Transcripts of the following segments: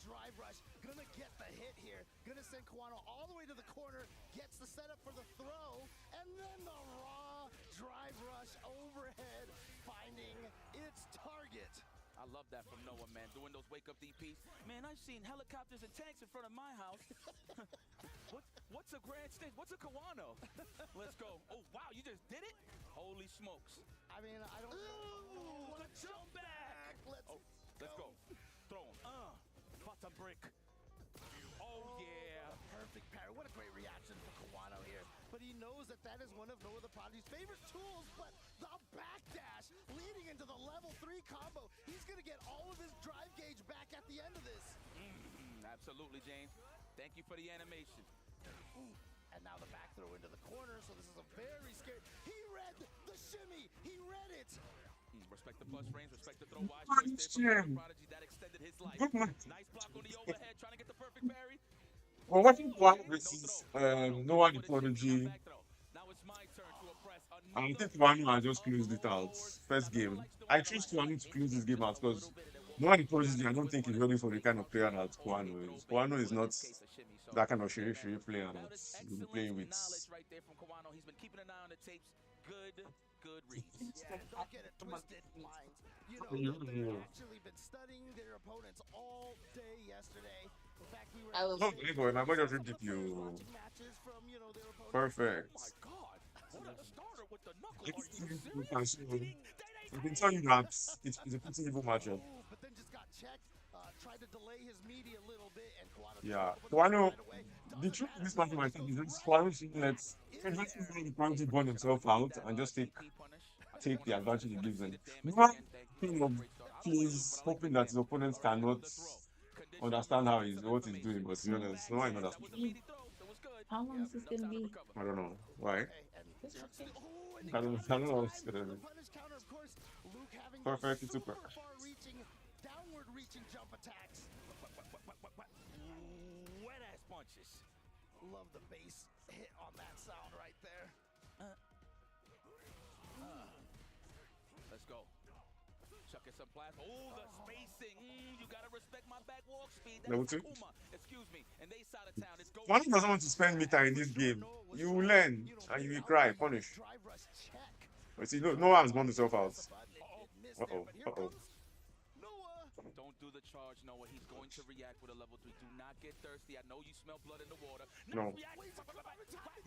drive rush, gonna get the hit here, gonna send Kawano all the way to the corner, gets the setup for the throw, and then the raw drive rush overhead, finding its target. I love that from Noah, man. Doing those wake-up DPs. Man, I've seen helicopters and tanks in front of my house. What's a grand stage? What's a Kawano? Let's go. Oh, wow, you just did it? Holy smokes. I mean, I don't know. What a jump back. Let's go. Throw him. Bottom brick. Oh, yeah. Perfect parry. What a great reaction for Kawano here. But he knows that that is one of Noah the Prodigy's favorite tools, but the backdash leading into the level 3 combo. He's going to get all of his drive gauge back at the end of this. Absolutely, James. Thank you for the animation. And now the back throw into the corner, so this is a very scary. He read the shimmy. He read it. Respect the plus range, respect the throw wide. Prodigy that extended his life. Nice block on the overhead, trying to get the perfect parry. Well, watching one versus Noah the Prodigy, Now it's my turn to oppress I think Wanu has just closed it out. First game. I choose Wanu to close this game out because Noah the Prodigy, I don't think he's ready for the kind of player that Wanu is. Wanu is not that kind of shiri player that he'll be playing with. Right there from Kawano. He's been keeping an eye on the tapes. Good reads. Yeah, don't get it twisted, minds. You know, they've actually been studying their opponents all day yesterday. In fact, we were Oh, my boy just ripped you. matches from, their opponents. Perfect. Oh my God! What a starter with the knuckle. I can tell you that it's a pretty evil matchup. But then just got checked. Tried to delay his media a little bit, and Kawano. Yeah, Kawano. The truth of this matchup, I think, is that Kawano should let the Prodigy burn himself out and just take the advantage he gives him. Noah, he's hoping that his opponents cannot understand what he's doing, but to be honest, no one understands. How long is this gonna be? I don't know why. I don't know what's gonna be. Perfect, it's super. Downward reaching jump attacks. Wet ass punches. Love the bass hit on that sound right there. Let's go. Chucking some plasma. Oh, the spacing. You gotta respect my back walk speed. Level 2. Excuse me. And they side of town. It's go. One doesn't want to spend meter in this game. You will learn and you will cry. Punish. But see, Noah has gone himself out. Uh-oh. Don't do the charge, Noah. He's going to react with a level 3. Do not get thirsty. I know you smell blood in the water. No.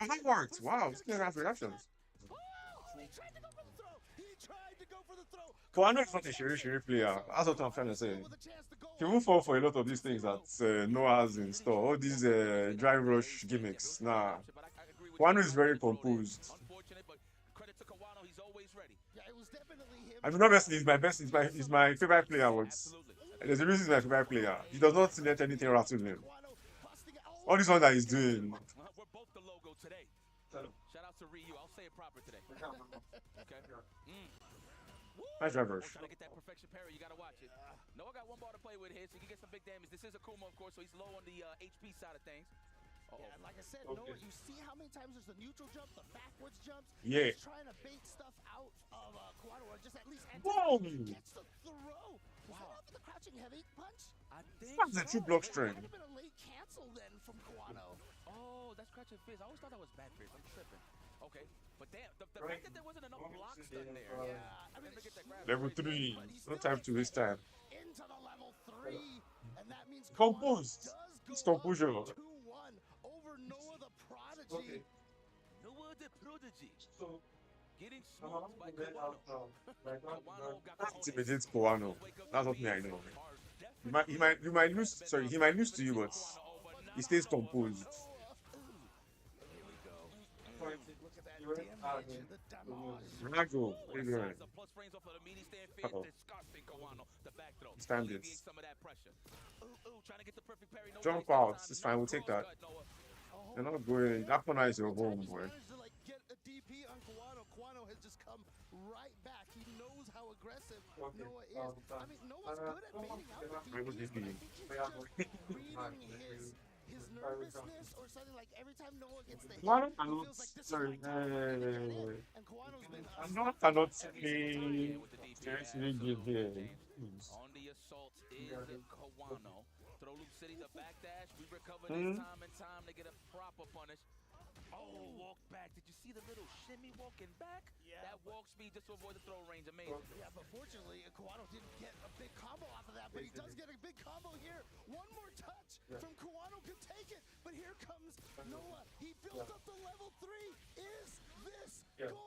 Oh, that worked. Wow, this guy has reactions. Kawano is not a shiri player. That's what I'm trying to say. He won't fall for a lot of these things that Noah has in store. All these drive rush gimmicks. Nah. Kawano is very composed. I mean, obviously, he's my favorite player. There's a reason he's my favorite player. He does not let anything rattle him. All this one that he's doing. We're both the logo today. Shout out to Ryu. I'll say it proper today. Okay. Nice drive rush. Trying to get that perfection parry, you gotta watch it. Noah got one ball to play with here, so he can get some big damage. This is Akuma, of course, so he's low on the HP side of things. Yeah, like I said, Noah, you see how many times there's the neutral jump, the backwards jumps? Yeah. He's trying to bait stuff out of Kawano, or just at least gets the throw. Wow. The crouching heavy punch? I think That's a true block string. Might have been a late cancel then from Kawano. Oh, that's crouching fizz. I always thought that was bad fizz. I'm tripping. Okay, but damn, the fact that there wasn't enough blocks done there. Yeah, I mean, Level 3. No time to waste time. Into the level 3, and that means Composed. It's composure. 2-1 over Noah the Prodigy. Noah the Prodigy. Getting smoked by Kawano. That's intimidates Kawano. That's what me I know. He might lose. Sorry, he might lose to you, but he stays composed. Rago, uh-oh. Stand it. Jump out. It's fine. We'll take that. You're not going. That corner is your home, boy. Get a DP on Kawano. Kawano has just come right back. He knows how aggressive Noah is. I mean, Noah's good at baiting out the DPs, but I think he's just reading his nervousness or something. Like every time Noah gets the hit, he feels like this sorry. is my time to get it in. And Kawano's been I'm not seriously give here. assault is Kawano. Throw loop city, the backdash. We recover this Hmm. time and time to get a proper punish. Oh, walk back. Did you see the little shimmy walking back? Yeah, That walk speed just to avoid the throw range. Amazing. Yeah, but fortunately, Kawano didn't get a big combo off of that, but he does get a big combo here. One more touch from Kawano could take it, but here comes Noah. He built up the level 3. Is this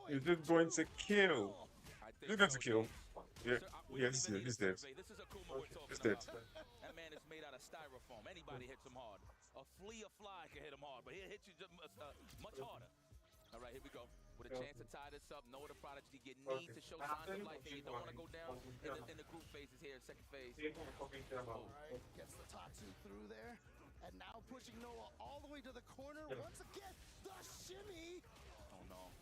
Is this going to kill? I Is think it going to so, kill? James. Yeah, Sir, we don't yes, even need he's a dead. survey. This is a Kuma we're talking He's dead. about. That man is made out of styrofoam. Anybody hits him hard. A flea, a fly can hit him hard, but he'll hit you just, much harder. All right, here we go. With a chance to tie this up. Noah the Prodigy, you need to show signs of life here. You don't want to go down in the group phases here, second phase. Alright, gets the Tatsu through there. And now pushing Noah all the way to the corner. Once again, the shimmy. Oh no.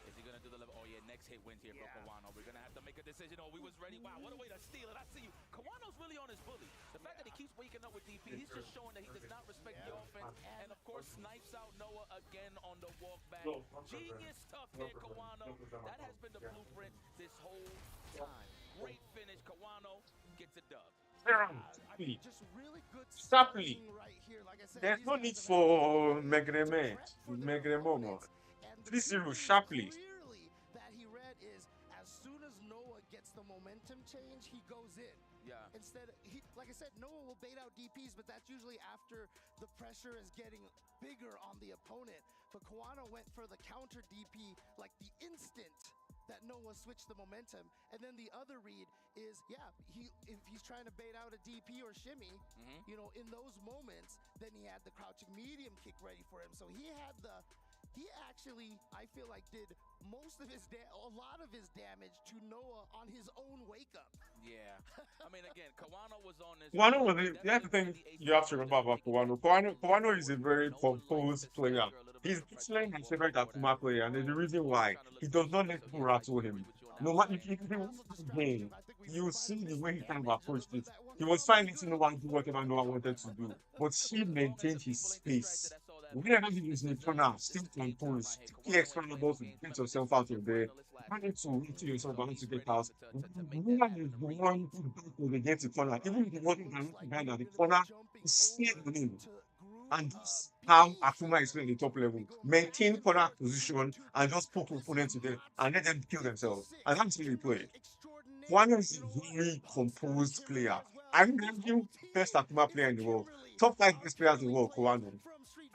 Is he gonna do the level? Oh yeah, next hit wins here for Kawano. We're gonna have to make a decision. Oh, we was ready. Wow, what a way to steal it. I see you. Kawano's really on his bully. The fact that he keeps waking up with DP, he's just showing that he does not respect the offense. And of course, snipes out Noah again on the walk back. Genius stuff here, Kawano. That has been the blueprint this whole time. Great finish. Kawano gets a dub. Just really good Sharply. starting right here. Like I said, There's these no guys need have for actually Megreme. prepped for their Megremomo. opponents, and the 3-0 thing sharply. clearly that he read is as soon as Noah gets the momentum change, he goes in. Yeah. Instead, like I said, Noah will bait out DPs, but that's usually after the pressure is getting bigger on the opponent. But Kawano went for the counter DP like the instant that Noah switched the momentum. And then the other read is, if he's trying to bait out a DP or shimmy, you know, in those moments, then he had the crouching medium kick ready for him. So he actually, I feel like, did most of a lot of his damage to Noah on his own wake up. Yeah. I mean, again, Kawano was on this. Kawano was that's the thing you have to remember about Kawano. Kawano is a very composed player. He's actually my favorite Akuma player, and there's a reason why. He does not let people rattle him. No matter if you watch the game, you see the way he kind of approached it. He was fine letting no one do whatever no one wanted to do, but he maintained his space. Whenever he was in the corner, still composed, he expanded balls to get yourself out of there. You need to rattle yourself out to get out. When is the one who against the corner, even the one behind at the corner, he stayed with him. And that's how Akuma is playing the top level. Maintain corner position and just poke opponents to them and let them kill themselves. And that's how he played. Kwame is a very composed player. I remember best Akuma player in the world. Top 5 best players in the world, Kwame.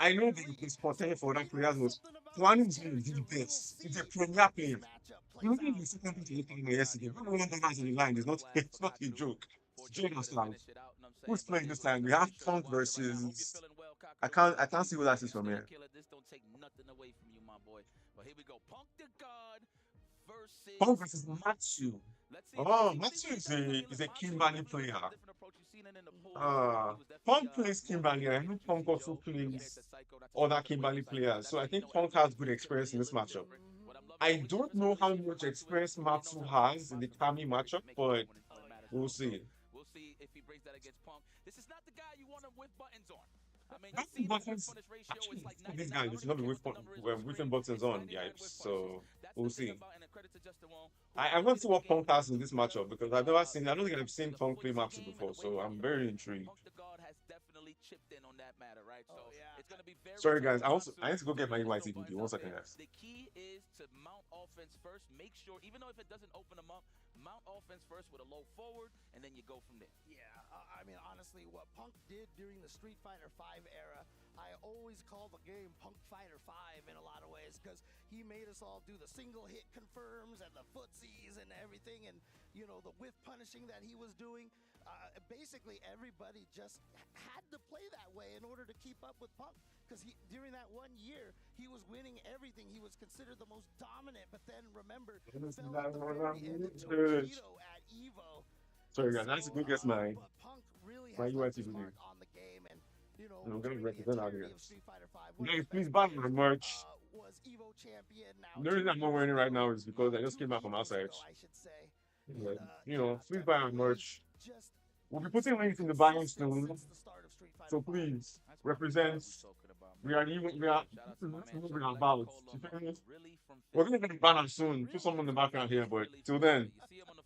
I know the potential for that player was Kwame is one of the best. He's a premier player. You know the second thing to look at yesterday. When one of in the line, it's not a joke. It's just like who's playing this time? We have Punk versus I can't see what that is from here. This don't take nothing away from you, my boy. But here we go. Punk the God versus Punk versus Matsu. Oh, Matsu is a Kimberly player. Punk plays Kimberly. I know Punk also plays other Kimberly players. So I think Punk has good experience in this matchup. I don't know how much experience Matsu has in the Kami matchup, but we'll see. We'll see if he brings that against Punk. This is not the guy you want to whip buttons on. I mean, Not the buttons. Actually, this guy is not whipping buttons on, yipes. So we'll see. I want to see what Punk has in this matchup because I don't think I've seen Punk play Matsu before, so I'm very intrigued. Punk the God has definitely chipped in on that matter, right? So it's gonna be very Sorry guys, I need to go get my EYT video. 1 second, guys. The key is to mount offense first. Make sure, even though if it doesn't open them up, mount offense first with a low forward, and then you go from there. Yeah, I mean, honestly, what Punk did during the Street Fighter V era, I always call the game Punk Fighter 5 in a lot of ways because he made us all do the single hit confirms and the footsies and everything, and you know the whiff punishing that he was doing. Basically, everybody just had to play that way in order to keep up with Punk because during that 1 year he was winning everything. He was considered the most dominant, but then remember, fell at the very end of Torpedo at Evo. Sorry guys, that's a good guess mine. Punk really My has UIT his video. mark on the game, and you know, I'm gonna during represent the our entirety of guys. Street Fighter V, Guys, please buy my merch. was Evo champion. Now The reason I'm not wearing it right now is because I just came back from outside. I should say. Yeah, you know, please buy our merch. Just We'll be putting links in the bio soon. since the start of Street Fighter So V. please represent. We are about. We're gonna get a banner soon. Put someone in the background here, but till then,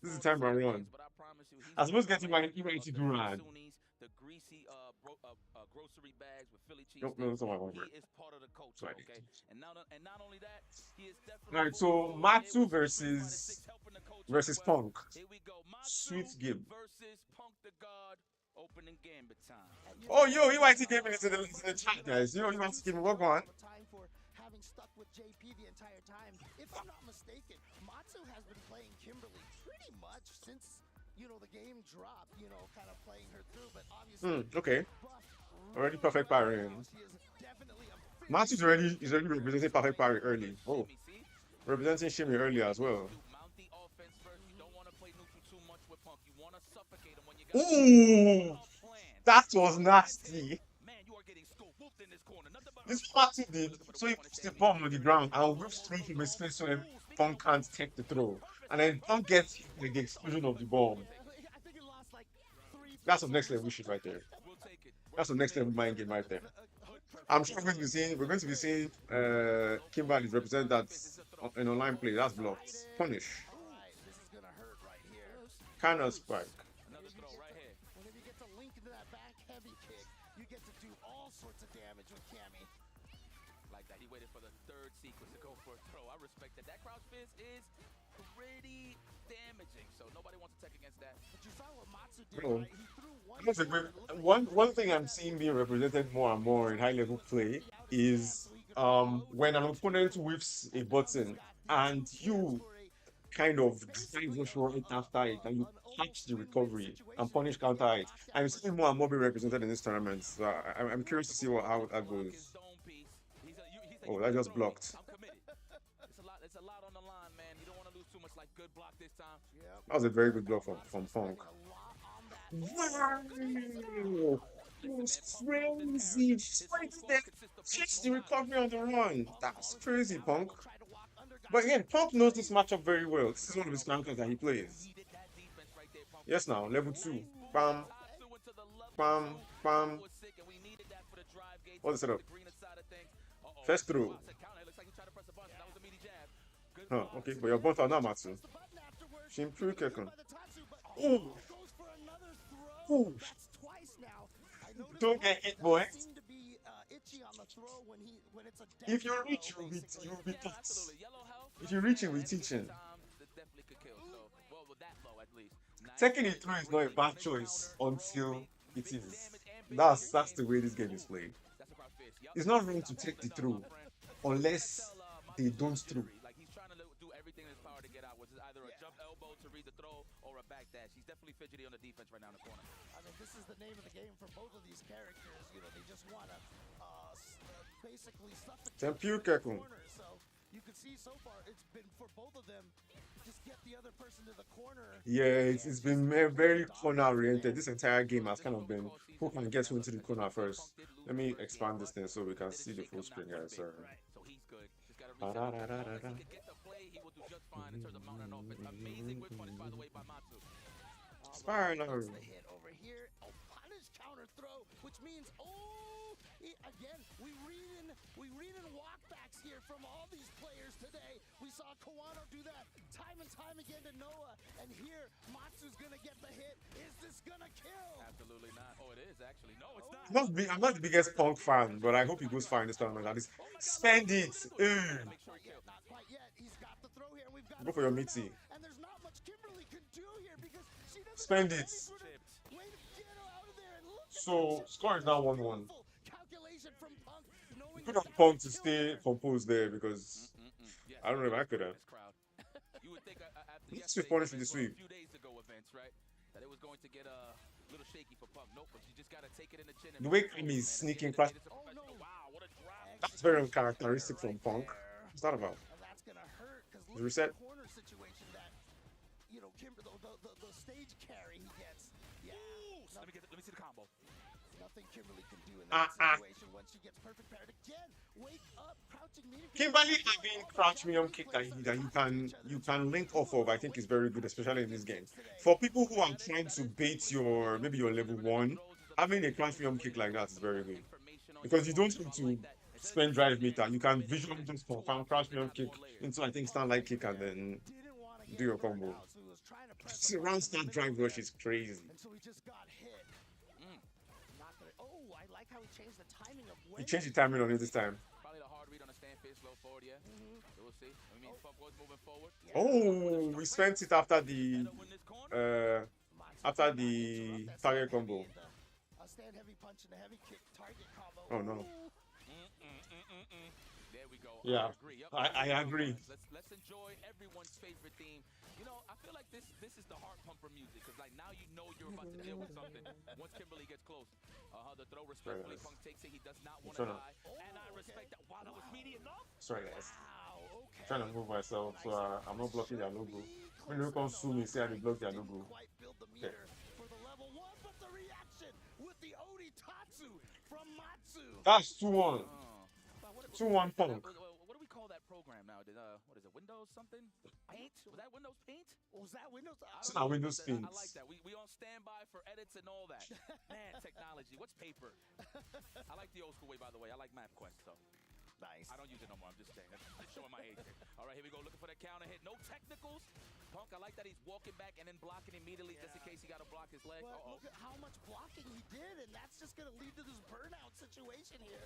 this is the time I run. I suppose getting my Iwaiti Duran. The greasy grocery bags with Philly Nope, no, cheesesteak. that's not my He homework. is part of the culture, Sorry. okay? And not only that, he is definitely Alright, moving so forward here Matsu with some Street Fighter 6 versus helping the culture as versus well. Punk. Here we go. Sweet Matsu game. versus Punk the God. Opening gambit time. Oh, yo, Iwaiti gave me into the chat, guys. Yo, Iwaiti gave me what on? Time for having stuck with JP the entire time. If I'm not mistaken, Matsu has been playing Kimberly pretty much since, the game dropped, kind of playing her through, but obviously Okay. Already perfect parry. she is definitely a Matsu's already representing perfect parry early. Oh, representing Shimmy early as well. Ooh, that was nasty. This Matsu did, so he puts the bomb on the ground and whips through from his face so that Punk can't take the throw. And then Punk gets hit with the explosion of the bomb. I think it lost like 3. That's some next level shit right there. That's some next level mind game right there. I'm sure we're going to be seeing Kimberly represent that in online play. That's blocked. Punish. This is gonna hurt right here. Counter spike. Whenever you get to link into that back heavy kick, you get to do all sorts of damage with Cammy. Like that, he waited for the third sequence to go for a throw. I respect that. That crouch fist is pretty damaging, so nobody wants to take against that. But you saw what Matsu did, Bro, right? He threw one thing I'm seeing being represented more and more in high level play is when an opponent whips a button and you kind of drive rush right after it and you catch the recovery and punish counter it. I'm seeing more and more being represented in this tournament. So I'm curious to see how that goes. Oh, that just blocked. It's a lot on the line, man. You don't want to lose too much. Like good block this time. That was a very good block from Punk. Wow! It's crazy. Chase the recovery on the run. That's crazy, Punk. But again, Punk knows this matchup very well. This is one of his characters that he plays. Yes, now, level 2. Bam. Bam. Bam. What's the setup? First throw. Huh, okay, but you're both on now, Matsu. Shimpuru Kekon. Ooh! Ooh! Don't get hit, boy. If you reach, you'll be taught. If you reach, we're teaching. Taking it through is not a bad choice until it is. That's the way this game is played. It's not wrong to take the throw unless they don't throw. To read the throw or a back dash. He's definitely fidgety on the defense right now in the corner. I mean, this is the name of the game for both of these characters. They just want to basically suffocate the corner. So you can see so far it's been for both of them. Just get the other person to the corner. Yeah, it's been very corner oriented. This entire game has kind of been who can get into the corner first. Let me expand this thing so we can see the full screen, guys. Sorry. So he's good. Just gotta reach he will do just fine in terms of mounting offense. Amazing whip punish, by the way, by Matsu. Spiraler. The hit over here. Punish counter throw, which means again we read in walkbacks here from all these players today. We saw Kawano do that time and time again to Noah, and here Matsu's gonna get the hit. Is this gonna kill? Absolutely not. Oh, it is actually. No, it's not. I'm not the biggest Punk fan, but I hope he goes far in this tournament. At least spend it. Not quite yet. He's got the throw here, and we've got Go for your meaty. And there's not much Kimberly can do here because she doesn't spend it. Way to get her out of there, and look So score is now 1-1. Calculation from Punk, knowing Good on Punk to stay composed there because I don't know if I could have. You would think Let's punish with the sweep. Few days ago events, right? That it was going to get a little shaky for Punk. Nope, but you just gotta take it in the chin. The way Kami is sneaking past. Wow, what a drop. That's very uncharacteristic from Punk. What's that about? And that's gonna hurt because The reset. the corner situation that Kimber, the stage carry he gets. Yeah. Let me see the combo. Nothing Kimberly can do in that situation once she gets perfect parried again. Wake up, crouching medium. Kimberly having crouch medium kick that you can link off of, I think is very good, especially in this game. For people who are trying to bait maybe your level 1, having a crouch medium kick like that is very good. Because you don't have to spend drive meter. You can visually just confirm crouch medium kick into I think stand light kick and then do your combo. Surround start drive rush is crazy. Until he just got hit. Not gonna. Oh, I like how he changed the timing of when. He changed the timing on it this time. Probably the hard read on the stand face, slow forward, yeah. We'll see. I mean, Punk was moving forward. Oh, we spent it after the target combo. A stand heavy punch and a heavy kick target combo. Oh no. There we go. Yeah, I agree. Yep. I agree. Let's enjoy everyone's favorite theme. You know, I feel like this is the heart pumper music because like now you know you're about to deal with something once Kimberly gets close. The throw respectfully, Punk takes it. He does not want to die, and I respect that. Wow, that was meaty enough. Sorry guys. Wow, okay. I'm trying to move myself so I'm not blocking their logo. When you come sue me, say I block their logo. Okay. For the level 1, but the reaction with the Oditatsu from Matsu. That's 2-1. 2-1 Punk. What do we call that program now? What is it? Windows something? Paint? Was that Windows Paint? Was that Windows? It's not Windows Paint. I like that. We on standby for edits and all that. Man, technology. What's paper? I like the old school way, by the way. I like MapQuest, so. Nice. I don't use it no more. I'm just saying. That's showing my age here. All right, here we go. Looking for that counter hit. No technicals. Punk, I like that he's walking back and then blocking immediately just in case he got to block his leg. But look at how much blocking he did, and that's just going to lead to this burnout situation here.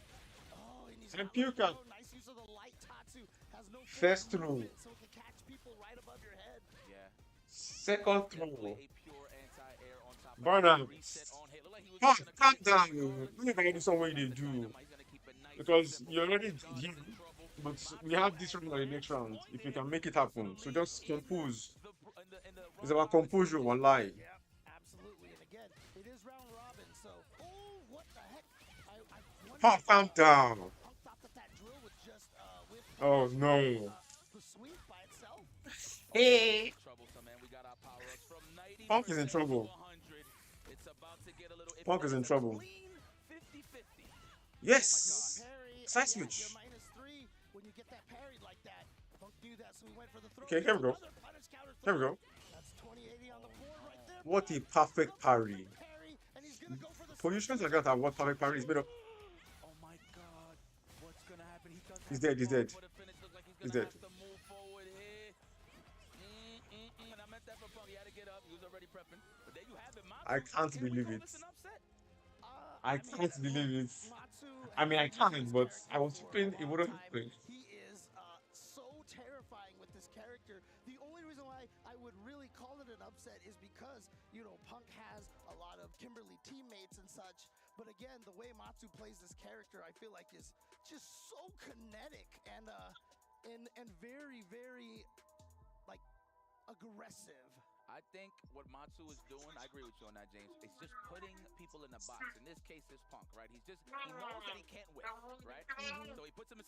Oh, and he's And Puka. Nice use of the light Tatsu. Has no First throw. So it can catch people right above your head. Yeah. Second throw. A pure anti-air on top of Burnout. reset on hit. Look like he was Punk, calm down. Look at this one way they do. Because you already did, but we have this round on the next round. If you can make it happen, so just compose. It's about composure, one lie. Yeah, absolutely. And again, it is round robin, so oh, what the heck? Punk, calm down. Punk thought that drill was just with Oh no. the sweep by itself. Hey. Troublesome, man. We got our power-ups from 90% Punk is in trouble. to 100. It's about to get a little Punk is in trouble. clean 50-50. Yes. Parry, Side yeah, switch. you're -3 when you get that parried like that. Punk knew that, so he went for the throw. Okay, here we go. Another punish counter Here we throw. go. That's 20-80 on the board right there. What a perfect parry. Parry, and he's gonna go for the Positions like that are what perfect parry is made of. Oh my God. What's going to happen? He does He's have dead, to he's go dead. for the finish. Looks like He's gonna dead. have to move forward here. And I meant that for Punk. He had to get up. He was already prepping. But there you have it, Matsu. I can't Can we believe call it. this an upset? I can't believe it. Matsu I mean, I can, but I was hoping it wouldn't happen. He is so terrifying with this character. The only reason why I would really call it an upset is because, you know, Punk has a lot of Kimberly teammates and such. But again, the way Matsu plays this character, I feel like is just so kinetic and very, very like aggressive. I think what Matsu is doing, I agree with you on that, James. It's just putting people in a box. In this case, it's Punk, right? He knows that he can't win, right? So he puts him in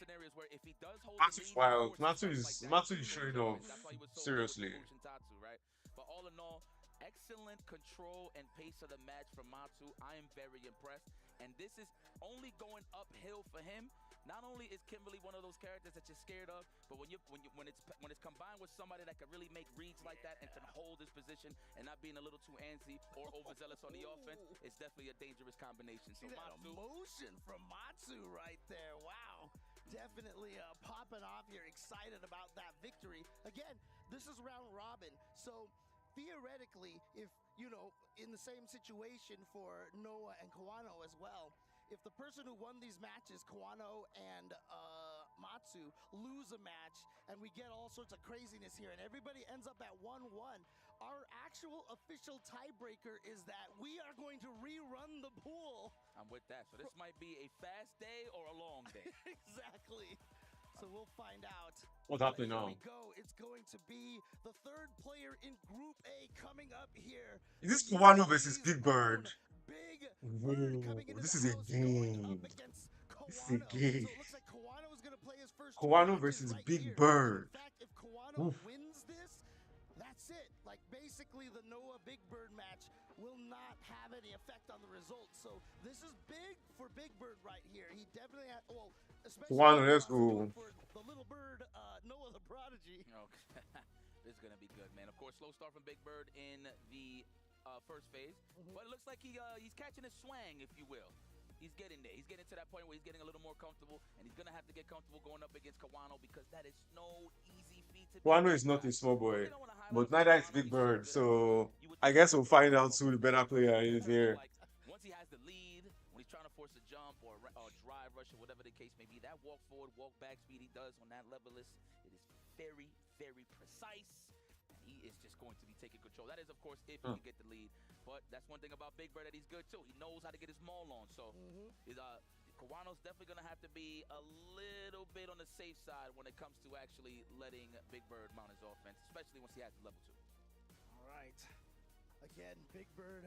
scenarios where if he does hold Matsu's the lead, wild. forward Matsu is like that, showing off. that's why he was so Seriously. good with Tatsu, right? But all in all, excellent control and pace of the match from Matsu. I am very impressed. And this is only going uphill for him. Not only is Kimberly one of those characters that you're scared of, but when it's combined with somebody that can really make reads like that and can hold his position and not being a little too antsy or overzealous on the offense, it's definitely a dangerous combination. So See that Matsu, emotion from Matsu right there. Wow. Definitely popping off here, excited about that victory. Again, this is round robin. So theoretically, if, you know, in the same situation for Noah and Kawano as well, if the person who won these matches, Kawano and Matsu, lose a match and we get all sorts of craziness here and everybody ends up at 1-1, our actual official tiebreaker is that we are going to rerun the pool. I'm with that. So this might be a fast day or a long day. Exactly. So we'll find out. What's happening Here now? we go. It's going to be the third player in Group A coming up here. Is this Kawano versus Big Bird? Big Whoa, Bird coming into this the is a house, going game. up against This is a Kawano. game. So it looks like Kawano is going to play his first Kawano two matches versus right Big here. Bird. In fact, if Kawano Oof. wins this, that's it. Like basically the Noah Big Bird match will not have any effect on the results. So this is big for Big Bird right here. He definitely had, well, especially Kawano, let's go. for the little bird, Noah the Prodigy. Okay. This is going to be good, man. Of course, slow start from Big Bird in the first phase. But it looks like he's catching his swang, if you will. he's getting there. He's getting to that point where he's getting a little more comfortable, and he's gonna have to get comfortable going up against Kawano because that is no easy feat to beat. Wano is not a small boy, You know, when a high but level neither is Kawano, Big he's so Bird. good at what he So does. You would I think guess he'd we'll be find a out little who the bit better player in is terms of here. like once he has the lead, when he's trying to force a jump or drive rush or whatever the case may be, that walk forward, walk back speed he does on that level is it is very, very precise. He is just going to be taking control. That is, of course, if he can get the lead. But that's one thing about Big Bird that he's good too. He knows how to get his maul on. So Kawano's definitely going to have to be a little bit on the safe side when it comes to actually letting Big Bird mount his offense, especially once he has the level 2. All right. Again, Big Bird,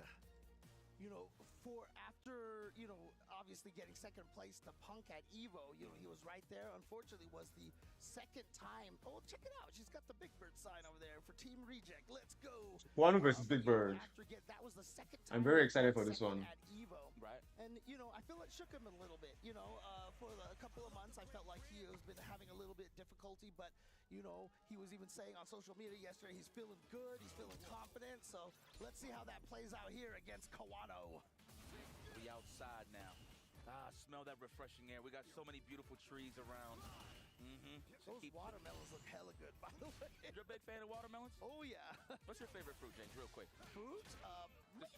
you know, for after, you know, obviously getting second place to Punk at Evo, you know, he was right there. Unfortunately, was the second time. Oh, check it out. She's got the Big Bird sign over there for Team Reject. Let's go. Wano versus Big Bird. That was the second time. I'm very excited for this one. At Evo. Right. And, you know, I feel it shook him a little bit. You know, for a couple of months, I felt like he has been having a little bit difficulty, but you know, he was even saying on social media yesterday he's feeling good, he's feeling confident. So let's see how that plays out here against Kawano. We outside now. Smell that refreshing air. We got so many beautiful trees around. Those watermelons look hella good, by the way. You're a big fan of watermelons? Oh, yeah. What's your favorite fruit, James, real quick? Fruit?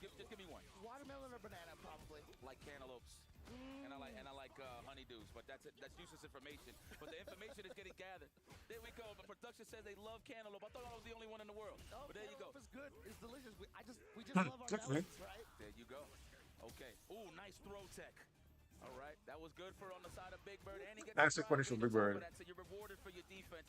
Just give me one. Watermelon or banana, probably. Like cantaloupes. And I like honeydews, but that's useless information. But the information is getting gathered. There we go. The production says they love cantaloupe. I thought I was the only one in the world. Oh, but there you go. It's good. It's delicious. We just love our melons, right? There you go. Okay. Ooh, nice throw tech. All right, that was good for on the side of Big Bird, and he gets That's a punish for Big Bird. so you're rewarded for your defense.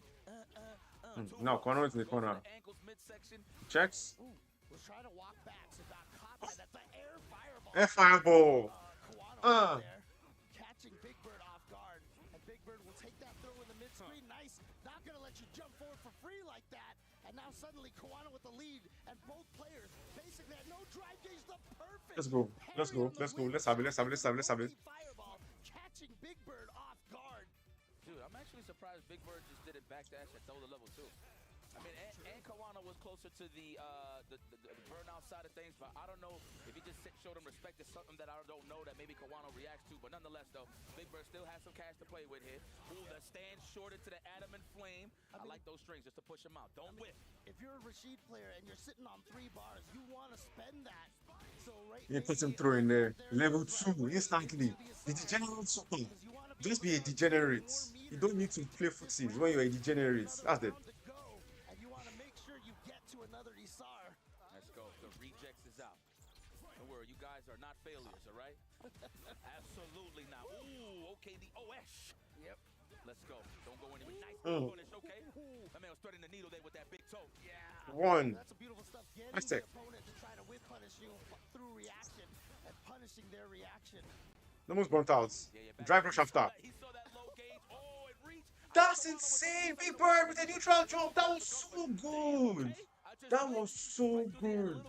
No, Kawano is in the corner. Ankles midsection. Checks. Ooh, was trying to walk back, so got caught by that. The air fireball. Air fireball. Kawano there, catching Big Bird off guard, and Big Bird will take that throw in the mid screen. Nice, not gonna let you jump forward for free like that. And now suddenly Kawano with the lead, and both players basically had no drive gauge. The perfect. Let's go. Let's go. Let's go. Let's have it. Let's have it. Let's have it. Let's have it. Fireball catching Big Bird off guard. Dude, I'm actually surprised Big Bird just did it backdash at the level 2. I mean, and Kawano was closer to the burnout side of things, but I don't know if he just showed him respect. It's something that I don't know that maybe Kawano reacts to, but nonetheless, though, Big Bird still has some cash to play with here. Ooh, the stand short into the adamant flame. I like those strings just to push him out. Don't whip. If you're a Rashid player and you're sitting on 3 bars, you want to spend that. So You put him through in there. Level 2 instantly. The degenerate super. Just be a degenerate. You don't need to play footsies when you're a degenerate. That's it. Let's go. The rejects is out. Don't worry, you guys are not failures, all right? Absolutely not. Ooh, okay, the OS. Yep. Let's go. Don't go anywhere. Nice punish, okay? That man was threading the needle there with that big toe. Yeah. One. That's a beautiful stuff. Getting Nice the tech. opponent to try to whip punish you through reaction and punishing their reaction. Almost burnt out. Drive rush after. He saw that low gauge. Oh, it reached. That's insane. Big Bird with a neutral jump. That was so good. That was so good.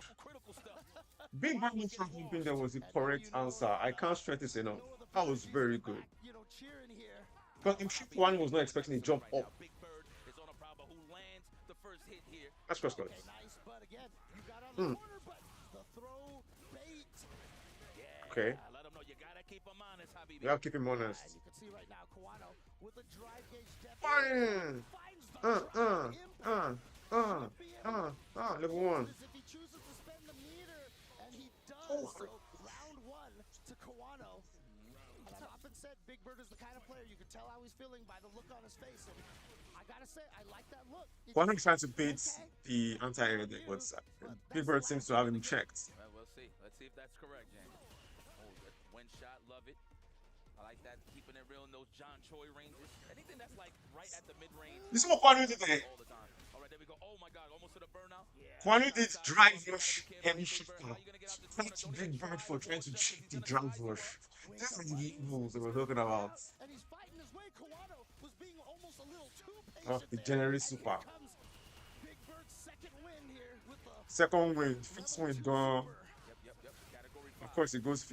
Big Bird neutral jumping there was the correct answer. I can't stress this enough. That was very good. You know, cheering here. Because in Trip 1 was not expecting a jump up. Big Bird is on a problem who lands the first hit here. That's cross. Okay, nice, but again, you got on the corner, but the throw bait. Yeah. Okay. Let him know you gotta keep him honest, Habibi. We have to keep him honest. And you can see right now, Kawano with a drive gauge depth. Bang! Finds the Level 1. If he chooses to spend the meter, and he does. So round 1 to Kawano. And I've often said Big Bird is the kind of player you can tell how he's feeling by the look on his face. And I gotta say, I like that look. One trying to beat the anti-air deck, but Big Bird seems to have him checked. Well, we'll see. Let's see if that's correct, James. Oh, that one shot, love it. I like that, keeping it real in those John Choi ranges. Anything that's like right at the mid-range. This is what Kwanu did there. All the time. All right, there we go. Oh my God, almost to the burnout. Kwanu did drive rush heavy shifter. Thanks Big Bird for trying to cheat the drive rush. This is the evils that we're talking about. And he's fighting his way. Kawano was being almost a little too patient. Oh, the generous super. Big Bird's second win here with the Second win, first win gone. Yep. Category 5. Of course, it goes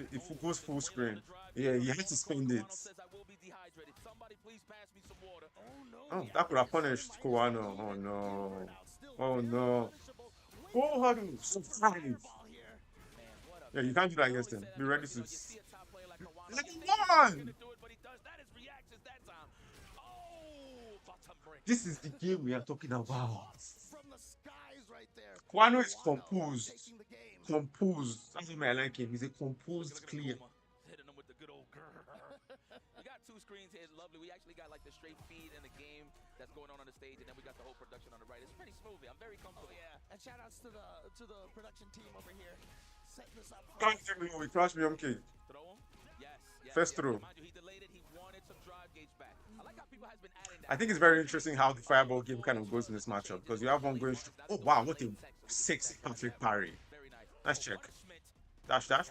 full screen. Yeah, you had to spend it. Says I will be dehydrated. Somebody please pass me some water. Oh, that could have punished Kawano. Oh no. Oh no. Oh, how do you survive? Yeah, you can't do that against him. Be ready to. You see a top player like by Kawano. Like, You think come he's not on! gonna do it, but he does. That is reactions that time. Oh, bottom break. This is the game we are talking about. From the skies right there. Kwano is Kawano composed. taking the game. Composed. That's why I like him. He's a composed, Look at clear. Akuma hitting him with the good old grrr. We got two screens here. It's lovely. We actually got like the straight feed in the game that's going on the stage, and then we got the whole production on the right. It's pretty smooth. I'm very comfortable. Oh yeah, and shout outs to the production team over here, setting this up. Can't give me we crash me okay. Throw him? Yes. First throw. Mind you, he delayed it. He wanted some drive gauge back. I like how people has been adding that. I think it's very interesting how the fireball game kind of goes in this matchup because you have one going. Oh wow, what a sexy perfect parry. Very nice. Nice check. Dash dash.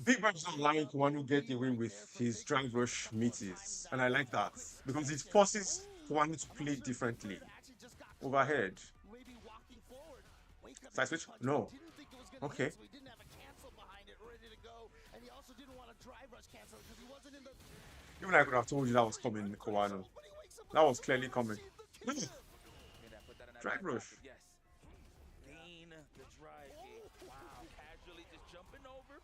Big Bird is not allowing Kwano get away with his drive rush meaties, and I like that because it forces Kwano to play differently. Overhead. Side switch? No. Okay. Even I could have told you that was coming, Kawano. That was clearly coming. Drive rush. Yes. Gain the drive gauge. Wow. Casually just jumping over.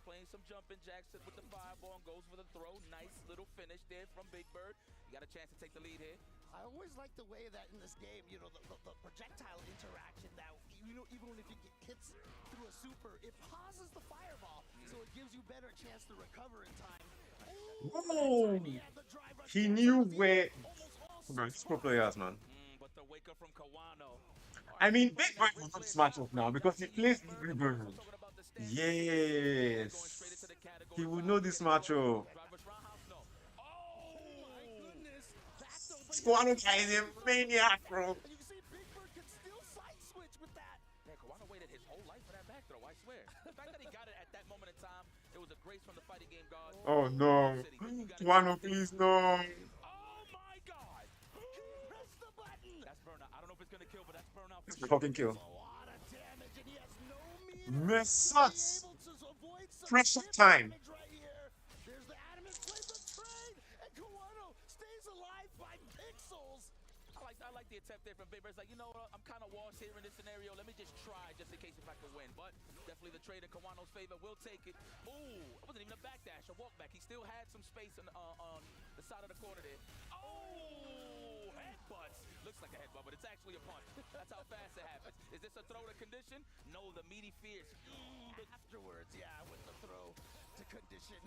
Playing some jumping jacks with the fireball and goes for the throw. Nice little finish there from Big Bird. You got a chance to take the lead here. I always like the way that in this game, you know, the projectile interaction that, you know, even when if you get hits through a super, it pauses the fireball, so it gives you better chance to recover in time. Whoa! He knew where. Bro, it's pro players, man. But the wake up from Kawano. I mean, Big Bird will not smash up now because he plays Big Bird. Yes. He will know this matchup. Kawano is a maniac, bro. You can see Big Bird can still side switch with that. Man, Kawano waited his whole life for that back throw, I swear. The fact that he got it at that moment in time, it was a grace from the fighting game guard. Oh no. Kawano, please, no. Oh my god! Press the button. That's burnout. I don't know if it's gonna kill, but that's burnout. It's a fucking kill. A lot of damage, and he has no means Message. able to avoid some Pressure time. damage right here. There's the adamant plays the trade, and Kawano stays alive by pixels. I like the attempt there from Big Bird. It's like, you know what, I'm kind of washed here in this scenario. Let me just try just in case if I can win. But definitely the trade in Kawano's favor. We'll take it. Ooh, it wasn't even a backdash, a walk back. He still had some space on the side of the corner there. Oh, headbutts. Looks like a headbutt, but it's actually a punch. That's how fast it happens. Is this a throw to condition? No, the meaty fierce. Afterwards, yeah, with the throw to condition.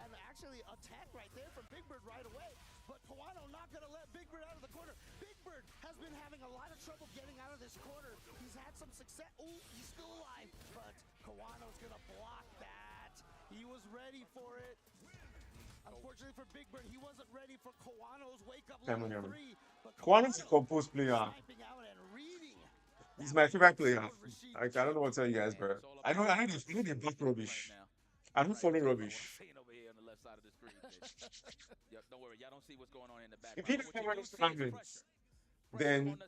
And actually attack right there from Big Bird right away. But Kawano not going to let Big Bird out of the corner. Big Bird has been having a lot of trouble getting out of this corner. He's had some success. Oh, he's still alive. But Kawano's going to block that. He was ready for it. Unfortunately for Big Bird, he wasn't ready for Kawano's wake-up level 3. Kawano's a composed player. He's my favorite player. I don't know what to tell you guys, bro. I know they block rubbish. I don't follow rubbish. Don't worry, y'all don't see what's going on in the back. If he doesn't have any fragments, then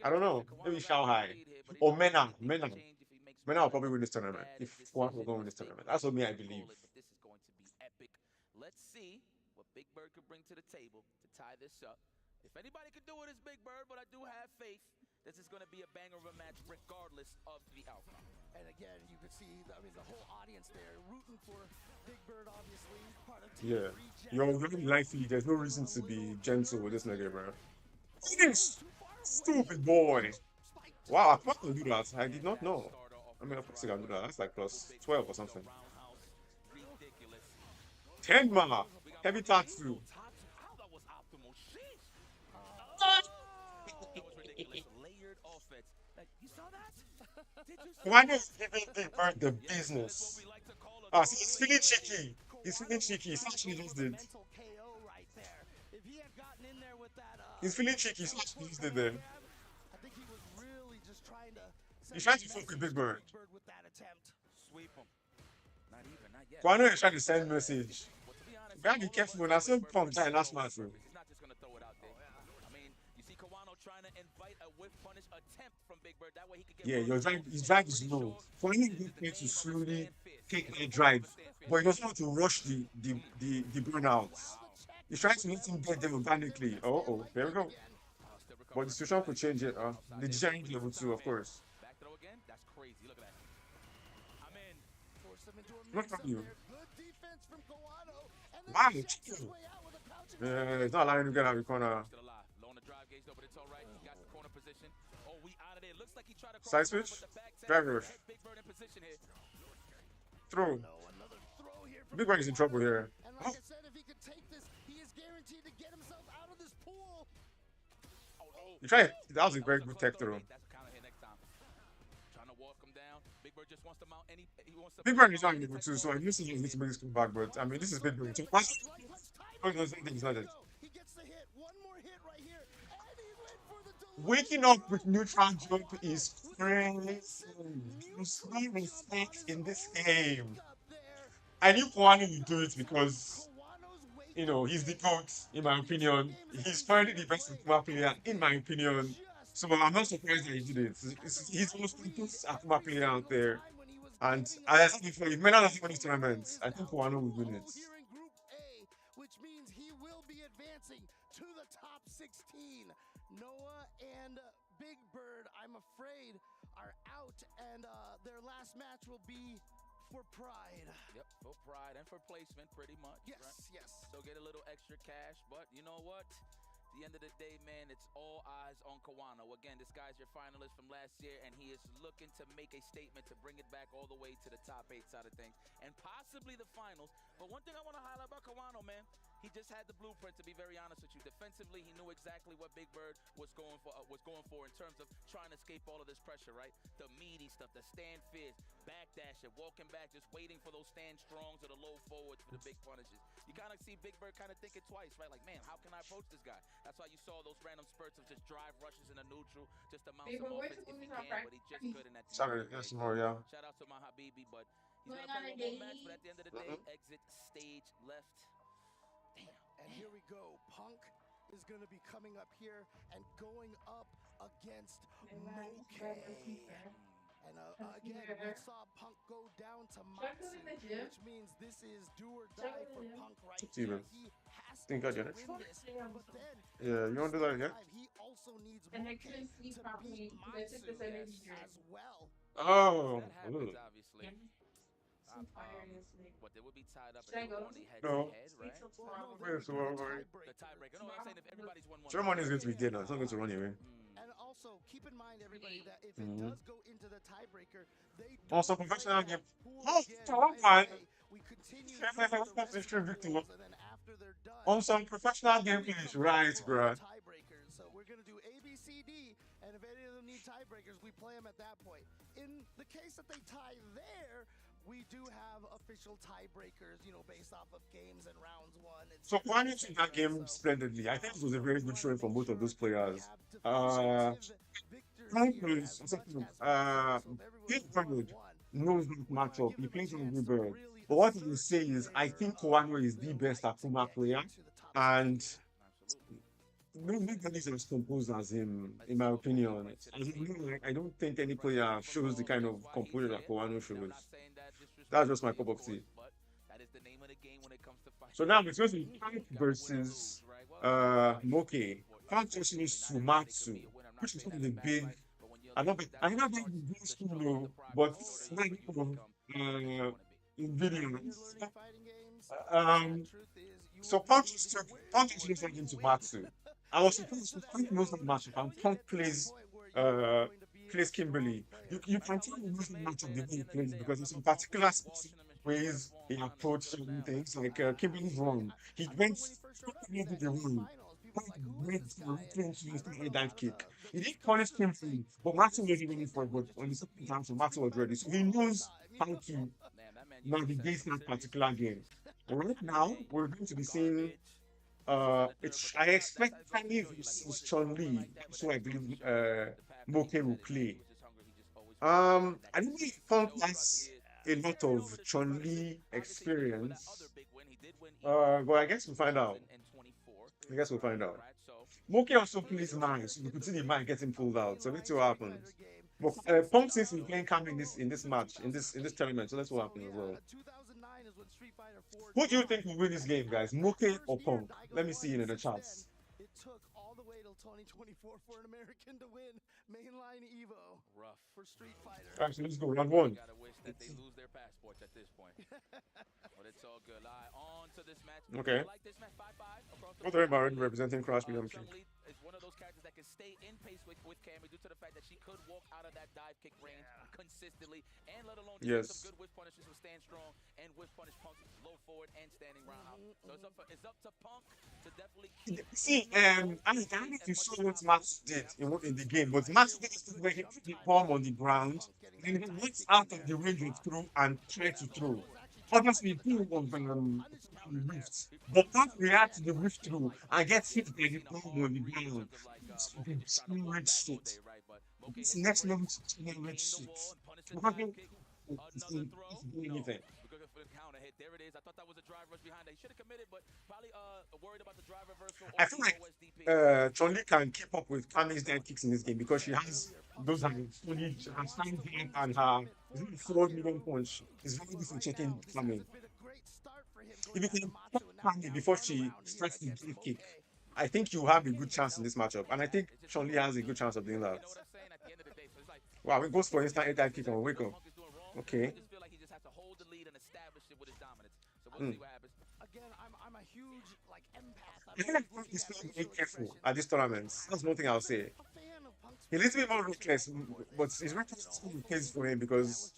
I don't know. Maybe Shanghai or Mena. Mena will probably win this tournament. If Kawano will go win this tournament, that's what me I believe. This is going to be epic. Let's see what Big Bird could bring to the table to tie this up. If anybody could do it, it's Big Bird, but I do have faith. This is going to be a banger of a match regardless of the outcome. And again, you can see, I mean, the whole audience there rooting for Big Bird, obviously. Part of Team Yeah. Reject. You're very likely. There's no reason to be gentle with this nigga, bro. This stupid boy. Wow, I thought I could do that. I did not know. I mean, of course I can do that. That's like plus 12 or something. 10 mana. Heavy tattoo. Why is giving Big Bird the business? Ah, see, he's feeling cheeky. He's feeling cheeky. He's actually just did. He's feeling cheeky. He's actually just did there. I think he was really just trying to. He's trying to fuck with Big Bird. With that attempt. Sweep him. Not even, not yet. Kwano is trying to send message. You gotta be careful when I say from China last match, bro. He's not just gonna throw it out there. I mean, you see Kawano trying to invite a whiff punish attempt from Big Bird. That way he could get. Yeah, his drive is low. Kwano is going to slowly take the drive, but he doesn't want to rush the burnouts. He's trying to let him get there organically. Oh, there we go. But the situation could change it. The giant level 2, of course. Back throw again. That's crazy. Look at that. Force him into a Look mix-up at you. there. Good defense from Kawano. And then Wow, he checks his chill. way out with a pouch and Yeah, it's not allowing him to get out of the corner. Still alive. Low on the drive gauge though, but it's all right. He got the corner position. Oh, we out of there. Looks like he tried to Side cross over, switch. but the back set Drive rush. has Big Bird in position here. Throw. no, another throw here from Big Bird is in trouble here. And like I said, if he could take this, he is guaranteed to get himself out of this pool. Oh, no. You try it. That was a very good tech throw. That's a counter hit next time. Trying to walk him down. Big Bird just wants to mount any. He wants to. Big Bird is not able to, so I guess he needs to make this come back. But I mean, this is Big Bird. Oh, no, it's not it. He gets the hit. One more hit right here. And he went for the delivery. Waking up with neutral jump is crazy. There's no mistakes in this game. I knew Kwani would do it because, you know, he's the GOAT, in my opinion. He's probably the best Akuma player, in my opinion. So I'm not surprised that he did it. He's the most complete Akuma player out there. And as I said before, if Mena doesn't win this tournament, I think Kwano will win it. Here in Group A, which means he will be advancing to the top 16. Noah and Big Bird, I'm afraid, are out, and their last match will be for pride. Yep, for pride and for placement, pretty much. Yes, right? yes. So get a little extra cash, but you know what? At the end of the day, man, it's all eyes on Kawano. Again, this guy's your finalist from last year, and he is looking to make a statement to bring it back all the way to the top 8 side of things, and possibly the finals. But one thing I want to highlight about Kawano, man, he just had the blueprint, to be very honest with you. Defensively, he knew exactly what Big Bird was going for in terms of trying to escape all of this pressure, right? The meaty stuff, the stand fierce, backdashing, walking back, just waiting for those stand strongs or the low forwards for the big punishes. You kind of see Big Bird kind of thinking twice, right? Like, man, how can I approach this guy? That's why you saw those random spurts of just drive rushes in a neutral, just to mount some offense if he can, but he just couldn't at the Sorry, yes, more, yeah. Shout out to my Habibi, but he's going to play one more match, but at the end of the day, exit stage left. Damn. And here we go. Punk is going to be coming up here and going up against Moke. And again, we saw Punk go down to Matsu, which means this is do or die for Punk right here. He has to win this. But then, yeah, you want to do that again? He also needs And I Moke couldn't sleep to properly beat because I took this Matsu energy drink. as well. Oh, That happens, obviously. Some fire yesterday. But they would be tied up Should I in go? the head No. to head, Wait right? till tomorrow. Wait, so what? The tiebreaker. No, I'm saying if everybody's won one. Ceremony is going to be good now. It's not going to run away. And also, keep in mind, everybody, that if it does go into the tiebreaker, they Also, don't professional play game. pool Oh, again, so right fun. away. We continue Yeah, through the that's rest of extreme the victim. rules, and then after they're done, On some professional gameplay is right, bro. tiebreakers. So we're gonna do A, B, C, D, and if any of them need tiebreakers, we play them at that point. In the case that they tie there, we do have official tiebreakers, you know, based off of games and rounds won. So Kwani took that game splendidly. I think it was a very good showing from both of those players. Big Bird knows that matchup. He plays on Big Bird. But what he will say is, I think Kwani is the best Akuma player, and nobody is as composed as him, in my opinion. I don't think any player shows the kind of composure that Kwani shows. That's just my cup of tea. So now it's going to be Punk versus Moke. Punk versus Sumatsu, which is going to be big. I know that big school, but it's not in videos. So Punk is losing into Matsu. I was surprised that Punk knows that matchup, and Punk plays Kimberly. You can tell he knows the matchup the way he plays because there's some particular specific ways he approached certain things. Like Kimberly's run, he went into the run. Went to a dive kick. He didn't punish Kimberly, but Matsu was ready for it. But on the second time, so Matsu was ready, so he knows how to navigate that particular game. And right now, we're going to be seeing. I expect Kanye versus Chun-Li, so I believe Moke will play. I don't think Punk has a lot of Chun-Li experience, but I guess we'll find out. Moke also plays nice, so you could see the man getting pulled out, so let's see what happens. But Punk seems to be playing calm in this match, in this tournament, so let's see what happens as well. Who do you think will win this game, guys? Moke or Punk? Let me see it in the chats. It took all the way till 2024 for an American to win mainline Evo. Rough for Street Fighter. Alright, so let's go. Round one. Gotta wish that they lose their passports at this point. But it's all good. All right, on to this match. Okay. I like this match 5-5 across the What board. about representing Crash Medium King? Chun-Li is one of those characters that can stay in pace with Cammy due to the fact that she could walk out of that dive kick range consistently, and let alone just Yes. some good whiff punishes with stand strong and whiff punish Punk low forward and standing roundhouse. So it's up to Punk to definitely keep. See, I don't know if you saw what Max did in the game, but Max did this where he put the palm on the ground and he went out of the range of throw and tried to throw. Obviously, he was rift, but Punk react to the rift through and get hit by the palm on the ground. It's red shit. It's next level red shit. It's doing anything. There it is. I thought that was a drive rush behind that. He should have committed, but probably worried about the drive reversal. I feel like Chun-Li can keep up with Kami's dead kicks in this game because she has those are fully her stand game and her 4 million punch is very good for checking Kami. If you can pop Kami before she starts the dead kick, I think you have a good chance in this matchup. And I think Chun-Li has a good chance of doing that. Wow, it goes for instant dead kick and wake up. Okay. Again, I'm a huge empath. I feel like Punk is being very careful at these tournaments. That's one thing I'll say. He's a little bit more reckless, but his reckless is still the case for him because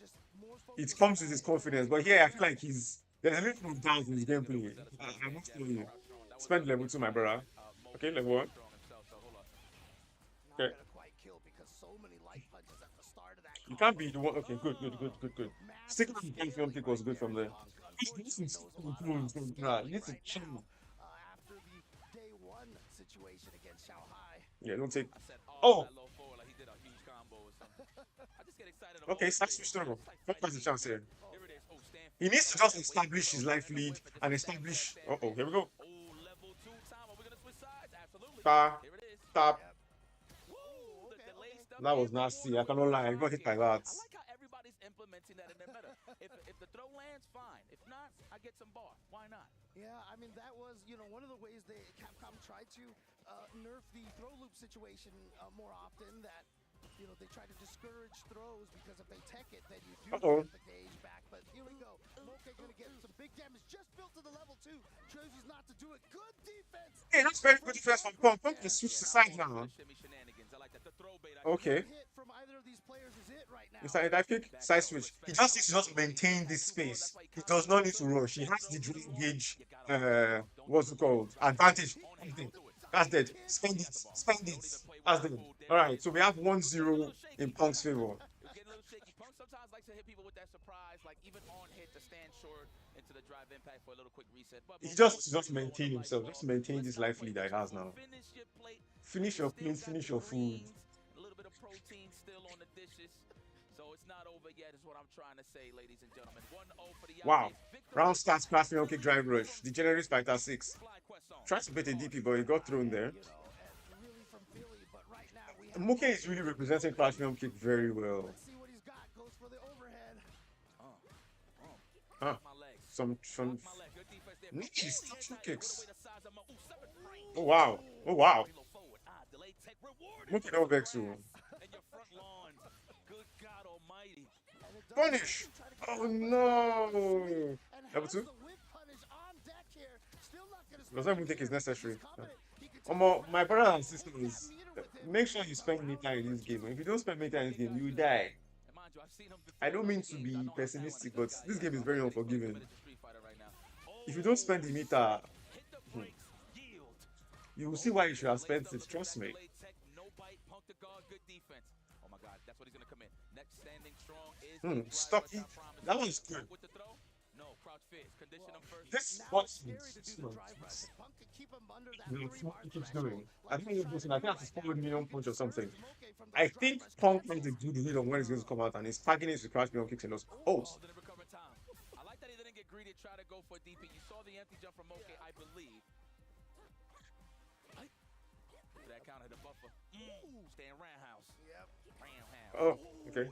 it comes with his confidence. But here, I feel like there's a little of doubt in his gameplay. I'm not telling you. Spend level 2, my brother. Okay, level 1. Okay. You can't be the one. Okay, good. Sticking to the film pick was good from there. You need to chill. After the day 1 situation against Shanghai. Yeah, don't take. Oh! Okay, side switch turn. What has the chance here? He needs to just establish his life lead and establish. Uh-oh, here we go. Tap. That was nasty. I cannot lie. I got hit by that. I like how everybody's implementing that in their meta. If the throw lands, fine. If not, I get some bar. Why not? Yeah, I mean, that was, one of the ways Capcom tried to nerf the throw loop situation more often, that, they try to discourage throws because if they tech it, then you do get the gauge back. But here we go. Moke gonna get some big damage, just built to the level 2. Chooses not to do it. Good defense. Hey, that's very good defense from Punk. Punk can switch the side now. Okay. Is that a dive kick? Side switch. He just needs to just maintain this space. He does not need to rush. He has the drain gauge, what's it called? Advantage. That's dead. Spend it. That's dead. Alright, so we have 1-0 in Punk's favor. Punk sometimes likes to hit people with that surprise, like even on hit to stand short into the drive impact for a little quick reset. But He just maintain himself. Just maintain this life lead that he has now. Finish your plate, finish your food. A little bit of protein still on the dishes. So it's not over yet, is what I'm trying to say, ladies and gentlemen. 1-0 for the Wow. Round starts, class medium kick drive rush. Degenerate Spectre 6. Tries to beat a DP, but he got thrown there. Moke is really representing Clash Film Kick very well. Some nice kicks. Oh wow. Moke no vex you. Punish! Oh no! Level 2? Does not even think it's necessary. My brother and sisters, make sure you spend meter in this game. If you don't spend meter in this game, you die. I don't mean to be pessimistic, but this game is very unforgiving. If you don't spend the meter, you will see why you should have spent it. Trust me. Stop it. That one's good. This what's keeps doing. I think that's a 4 million punch or something. I think Punk made a good read on when he's going to come out and he's packing his crash million kicks in those. Oh. I like that he didn't get greedy, try to go for DP. You saw the empty jump from Moke, I believe. That counted the buffer. Staying roundhouse. Oh, okay.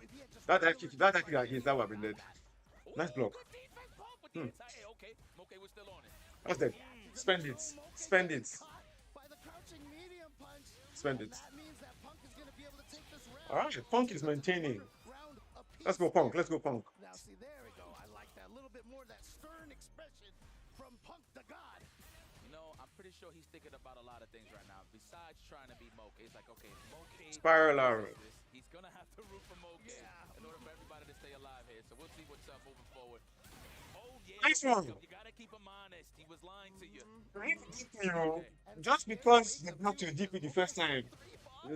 That kick against that would have been dead. Nice block. That's dead. Spend it. Spend it. Alright, Punk is maintaining. Let's go Punk. Let's go Punk. Now see, there we go. I like that. A little bit more of that stern expression from Punk the God. You know, I'm pretty sure he's thinking about a lot of things right now. Besides trying to be Moke, he's like, okay, Moke, Spiral arrow. he's gonna have to root for Moke in order for everybody to stay alive here. So we'll see what's up moving forward. Oh yeah, Nice one. you gotta keep him honest. He was lying to you. You know, just because they blocked your DP the first time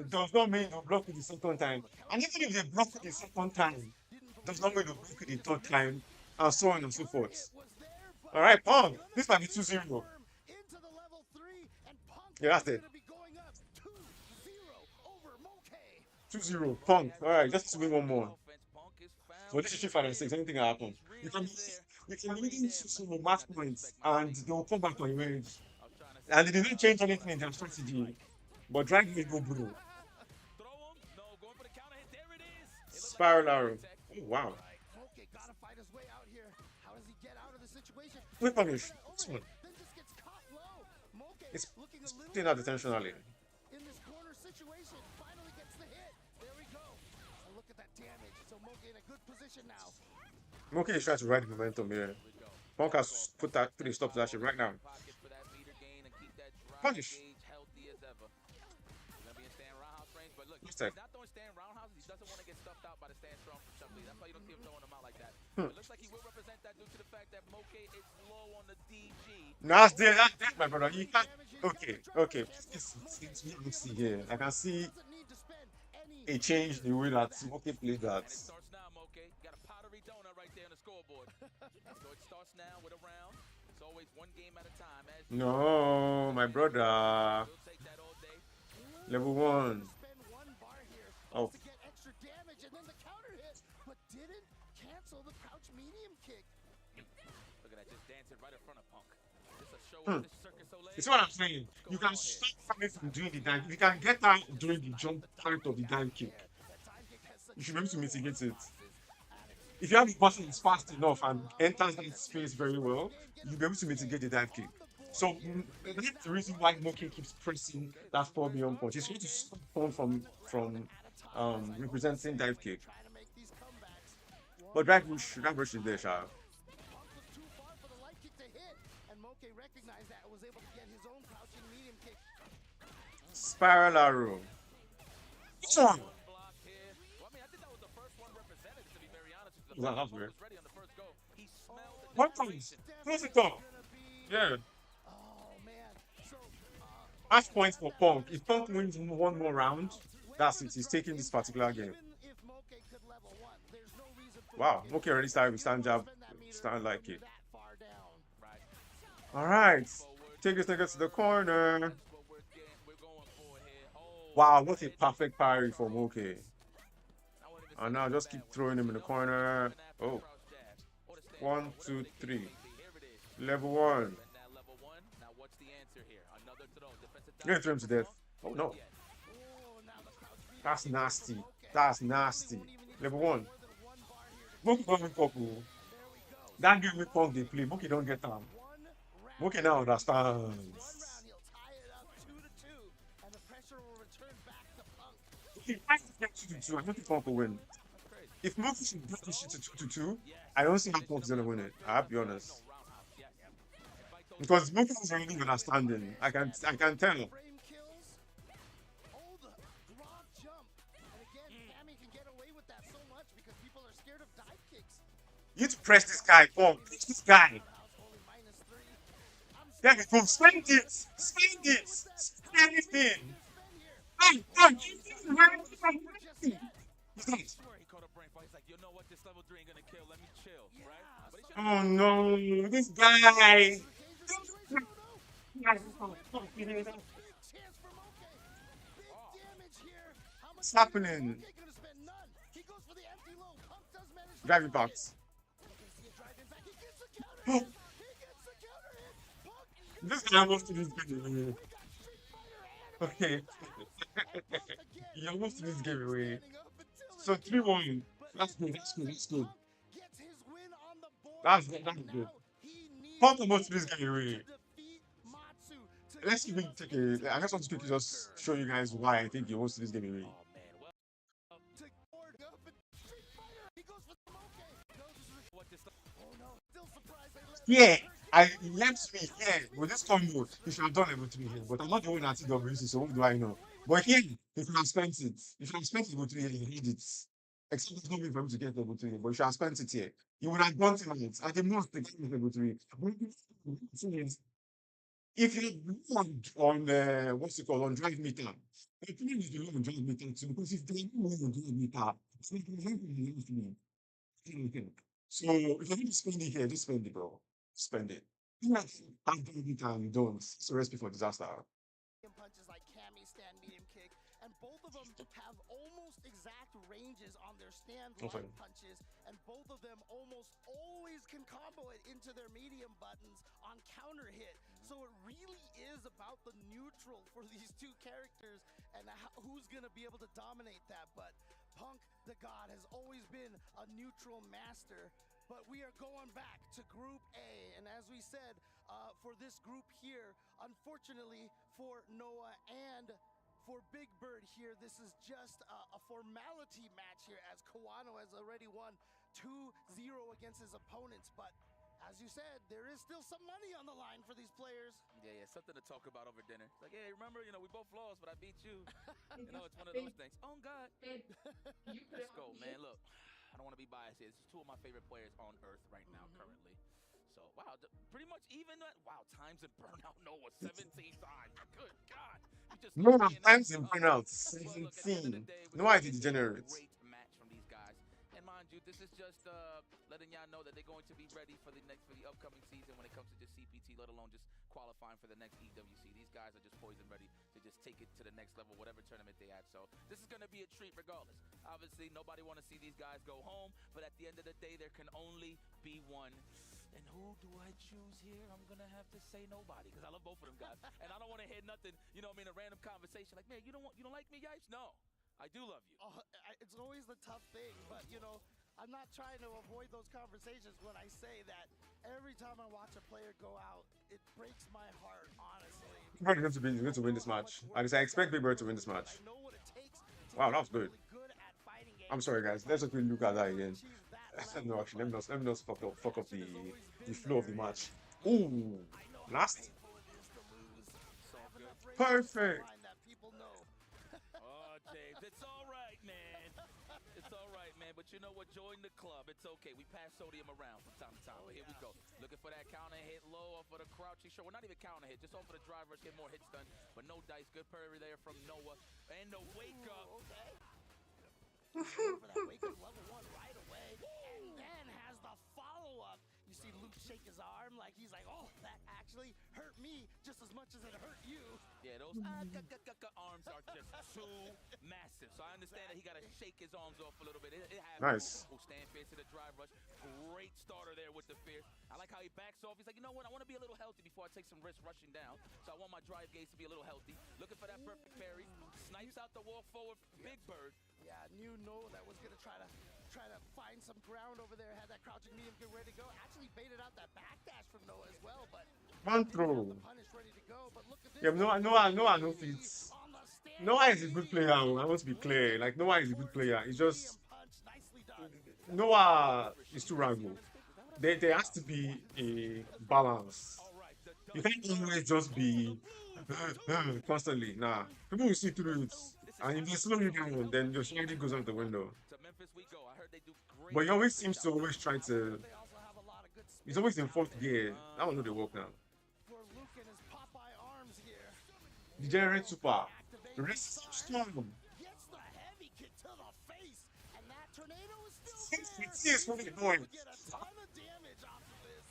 does not mean they'll block it the second time. And even if they block it the second time, does not mean they'll block it the third time, and so on and so forth. Alright, Punk. This might be 2-0. Yeah, that's it. 2-0. Punk. Alright, just win one more. For this is 5-6, anything can happen. You can lead into match points and they'll come back on your range. And they didn't change anything in their strategy. But drag me go blue. Spiral arrow. Oh wow. Quick punish. This one. It's putting out intentionally. In this corner situation, finally gets the hit. There we go. And look at that damage. So Moke in a good position now. Moke is trying to ride the momentum here. Punk has put a stop to that shit right now. Punish. What's that? Not throwing stand roundhouses. He doesn't want to get stuffed out by the stand strong from Chuckley. That's why you don't see him throwing them out like that. It looks like he will represent that due to the fact that Moke is low on the DG. No, that's my brother. You can't. Okay. It's EWC here. I can see a change in the way that Moke played that. It starts now, Moke. Got a powdery donut right there on the scoreboard. So it starts now with a round. It's always one game at a time. No, my brother. We'll take that all day. Level 1. Oh. To get extra damage and then the counter hit, but didn't cancel the crouch medium kick. Look at that, just dancing right in front of Punk. Just a show of this Circus Soleil. It's what I'm saying. You can stop coming from doing the dive. You can get out during the jump part of the dive kick. You should be able to mitigate it. If you have the button is fast enough and enters that space very well, you'll be able to mitigate the dive kick. So that's the reason why Moke keeps pressing that 4 beyond punch. He's trying to stop Punk from representing dive kick. But drag rush is there, Sha. Spiral arrow. This one. That's weird. 1 point. Close it up. Yeah. Match points for Punk. If Punk wins one more round, that's it. He's taking this particular game. Wow, Moke already started with stand jab. Stand like it. Alright. Take this nigga to the corner. Wow, what a perfect parry for Moke. And now just keep throwing him in the corner. Oh. 1, 2, 3. Level 1. You're gonna throw him to death. Oh no. That's nasty. That's nasty. Level 1. Moke don't win couple. That game with Punk they play. Moke don't get them. Moke now understands. If I get 2-2, I don't think Punk will win. If Moke should break this shit to 2-2, I don't think Punk is gonna win it. I have to be honest. Because Moke is already understanding. I can tell. You need to press this guy, Punk. Press this guy. There we go. Spend it. Spend it. Spend anything. Hey, oh no, this guy. What's happening? Driving box. This guy almost to this game. Okay. He almost to this game away. So 3-1. That's good. That's good. Punk almost to this game away. Let's even take a. I just want to quickly just show you guys why I think he wants to this game away. Oh no, still surprised they let Yeah, First I get away with left that. me here with this combo. He should have done level 3 here, but I'm not the one at EWC, so what do I know? But here, he should have spent it. He should have spent level 3 here, he had it. Except it's not me for him to get level 3, but he should have spent it here. He would have gone to it. At the most, the game is level 3. But the thing is, if you look on what's it called, on drive meter, the thing is the low on drive meter too, because if they don't on drive meter, it's like the me. So if you're going to spend it here, just spend it, bro. Spend it. You have drive meter and you don't. It's a recipe for disaster. Medium punches like Cammy stand medium kick, and both of them have almost exact ranges on their stand Okay. light punches, and both of them almost always can combo it into their medium buttons on counter hit. So it really is about the neutral for these two characters and who's going to be able to dominate that. But Punk the God has always been a neutral master. But we are going back to Group A, and as we said, for this group here, unfortunately for Noah and for Big Bird here, this is just a formality match here, as Kawano has already won 2-0 against his opponents. But as you said, there is still some money on the line for these players. Yeah, something to talk about over dinner. It's like, hey, remember, we both lost, but I beat you. It's one of those things. Oh, God. Babe, you put it Let's go, on man. me. Look, I don't want to be biased here. This is two of my favorite players on Earth right now, currently. So, wow, pretty much even that. Wow, times in Burnout Noah 17 times. Good God. You just No, keep being times in tough. burnout. Well, look, at the end of the 17. day, No, I this did is a degenerate. great match from these guys. And mind you, this is just letting y'all know that they're going to be ready for the upcoming season when it comes to just CPT, let alone just qualifying for the next EWC. These guys are just poised and ready to just take it to the next level, whatever tournament they at. So this is going to be a treat regardless. Obviously, nobody want to see these guys go home, but at the end of the day, there can only be one. And who do I choose here? I'm going to have to say nobody, because I love both of them guys. And I don't want to hear nothing, a random conversation like, man, you don't like me, Yipes? No, I do love you. It's always the tough thing, but I'm not trying to avoid those conversations when I say that every time I watch a player go out, it breaks my heart, honestly. Big Bird is going to win this match. At least I expect Big Bird to win this match. I know what it takes to Wow, be that was good. really good at fighting I'm games. sorry, guys. Let's quickly look at that again. Achieve that No, level, actually, but let me not fuck up passion has always the been flow of the there, match. and Ooh, I know how last. painful it is to lose. So Have good. enough races Perfect. online that people know. Oh, James, it's all right, man. It's all right, man. But you know what? Join the club. It's okay. We pass sodium around from time to time. But here we go. Looking for that counter hit low off of the crouching short. Well, not even counter hit, just off of the drive rush, get more hits done. But no dice. Good parry there from Noah. And the wake up. Okay. Going for that wake up level 1 right away, and then has the follow-up. You see Luke shake his arm like he's like, oh, that actually hurt me just as much as it hurt you. Yeah, those arms are just too massive. So I understand that he got to shake his arms off a little bit. It happens. Nice. Who stand fierce to the drive rush. Great starter there with the fierce. I like how he backs off. He's like, you know what? I want to be a little healthy before I take some risks rushing down. So I want my drive gauge to be a little healthy. Looking for that perfect parry. Snipes out the walk forward. Big Bird. Yeah, knew Noah that was gonna try to find some ground over there. Had that crouching medium kick ready to go. Actually baited out that backdash from Noah as well, but One didn't have throw. the punish ready to go. But look at this. Yeah, Noah no fits. On the stand. Noah is a good player. I want to be clear. Like, Noah is a good player. It's just Punch, nicely done. Noah is too ragged. There has to be a balance. You can't always just be constantly. Nah, people will see through it, and if they slow you down, then your strategy goes out the window. To Memphis we go. I heard they do great. But he always seems to always try to. They also have a lot of good He's always in fourth gear. I don't know the work now. for Luke and his Popeye arms here. Degenerate super. The rest is strong. Gets the heavy kick to the face, and that tornado is still there. It's his what he's doing. Get a ton of damage off of this.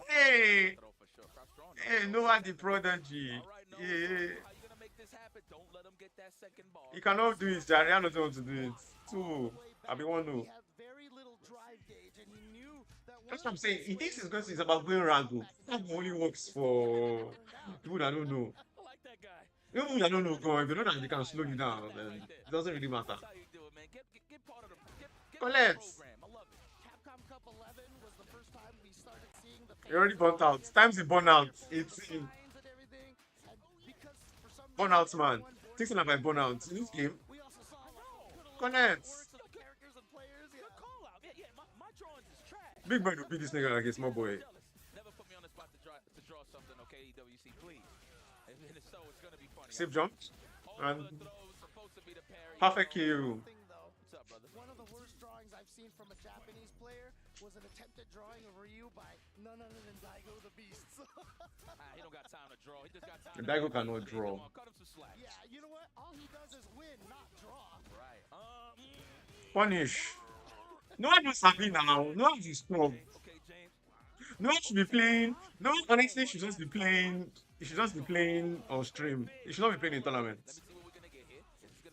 Hey, Throw for sure. Crowd strong. hey, Noah the prodigy. All right, Noah, Yeah, how you gonna make this happen? Don't let him get that second ball. he cannot do it, Jerry. I don't know how to do it. Too. I be one He no. had very little drive gauge, and he knew that That's what I'm saying. He thinks it's about going ragu. That only works for people that don't know. I like that guy. Even people that don't know God, if you know that they can slow you down, then it doesn't really matter. That's how you do it, man. Get part of the Collect. program. I love it. Capcom Cup 11 was the first time we started seeing the He already burnt out. Time's the burnout. It's signs and everything, and because for some burnout, reason, man. everyone Things about burnout in this game. we also saw a lot of good Connect. characters and players. Good call out. Yeah. My drawings is trash. Big Bird will beat this nigga like a small boy. Jealous. Never put me on the spot to draw something, okay, EWC, please. And if so, it's gonna be funny. Safe jump. Over And the throw, supposed to be the parry. perfect kill. Thing, though, What's up, brother? one of the worst drawings I've seen from a Japanese player was an attempted drawing of Ryu by none other than Daigo the Beast. He don't got time to draw. He just got time And to Daigo draw. cannot Hey, draw. come on, cut him some slack. Yeah, you know what? All he does is win, not draw. Right. Punish. No one is happy now. No one is strong. Okay, James. No one should be playing. No one honestly should just be playing. He should just be playing on stream. He should not be playing in tournaments. Let me see what we're gonna get here.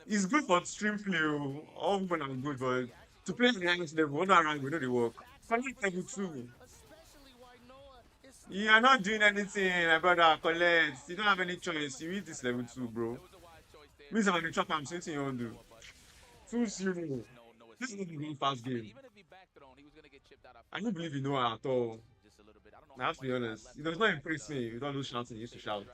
This is gonna It's good for stream play. All when I'm good, but to play at the highest level, not around, we know the work. Collect level 2. Especially why Noah is You are not doing anything, my brother. Collect. You don't have any choice. You need this level 2, bro. It was a wise choice there. Means I'm the chop. I'm saying you want to do. 2-0. No, This is not a very fast game. even if he backthrown, he was gonna get chipped out. I don't believe you know at all. Just a little bit. I don't know. I have to be honest. It does not impress me. You don't lose shouting. You used to shout.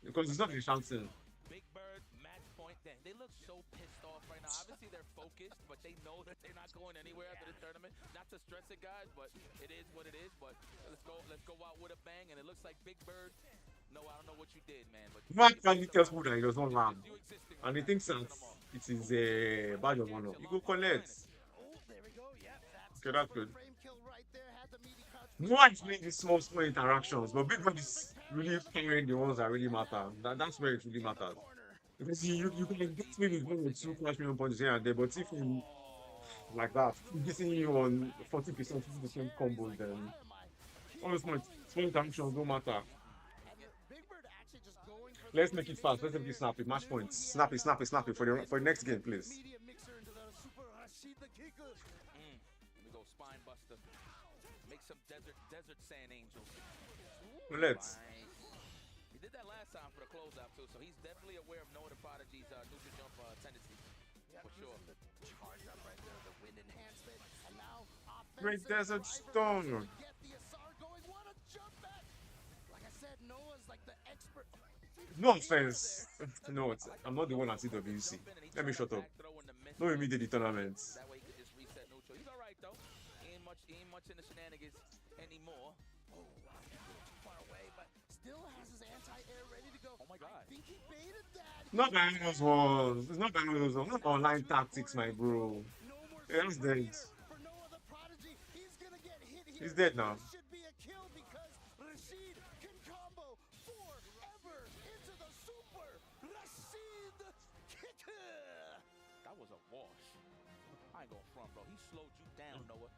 Because it's not the shouting. Big Bird, match point. They look so pissed off right now. Obviously, they're focused, but they know that they're not going anywhere after the tournament. Not to stress it, guys, but it is what it is. But let's go out with a bang. And it looks like Big Bird. No, I don't know what you did, man. But Mark can tells people that he does not land. you existing And he thinks that it is a badge of honor. You go collect. Oh, there we go. Yeah, that's Okay, that's good. frame kill right there. Had the meaty crouch. No one is playing these small interactions, but Big Bird is really carrying the ones that really matter. That's where it really matters. Because you can get maybe 1 or 2 crash million punches here and there, but if you like that, getting you on 40%, 50% combos, then all the small interactions don't matter. Big Bird actually just going for Let's make it fast. Let's make it snappy. Match points. Snappy for the next game, please. medium mixer into the super Rashid the kicker. Let me go spine buster. Make some desert sand angels. Let's. Nice. He did that last time for the closeout too, so he's definitely aware of Noah the Prodigy's neutral jump tendencies. Yeah, For sure. using the charge up right there, the wind enhancement, and now Great offensive Desert driver Storm. to get the Asar going. What a jump back! Like I said, Noah's like the expert. No offense. No, I'm not the one at EWC. Let me shut up. No immediate tournaments. That way he could just reset neutral. He's all right though. He ain't much in the shenanigans anymore. Oh, wow, too far away, but still has his anti-air ready to go. Oh my God. I think he baited that. Not by those ones. It's not by those ones. Not online tactics, my bro. No more Yeah, he's cover dead. here for Noah the Prodigy. He's gonna get hit here. He's dead now. This should be a kill because Rashid can combo forever into the super Rashid kicker. That was a wash. I ain't gonna front, bro. He slowed you down, Noah.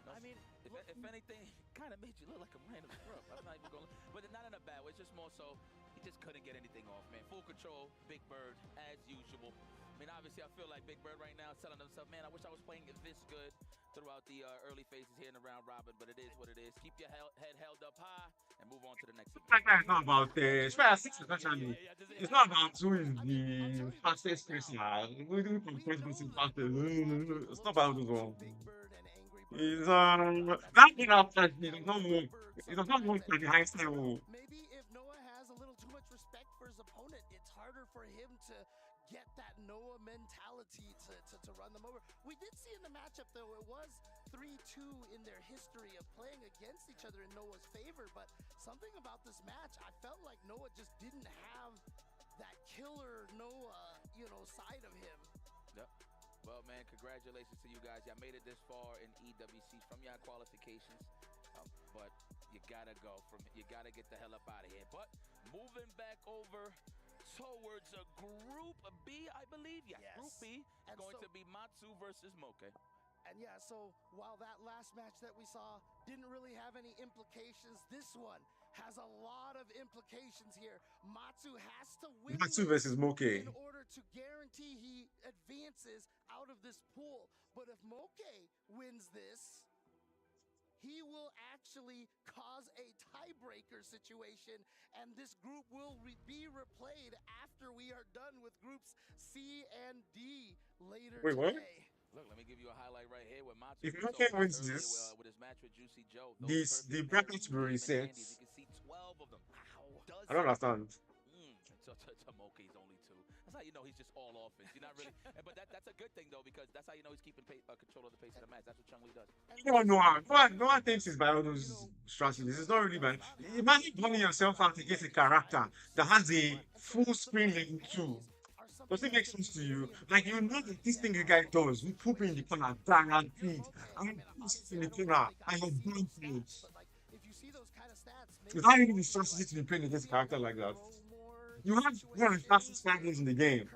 No, I mean, if anything, kind of made you look like a random scrub. I'm not even gonna, but not in a bad way. It's just more so he just couldn't get anything off, man. Full control, Big Bird as usual. I mean, obviously, I feel like Big Bird right now is telling himself, man, I wish I was playing this good throughout the early phases here in the round robin, but it is what it is. Keep your head held up high and move on to the next event. It's not about especially. It's not about who is the fastest person. We do first person fastest. It's not about those ones. Big Bird and Angry Bird. It's that thing after it does not work. It does not work at the highest level. Maybe if Noah has a little too much respect for his opponent, it's harder for him to get that Noah mentality to run them over. We did see in the matchup, though, it was 3-2 in their history of playing against each other in Noah's favor, but something about this match, I felt like Noah just didn't have that killer Noah, side of him. Yep. Well, man, congratulations to you guys. Y'all made it this far in EWC from your qualifications, but you gotta go you gotta get the hell up out of here. But moving back over towards a Group B, I believe. Yeah, Yes. Group B is And going so- to be Matsu versus Moke. And yeah, so while that last match that we saw didn't really have any implications, this one has a lot of implications here. Matsu has to win Matsu this versus Moke. in order to guarantee he advances out of this pool. But if Moke wins this, he will actually cause a tiebreaker situation, and this group will be replayed after we are done with groups C and D later Wait, what? today. Look, let me give you a highlight right here with Matsu. If showed Moke us wins earlier, this, with his match with Juicy Joe, the brackets will reset. You can see 12 of them. Wow. I don't understand. To Moke's only 2. That's how you know he's just all offense. You're not really, but that's a good thing though because that's how you know he's keeping control of the pace of the match. That's what Chung Lee does. You don't know how. No one thinks it's by all those strategies. It's not really bad. Imagine burning yourself out against a character that has a full screen level 2. Does it make sense to you? Like, you know that this thing the guy does, we put in the corner, guaranteed. And he puts it in the corner, and you're blind for it. Without even the strategy to be playing against a character like that. You have one of the fastest fighters in the game.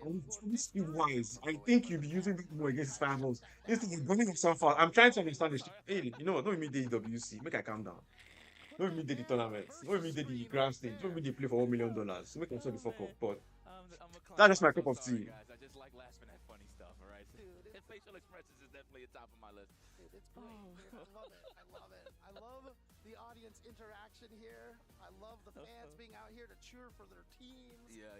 And speed wise, I think you'll be using it more against his finals. Instead of burning yourself out. I'm trying to understand this. Hey, you know what? Don't even the EWC. Make I calm down. Don't even the tournaments. Don't even the grand stage. Don't even play for $1 million. Make them so the fuck up. But that's just my cup of tea. Guys, I just like laughing at funny stuff, all right? Dude, facial expressions is definitely at top of my list. Dude, it's great. I love it. I love it. I love the audience interaction here. I love the fans being out here to cheer for their teams. Yeah.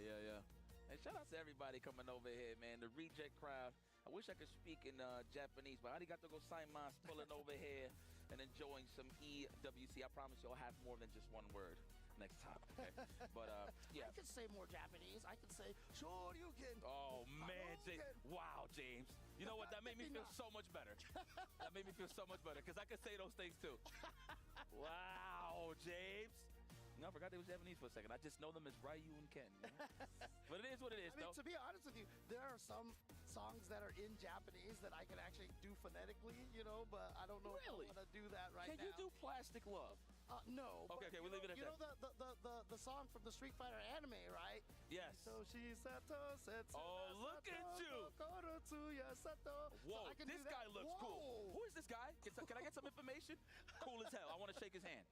And shout out to everybody coming over here, man. The reject crowd. I wish I could speak in Japanese, but I got to go sign my pulling over here and enjoying some EWC. I promise you I'll have more than just one word next time. Okay? But yeah. I could say more Japanese. I could say Shoryuken. Oh man, James. Wow, James. You know what? That made me feel so much better. That made me feel so much better because I could say those things too. Wow, James. No, I forgot they was Japanese for a second. I just know them as Ryu and Ken. You know? But it is what it is, though. To be honest with you, there are some songs that are in Japanese that I can actually do phonetically, you know, but I don't know if I'm gonna do that right now. Can you do Plastic Love? No. Okay, we'll leave it at that. You know the song from the Street Fighter anime, right? Yes. So she sato setsu. Oh, look at you! Whoa, so this guy looks cool. Who is this guy? Can I get some information? Cool as hell. I want to shake his hand.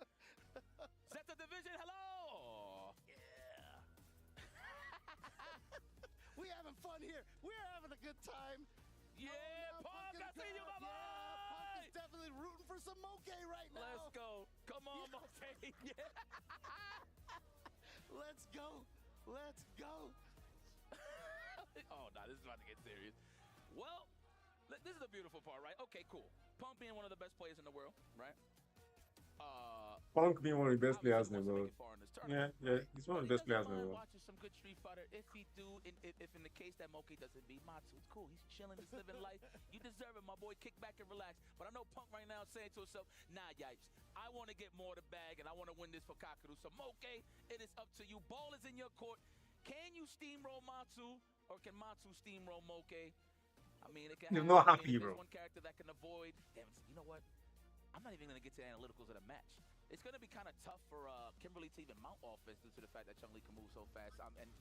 Zeta Division, hello! Yeah. We having fun here. We're having a good time. Yeah, Punk, I see you, my boy! Punk is definitely rooting for some Moke right now. Let's go. Come on, Moke. Yeah. Let's go. Let's go. Oh, no, this is about to get serious. Well, this is the beautiful part, right? Okay, cool. Punk being one of the best players in the world, right? Punk being one of the best players in the world. Yeah, he's one of the best players in the world. Watching some good Street Fighter. If he do, if in the case that Moke doesn't beat Matsu, it's cool. He's chilling, he's living life. You deserve it, my boy. Kick back and relax. But I know Punk right now is saying to himself, nah, yipes. I want to get more of the bag, and I want to win this for Kakaru. So, Moke, it is up to you. Ball is in your court. Can you steamroll Matsu, or can Matsu steamroll Moke? I mean, it can happen. You're not happy, bro. One character that can avoid. Damn, you know what? I'm not even going to get to the analyticals of the match. It's going to be kind of tough for Kimberly to even mount offense due to the fact that Chung Lee can move so fast, and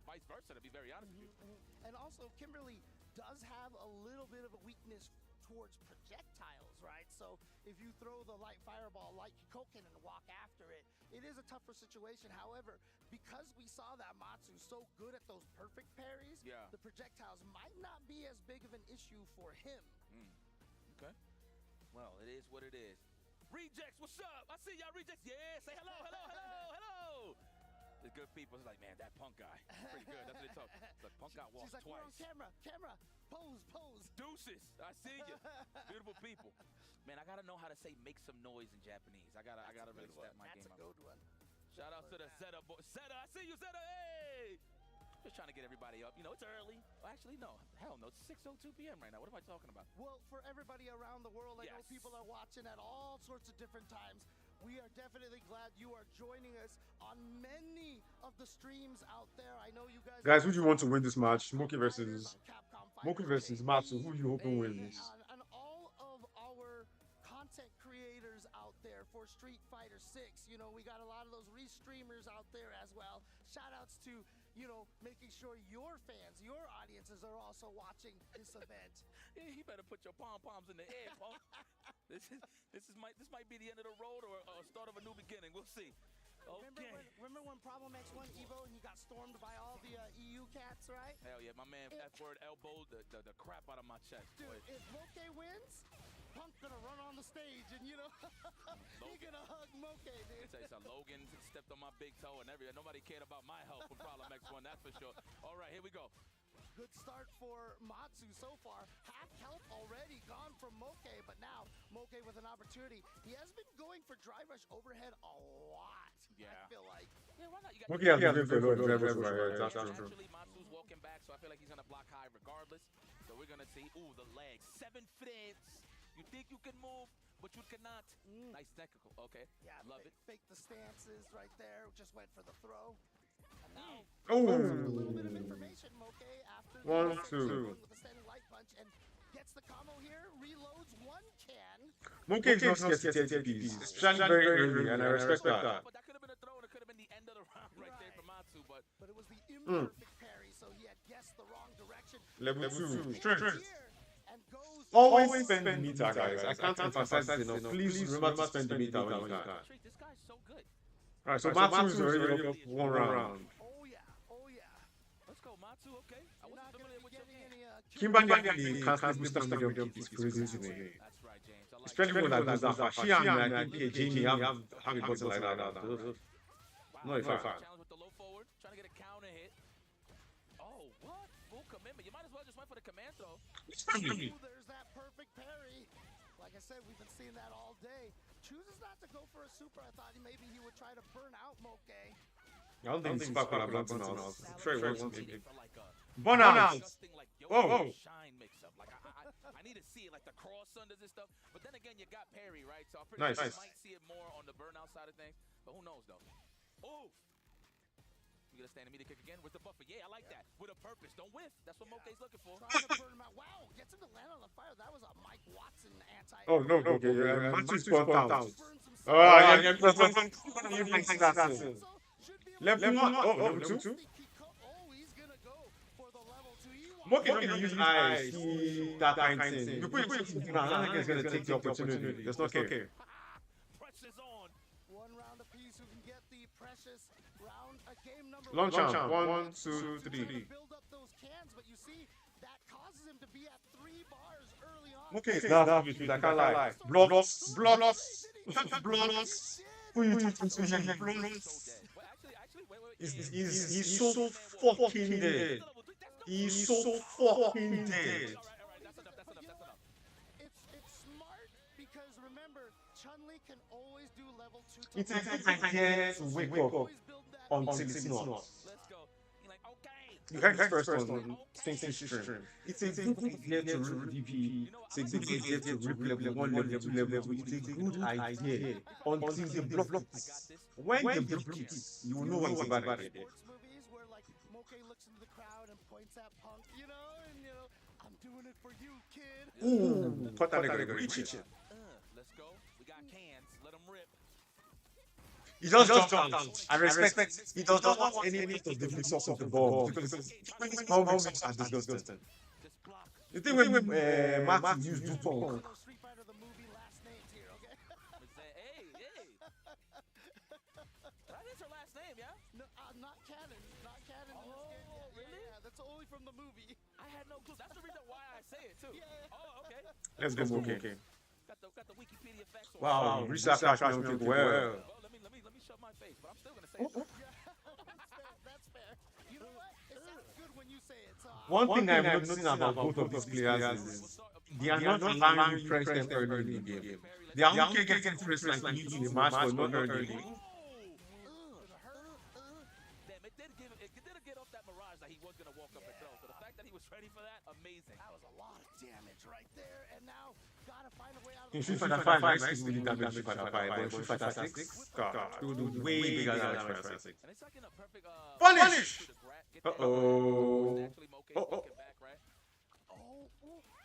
vice versa, to be very honest with you. And also, Kimberly does have a little bit of a weakness towards projectiles, right? So if you throw the light fireball like Kikoken and walk after it, it is a tougher situation. However, because we saw that Matsu so good at those perfect parries, the projectiles might not be as big of an issue for him. Okay. Well, it is what it is. Rejects, what's up? I see y'all rejects. Yeah, say hello, hello, hello, hello. The good people is like, man, that Punk guy, pretty good. That's what they talk. The Punk got walked like, twice. Camera, pose. Deuces, I see you. Beautiful people. Man, I gotta know how to say make some noise in Japanese. I gotta really step my game up. That's a good one. Shout out to the Zeta boy. Zeta, I see you, Zeta. Hey. Just trying to get everybody up. You know, it's early. Well, actually, no. Hell no. It's 6:02 p.m. right now. What am I talking about? Well, for everybody around the world, I know people are watching at all sorts of different times. We are definitely glad you are joining us on many of the streams out there. I know you guys. Guys, who do you want to win this match? Moke versus Matsu. Who do you hoping wins? And all of our content creators out there for Street Fighter 6. You know, we got a lot of those restreamers out there as well. Shout outs to, you know, making sure your fans, your audiences are also watching this event. Yeah, you better put your pom-poms in the air, Punk. This might be the end of the road or start of a new beginning. We'll see. Okay. Remember when Problem X won Evo and he got stormed by all the EU cats, right? Hell yeah, my man F-word elbowed the crap out of my chest. Dude, if Moke wins, Punk's gonna run on the stage and, you know, he's gonna hug Moke, dude. Tell you something, Logan stepped on my big toe and nobody cared about my health when Problem X won, that's for sure. All right, here we go. Good start for Matsu so far. Half health already gone from Moke, but now Moke with an opportunity. He has been going for drive rush overhead a lot. Yeah. I feel like. Yeah, why not? You got Moke has been for a lot of Actually, Matsu's walking back, so I feel like he's gonna block high regardless. So we're gonna see. Ooh, the legs. 7 flips. You think you can move, but you cannot. Nice technical. Okay. Yeah, love it. Fake the stances right there. Just went for the throw. And now Oh. a little bit of information, Moke, after the 1-2. with the standing light punch and gets the combo here, reloads one can. Moke is not scared to take TPs, especially very early, and I respect that. But that could have been a throw, and it could have been the end of the round right there for Matsu. But it was the imperfect parry, so he had guessed the wrong direction. Level 2. Strength. And goes Always spend the meter, guys. I can't emphasize this enough. Please remember to spend the meter when you can. this guy's so good. Alright, so Matsu is already up 1 round. Oh yeah. Let's go, Matsu. Okay. I You're wasn't not familiar gonna with be your getting game. any Kimberly can't boost medium kick is crazy to me. That's right, James. I like Especially when I goes that far. She and I think Jamie have a button like that. No, if I challenge with the low forward, trying to get a counter hit. Oh, what? Full commitment. You might as well just went for the command throw. Ooh, there's that perfect parry. Like I said, we've been seeing that all day. Chooses not to go for a super. I thought maybe he would try to burn out Moke. I don't think he's back on a blunt now. I'm sure he wants to. Burn out! Like, yo, Whoa! shine mix up. Like I need to see it, like the cross unders and stuff. But then again, you got parry, right? So I'm pretty sure you might see it more on the burnout side of things. But who knows though? Oof! You gonna stand immediate kick again with the buffer? Yeah, I like that. With a purpose, don't whiff. That's what Moke's looking for. Trying to burn him out. Wow, gets him to land on the fire. That was a Mike Watson anti. Oh no, okay, yeah, Matsu's spun out. Oh Yeah, level 1. Oh, level 2? He's gonna go for the level 2. Moke don't use eyes, see that kind of thing. You put it in I think it's gonna take the opportunity. That's not okay. Pressure's on. 1 round apiece. Who can get the precious round? Game number Long 1. champ. 1, 2, 3. Build up those cans, but you see that causes him to be at 3 bars early on. Okay, that's I can't lie. Blocks. Who you think is blocks? He's so fucking dead. He's so fucking dead. It's smart because remember, Chun-Li can always do level 2. It's a idea to wake up until it's not. Let's go. You're like, okay. You heard this first one, Sphinx's stream. It's a good idea to rip DP. It's a good idea to rip level 1, level 2, level 3. It's a good idea until they block it. When they block it, you will know when it's a bad idea. Sports movies where like Moke looks into the crowd and points at Punk, and I'm doing it for you, kid. Ooh, cut that nigga. Let's go. We got cans. Let them rip. He just jumped down. I respect. He does not want any of the mix-ups of the ball because how mix are disgusting. You think when Matt used Dupont? Street Fighter the movie last names here, okay? Hey. That is her last name, yeah? No, not canon. Not canon in this game. Oh, really? Yeah, that's only from the movie. I had no clue. That's the reason why I say it too. Yeah. Oh, okay. Let's go, okay. Got the Wikipedia facts. Wow, research well. Well, let me shut my face, but I'm still gonna say it. That's fair. You know what? It sounds good when you say it. So One thing I've noticed about both of these players is they are not allowing you press them early in the game. They are okay getting pressed like you in the match, but not early. Damn, it didn't get off that mirage that he was gonna walk up and throw. So the fact that he was ready for that, amazing. that was a lot of damage right there, and now gotta find a way out of In the Street Fighter 5, nice really damage Street Fighter 5, but in Street Fighter 6, God, it would do way bigger than Street Fighter 6. And it's like in a perfect Punish! Uh-oh.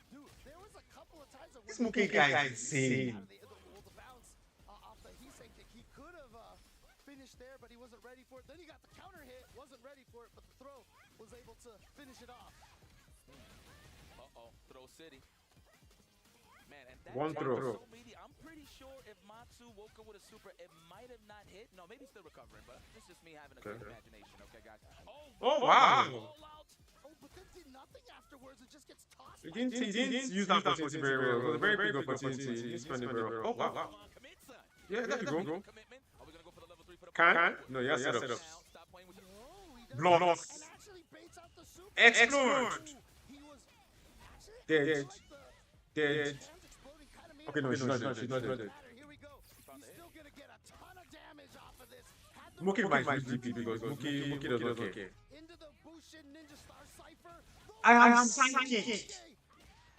Dude, there was a couple of times This Moke guy is insane. The bounce off the Heisei kick. He could have finished there, but he wasn't ready for it. Then he got the counter hit, wasn't ready for it, but the throw was able to finish it off. Throw City. Man, and that One throw. So meaty. I'm pretty sure if Matsu woke up with a super, it might have not hit. No, maybe still recovering, but this is just me having a good imagination, okay, guys? Oh, wow. All out. Oh, but then did nothing afterwards. It just gets tossed. He didn't use that opportunity very well. It was a very big opportunity. He didn't spend it very well. Oh, wow. Come on, commit, son. Yeah, there you go. Commitment. Are we gonna go for the level 3 for the Can? No, yes, set up. Now, stop playing with the Block. And actually baits out the super. Explode. He was actually Dead. like Dead. hands exploding kind of made Okay, no, she's not dead. She's not dead. Here we go. He's still gonna get a ton of damage off of this. Had the Moke might use DP because Moke does not care. into the Bushin Ninja Star Cypher. I am psychic.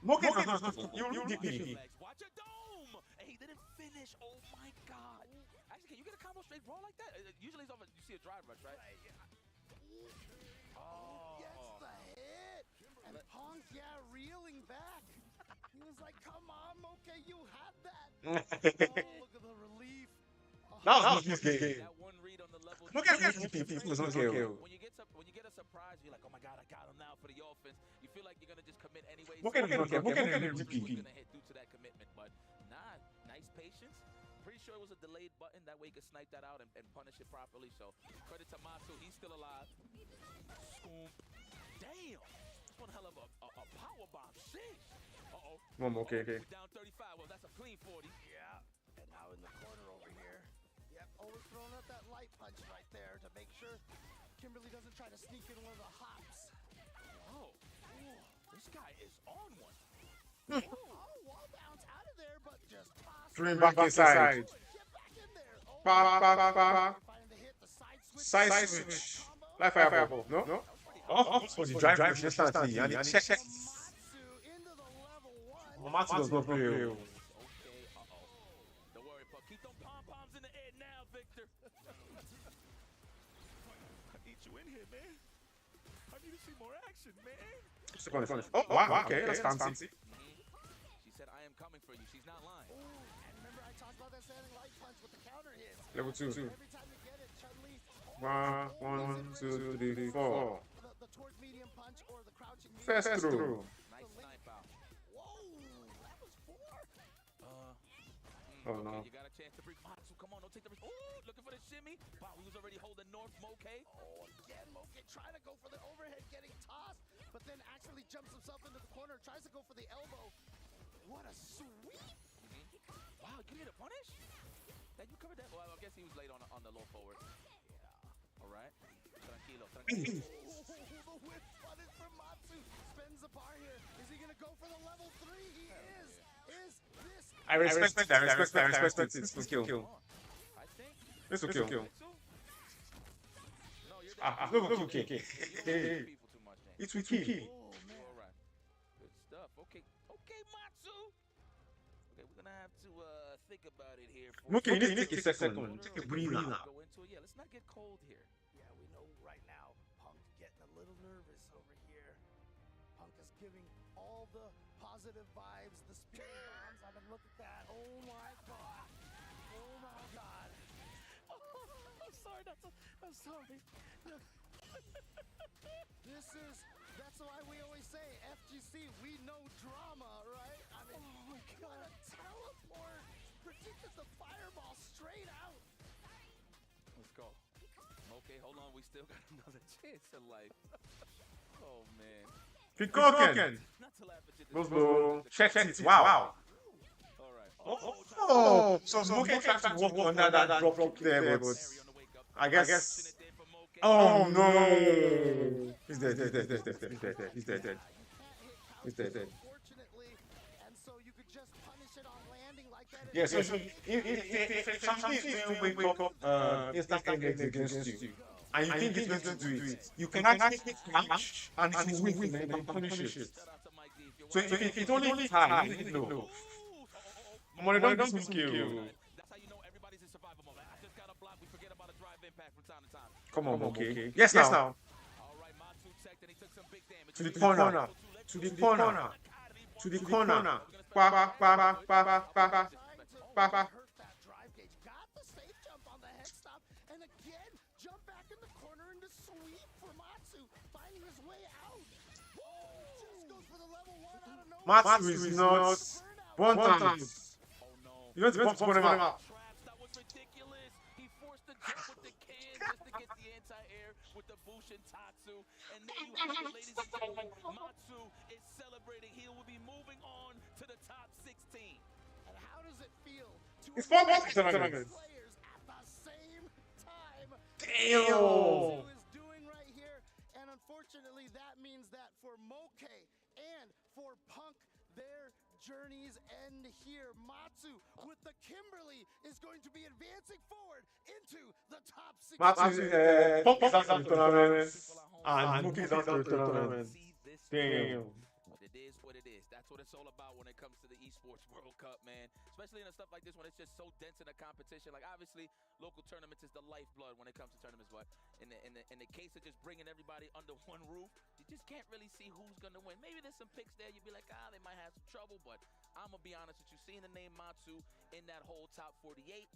Moke does not. You DP. Watch a dome! And he didn't finish. Oh my god. Actually, can you get a combo straight brawl like that? Usually it's over, you see a drive rush, right? Oh. Gets the hit. And Punk, reeling back. He was like, come on, Moke, you had that. Look at the relief. That was this game. That one read on the level. Look at this DP. Was okay. When you get a surprise, you're like, oh my god, I got him now for the offense. You feel like you're gonna just commit anyways. Look at DP. DP. Gonna hit due to that commitment, but nah, nice patience. Pretty sure it was a delayed button. That way he could snipe that out and punish it properly. So credit to Matsu, he's still alive. Scoop. Damn. That's one hell of a power bomb. Sheesh. Uh-oh. Okay. We're down 35. Well, that's a clean 40. Yeah. And now in the corner over here. Yep, always throwing up that light punch right there to make sure Kimberly doesn't try to sneak in one of the hops. Oh. Ooh, this guy is on one. Wall bounce out of there, but just toss. Throwing back inside. Get back in there. Finding the hit, the Side switch. Life fireball. No? Oh, so the drive instantly. And check. Matsu into the level 1. Matsu does not play. Okay, Don't worry, Puck. Keep them pom-poms in the air now, Victor. I need you in here, man. I need to see more action, man. Oh, wow. Okay, that's fancy. She said, I am coming for you. She's not lying. And remember I talked about that standing light punch with the counter hits. Level 2. Every time you get it, Chun-Li. 1, 2, 3, 4. The towards medium punch or the crouching medium. First through. Nice snipe out. Whoa, that was 4. Oh no. You got a chance to bring Matsu. Come on, don't take the risk. Ooh, looking for the shimmy. Wow, he was already holding North Moke. Oh, again, Moke trying to go for the overhead, getting tossed, but then actually jumps himself into the corner, tries to go for the elbow. What a sweep! Wow, you get a punish? Then you covered that. Well, I guess he was late on the low forward. Yeah. All right. Tranquilo. The whip punish from Matsu. Spins the bar here. Is he going to go for the level 3? He is. Is this... I respect it. It's skill. I think. It's a kill. No, you're Okay. people too much, man. It's with key. Oh, man. All right. Good stuff. Okay, Matsu. Okay, we're gonna have to think about it here. Okay, you need to take a second. Take a breather. Go into it. Yeah, let's not get cold here. Yeah, we know right now Punk getting a little nervous over here. Punk is giving all the positive vibes, the spirit bombs. I mean, look at that. Oh my god. Oh my god. I'm sorry. I'm sorry. That's why we always say FGC, we know drama, right? I mean, got a teleport, predicted the fireball straight out. Let's go. Okay, hold on. We still got another chance in life. Oh, man. Keep cooking. Not to laugh at you. Check it. Wow. All right. Oh, so Moke tried to walk under that drop there, but I guess. Oh no! He's dead. Unfortunately, and so you could just punish it on landing like that. Yeah, so if something is being wake up, instant engage against you, and you think it's going to do it, you can actually catch and it will win and punish it. So if it's only time, no. I'm on a don't kill. That's how you know everybody's in survival mode. I just got a block. We forget about a drive impact from time to time. Come on, okay. Yes, now. All right, Matsu checked and he took some big damage. To the corner. To the corner. To the corner. Hurt that drive gauge. Got the safe jump on the head stop, and again jump back in the corner into sweep for Matsu, finding his way out. Just goes for the level 1 out of nowhere. Matsu is not one time. Oh no. You know to put him out. Traps, that was ridiculous. He forced the jump with the can just to get the anti-air with the Bushin Tatsu. And there you have it, ladies and gentlemen. Matsu is celebrating. He will be moving on to the top 16. And how does it feel to It's have fun players at the same time? Damn. Matsu is doing right here, and unfortunately, that means that for Moke and for Punk, their journeys end here. Matsu with the Kimberly is going to be advancing forward into the top 16. Matsu, Punk is out of the tournament. and Mookie's out to the tournament. See this Damn. But it is what it is. That's what it's all about when it comes to the Esports World Cup, man. Especially in stuff like this when it's just so dense in a competition. Like obviously, local tournaments is the lifeblood when it comes to tournaments. But in the case of just bringing everybody under one roof, you just can't really see who's gonna win. Maybe there's some picks there. You'd be like, they might have some trouble. But I'm gonna be honest with you. Seeing the name Matsu in that whole top 48.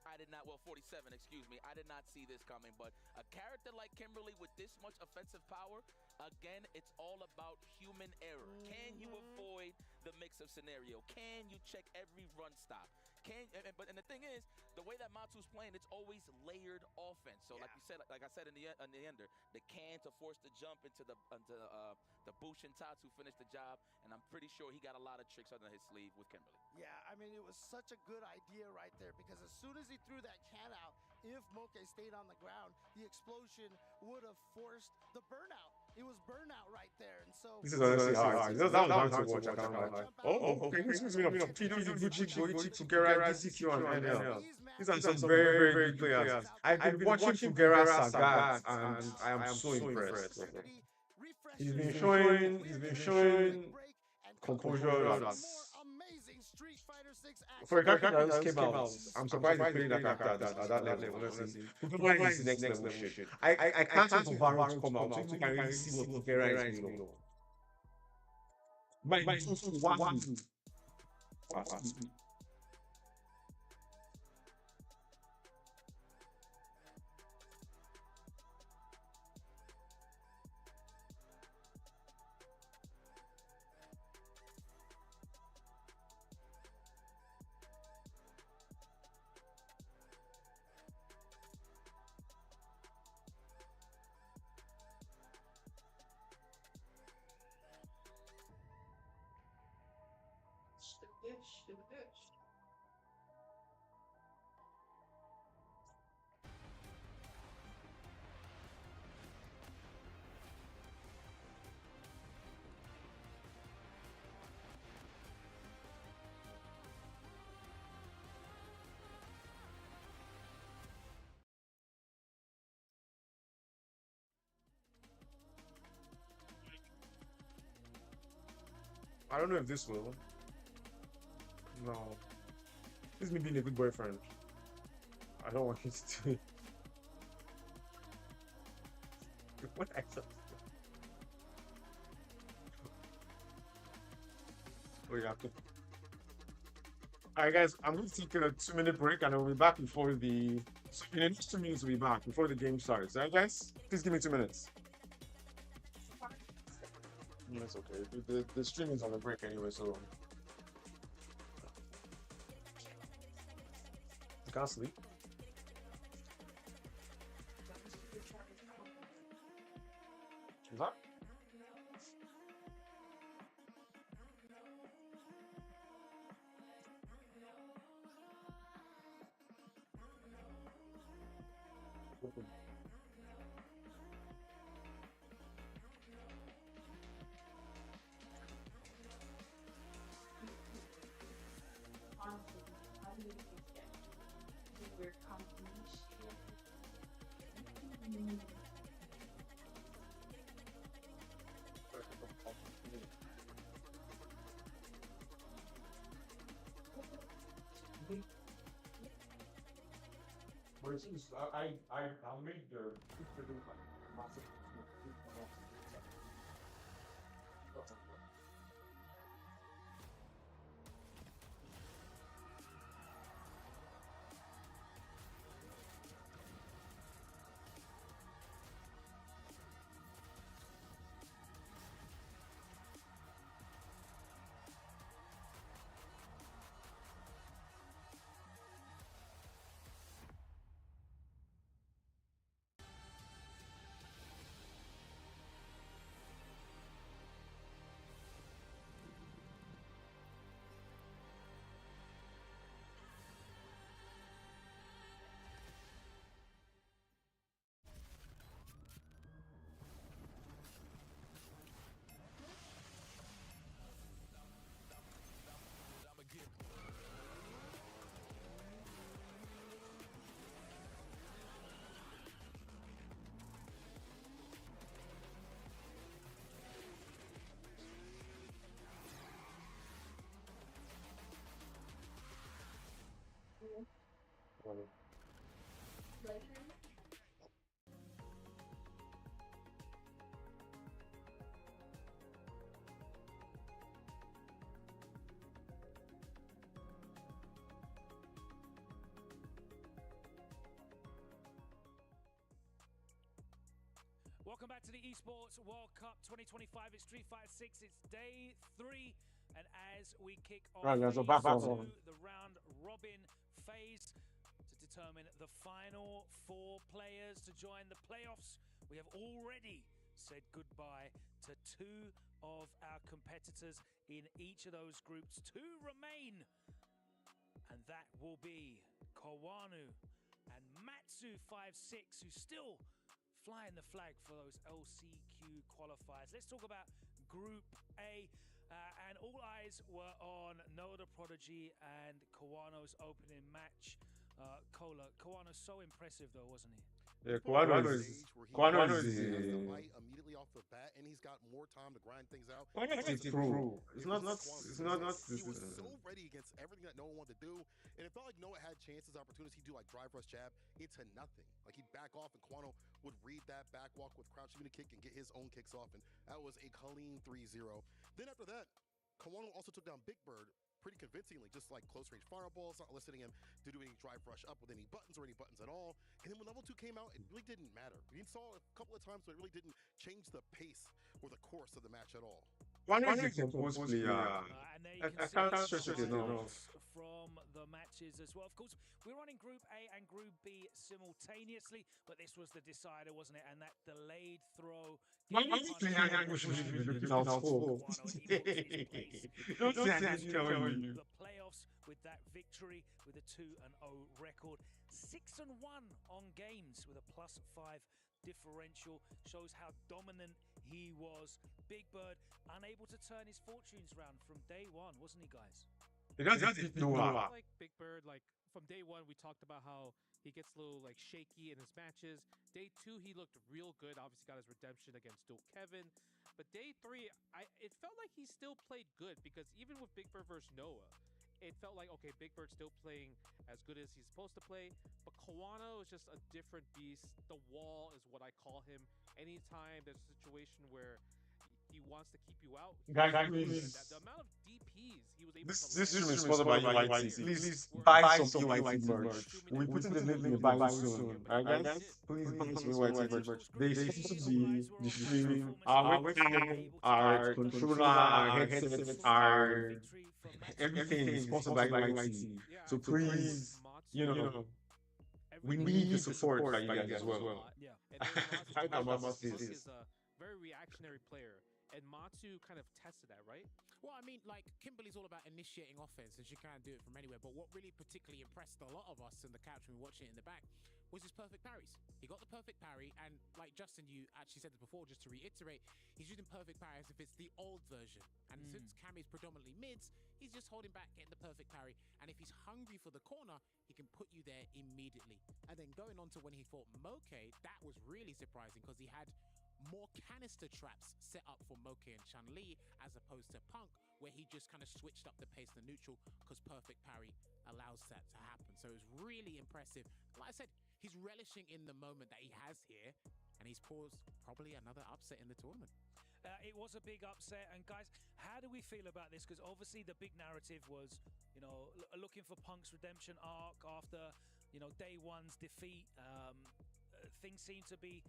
I did not, well, 47, excuse me. I did not see this coming, but a character like Kimberly with this much offensive power, again, it's all about human error. Can you avoid the mix-up scenario? Can you check every run stop? And the thing is, the way that Matsu's playing, it's always layered offense. So like you said, like I said in the ender, the can to force the jump into the Bushin Tatsu finish the job, and I'm pretty sure he got a lot of tricks under his sleeve with Kimberly. Yeah, I mean, it was such a good idea right there because as soon as he threw that can out, if Moke stayed on the ground, the explosion would have forced the burnout. It was burnout right there, and so This is honestly hard. That was hard to watch. I can't lie. Oh, okay. This is me. Pido, Gucci, Goichi, Fugera, DCQ, and NL. These are some very, very good players. I've been watching Fugera Sagat, and I am so impressed. He's been showing composure. For a character that just came out, I'm surprised he's playing that character at that level. Honestly, Fugera is next level shit. I can't wait for Varro to come out so you can really see what Fugera is doing. But it's also one. I don't know if this will. No. This is me being a good boyfriend. I don't want you to do it. What I just... We have to. Alright guys, I'm going to take a 2-minute break and I'll be back before the... So in the next 2 minutes we'll be back before the game starts. Alright guys? Please give me 2 minutes. That's okay. The stream is on a break anyway, so... You can't sleep? Is that? But it seems I'll make the massive. Welcome back to the Esports World Cup 2025. It's Street Fighter 6. It's day 3. And as we kick off Right, yeah, so phase back 2, on. the round robin phase, to determine the final 4 players to join the playoffs, we have already said goodbye to 2 of our competitors in each of those groups. 2 remain, and that will be Kawanu and Matsu56, who's still flying the flag for those LCQ qualifiers. Let's talk about Group A. And all eyes were on Noah the Prodigy and Kawano's opening match. Kawano's so impressive though, wasn't he? Yeah, Kawano is immediately off the bat, and he's got more time to grind things out. Kawano is a pro. It's not. He was so ready against everything that Noah wanted to do, and it felt like Noah had chances, opportunities. He'd do like drive rush jab into nothing. Like he'd back off, and Kawano would read that back walk with crouch unit kick and get his own kicks off, and that was a clean 3-0. Then after that, Kawano also took down Big Bird pretty convincingly, just like close range fireballs, not eliciting him to do any drive rush up with any buttons or any buttons at all. And then when level 2 came out, it really didn't matter. We saw a couple of times, but it really didn't change the pace or the course of the match at all. Kawano is a composed player. And there you I can can't see stress it enough. from the matches as well. Of course, we're running Group A and Group B simultaneously, but this was the decider, wasn't it? And that delayed throw. Kawano is player who should be looking out for. Don't say I'm telling you. The playoffs with that victory with a 2-0 record, 6-1 on games with a +5 differential, shows how dominant he was. Big Bird unable to turn his fortunes round from day 1, wasn't he, guys? It doesn't Noah. Like Big Bird, like from day 1, we talked about how he gets a little like shaky in his matches. Day 2, he looked real good. Obviously, got his redemption against Dual Kevin. But day 3, it felt like he still played good, because even with Big Bird versus Noah, it felt like, okay, Big Bird's still playing as good as he's supposed to play, but Kawano is just a different beast. The wall is what I call him. Anytime there's a situation where he wants to keep you out, Guys, please. the amount of DPs he was able This to stream land is sponsored by EWC. Please buy some EWC merch. We're putting the link in the bio soon. Alright, guys? Please buy some EWC merch. They sponsor the stream, our webcam, our controller, our headsets, our everything is sponsored by EWC. So please, we need the support by you guys as well. Yeah. And then Matsu is a very reactionary player, and Matsu kind of tested that, right? Well, I mean, like, Kimberly's all about initiating offense, and she can do it from anywhere. But what really particularly impressed a lot of us in the couch when we were watching it in the back was his perfect parries. He got the perfect parry, and like Justin, you actually said this before, just to reiterate, he's using perfect parry as if it's the old version. And since Cammy's predominantly mids, he's just holding back, getting the perfect parry. And if he's hungry for the corner, he can put you there immediately. And then going on to when he fought Moke, that was really surprising, because he had more canister traps set up for Moke and Chun-Li as opposed to Punk, where he just kind of switched up the pace to neutral, because perfect parry allows that to happen. So it was really impressive. Like I said, he's relishing in the moment that he has here, and he's caused probably another upset in the tournament. It was a big upset, and guys, how do we feel about this? Because obviously the big narrative was, looking for Punk's redemption arc after, day 1's defeat. Things seem to be,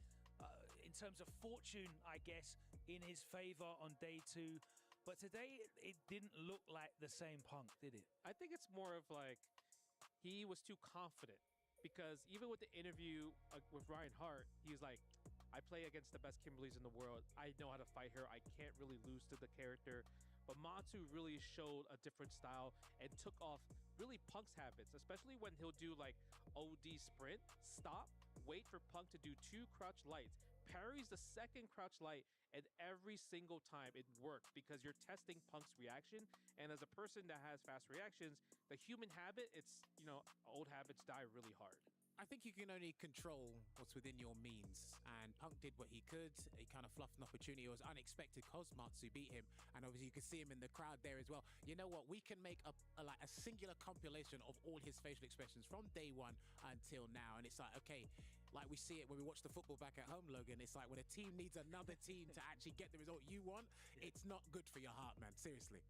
in terms of fortune, I guess, in his favor on day 2. But today, it didn't look like the same Punk, did it? I think it's more of like he was too confident, because even with the interview with Ryan Hart, he's like, I play against the best Kimberlys in the world. I know how to fight her. I can't really lose to the character. But Matsu really showed a different style and took off really Punk's habits, especially when he'll do like OD sprint, stop, wait for Punk to do 2 crouch lights, parries the second crouch light, And every single time it worked because you're testing Punk's reaction. And as a person that has fast reactions, the human habit, it's, old habits die really hard. I think you can only control what's within your means, and Punk did what he could. He kind of fluffed an opportunity. It was unexpected Cosmatsu beat him, and obviously you can see him in the crowd there as well. You know what? We can make a singular compilation of all his facial expressions from day one until now, and it's like, okay, like we see it when we watch the football back at home, Logan. It's like when a team needs another team to actually get the result you want, it's not good for your heart, man. Seriously.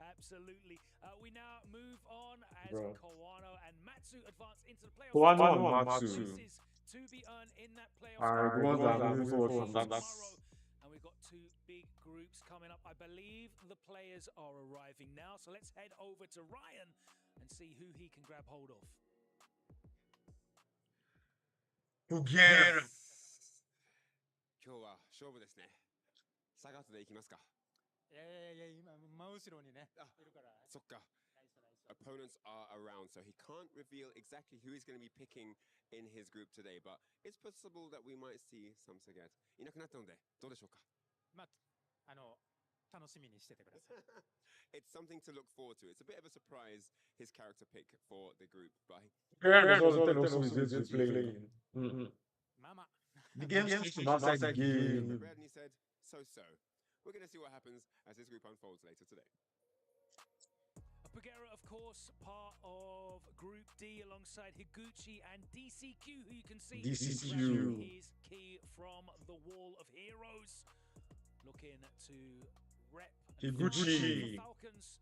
Absolutely. We now move on as Bro. Kawano and Matsu advance into the playoffs. Kawano and Matsu. Places to be earned in that playoffs. Are the ones that I'm looking forward to. tomorrow. That's And we've got two big groups coming up. I believe the players are arriving now. So let's head over to Ryan and see who he can grab hold of. who cares? 今日は勝負ですね。サガートで行きますか。いやいやいや、今、真後ろにね、あ、いるから。そっか。ナイスナイス。 Opponents are around, so he can't reveal exactly who he's going to be picking in his group today, but it's possible that we might see some Sagat. いなくなったので、どうでしょうか。まあ、楽しみにしててください。It's something to look forward to. It's a bit of a surprise, his character pick for the group. But Cares also tell us who is going to play. まあまあ。 The game starts from outside the game. Redney said, so. We're going to see what happens as this group unfolds later today. Pagera, of course, part of Group D alongside Higuchi and DCQ, who you can see DCQ. grabbing his key from the Wall of Heroes. Looking to rep Higuchi. the Falcons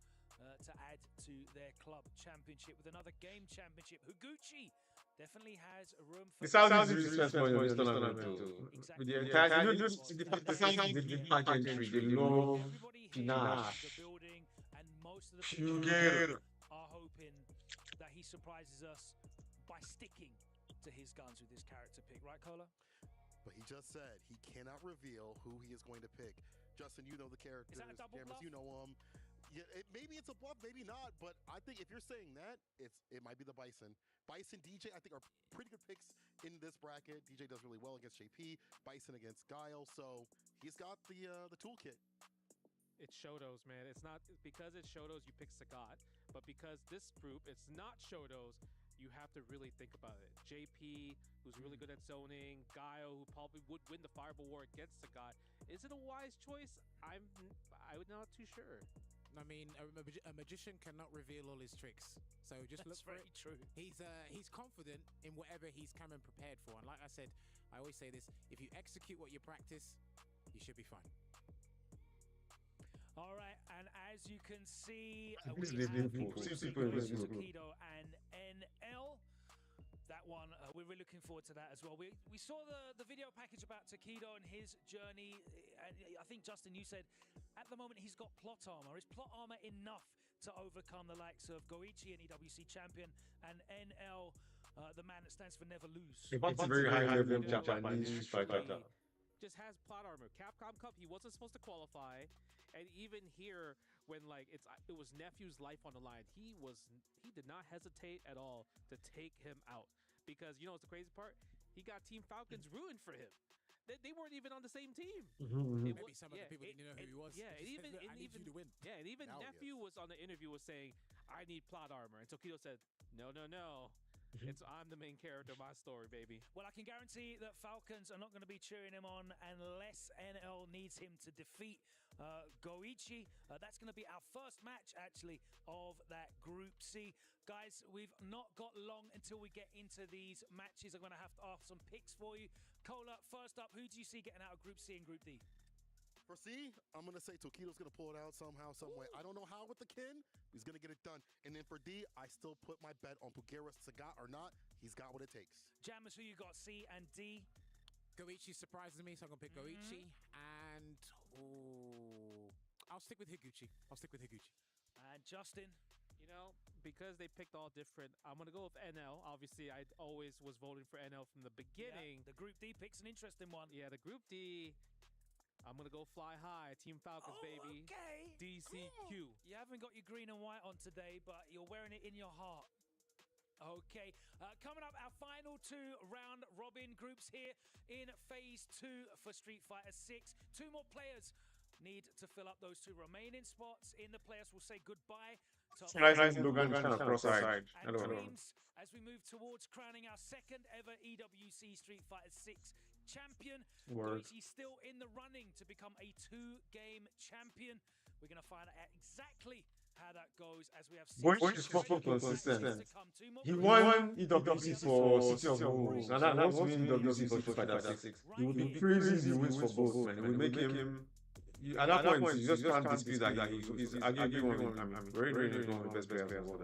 to add to their club championship with another game championship. Higuchi definitely has room for... The South is really stressful in this tournament too. Exactly. With the entire, the South is the pageantry, they love Everybody here in panache. the building and most of the people Sugar. are hoping that he surprises us by sticking to his guns with his character pick, right, Cola? But he just said he cannot reveal who he is going to pick. Justin, you know the characters. Is that a double Cameras, bluff? you know them. Yeah, maybe it's a bluff, maybe not. But I think if you're saying that, it might be the Bison. Bison, DJ, I think are pretty good picks in this bracket. DJ does really well against JP. Bison against Guile. So he's got the toolkit. It's Shotos, man. It's not because it's Shotos you pick Sagat, but because this group it's not Shotos, you have to really think about it. JP, who's really good at zoning, Guile, who probably would win the Fireball War against Sagat. Is it a wise choice? I'm not too sure. I mean, a magician cannot reveal all his tricks, so just look for it. That's very true. He's confident in whatever he's come and prepared for, and like I said, I always say this: if you execute what you practice, you should be fine. All right, and as you can see, This we is have Liverpool. Group C Liverpool is versus Liverpool. Tokido and NL. That one, we're really looking forward to that as well. We saw the video package about Tokido and his journey, and I think, Justin, you said at the moment he's got plot armor. Is plot armor enough to overcome the likes of Goichi, an EWC champion, and NL, the man that stands for never lose? It's a very high level Japanese fighter. Just has plot armor. Capcom Cup, he wasn't supposed to qualify, and even here, when it was Nephew's life on the line, he did not hesitate at all to take him out. Because you know what's the crazy part? He got Team Falcons ruined for him. They weren't even on the same team. Maybe some of the people didn't know who he was. Yeah, and even I need you to win. Yeah, and even Now he Nephew was on the interview was saying, "I need plot armor," and Tokido said, "No, no, no." I'm the main character of my story, baby. Well, I can guarantee that Falcons are not going to be cheering him on unless NL needs him to defeat Goichi. That's going to be our first match, actually, of that Group C. Guys, we've not got long until we get into these matches. I'm going to have to ask some picks for you. Cola, first up, who do you see getting out of Group C and Group D? For C, I'm going to say Tokido's going to pull it out somehow, some way. I don't know how with the Kin. He's going to get it done. And then for D, I still put my bet on Pugera Sagat or not. He's got what it takes. Jammers, who you got, C and D? Goichi surprises me, so I'm gonna pick Goichi, and I'll stick with Higuchi. And Justin? You know, because they picked all different, I'm going to go with NL. Obviously, I always was voting for NL from the beginning. Yeah, the Group D pick's an interesting one. Yeah, the Group D, I'm going to go fly high. Team Falcons, baby. Okay. DCQ. You haven't got your green and white on today, but you're wearing it in your heart. Okay, coming up, our final 2 round robin groups here in phase 2 for Street Fighter 6. 2 more players need to fill up those 2 remaining spots in the playoffs. We'll say goodbye to Logan kind of cross-eyed. and dreams as we move towards crowning our 2nd ever EWC Street Fighter 6 champion. Word. He's still in the running to become a 2-game champion. We're going to find out exactly how that goes as we have Boy is fucking consistent. He won EWC for City of Wolves, and I want to win EWC for Street Fighter 6. He would be crazy if he wins for both, man. It would make him. At that point, you just can't dispute that he's arguably one of the best players in the world.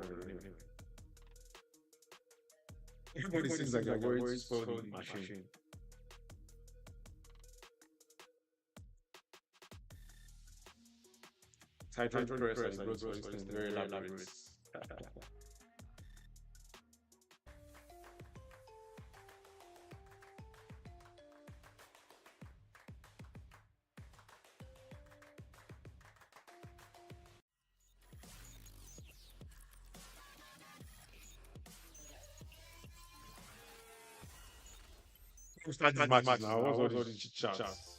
Everybody seems like a very solid machine. Title press, like Bruce Wellington, very elaborate. We'll start this match now. What's all these chit-chats?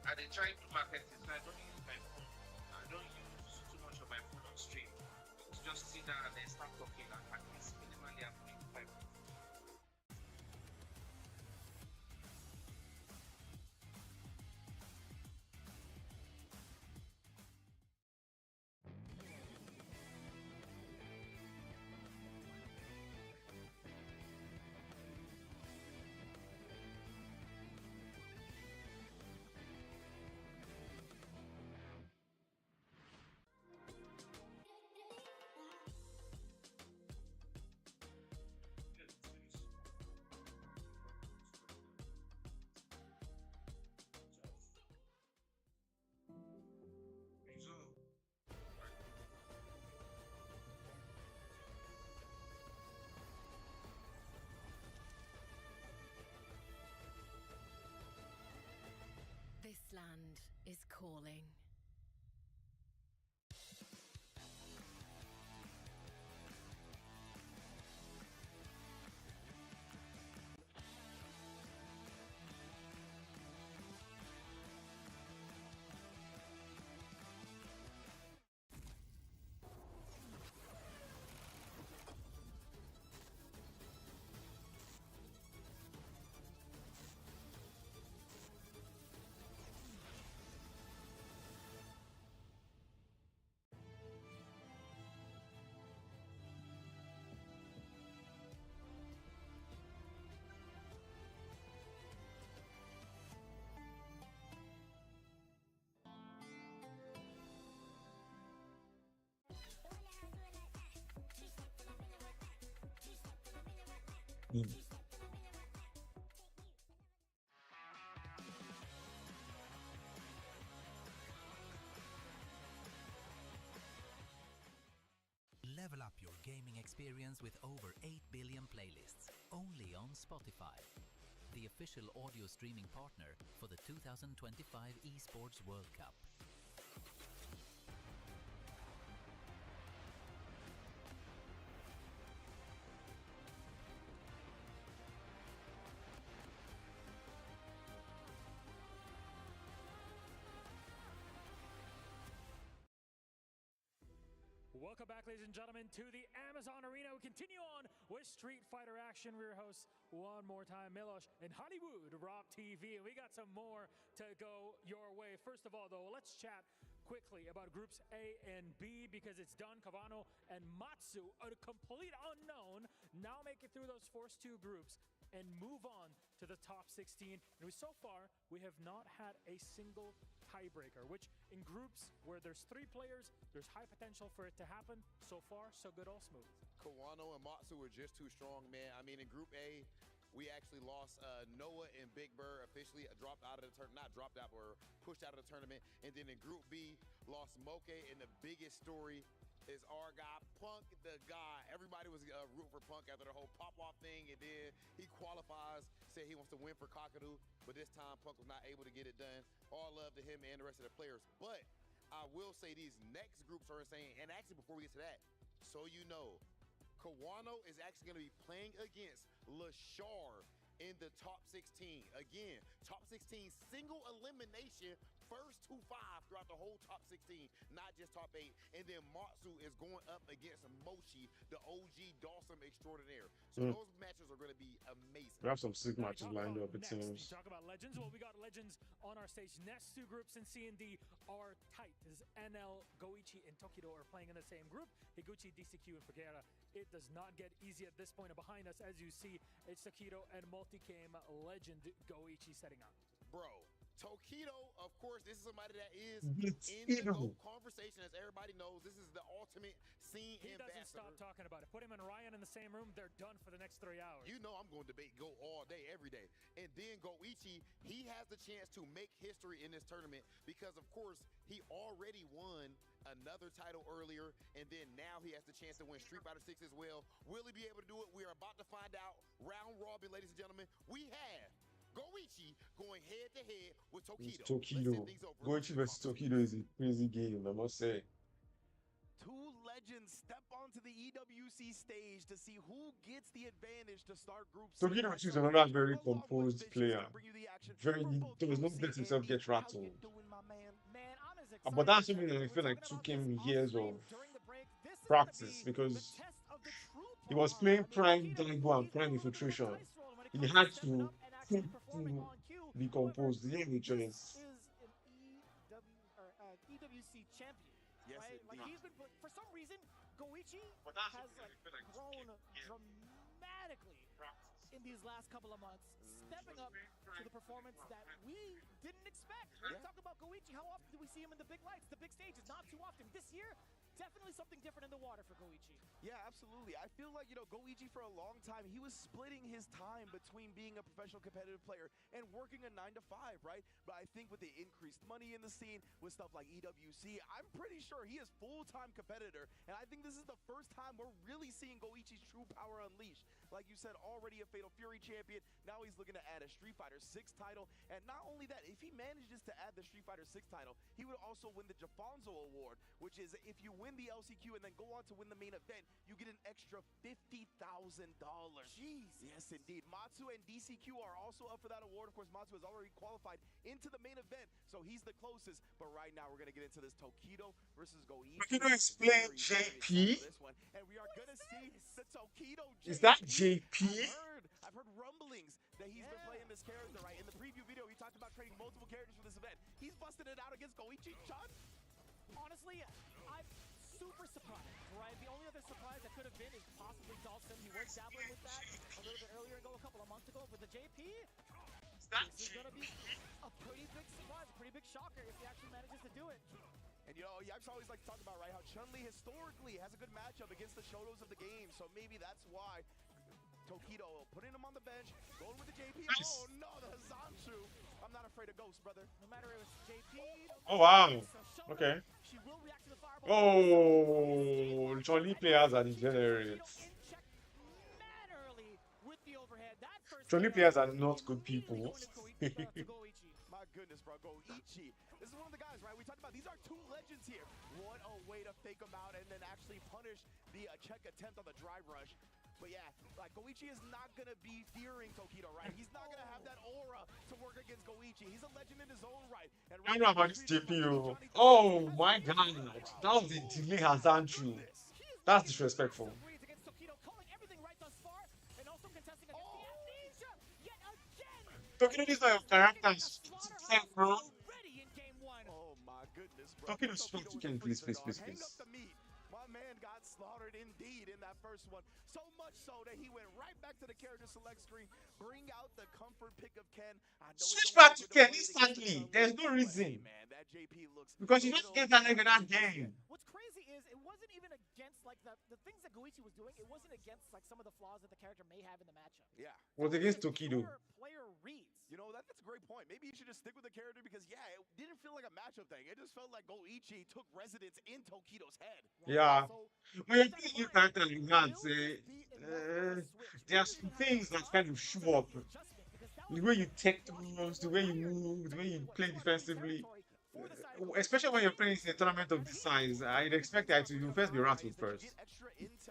I did try to market it, so I don't use my phone. I don't use too much of my phone on stream. Just sit down and then start talking, and at least minimally I'm doing 5 minutes. This land is calling. Level up your gaming experience with over 8 billion playlists, only on Spotify, the official audio streaming partner for the 2025 Esports World Cup. Welcome back, ladies and gentlemen, to the Amazon Arena. We continue on with Street Fighter action. We're your hosts one more time, Milos and Hollywood Rob TV, and we got some more to go your way. First of all, though, let's chat quickly about groups A and B because it's done. Kavano and Matsu, a complete unknown, now make it through those first 2 groups and move on to the top 16. And so far, we have not had a single tiebreaker, which in groups where there's 3 players, there's high potential for it to happen. So far, so good, all smooth. Kawano and Matsu were just too strong, man. I mean, in Group A, we actually lost Noah and Big Bird officially dropped out of the tournament. Not dropped out, but were pushed out of the tournament. And then in Group B, lost Moke in the biggest story is our guy, Punk the guy. Everybody was rooting for Punk after the whole pop-off thing, and then he qualifies, said he wants to win for Kakadu, but this time Punk was not able to get it done. All love to him and the rest of the players. But I will say these next groups are insane, and actually before we get to that, so you know, Kawano is actually going to be playing against Lashar in the top 16. Again, top 16 single elimination, first to 5 throughout the whole top 16, not just top 8. And then Matsu is going up against Mochi, the OG Dawson extraordinaire. So those matches are going to be amazing. We have some sick matches lined up, it seems. Talk about legends. Well, we got legends on our stage. Next two groups in C and D are tight. This is NL, Goichi, and Tokido are playing in the same group. Higuchi, DCQ, and Figuera. It does not get easy at this point. And behind us, as you see, it's Tokido and multi-game legend Goichi setting up. Bro, Tokido, of course, this is somebody that is in the GOAT conversation, as everybody knows. This is the ultimate scene He ambassador. doesn't stop talking about it. Put him and Ryan in the same room, they're done for the next 3 hours. You know I'm going to debate GOAT all day, every day. And then Goichi, he has the chance to make history in this tournament because, of course, he already won another title earlier, and then now he has the chance to win Street Fighter 6 as well. Will he be able to do it? We are about to find out. Round robin, ladies and gentlemen. We have Goichi going head-to-head with Tokido. Goichi versus Tokido is a crazy game, I must say. Two legends step onto the EWC stage to see who gets the advantage to start group C. Tokido is another very composed player. He does not let himself get rattled. But that's something that I feel like took him years of practice because he was playing Prime Daigo and Prime Infiltration. He had to be composed. He had a choice. EWC champion, yes, right? Like he's been, for some reason, Goichi has like grown dramatically in these last couple of months, stepping up to the performance that we didn't expect. Talk about Goichi. How often do we see him in the big lights, the big stages? Not too often. This year, definitely something different in the water for Goichi. Yeah, absolutely. I feel like, Goichi for a long time, he was splitting his time between being a professional competitive player and working a 9-to-5, right? But I think with the increased money in the scene, with stuff like EWC, I'm pretty sure he is full-time competitor. And I think this is the first time we're really seeing Goichi's true power unleashed. Like you said, already a Fatal Fury champion. Now he's looking to add a Street Fighter 6 title. And not only that, if he manages to add the Street Fighter 6 title, he would also win the Jafonzo Award, which is if you win the LCQ and then go on to win the main event, you get an extra $50,000. Jeez. Yes, indeed. Matsu and DCQ are also up for that award. Of course, Matsu has already qualified into the main event, so he's the closest. But right now, we're going to get into this Tokido versus Goichi. Can you explain JP? And we are going to see the Tokido JP. Is that JP? I've heard rumblings that he's been playing this character, right? In the preview video, he talked about training multiple characters for this event. He's busted it out against Goichi-chan. Honestly, I'm super surprised, right? The only other surprise that could have been is possibly Dawson. He was dabbling with that a little bit earlier ago, a couple of months ago. But the JP, this is going to be a pretty big surprise, a pretty big shocker if he actually manages to do it. And I always like to talk about, right, how Chun-Li historically has a good matchup against the Shotos of the game. So maybe that's why Tokido putting him on the bench, going with the JP. Oh no, the Hazanshu. I'm not afraid of ghosts, brother. No matter if it's JP. Oh wow. Okay. She will react to the fireball. Oh, Chun-Li players are degenerates. Chun-Li players are not good people. My goodness, bro. Goichi. This is one of the guys, right? We talked about these are two legends here. What a way to fake them out and then actually punish the check attempt on the drive rush. But yeah, like Goichi is not going to be fearing Tokido, right? He's not going to have that aura to work against Goichi. He's a legend in his own right. And I know about this JPO. Oh my god. That was the delay Hazanshu. That's disrespectful. Tokido is not your character. Bro. Oh my goodness, bro. Tokido, please. My man got slaughtered indeed in that first one. So much so that he went right back to the character select screen, bring out the comfort pick of Ken. Switch back to Ken instantly. There's no reason. Man, that JP looks because you just get that nigga that game. What's crazy is it wasn't even against like the things that Goichi was doing. It wasn't against like some of the flaws that the character may have in the matchup. Yeah. It was against Tokido. Player reads. You know, that's a great point. Maybe you should just stick with the character because, yeah, it didn't feel like a matchup thing. It just felt like Goichi took residence in Tokido's head. Yeah. So, When you're playing new characters like that, there are some things that kind of show up. The way you take moves, the way you move, the way you play defensively. Especially when you're playing in a tournament of this size, I'd expect that you first be rattled first.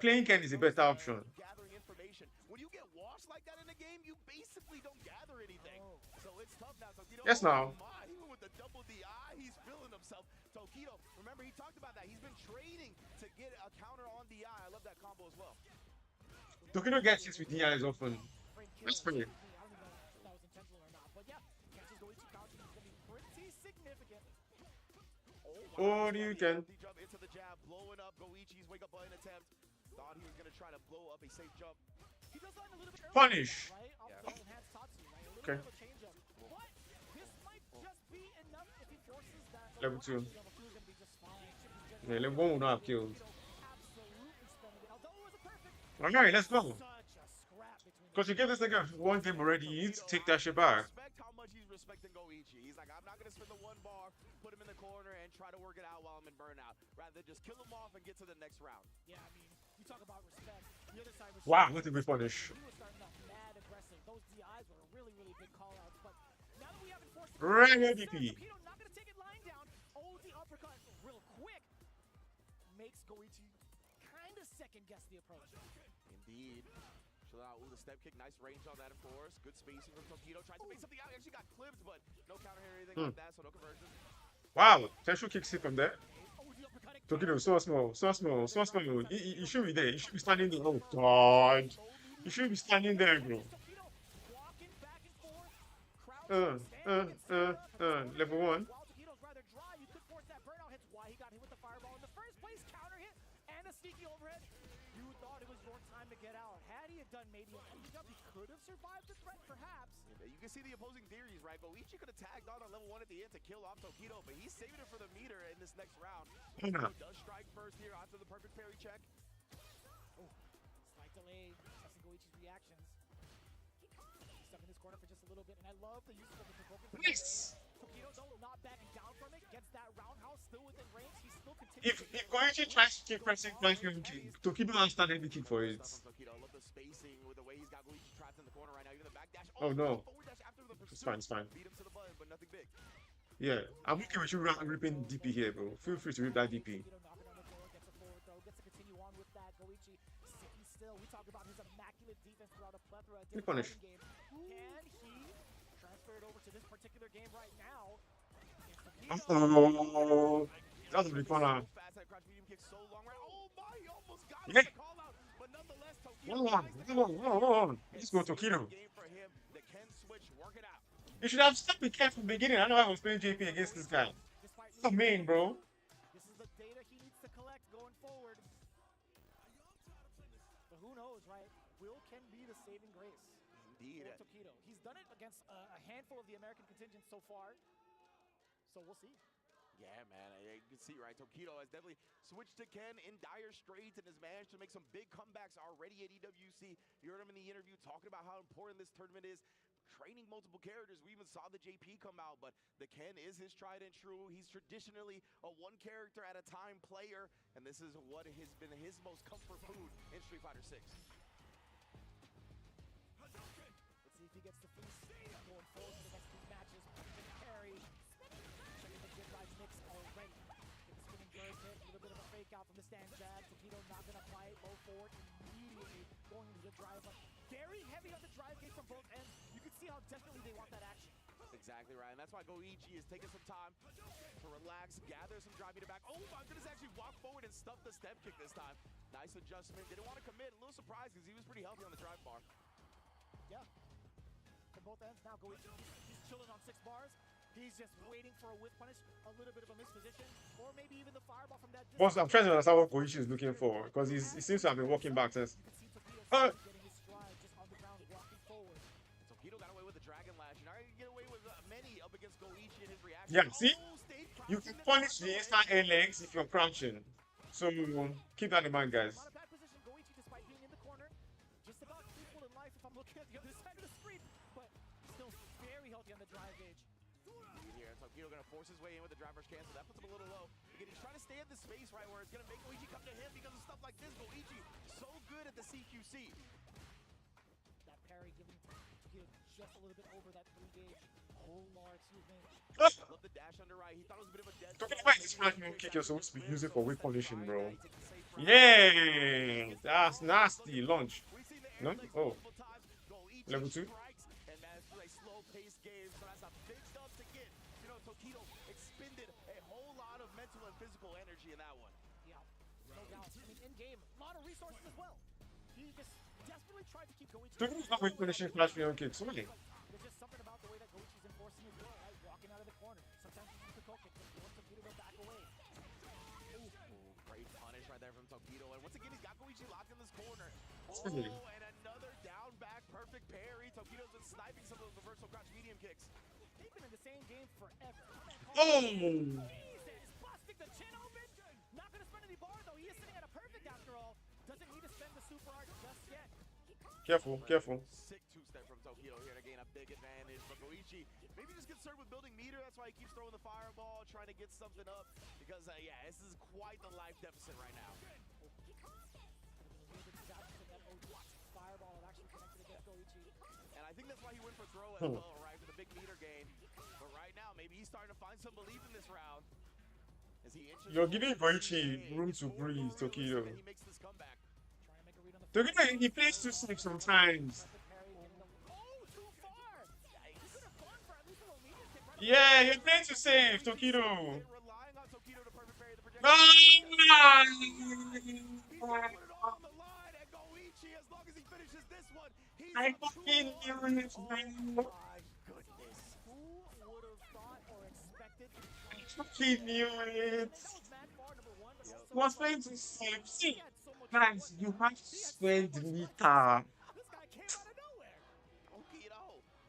Playing Ken is a better option. Gathering information. When you get washed like that in a game, you basically don't gather anything. So it's tough now. Tokido, Yes, now. he went with the double DI. He's feeling himself. Tokido, remember he talked about that. He's been training to get a counter on DI. I love that combo as well. Tokido gets hits with DIs often. That's pretty. Oh, you can. Jump into the jab, blowing up Goichi's wake up button attempt. Thought he was gonna try to blow up a safe jump. He does that a little bit early, Punish. right? Off the enhanced Tatsu, right? A little Okay. bit of a change up. But this might just be enough if he forces that. Level 2. Level 2 is gonna be just fine. Yeah, level 1 will not have killed. Absolutely spending it. Although it was a perfect. Alright, let's go. Such a scrap between. Because you give this nigga one game already, you need to take that shit back. Respect how much he's respecting Goichi. He's like, I'm not gonna spend the one bar, put him in the corner, and try to work it out while I'm in burnout. Rather just kill him off and get to the next round. Yeah, I mean, you talk about respect. The other side was. Wow, what a good punish. He was starting off mad aggressive. Those DIs were a really, really big call outs. But now that we have enforced. Right, DP. Tokido not gonna take it lying down. Oh, the uppercut real quick makes Goichi kind of second guess the approach. Indeed. Chill out. Ooh, the step kick. Nice range on that, of course. Good spacing from Tokido. Tried to make something out. He actually got clipped, but no counter here or anything like that, so no conversion. Wow, potential kicks hit from there. Tokido, so small, so small, so small. You should be there. You should be standing there. Oh, God. You should be standing there, bro. Level 1. While Tokido's rather dry, you could force that burnout hits. Why he got hit with the fireball in the first place. Counter hit and a sneaky overhead. You thought it was your time to get out. Had he had done maybe an empty jump, he could have survived the threat, perhaps. Yeah, you can see the opposing theories, right? Goichi could have tagged on level 1 at the end to kill off Tokido, but he's saving it for the meter in this next round. Tokido does strike first here onto the perfect parry check. Oh, slight delay, testing Goichi's reactions. He's stuck in this corner for just a little bit, and I love the use of the provoking. Nice! Tokido, though, not backing down from it, gets that roundhouse still within range. He's still continuing. If Goichi tries to keep pressing punch, Tokido will stand any kick for it. I love the spacing with the way he's got Goichi trapped in the corner right now. Even the back dash. Oh, no. Forward dash after the It's fine, it's fine. Beat him to the button, but nothing big. Yeah, I'm okay with you ripping DP here, bro. Feel free to rip that DP. Tokido knocking on the door, gets a forward throw, gets to continue on with that. Goichi sitting still. We talk about his immaculate defense throughout a plethora of different punish. games. Can he transfer it over to this particular game right now? Oh, that's a big corner. Yeah. Let's go Tokido. You should have stuck with Ken from the beginning. I know I was playing JP against this guy. That's main, bro. This is the data he needs to collect going forward. But who knows, right? Will Ken be the saving grace? Indeed. For Tokido. He's done it against a handful of the American contingents so far. So we'll see. Yeah, man, you can see, right? Tokido has definitely switched to Ken in dire straits and has managed to make some big comebacks already at EWC. You heard him in the interview talking about how important this tournament is. Training multiple characters. We even saw the JP come out, but the Ken is his tried and true. He's traditionally a one character at a time player, and this is what has been his most comfort food in Street Fighter 6. Let's see if he gets the feast going forward to the next two matches. Parry. Checking the good rise mix already. Get the spinning bird hit. A little bit of a fake out from the stand jab. Tokido not going to apply it. Low forward immediately. Going into the drive up. Very heavy on the drive gate from both ends. You can see how desperately they want that action. Exactly right, and that's why Goichi is taking some time to relax, gather some drive meter back. Oh my goodness, actually walk forward and stuff the step kick this time. Nice adjustment. Didn't want to commit. A little surprised because he was pretty healthy on the drive bar. Yeah. From both ends now, Goichi, he's chilling on 6 bars. He's just waiting for a whiff punish, a little bit of a misposition, or maybe even the fireball from that distance. Boss, I'm trying to understand what Goichi is looking for, because he seems to have been walking back since. Getting his stride just on the ground, walking forward. Tokido got away with the dragon lash. You're not going to get away with many up against Goichi and his reaction. Yeah, see? You can punish the instant air legs if you're crouching. So keep that in mind, guys. Not a bad position, Goichi, despite being in the corner. Just about equal in life if I'm looking at the other side of the screen. But still very drive gauge. Here, Tokido gonna force his way in with the driver's cancel. That puts him a little low. Again, he's trying to stay in the space, right, where it's gonna make Goichi come to him because of stuff like this. Goichi, so good at the CQC. That parry giving Tokido just a little bit over that 3 gauge. Excuse me. Love the dash under right. He thought it was a bit of a dead Talking about this fragment kick, you're supposed to be using for weight punishing, bro. Yeah, that's nasty. Launch. No? Oh. Level 2? And man, it's a slow-paced game, so that's a big stuff to get. You know, Tokido expended a whole lot of mental and physical energy in that one. Yeah, no doubt. I mean, in-game, a lot of resources as well. He just desperately tried to keep Goichi. Tokido's not weight punishing fragment kicks, really. There's just something about the way that Goichi's enforcing his will, right? Walking out of the corner. Sometimes he uses the Koke, just wants Tokido to back away. Ooh, great punish right there from Tokido. And once again, he's got Goichi locked in this corner. Oh, Really? and another down back perfect parry. Tokido's been sniping some of those reversal crouch medium kicks. They've been in the same game forever. Oh! Jesus, busting the chin open. Not gonna spend any bar though. He is sitting at a perfect after all. Doesn't need to spend the super art just yet. Careful, careful. Sick two-step from Tokido here to gain a big advantage. But Goichi, maybe just concerned with building meter. That's why he keeps throwing the fireball, trying to get something up. Because, yeah, this is quite the life deficit right now. Fireball actually connected against Goichi. And I think that's why he went for throw as well, right? For the big meter gain. But right now, maybe he's starting to find some belief in this round. As he You're giving Goichi room to breathe, Tokido. He makes this comeback. Tokido, he plays too safe sometimes. Yeah, you're playing too safe, Tokido. I fucking knew it, man. I fucking knew it. Was playing too safe. See, guys, you have to spend meter.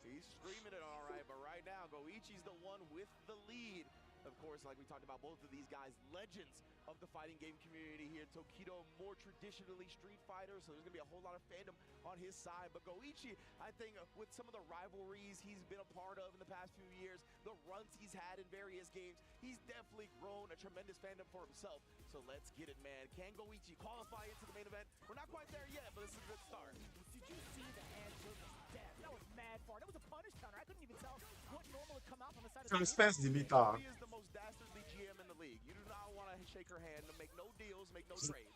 He's screaming it all right, but right now, Goichi's the one with the lead. Of course, like we talked about, both of these guys, legends of the fighting game community here. Tokido, more traditionally Street Fighter, so there's going to be a whole lot of fandom on his side. But Goichi, I think with some of the rivalries he's been a part of in the past few years, the runs he's had in various games, he's definitely grown a tremendous fandom for himself. So let's get it, man. Can Goichi qualify into the main event? We're not quite there yet, but this is a good start. Did you see the hand surface death? That was mad far. That was a punish counter. I couldn't even tell what normal would come out from the side of the Spence the meter. He is the most dastardly GM in the league. You do not want to shake her hand, make no deals, make no trades.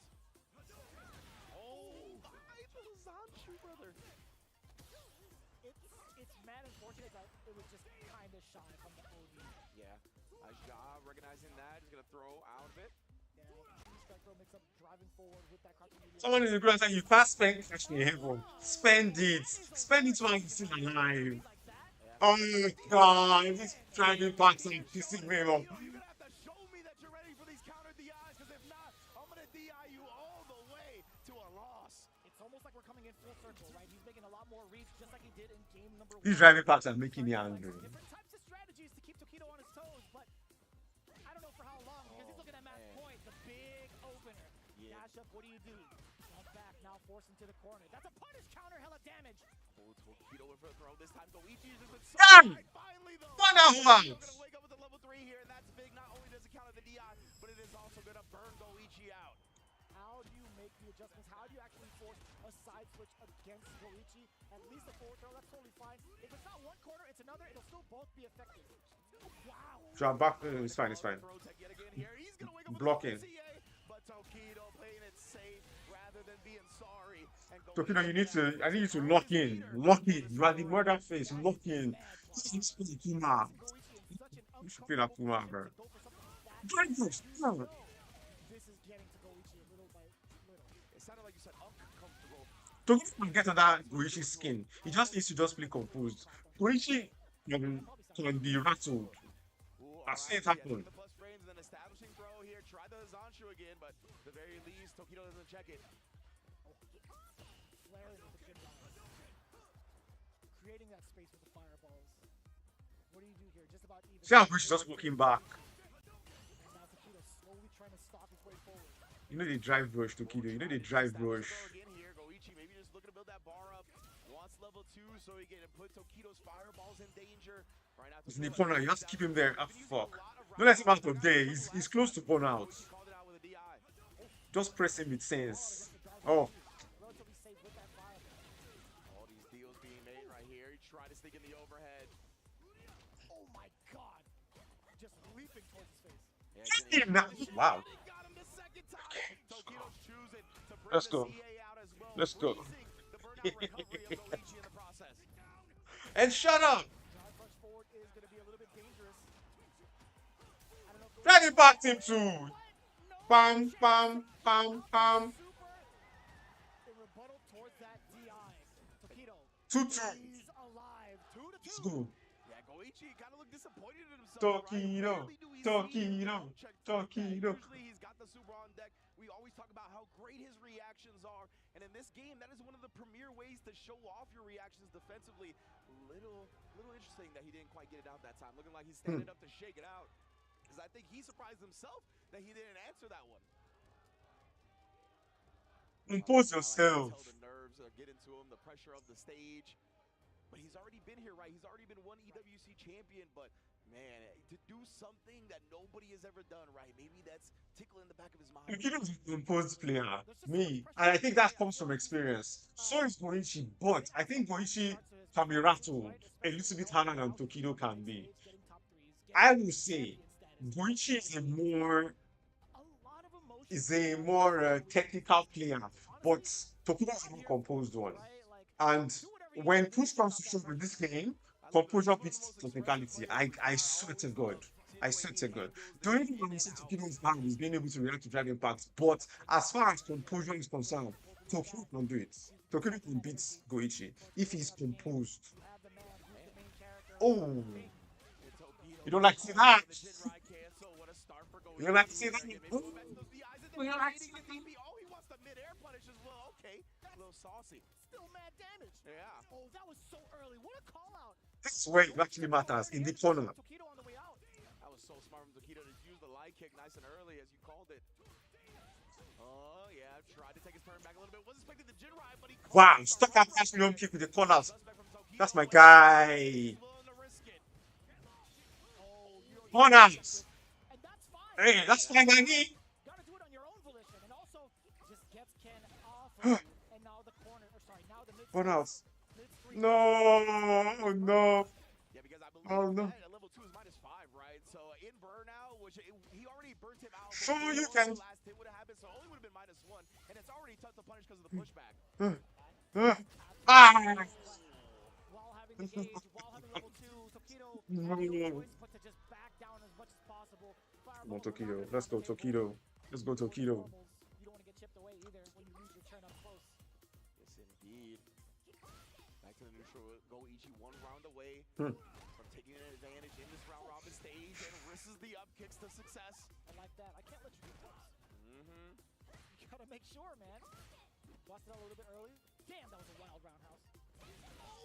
Oh, the Zanshu, brother. It's mad unfortunate that it was just kind of shy from the OD. Yeah, Ja recognizing that, he's going to throw out of it. Mix up driving forward with that someone in the ground saying you can't spend cash in heaven. Spend it. Spend it while you're still alive. Oh my god, this dragon packs are pissing me off. You're gonna have to show me that you're ready for these counter DIs, because if not, I'm gonna DI you all the way to a loss. It's almost like we're coming in full circle, right? He's making a lot more reads, just like he did in game number 1. These driving packs are making me angry. Different types of strategies to keep Tokido on his toes, but I don't know for how long, because he's looking at match point, the big opener. Dash up, what do you do? Jump back, now force into the corner. That's a punish counter, hella damage. Oh, Tokido went for a throw this time. Goichi has been so Done! finally though. Gonna gonna wake up with the level 3 here, and that's big. Not only does it counter the DI, but it is also gonna burn Goichi out. How do you make the adjustments? How do you actually force a side switch against Goichi? At least a forward throw, that's totally fine. If it's not one corner, it's another. It'll still both be effective. Wow. Drop back. It's fine, it's fine. Blocking. But Tokido playing it safe rather than being sorry. Tokido, I need you to lock in. Lock in. You are the murder face. Lock in. This is Puma. You should feel like Puma, bro. Drive this. No. This is getting to Goichi little by little. It sounded like you said uncomfortable. Tokido can get under Goichi's skin. He just needs to just play composed. Goichi can be rattled. I've seen it happen. Establishing throw here, try the Zanshu again, but at the very least, Tokido doesn't check it. Flaring with the good creating that space with the fireballs. What do you do here? Just about even. See how Goichi's just walking back. And now Tokido slowly trying to stalk his way forward. You know they drive rush, Tokido. You know they drive rush. Again here, Goichi maybe just looking to build that bar up. Wants level 2 so he can put Tokido's fireballs in danger. He's in the corner. You have to keep him there. Ah, fuck. Don't let him out of there. He's close to burnout. Just press him with sense. Oh. Relatively safe with that fireball. All these deals being made right here. He tried to sneak in the overhead. Oh my god. Just leaping towards his face. Wow. Let's go. Let's go. And shut up. Driving back team 2. Bam, bam, bam, bam. 2-2. Let's go. Tokido. Usually he's got the super on deck. We always talk about how great his reactions are. And in this game, that is one of the premier ways to show off your reactions defensively. Little interesting that he didn't quite get it out that time. Looking like he's standing up to shake it out. Because I think he surprised himself that he didn't answer that one. Impose yourself. The nerves get into him, the pressure of the stage. But he's already been here, right? He's already been one EWC champion, but man, to do something that nobody has ever done, right? Maybe that's tickling the back of his mind. Tokido's an imposed player. Me. And I think that comes from experience. So is Goichi, but I think Goichi can be rattled a little bit harder than Tokido can be. I will say Goichi is a more technical player, but Tokido is a more composed one. And when push comes to shove in this game, composure beats technicality. I swear to God. I swear to God. The only thing I'm saying Tokido is bad is being able to react to Dragon Impacts. But as far as composure is concerned, Tokido can do it. Tokido can beat Goichi if he's composed. Oh. You don't like to see that? You don't like to see that? You don't like to see that? Oh, he wants the mid-air punish as well. Okay. A little saucy. Still mad damage. Yeah. Oh, that was so early. What a call out. This is where it actually matters, in the corner. That was so smart from Tokido to use the light kick nice and early, as you called it. Oh, yeah. Tried to take his turn back a little bit. Wasn't expecting the Jin ride, but he... Wow, stuck out past me kick with the corners. That's my guy. Corners. Hey, that's fine, man. Gotta do it on your own volition, and also just gets Ken off, and now the corner, or sorry, now the mid. What else? No, no. Yeah, because I believe oh no. level 2 is -5, right? So in burnout, which he already burnt him out. So you can. Last hit would have happened, so it only would have been -1, and it's already tough to punish because of the pushback. While having the gauge, while having level 2, Tokido but to just back down as much as possible. Come on, Tokido. Let's go, Tokido. Let's go, Tokido. You don't want to get chipped away either when you lose your turn up close. Yes, indeed. Back to the neutral. Goichi 1 round away from taking an advantage in this round robin stage and risks the up kicks to success. I like that. I can't let you do this. You gotta make sure, man. Busted out a little bit early. Damn, that was a wild roundhouse.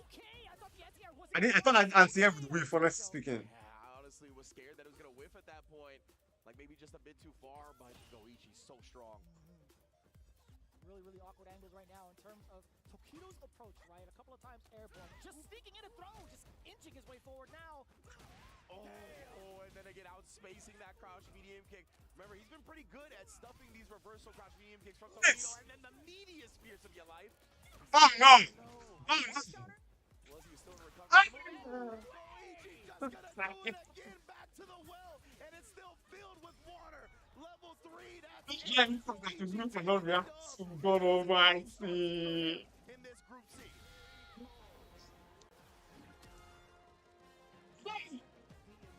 Okay, I thought the anti-air wasn't. I thought anti-air would whiff, honestly speaking. Yeah, I honestly was scared that it was gonna whiff at that point. Like maybe just a bit too far, but Goichi's so strong. Really awkward angles right now in terms of Tokido's approach, right? A couple of times airborne. Just sneaking in a throw, just inching his way forward now. Oh, and then again, outspacing that crouch medium kick. Remember, he's been pretty good at stuffing these reversal crouch medium kicks from Tokido, and then the meatiest pierce of your life. Oh, no! Was he still in recovery? Goichi just gonna do it again, back to the well, and it's still filled with water. Level 3, that's God almighty. in this group C.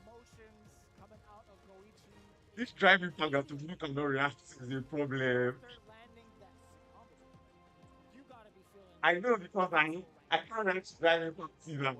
Emotions coming out of Goichi. This driving Panga to look and not react is a problem. I know because I can't react to driving Panga,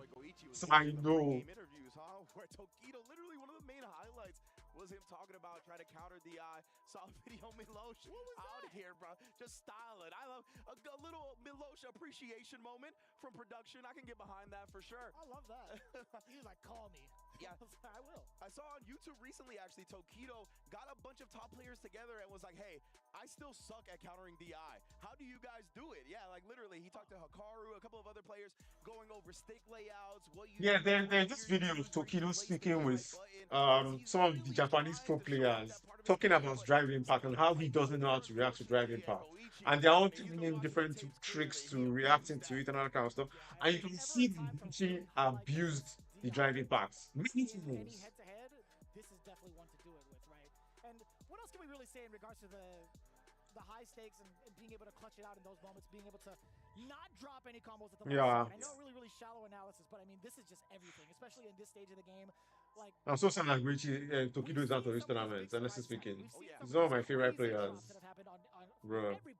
so I know. Interviews, where Tokido, literally one of the main highlights was him talking about trying to counter DI. Saw video Milosh out here, bro. Just style it. I love a little Milosh appreciation moment from production. I can get behind that for sure. I love that. He was like, call me. Yeah, I will. I saw on YouTube recently, actually, Tokido got a bunch of top players together and was like, hey, I still suck at countering DI. How how do you guys do it? Yeah, like literally, he talked to Hikaru, a couple of other players, going over stick layouts. What you Yeah, there's this video of Tokido speaking with some of the Japanese pro players talking about drive impact and how he doesn't know how to react to drive impact. And they're all telling him different tricks to reacting to it and all that kind of stuff. And you can see that he abused the drive impacts many times. Head-to-head, this is definitely one to do it with, right? And what else can we really say in regards to the high stakes and being able to clutch it out in those moments, being able to not drop any combos at the last second? I know really shallow analysis, but I mean, this is just everything, especially in this stage of the game. Like, I'm so sad that Tokido is out of this tournament, honestly speaking. He's one of my favorite players. Bro. This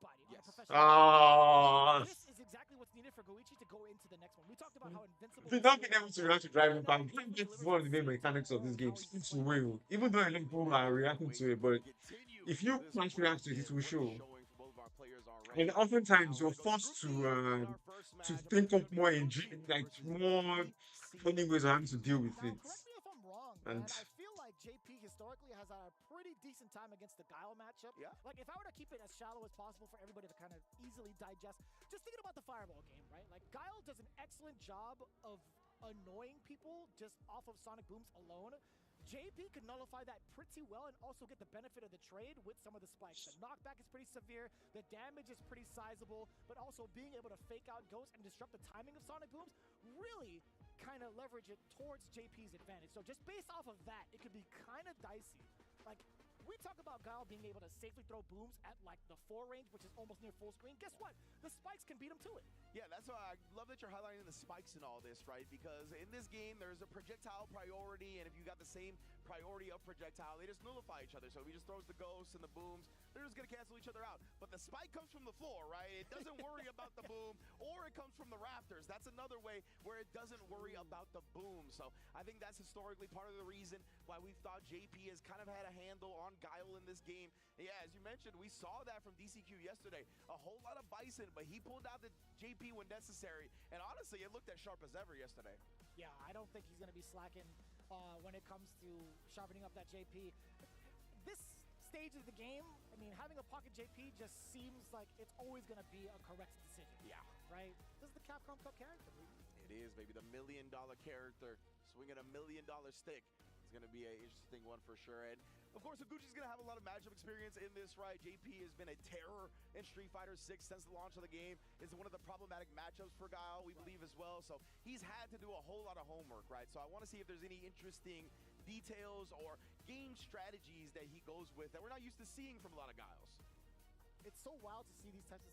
is exactly what's needed for Goichi to go into the next one. We talked about how invincible. If you're not being able to react to driving back, it's one of the main mechanics of this game. It's will. Even though a lot of people are reacting to it, but if you can't react to it, it will show. And oftentimes you're forced to think up more more funny ways of having to deal with it. Correct me if I'm wrong, and man. I feel like JP historically has had a pretty decent time against the Guile matchup. Yeah. Like, if I were to keep it as shallow as possible for everybody to kind of easily digest, just thinking about the Fireball game, right? Like, Guile does an excellent job of annoying people just off of Sonic Booms alone. JP could nullify that pretty well and also get the benefit of the trade with some of the spikes. The knockback is pretty severe, the damage is pretty sizable, but also being able to fake out Ghost and disrupt the timing of Sonic Booms really kind of leverage it towards JP's advantage. So just based off of that, it could be kind of dicey. Like, we talk about Guile being able to safely throw booms at like the 4 range, which is almost near full screen. Guess what? The spikes can beat him to it. Yeah, that's why I love that you're highlighting the spikes in all this, right? Because in this game, there's a projectile priority, and if you got the same priority of projectile, they just nullify each other. So if he just throws the ghosts and the booms, they're just gonna cancel each other out. But the spike comes from the floor, right? It doesn't worry about the boom, or it comes from the rafters. That's another way where it doesn't worry about the boom. So I think that's historically part of the reason why we thought JP has kind of had a handle on Guile in this game. And yeah, as you mentioned, we saw that from DCQ yesterday. A whole lot of Bison, but he pulled out the JP when necessary. And honestly, it looked as sharp as ever yesterday. Yeah, I don't think he's going to be slacking when it comes to sharpening up that JP. This stage of the game, I mean, having a pocket JP just seems like it's always going to be a correct decision. Yeah. Right? This is the Capcom Cup character, baby. It is, baby. The $1 million character swinging a $1 million stick. It's going to be an interesting one for sure. And of course, Higuchi's going to have a lot of matchup experience in this, right? JP has been a terror in Street Fighter 6 since the launch of the game. It's one of the problematic matchups for Guile, we believe as well. So he's had to do a whole lot of homework, right? So I want to see if there's any interesting details or game strategies that he goes with that we're not used to seeing from a lot of Guiles. It's so wild to see these types of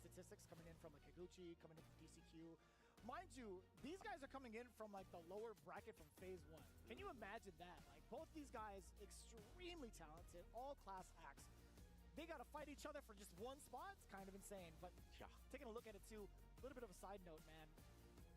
statistics coming in from like Higuchi, coming in from DCQ. Mind you, these guys are coming in from like the lower bracket from phase 1. Can you imagine that? Like, both these guys, extremely talented, all class acts. They got to fight each other for just one spot. It's kind of insane. But yeah, taking a look at it too, a little bit of a side note, man.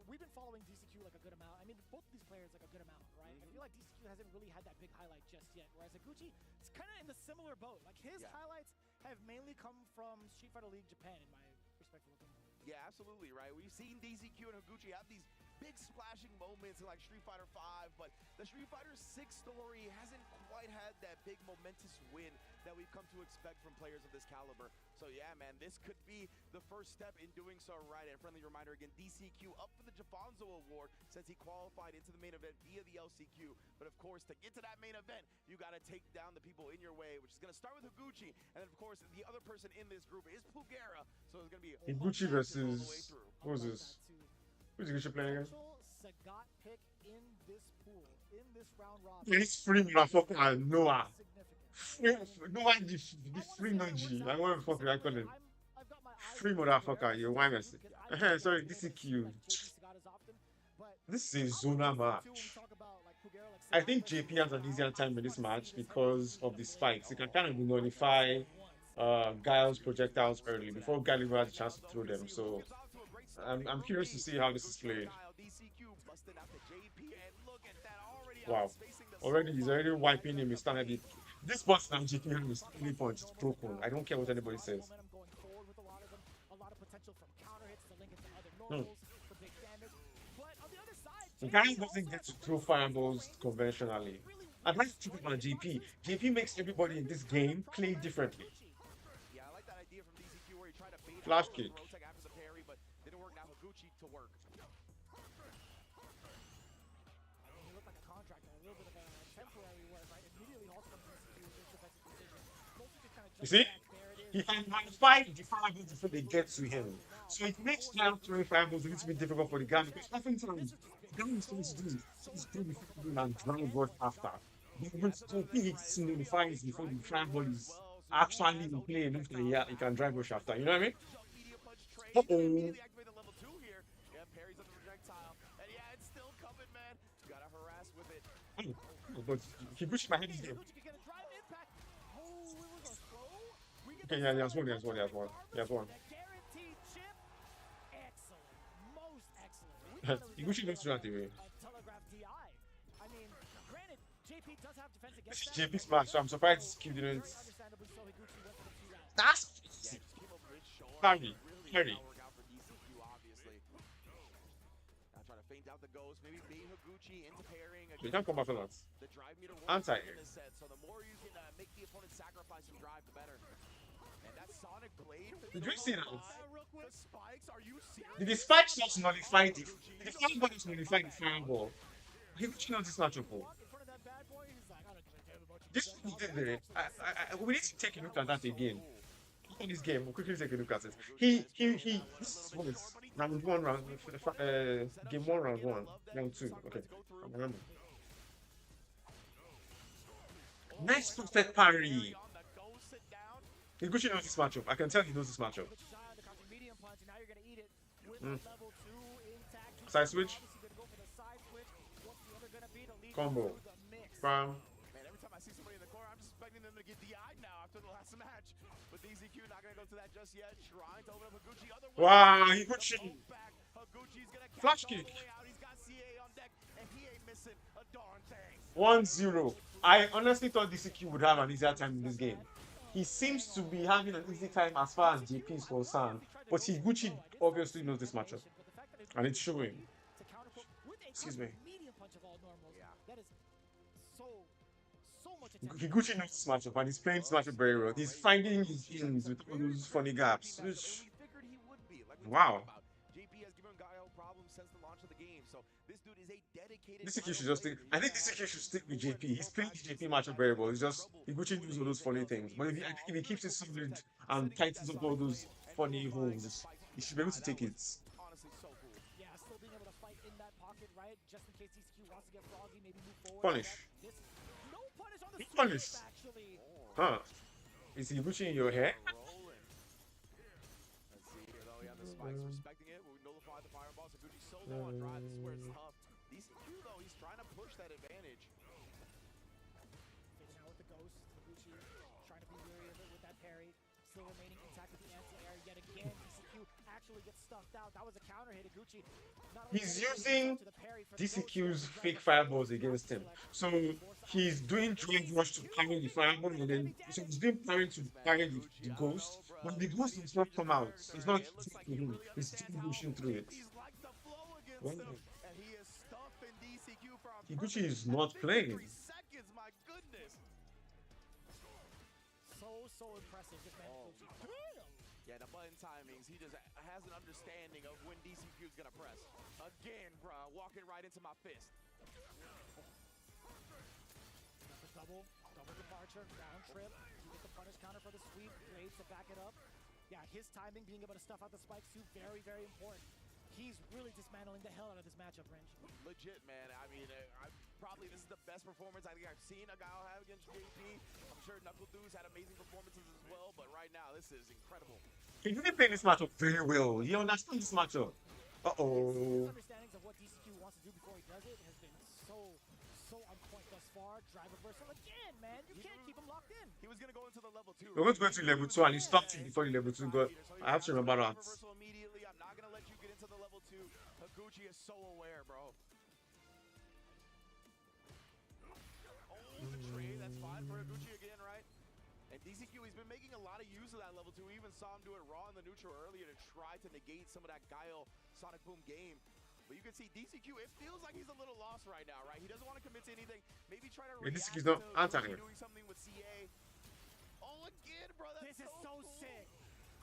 We've been following DCQ like a good amount. I mean, both of these players like a good amount, right? I feel like DCQ hasn't really had that big highlight just yet, whereas Higuchi is kind of in the similar boat. Like, his highlights have mainly come from Street Fighter League Japan, in my respectful opinion. Yeah, absolutely, right? We've seen DCQ and Higuchi have these big splashing moments in like Street Fighter 5, but the Street Fighter 6 story hasn't quite had that big momentous win that we've come to expect from players of this caliber. So yeah, man, this could be the first step in doing so, right? And friendly reminder again, DCQ up for the Jafonzo Award since he qualified into the main event via the LCQ. But of course, to get to that main event, you got to take down the people in your way, which is going to start with Higuchi. And then of course, the other person in this group is Pugera. So it's going to be Higuchi versus, what was this? Who's Higuchi playing again? Sagat pick in this pool, in this round robin. It's free motherfucker Noah. Noah the free Noji. I want to fuck I call him. Free motherfucker, you why messy. Sorry, this is cute. This is a Zona match. I think JP has an easier time in this match because of the spikes. He can kind of nullify Guile's projectiles early before Guile even has a chance to throw them. So I'm curious to see how this is played. Wow. Already he's already wiping him. He's standing. This boss now JP has any point. It's broken. I don't care what anybody says. The guy doesn't get to throw fireballs conventionally. And that's the truth about JP. JP makes everybody in this game play differently. Flash kick. After the parry, but didn't work. Now Higuchi to work. He looked like a contractor, a little bit of a temporary work, right? Immediately halts from this defensive position. Mostly just kind of You see? He can modify the fireballs before they get to him. So it makes now throwing fireballs a little bit difficult for the guy because oftentimes the guy is supposed to do the fireball and drive rush after. But once he notifies before the fireball is actually in play enough that he can drive rush after. You know what I mean? Uh-oh. Oh, but he pushed my head in game. Okay, yeah, he has one. Guaranteed chip. Excellent. Most excellent. Higuchi knows to do that anyway. Telegraph DI. I mean, granted, JP does have defense This against is JP's match, so I'm surprised this kid didn't. That's easy. Harry. You can't come back on that. Anti. So the more you can make the opponent sacrifice some drive, the better. And that Sonic Blade. Did you see that? The spikes, are you serious? Did the spikes not nullify the fireball is nullify the fireball? Higuchi knows this matchup. This is the we need to take a look at that again. In this game, we'll quickly take a look at it. This one is round one, game one, round one, round two. Okay, I'm remembering. Nice perfect parry. Higuchi knows this matchup. I can tell he knows this matchup. Side switch. Combo. Bam. Every time I see somebody in the corner, I'm expecting them to get DI'd now after the last match. But DZQ not going to go to that just yet. Trying to open up Higuchi. Wow, Higuchi. Flash kick. He's got CA on deck, and he ain't missing a darn thing. 1-0. I honestly thought DCQ would have an easier time in this game. He seems to be having an easy time as far as JP is concerned. But Higuchi obviously knows this matchup. And it's showing. Excuse me. Higuchi knows this matchup and he's playing this matchup very well. He's finding his ins with all those funny gaps. Which... Wow. DCQ should just stick. I think DCQ should stick with JP. He's playing the JP matchup very well. It's just Higuchi knows all those funny things. But if he keeps it solid and tightens up all those funny holes, he should be able to take it. Punish. Punish. Huh? Is Higuchi in your hair? Respecting it, we nullify the fireballs. Higuchi so low on drive. This is where it's tough. DCQ though, he's trying to push that advantage. Fading out with the ghost. Higuchi trying to be weary of it with that parry. Still remaining intact with the anti-air yet again. DCQ actually gets stuffed out. That was a counter hit. Higuchi. He's using DCQ's fake fireballs against him. So he's doing drive rush to parry the fireball and then so he's doing parry to parry the ghost. But the ghost does not come out. It's not hitting him. He's still pushing through it. Well, Higuchi is not playing. So impressive. This man Yeah, the button timings. He just has an understanding of when DCQ is gonna press. Again, bruh, walking right into my fist. Double departure, round trip. You get the punish counter for the sweep. Blades to back it up. Yeah, his timing, being able to stuff out the spikes too, very, very important. He's really dismantling the hell out of this matchup, Range. Legit, man. I mean, probably this is the best performance I think I've seen a guy have against JP. I'm sure Knuckle Dude's had amazing performances as well, but right now, this is incredible. He's really playing this matchup very well. He understands this matchup. His understandings of what DCQ wants to do before he does it has been so on point thus far. Drive reversal again, man. You can't keep him locked in. He was going to go into the level 2. We're going to go to level 2 and he stopped it before the level 2 got. I have to remember that. Immediately. I'm not going to let you get into the level 2. Higuchi is so aware, bro. Oh, the trade. That's fine for Higuchi again, right? And DCQ, he's been making a lot of use of that level 2. We even saw him do it raw in the neutral earlier to try to negate some of that Guile Sonic Boom game. But you can see DCQ, it feels like he's a little lost right now, right? He doesn't want to commit to anything. Maybe try to react to doing something with CA. Oh, again, bro. This is so sick.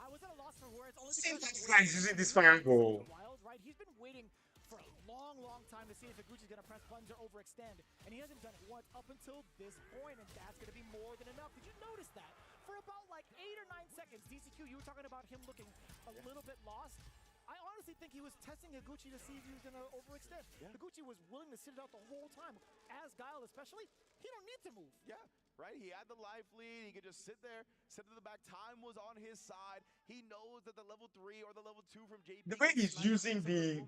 I was at a loss for words only Seems because like this guy is using this fire goal. Wild, right? He's been waiting for a long time to see if Higuchi's gonna press buttons or overextend, and he hasn't done it once up until this point, and that's gonna be more than enough. Did you notice that? For about like 8 or 9 seconds, DCQ, you were talking about him looking a little bit lost. I honestly think he was testing Higuchi to see if he was going to overextend. Higuchi was willing to sit it out the whole time. As Guile especially, he don't need to move. Yeah, right? He had the life lead. He could just sit there, sit to the back. Time was on his side. He knows that the level 3 or the level 2 from JP... The way he's using the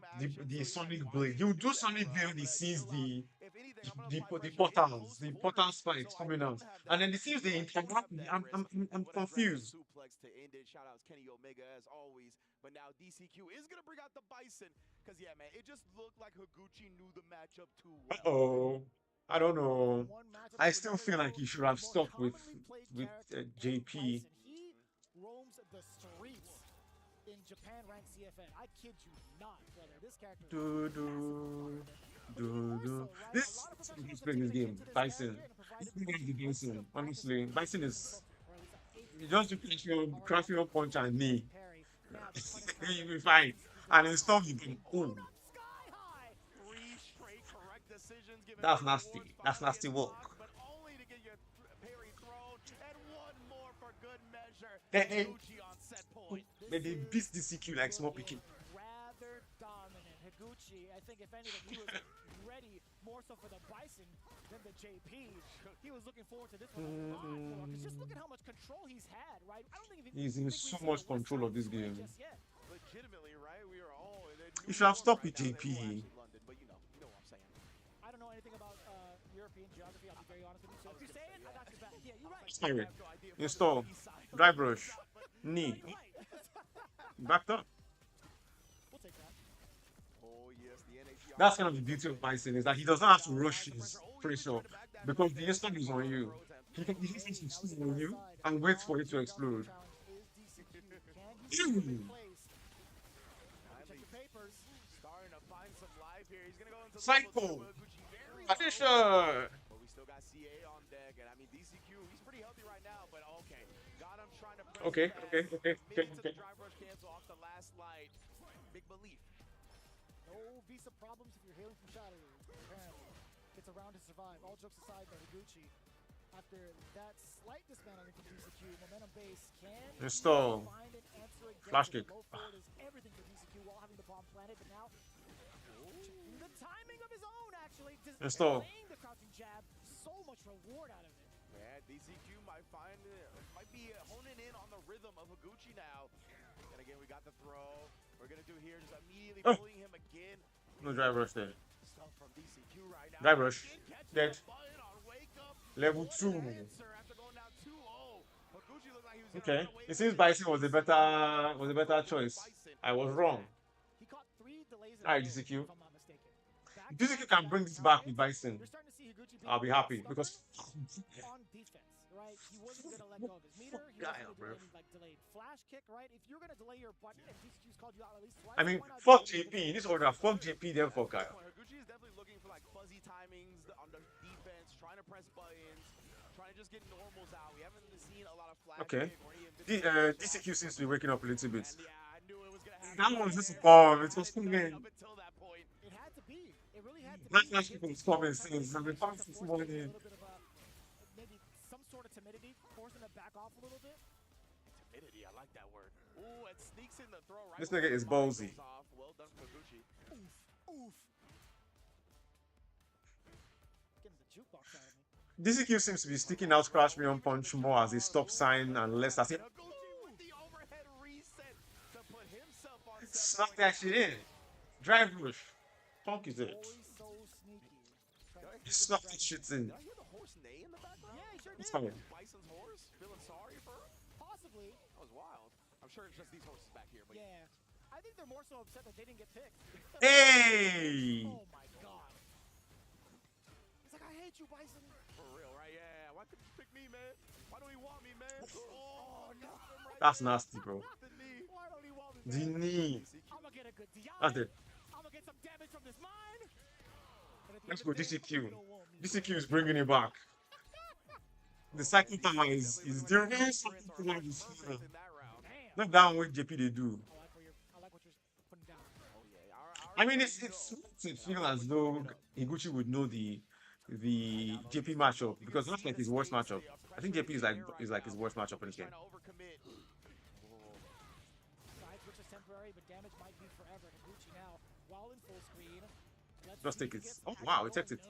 Sonic Blade, he will do Sonic Blade when he sees the portals, the portal spikes coming out. And then he sees the interact. I'm confused. Suplex to end it. Shout outs Kenny Omega as always. But now DCQ is going to bring out the Bison. Because, yeah, man, it just looked like Higuchi knew the matchup too well. Uh-oh. I don't know. I still feel like he should have stuck with JP. He roams the streets in Japan ranked CFN. I kid you not, brother. This character This playing this game. Bison. Bison. Honestly, Bison is just to crash your punch and knee. You'll be fine. And in storm, you can boom. That's nasty. That's nasty work. They beat DCQ like small picking. Rather dominant. Higuchi, I think if anything, he was ready more so for the Bison than the JP. He was looking forward to this one a lot more. Because just look at how much control he's had, right? I don't think he's in so much control of this game. Legitimately, right? We are all in you should have stopped with JP. But you know what I'm saying. I don't know anything about European geography, I'll be very honest with you. So if you say it, I got your back. Yeah, you're right. Sorry. Install. Dry brush. Knee. Backed up. We'll take that. Oh, yes, the NHR. That's kind of the beauty of Bison, is that he doesn't have to rush his pressure because the instant is on you. He can easily swing on you and wait for it to explode. Psycho! Addition! But we still got CA on deck, and I mean DCQ, he's pretty healthy right now, but okay. Got him trying to press Okay. drive rush cancel off the last light. Big belief. No visa problems if you're hailing from Shadow. Apparently. Gets around to survive. All jokes aside, though, Higuchi, after that slight dismantling from DCQ, momentum base can Install. find an answer again. Flash kick. Low forward is everything for DCQ while having the bomb planted, but now the timing of his own actually just playing the crouching jab, so much reward out of it. Yeah, DCQ might be honing in on the rhythm of Higuchi now. And again, we got the throw. We're gonna do here just immediately pulling him again. No drive rush there. Stuff from DCQ right now. Drive rush. Dead. Level 2. Okay. It seems Bison was a better choice. I was wrong. He caught 3 delays Alright, DCQ. if I'm not mistaken. DCQ can bring this back with Bison. You're starting to see Higuchi I'll be happy because on defense, right? He wasn't gonna let go of his meter. He wasn't gonna do any like delayed flash kick, right? If you're gonna delay your button and DCQ's called you out at least twice, I mean, why not fuck do it? JP. In this order, fuck JP, then fuck Kyle. Higuchi is definitely looking for like fuzzy timings on the defense, trying to press buttons, trying to just get normals out. We haven't seen a lot of flash Okay. kick or even DCQ seems to be waking up a little bit. yeah, I knew it was gonna happen. That one was just a bomb. It was coming. Up until that point. It had to be. It really had to That be. flash kick was coming since I've been coming since morning. A little bit of maybe some sort of timidity, forcing it back off a little bit. Timidity, I like that word. Ooh, it sneaks in the throw right. This nigga is ballsy. Well done for Higuchi. Oof. Getting the jukebox out of me. DCQ seems to be sticking out Crash Me on Punch more as a stop sign and less as it snuck that shit in. Drive rush. Punk is it? So sneaky. He snuck that shit in. Did I hear the horse neigh in the background? Yeah, he sure It's did. coming. Bison's horse? Feeling sorry for her? Possibly. That was wild. I'm sure it's just these horses back here, but Yeah. I think they're more so upset that they didn't get picked. Hey! Oh my god. He's like, I hate you, Bison. for real, right? Yeah. Why couldn't you pick me, man? Why don't he want me, man? Oh, got him right That's there. nasty, bro. The knee. Why don't he want me, The man? knee. I'm gonna get a good DI. That's it. I'm gonna get some damage from this mine. And at the Let's end go of the day, DCQ. you don't want me. DCQ is bringing it back. The cycle power is the real cycle power is here. In that round. Damn. Not down what JP they do. I like what you're putting down. Oh yeah, I mean, it's to feel as though Higuchi would know the JP matchup because that's like his worst matchup. I think JP is like his worst matchup in this game. Side switch is temporary, but damage might be forever. Higuchi now, while in full screen. Just take it. Oh wow, it takes it.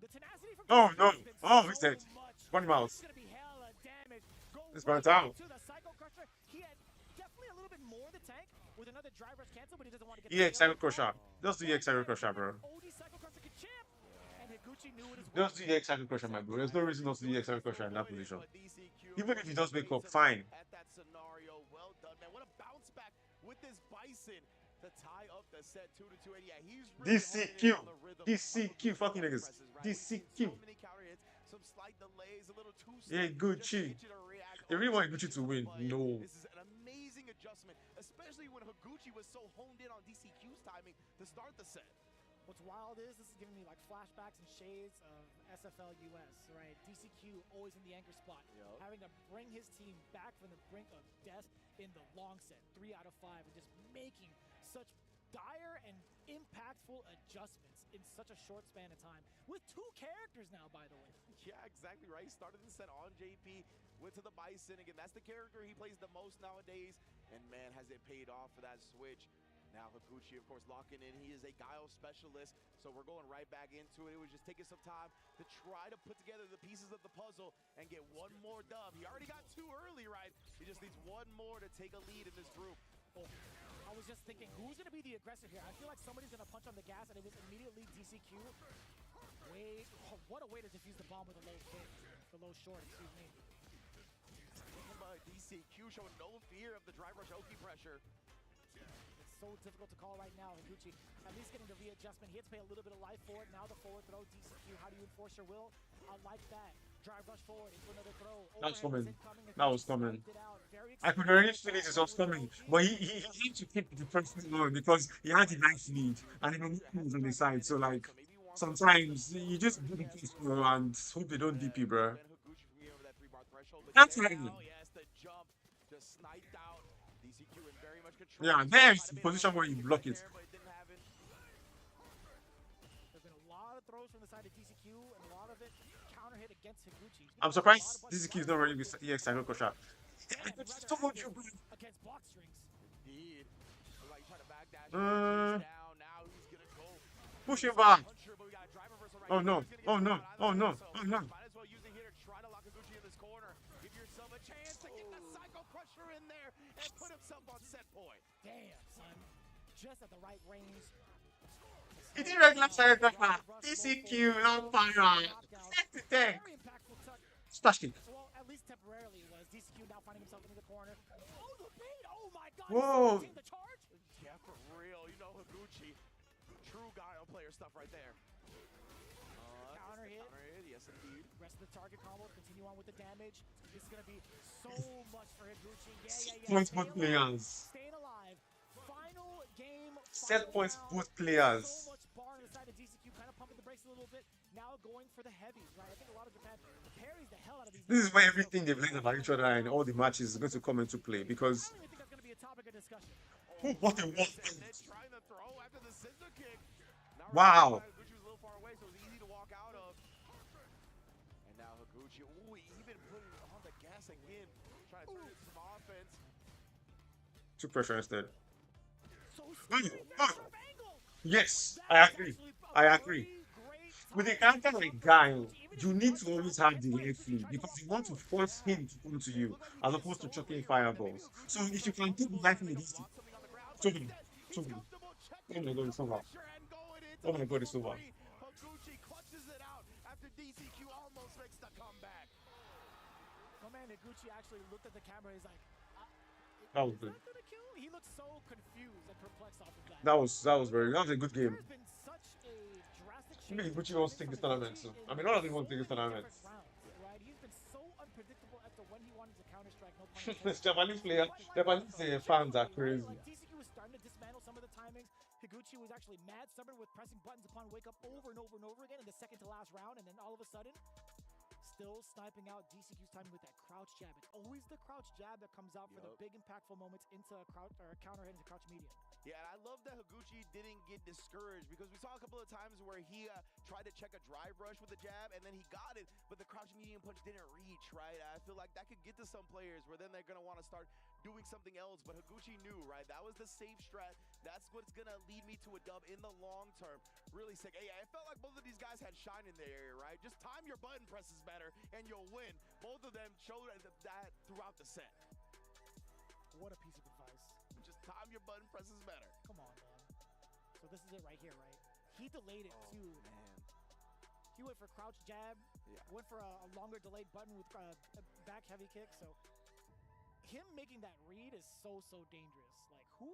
The tenacity from Oh no! has been Oh, so it's dead. much. Funny mouse. It's gonna be hella damage. Go It's right burnt out. to the Psycho Crusher. He had definitely a little bit more the tank with another drive rush cancel, but he doesn't want to get EX Cyber Crusher. Just do EX Cyber Crusher, bro. OD Psycho Crusher can chip. And Higuchi knew it as well. Just do EX Cyber Crusher, my bro. There's no reason not to do EX Cyber Crusher in that position. Even if he does wake up, fine. At that scenario, well done, man. What a bounce back with this Bison to tie up the set 2-2. And yeah, he's really DCQ. DCQ, fucking niggas. DCQ. So many counter hits, some slight delays, a little too slow. Yeah, Gucci. They really want Gucci to win. No. This is an amazing adjustment, especially when Higuchi was so honed in on DCQ's timing to start the set. What's wild is this is giving me like flashbacks and shades of SFL US, right? DCQ always in the anchor spot, having to bring his team back from the brink of death in the long set, 3 out of 5, and just making such dire and impactful adjustments in such a short span of time with 2 characters now, by the way. Yeah, exactly right. Started the set on JP, went to the Bison again. That's the character he plays the most nowadays, and man, has it paid off for that switch. Now Higuchi, of course, locking in. He is a Guile specialist, so we're going right back into it. It was just taking some time to try to put together the pieces of the puzzle and get one more dub. He already got 2 early, right? He just needs one more to take a lead in this group. Oh, I was just thinking, who's going to be the aggressor here? I feel like somebody's going to punch on the gas, and it was immediately DCQ. Wait, oh, what a way to defuse the bomb with a low kick. The low short, excuse me. DCQ showing no fear of the drive rush Oki pressure. It's so difficult to call right now. Higuchi at least getting the readjustment. He had to pay a little bit of life for it. Now the forward throw, DCQ, how do you enforce your will? I like that. Drive rush forward into another throw. That was coming. That was coming. I could already feel it was coming. But he had to keep the person going because he had a nice lead. And he was on the side. So, like, sometimes you just do the first throw and hope they don't DP, bro. That's right. Yeah, there's the position where you block it. There's been a lot of throws from the side of DCQ, and a lot of it counter hit against Higuchi. I'm surprised DCQ is not ready with EX Cyber Crusher. Against block strings. Indeed. Like trying to back dash down. Now he's gonna go. Push him back. Oh no. Oh no. Oh no. Oh no. Might as well use it here to try to lock Higuchi in this corner. Give yourself a chance to get the Psycho Crusher in there and put himself on set point. Damn, son. Just at the right range. He did regular Cyber Crusher. DCQ on fire. Tank. Splash kick. Well, at least temporarily it was. DCQ now finding himself into the corner. Oh, the bait! Oh my god! Whoa! The charge? Yeah, for real. You know Higuchi. True Guile player stuff right there. Counter hit. Yes, indeed. Rest of the target combo. Continue on with the damage. This is going to be so much for Higuchi. Yeah. Points both players. Staying alive. Final game. Set points both players. So much bar on the side of DCQ. Kind of pumping the brakes a little bit. Now going for the heavies, right? I think a lot of Japan parries the hell out of these. This is where everything they've learned about each other and all the matches is going to come into play because. I don't even think that's going to be a topic of discussion. What a walk! Trying to throw after the scissor kick. Wow! Higuchi was a little far away, so it was easy to walk out of. And now Higuchi, even putting on the gas again, trying to turn some offense. Took pressure instead. Yes, I agree. With a character like Guile, you need to always have the left lead because you want to force him to come to you as opposed to chucking fireballs. So if you can take the life lead, choke him. Oh my god, it's over. Oh my god, it's over. Higuchi clutches it out after DCQ almost makes the comeback. My man Higuchi actually looked at the camera. He's like, that was good. He looked so confused and perplexed off of that. That was a good game. There's been such a drastic change. Maybe Higuchi wants to take this tournament too. I mean, all of them want to take this tournament. Right? He's been so unpredictable as to when he wanted to counter strike. No pun intended. Japanese fans are crazy. DCQ was starting to dismantle some of the timings. Higuchi was actually mad stubborn with pressing buttons upon wake up over and over and over again in the second to last round, and then all of a sudden, still sniping out DCQ's timing with that crouch jab. It's always the crouch jab that comes out for the big impactful moments into a crouch or a counter hit into crouch medium. Yeah, and I love that Higuchi didn't get discouraged because we saw a couple of times where he tried to check a drive rush with a jab and then he got it, but the crouch medium punch didn't reach, right? I feel like that could get to some players where then they're going to want to start doing something else, but Higuchi knew, right? That was the safe strat. That's what's going to lead me to a dub in the long term. Really sick. Hey, I felt like both of these guys had shine in their area, right? Just time your button presses better and you'll win. Both of them showed that throughout the set. What a piece of advice. Just time your button presses better. Come on, man. So this is it right here, right? He delayed it too. Man. He went for crouch jab, went for a longer delayed button with a back heavy kick. So him making that read is so dangerous. Like who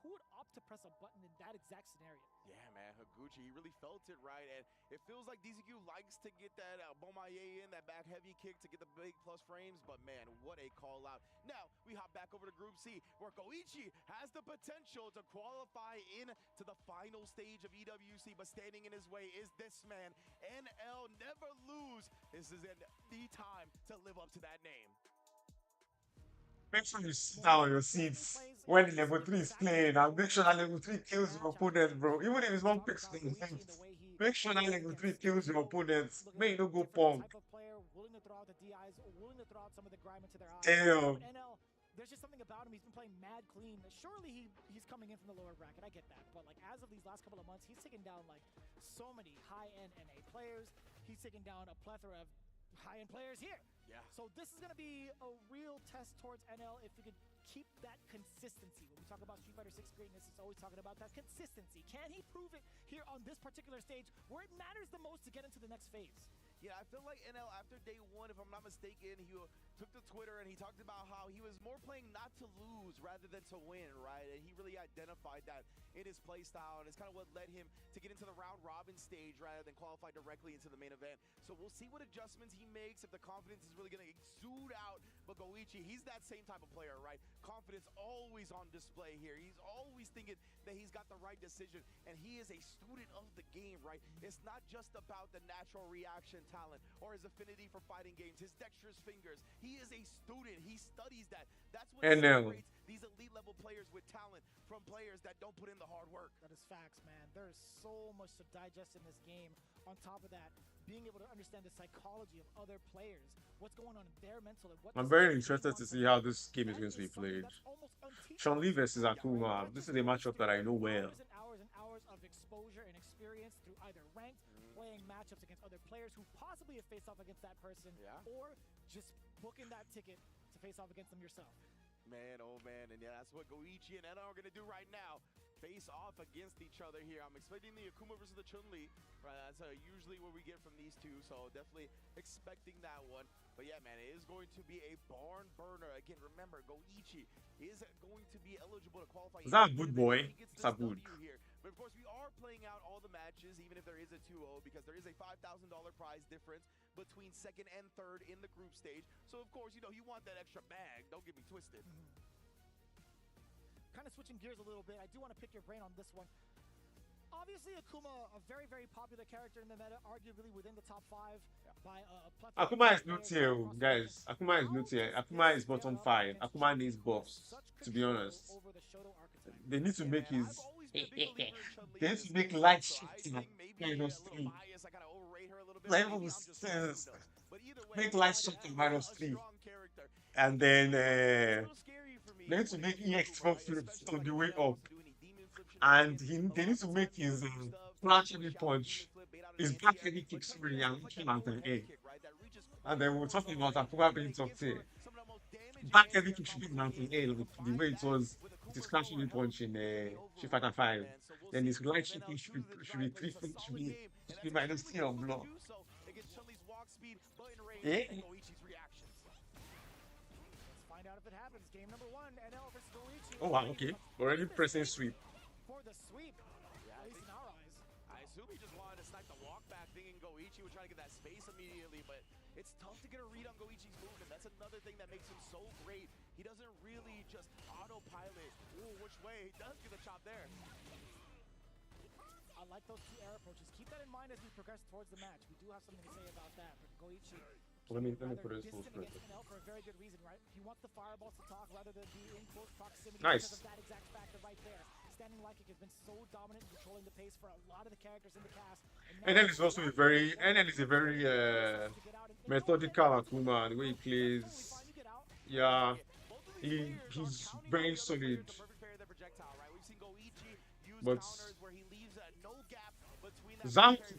would opt to press a button in that exact scenario? Yeah, man, Higuchi, he really felt it, right? And it feels like DCQ likes to get that Bomaye in, that back heavy kick to get the big plus frames, but man, what a call out. Now, we hop back over to Group C, where Goichi has the potential to qualify into the final stage of EWC, but standing in his way is this man, NL Never Lose. This is the time to live up to that name. Make sure you sit down on your seats when level 3 is playing and make sure that level 3 kills your opponent, bro. Even if it's one pixel in length, make sure that level 3 kills your opponent. Make you no go punk. Damn. There's just something about him. He's been playing mad clean. Surely he's coming in from the lower bracket. I get that. But like as of these last couple of months, he's taken down like so many high-end NA players. He's taken down a plethora of high-end players here. Yeah. So this is going to be a real test towards NL if we could keep that consistency. When we talk about Street Fighter 6 greatness, it's always talking about that consistency. Can he prove it here on this particular stage where it matters the most to get into the next phase? Yeah, I feel like NL after day one, if I'm not mistaken, he took to Twitter and he talked about how he was more playing not to lose rather than to win, right? And he really identified that in his play style, and it's kind of what led him to get into the round robin stage rather than qualify directly into the main event. So we'll see what adjustments he makes, if the confidence is really going to exude out. But Goichi, he's that same type of player, right? Confidence always on display here. He's always thinking that he's got the right decision, and he is a student of the game, right? It's not just about the natural reaction talent or his affinity for fighting games, his dexterous fingers. He is a student. He studies that. That's what separates these elite level players with talent from players that don't put in the hard work. That is facts, man. There's so much to digest in this game. On top of that, being able to understand the psychology of other players, what's going on in their mental, and what I'm very interested to see how this game is going to be played. Chun-Li versus Akuma. This is a matchup that I know well. Hours and hours of exposure and experience through either ranked, playing matchups against other players who possibly have faced off against that person, or just booking that ticket to face off against them yourself. Man, oh man, and yeah, that's what Goichi and Ena are going to do right now. Face off against each other here. I'm expecting the Akuma versus the Chun-Li. Right, that's usually what we get from these two, so definitely expecting that one. But yeah, man, it is going to be a barn burner. Again, remember, Goichi is going to be eligible to qualify. Is that a good boy? It's a good. But of course, we are playing out all the matches, even if there is a 2-0, because there is a $5,000 prize difference between second and third in the group stage. So of course, you know, you want that extra bag. Don't get me twisted. Kind of switching gears a little bit, I do want to pick your brain on this one. Obviously, Akuma, a very popular character in the meta, arguably within the top 5 by a plethora. Akuma is new tier, guys. Akuma is new tier. Akuma is bottom 5. Akuma needs buffs, to be honest. They need to make his... they need to make light shooting -3. Level 6. Make light shooting -3. And then... they need to make EX flips on the way up. And they need to make his flash heavy punch, his back heavy kick, sorry, and looking at an A. And then we're talking about Akuma being top tier. Back heavy kick should be mountain A, like the way it was with his flash heavy punch in Street Fighter 5. Then his light shooting should be -3 on block. Eh? Find out if it happens. Game number 1, NL versus Goichi. Oh wow, okay. Already pressing sweep. For the sweep, at least in our eyes. I assume he just wanted to snipe the walk back, thinking Goichi would try to get that space immediately, but it's tough to get a read on Goichi's movement. That's another thing that makes him so great. He doesn't really just autopilot. Ooh, which way? He does get a chop there. I like those 2 air approaches. Keep that in mind as we progress towards the match. We do have something to say about that, but Goichi Let me rather put it full distant screen. against NL for a very good reason, right? He wants the fireballs to talk rather than be in close proximity Nice. because of that exact factor right there. Standing Lykic has been so dominant in controlling the pace for a lot of the characters in the cast. And then it's also a very methodical Akuma, the way he plays. Yeah, he's very solid. But Zanku,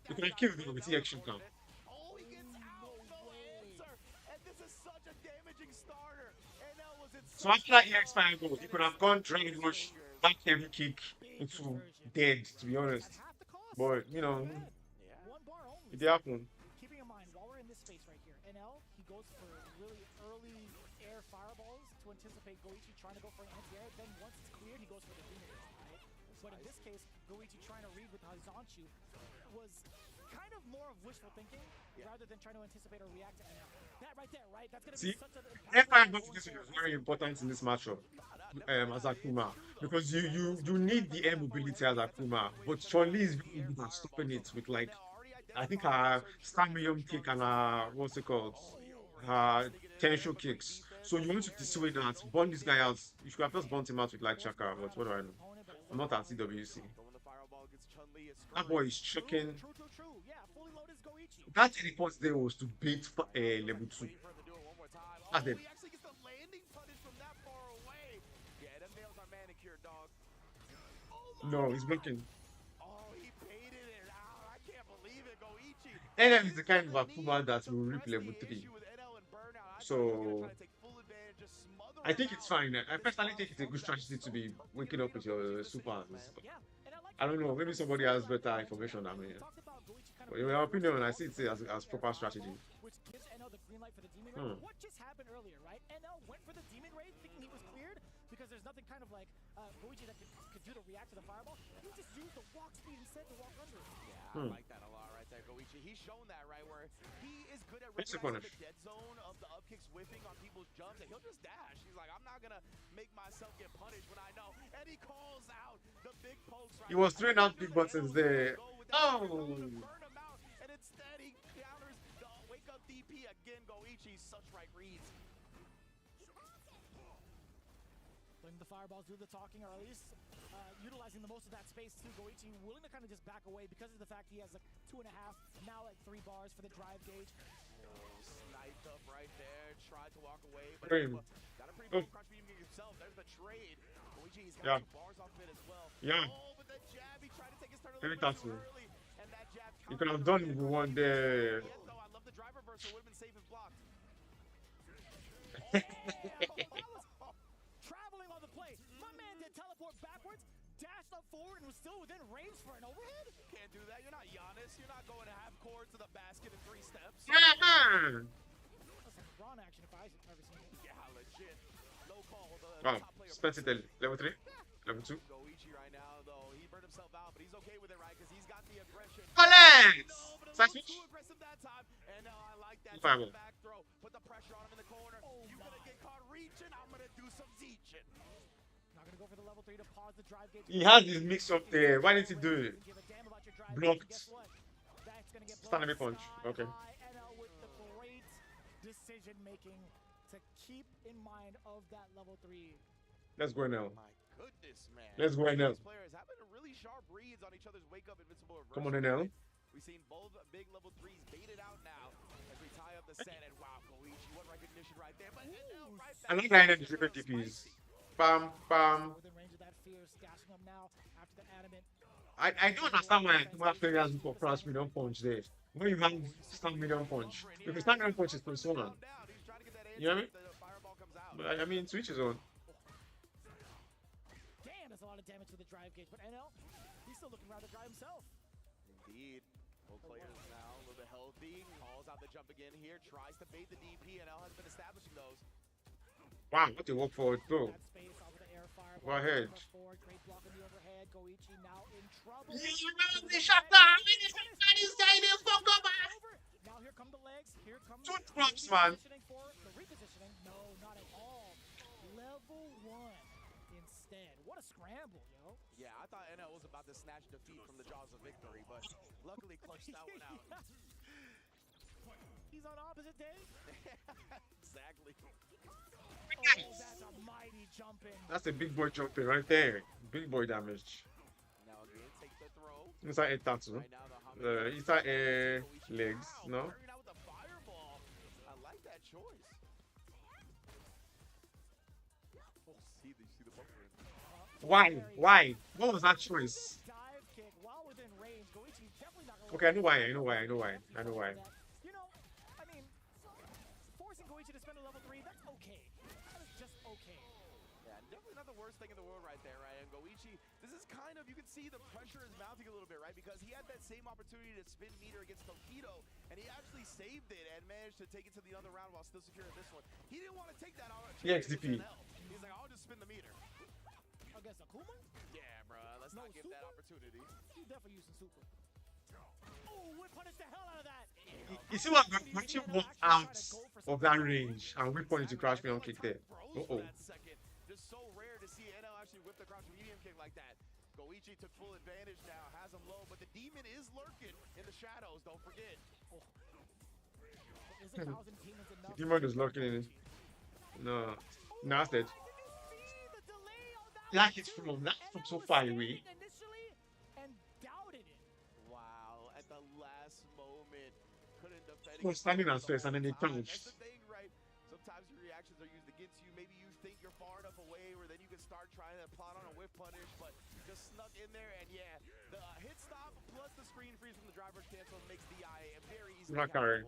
you can kill him with the action count. Oh, he gets out, no answer, and this is such a damaging starter. NL was in So after that EX Fireball, he could have gone Dragon Rush, back heavy kick into dead, to be honest. But, you know, it did happen. Keeping in mind, while we're in this space right here, NL, he goes for really early air fireballs to anticipate Goichi trying to go for an anti-air. Then once it's cleared, he goes for the demon, right? But in this case, Goichi trying to read with Hazanchu was kind of more of wishful thinking rather than trying to anticipate or react to NL. That right there, right? That's going to be such an air fireball is very important in this matchup as Akuma, because you need the air mobility as Akuma, but Chun-Li is very good at stopping it with, like, I think her star medium kick and her, what's it called, her tension kicks. So you want to dissuade that, burn this guy out. You should have just burnt him out with like Chakra, but what do I know? I'm not at EWC. That boy is choking. That teleport there was to bait level 2. That's it. No, he's blocking. NL is the kind of Akuma that will rip level 3. So I think it's fine. I personally think it's a good strategy to be waking up with your supers. I don't know, maybe somebody has better information than me. But in my opinion, I see it as proper strategy. Which gives NL the green light for the demon raid. What just happened earlier, right? NL went for the demon raid thinking he was cleared because there's nothing kind of like Goichi that could do to react to the fireball. He just used the walk speed instead to walk under it. Yeah, I like that a lot right there, Goichi. He's shown that, right, where he is good at recognizing the dead zone of the up kicks whiffing on people's jumps, and he'll just dash. He's like, I'm not gonna make myself get punished when I know. And he calls out the big pokes right. He was throwing out big buttons there. Oh! And instead he counters the wake up DP again. Goichi, such right reads. Letting the fireballs do the talking, or at least utilizing the most of that space too. Goichi willing to kind of just back away because of the fact he has like 2.5, now like 3 bars for the drive gauge. Sniped up right there, tried to walk away, but got a pretty big crush beam himself. There's the trade. Goichi's got some bars off it as well. Yeah. Oh, but the jab, he tried to take his turn a Very little bit too thoughtful. early, and that jab. You could have done with one there. I love the drive reversal. Would have been safe and blocked. Traveling on the play. My man did teleport backwards, dashed up forward, and was still within range for an overhead? Can't do that. You're not Giannis. You're not going to half court to the basket in 3 steps. That's like Braun action if I've ever seen it. Yeah, legit. No call. Wow, spent it level 3, level 2. Goichi right now, though, he burned himself out, but he's okay with it, right? Because he's got the aggression. Collect! No, but a Side little switch? too aggressive that time. And I like that Fireball. back throw. Put the pressure on him in the corner. You're gonna get caught reaching. I'm gonna do some teaching. Not gonna go for the level 3 to pause the drive gauge. He has his mix up there. Why didn't he do it? Blocked. Stanley punch. Okay. NL with the great decision making to keep in mind of that level 3. Let's go now. My goodness, man. Let's go now. These players having really sharp reads on each other's wake up invincible. Come on, NL. We've seen both big level 3s baited out now as we tie up the set. And wow, Goichi, what recognition right there. But NL right back. I like 9 different DPs. Bam, bam. Within range of that fear, stashing up now after the animate. I don't understand why Akuma players look for flash medium punch there. When you have stand medium punch. Because stand medium punch is persona. You know what I mean? But I mean, switch is on. Damn, that's a lot of damage to the drive gauge. But NL, he's still looking rather dry himself. Indeed. Both players now a little bit healthy. Calls out the jump again here. Tries to bait the DP. NL has been establishing those. Wow, what a walk forward throw. Go ahead. Great block on the overhead. Goichi now in trouble. Now here come the legs. Here comes two drops, man. The repositioning. No, not at all. Level 1 instead. What a scramble, yo. Yeah, I thought NL was about to snatch defeat from the jaws of victory, but luckily clutched that one out. He's on opposite day. Exactly. Oh, that's a mighty jump in. That's a big boy jumping right there. Big boy damage. Now again, take the throw. Inside a tattoo. Right now, the Inside a legs, no? firing out with the fireball. I like that choice. Oh, see the bumper. Why? Why? What was that choice? Dive kick while within range. Goichi definitely not gonna Okay, I know why. I know why. I know why. I know why. You know, I mean, forcing Goichi to spend a level 3, that's okay. That is just okay. Yeah, definitely not the worst thing in the world right there, right? And Goichi, this is kind of, you can see the pressure is mounting a little bit, right? Because he had that same opportunity to spin meter against Tokido, and he actually saved it and managed to take it to the other round while still securing this one. He didn't want to take that on. Yeah, XDP. He's like, I'll just spin the meter. Against Akuma? Yeah, bro. Let's not give that opportunity. He's definitely using super. Oh, whip punish the hell out of that. You see what? Goichi walked out of that range and whip on to crash me on kick there. Just so rare to see NL actually whip the crouch medium kick like that. Goichi took full advantage now, has him low, but the demon is lurking in the shadows, don't forget. Oh. Is 1,000 demons enough? Demon is lurking in it. No. No, that's it. Like it's from so far away. Initially and doubted it. Wow, at the last moment, couldn't defend. He was standing on space and then he punched. That's the thing, right? Sometimes your reactions are used against you. Maybe you think you're far enough away where then you can start trying to plot on a whip punish, but just snuck in there, and yeah, the hit stop plus the screen freeze from the driver's cancel makes DI a very easy. Not carrying.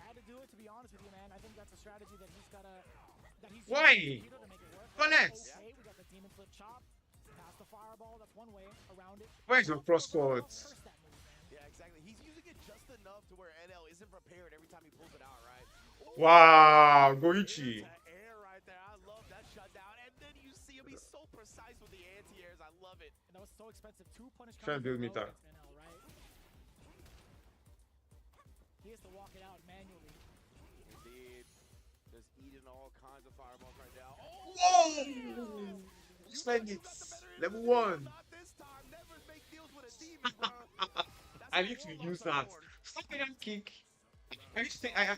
Had to do it, to be honest with you, man. I think that's a strategy that he's gotta. Why? Connect! Okay, we got the demon flip chop. Pass the fireball. That's one way around it. Where's your cross court? Yeah, exactly. He's using it just enough to where NL isn't prepared every time he pulls it out, right? Wow, Goichi. Air right there. I love that shutdown. And then you see him. He's so precise with the anti-airs. I love it. And that was so expensive. 2 punish. Trying to build me that. NL, right? He has to walk it out manually. Indeed. Just eating all kinds of fireballs right now. Oh! Whoa! Spend it. Level 1. I need to use that. Stamina kick. I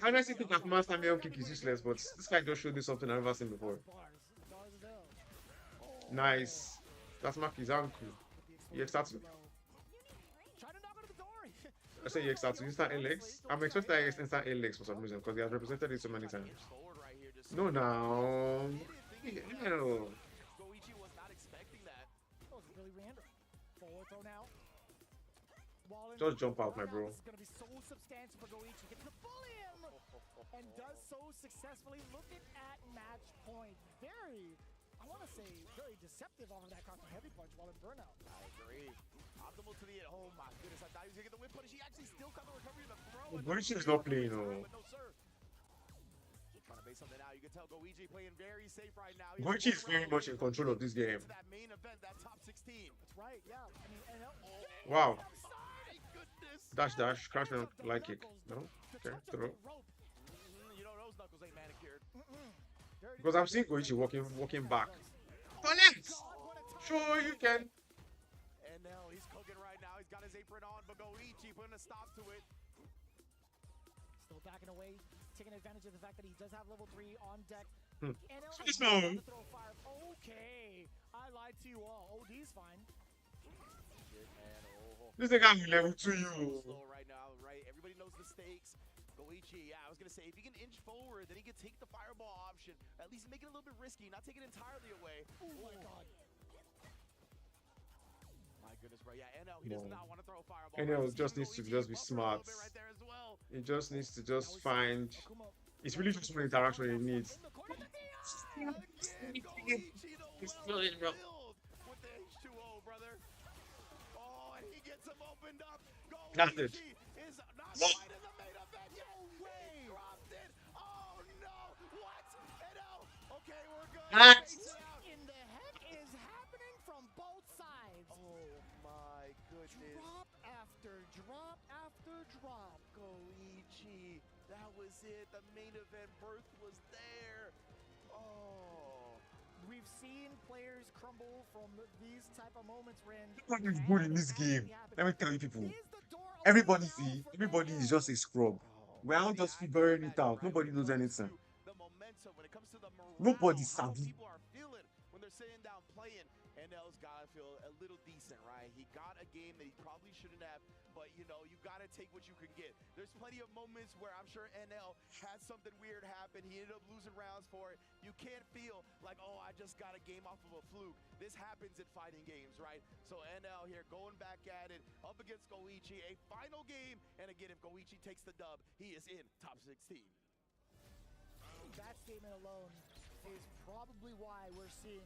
honestly think that master stamina kick is useless, but this guy just showed me something I've never seen before. Nice. That's Maki's ankle. EX-Tatsu. I say EX-Tatsu. Instant A legs. I'm expecting that instant A legs for some reason because he has represented it so many times. No, now. Ew. Goichi was not expecting that. Oh, really random. Forward throw now. Just jump out, my bro. It's gonna be so substantial for Goichi. Gets the bully him and does so successfully. Looking at match point. Very, I want to say, very deceptive off of that custom heavy punch while in burnout. I agree. Optimal to the oh my goodness. I thought he was gonna get the whip punish. He actually still got the recovery of the throw. Goichi is not playing, no. No, sir. Trying to base something out. You can tell Goichi playing very safe right now. Goichi is very much in control of this game. That main event, that top 16. That's right. Yeah. I mean, Wow. Dash, crash and light kick. No? Okay, throw. You know those knuckles ain't manicured. Because I'm seeing Goichi walking back. Connect! Sure you can. And now he's cooking right now. He's got his apron on, but Goichi putting a stop to it. Still backing away, taking advantage of the fact that he does have level 3 on deck. Please no. Okay, I lied to you all. OD's fine. This nigga will level 2 you. Slow right now, right? Everybody knows the stakes. Goichi, yeah, I was gonna say if he can inch forward, then he can take the fireball option. At least make it a little bit risky, not take it entirely away. Oh my god. My goodness, right? Yeah, NL, he does not want to throw a fireball. NL just needs to just be smart. He just needs to just find. It's really just one interaction he needs. He's still in, bro. With the H2O, brother. Oh, and he gets him opened up. That's it. Is not quite in the main event yet. No way. Dropped it. Oh no. What? NL. Okay, we're good. What in the heck is happening from both sides? Oh my goodness. Drop after drop after drop. Goichi. That was it. The main event birth was there. Oh. We've seen players crumble from these type of moments, Ren. What is good in this game? Let me tell you people. Is the door everybody is just a scrub. We're all just figuring it out. Nobody knows anything. The momentum, when it comes to the morale, Nobody how savvy. people are feeling when they're sitting down playing. NL's got to feel a little decent, right? He got a game that he probably shouldn't have, but you know, you got to take what you can get. There's plenty of moments where I'm sure NL had something weird happen. He ended up losing rounds for it. You can't feel like, oh, I just got a game off of a fluke. This happens in fighting games, right? So NL here going back at it, up against Goichi, a final game. And again, if Goichi takes the dub, he is in top 16. That statement alone is probably why we're seeing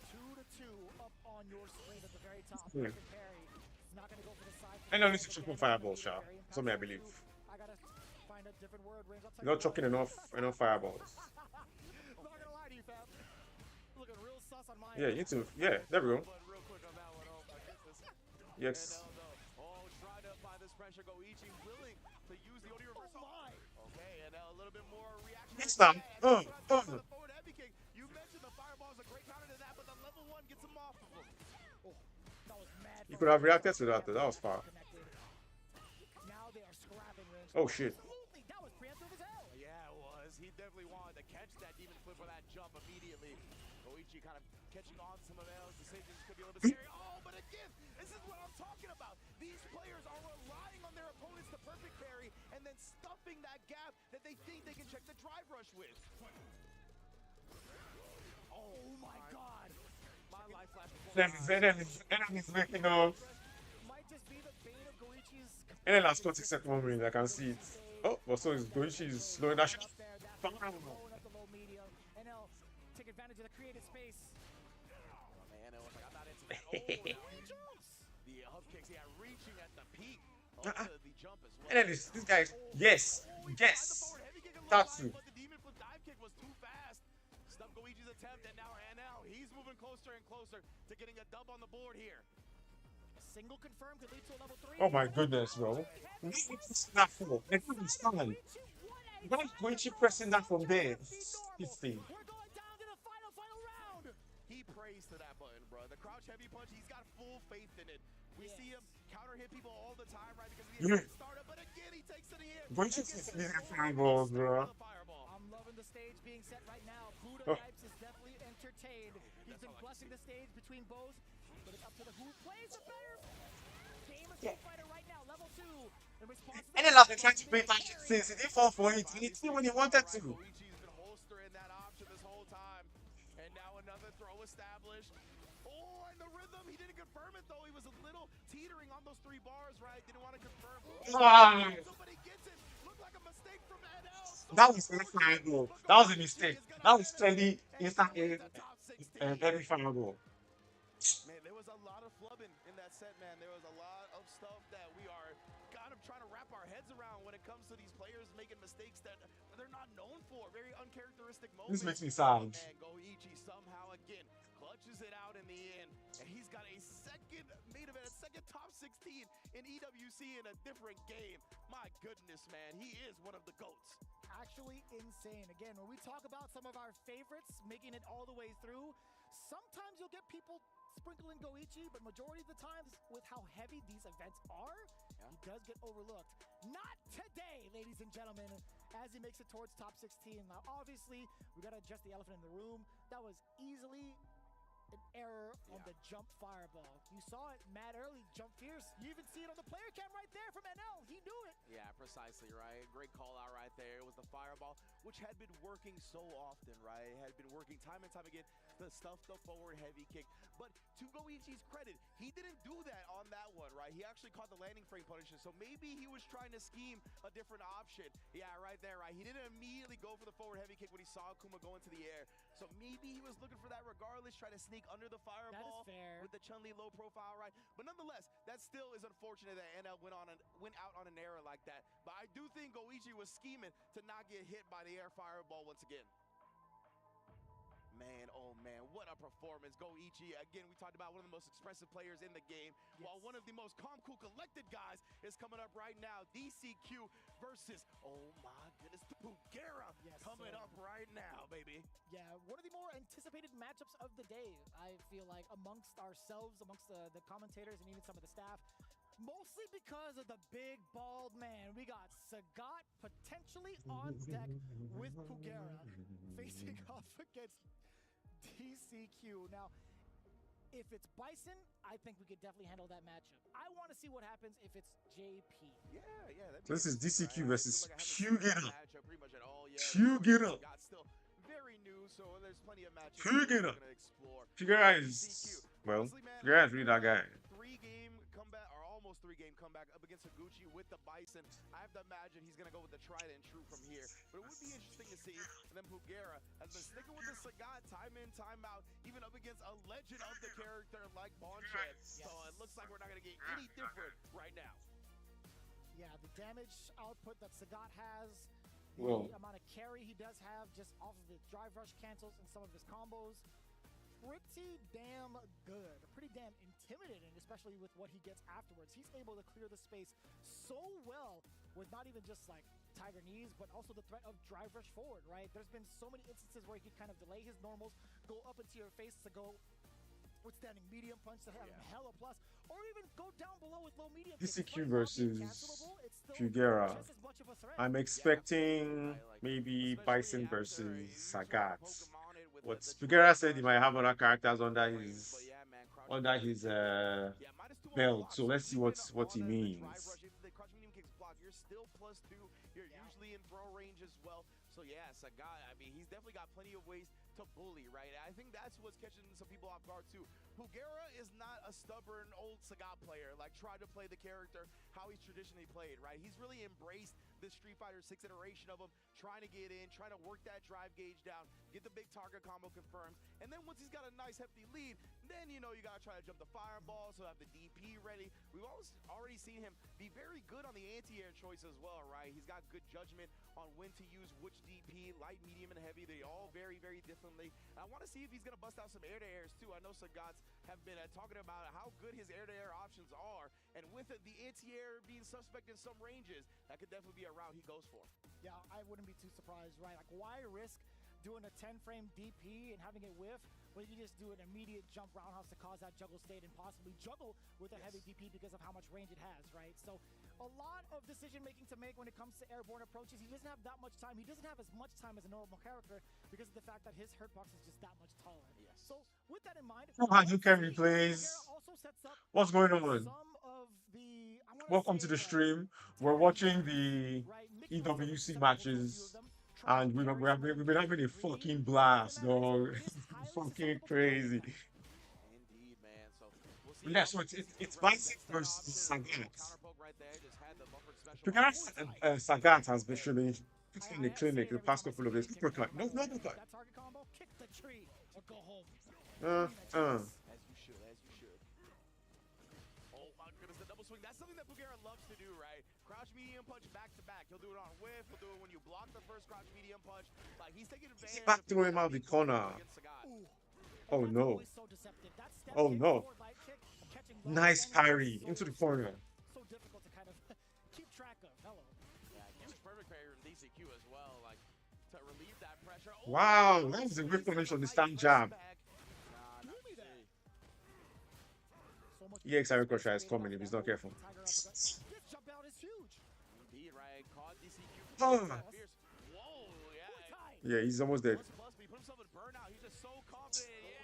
2-2 up on your screen at the very top. Yeah. Perry is not going to go for the side. I know this is triple fireball shot. Something I believe. I gotta find a different word. You're not chucking enough fireballs. I'm not gonna lie to you, fam. Looking real sus on my Yeah, you too. Yeah, there we go. Real quick on that one, Yes. Oh, tried up by this pressure. Goichi willing to use the OD reversal. Okay, and a little bit more reaction. Next time. Forward heavy kick. You mentioned the fireball is a great counter to that, but the level 1 gets him off of him. Oh, that was mad. You could have reacted to that. That was far. Now they are scrapping range. Oh shit. That was preemptive as hell. Yeah, it was. He definitely wanted to catch that demon flip or that jump immediately. Goichi kind of catching on some of L's decisions could be a little bit scary. Oh, but again, this is what I'm talking about. These players are relying on their opponents to perfect parry and then stuffing that gap that they think they can check the drive rush with. Oh my god. My life flash. Enemies making up. Might just be the bane of Goichi's. And then last 20 second moment, I can see it. Oh, but so is Goichi is slowing that shit. Take advantage of the created space. Oh, man, it was like I'm not into that. The hub kicks, yeah, reaching at the peak of the jump as well. And then this guy, yes, Tatsu. But the demon flip dive kick was too fast. Stuff Goichi's attempt, and now NL, he's moving closer and closer to getting a dub on the board here. A single confirm could lead to a level 3. Oh my goodness, bro. It's not full. It couldn't stand. Why is Goichi pressing that from there? His thing. He prays to that button, bro. The crouch heavy punch, he's got full faith in it. We see him counter hit people all the time, right? Because he has a startup, but again, he takes to the air. Goichi is using fireballs, bro. I'm loving the stage being set right now. Buddha Yipes is definitely entertained. He's been blessing the stage between both, but it's up to the who plays the better game of Street Fighter right now. Level 2. In response to And then I've been trying to play that shit since he didn't fall for it. He did when he wanted to. Goichi's been holstering that option this whole time. And now another throw established. Oh, and the rhythm, he didn't confirm it though. He was a little teetering on those 3 bars, right? Didn't want to confirm. Somebody gets it. Looked like a mistake from NL. That was a fireball. That was a mistake. That was clearly instant heavy fireball. Man, there was a lot of flubbing in that set, man. There was a lot of stuff that we are kind of trying to wrap our heads around when it comes to these players making mistakes that they're not known for. Very uncharacteristic moments. This makes me sad. And Goichi somehow again clutches it out in the end, and he's got a second main event, a second top 16 in EWC in a different game. My goodness, man, he is one of the GOATs. Actually insane. Again, when we talk about some of our favorites making it all the way through, sometimes you'll get people sprinkling Goichi, but majority of the times with how heavy these events are, he does get overlooked. Not today, ladies and gentlemen, as he makes it towards top 16. Now, obviously, we got to address the elephant in the room. That was easily an error on the jump fireball. You saw it mad early, jump fierce. You even see it on the player cam right there from NL. He knew it. Yeah, precisely, right? Great call out right there. It was the fireball, which had been working so often, right? It had been working time and time again to stuff the forward heavy kick. But to Goichi's credit, he didn't do that on that one, right? He actually caught the landing frame punishment, so maybe he was trying to scheme a different option. Yeah, right there, right? He didn't immediately go for the forward heavy kick when he saw Kuma go into the air. So maybe he was looking for that regardless, trying to sneak under the fireball with the Chun-Li low profile, right? But nonetheless, that still is unfortunate that NL went out on an error like that. But I do think Goichi was scheming to not get hit by the air fireball once again. Man, oh man, what a performance. Goichi, again, we talked about one of the most expressive players in the game, while one of the most calm, cool, collected guys is coming up right now. DCQ versus, oh my goodness, Pugera coming up right now, baby. Yeah, one of the more anticipated matchups of the day, I feel like, amongst ourselves, amongst the commentators and even some of the staff. Mostly because of the big bald man. We got Sagat potentially on deck with Pugera facing off against DCQ. Now, if it's Bison, I think we could definitely handle that matchup. I want to see what happens if it's JP. Yeah. So this is DCQ right? versus Pugera. Pretty much at all. Pugera. Still very new, so there's plenty of matches Pugera. we're gonna explore. Pugera is, well, Pugera is really that guy. Three-game comeback, or almost three-game comeback up against Higuchi with the Bison. I have to imagine he's gonna go with the tried and true from here. But it would be interesting to see. And then Pugera has been sticking with the Sagat time in, time out, even up against a legend of the character like Bonched. So it looks like we're not gonna get any different right now. Yeah, the damage output that Sagat has, the Whoa. amount of carry he does have just off of the drive rush cancels and some of his combos, pretty damn good, pretty damn intimidating, especially with what he gets afterwards. He's able to clear the space so well with not even just like Tiger Knees, but also the threat of drive rush forward, right? There's been so many instances where he could kind of delay his normals, go up into your face to go withstanding medium punch to have hella plus, or even go down below with low medium. DCQ versus Pugera. I'm expecting maybe Bison versus Sagat. What Pugera said he might have other characters under his belt, so let's see what he means. You're still +2. You're usually in throw range as well. So yeah, Sagat, I mean, he's definitely got plenty of ways to bully, right? I think that's what's catching some people off guard too. Pugera is not a stubborn old Sagat player, like tried to play the character how he's traditionally played, right? He's really embraced the Street Fighter 6 iteration of him, trying to get in, trying to work that drive gauge down, get the big target combo confirmed, and then once he's got a nice hefty lead, then you know you gotta try to jump the fireball, so have the DP ready. We've already seen him be very good on the anti-air choice as well, right? He's got good judgment on when to use which DP, light, medium, and heavy. They all vary very differently. And I want to see if he's gonna bust out some air-to-airs too. I know Sagats have been talking about how good his air-to-air options are, and with the anti-air being suspect in some ranges, that could definitely be a route he goes for. Yeah, I wouldn't be too surprised, right? Like, why risk doing a 10-frame DP and having it whiff when you just do an immediate jump roundhouse to cause that juggle state and possibly juggle with a heavy DP because of how much range it has, right? So a lot of decision-making to make when it comes to airborne approaches. He doesn't have that much time. He doesn't have as much time as a normal character because of the fact that his hurtbox is just that much taller. Yes. So with that in mind, You can replace. What's going on? Welcome to the stream. We're watching the EWC matches, and we've been having a fucking blast, dog. Fucking crazy. Indeed, man. So Yeah, so it's Bison versus Sagat. Because Sagat has been showing in the clinic the past couple of days. Uppercut. No, no, uppercut. That target combo, kick the tree or go home. As you should, as you should. Oh my goodness, the double swing. That's something that Pugera loves to do, right? Crouch medium punch back to back. He'll do it on whiff. He'll do it when you block the first crouch medium punch. Like, he's taking advantage. Back to him out of the corner. Oh no. Oh no. Nice parry into the corner. So difficult to kind of keep track of. Hello. Yeah, huge perfect parry from DCQ as well. Like, to relieve that pressure. Wow, that was a great finish on the stand jab. EX Ricochet is coming if he's not careful. This jump out is huge. Indeed, right? Caught DCQ. Oh. Whoa, Yeah, he's almost dead. Plus, he put himself in burnout. He's just so confident. Yeah.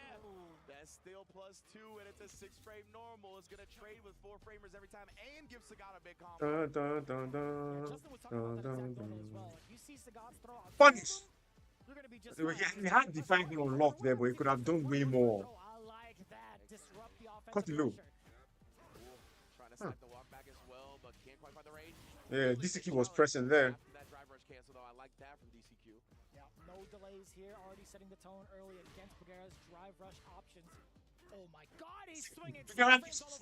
That's still +2, and it's a 6-frame normal. It's gonna trade with 4 framers every time and give Sagat a big combo. Dun, dun, dun, dun. Justin was talking about that exact level as well. If you see Sagat's throw out, Punish! you're gonna be just He had the fighting on lock there, but he could have done way more. I like that. Disrupt the offensive Cut the loop. Trying to snap the walk back as well, but can't quite find the range. Yeah, DCQ was pressing there. That drive rush cancel, though. I like that from DCQ. Yeah, no delays here. Already setting the tone early against Pugera's drive rush options. Oh my God, he's swinging.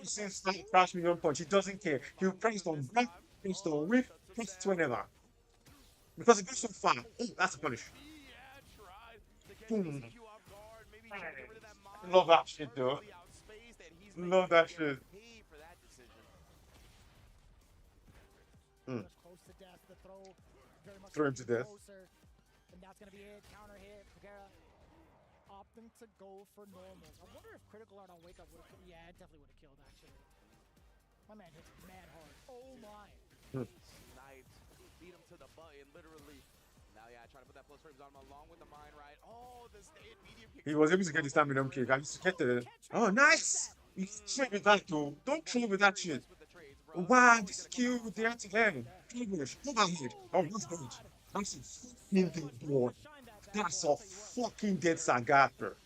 Since the crash medium punch, he doesn't care. He'll press on block, press on whip, press it whenever. Because it goes so far. Oh, that's a punish. Boom. Love that shit, though. Love that shit. Close to death. The throw very much Throw him to death. closer. And that's gonna be it. Counter hit. Pugera opting to go for normals. I wonder if critical art on wake up would have. Yeah, it definitely would have killed actually. My man hits mad hard. Oh my. Sniped. Beat him to the button, literally. Now, yeah, trying to put that plus frames on him along with the mine, right? Oh, the stay medium kick. He was able to get the stamina kick. I used to get the. Oh, nice! You trade with that, though. Don't trade with that shit. Wow, this kill with the anti-air. English, overhead. Oh, that's good. That's a fucking dead boy. That's a fucking dead Sagather.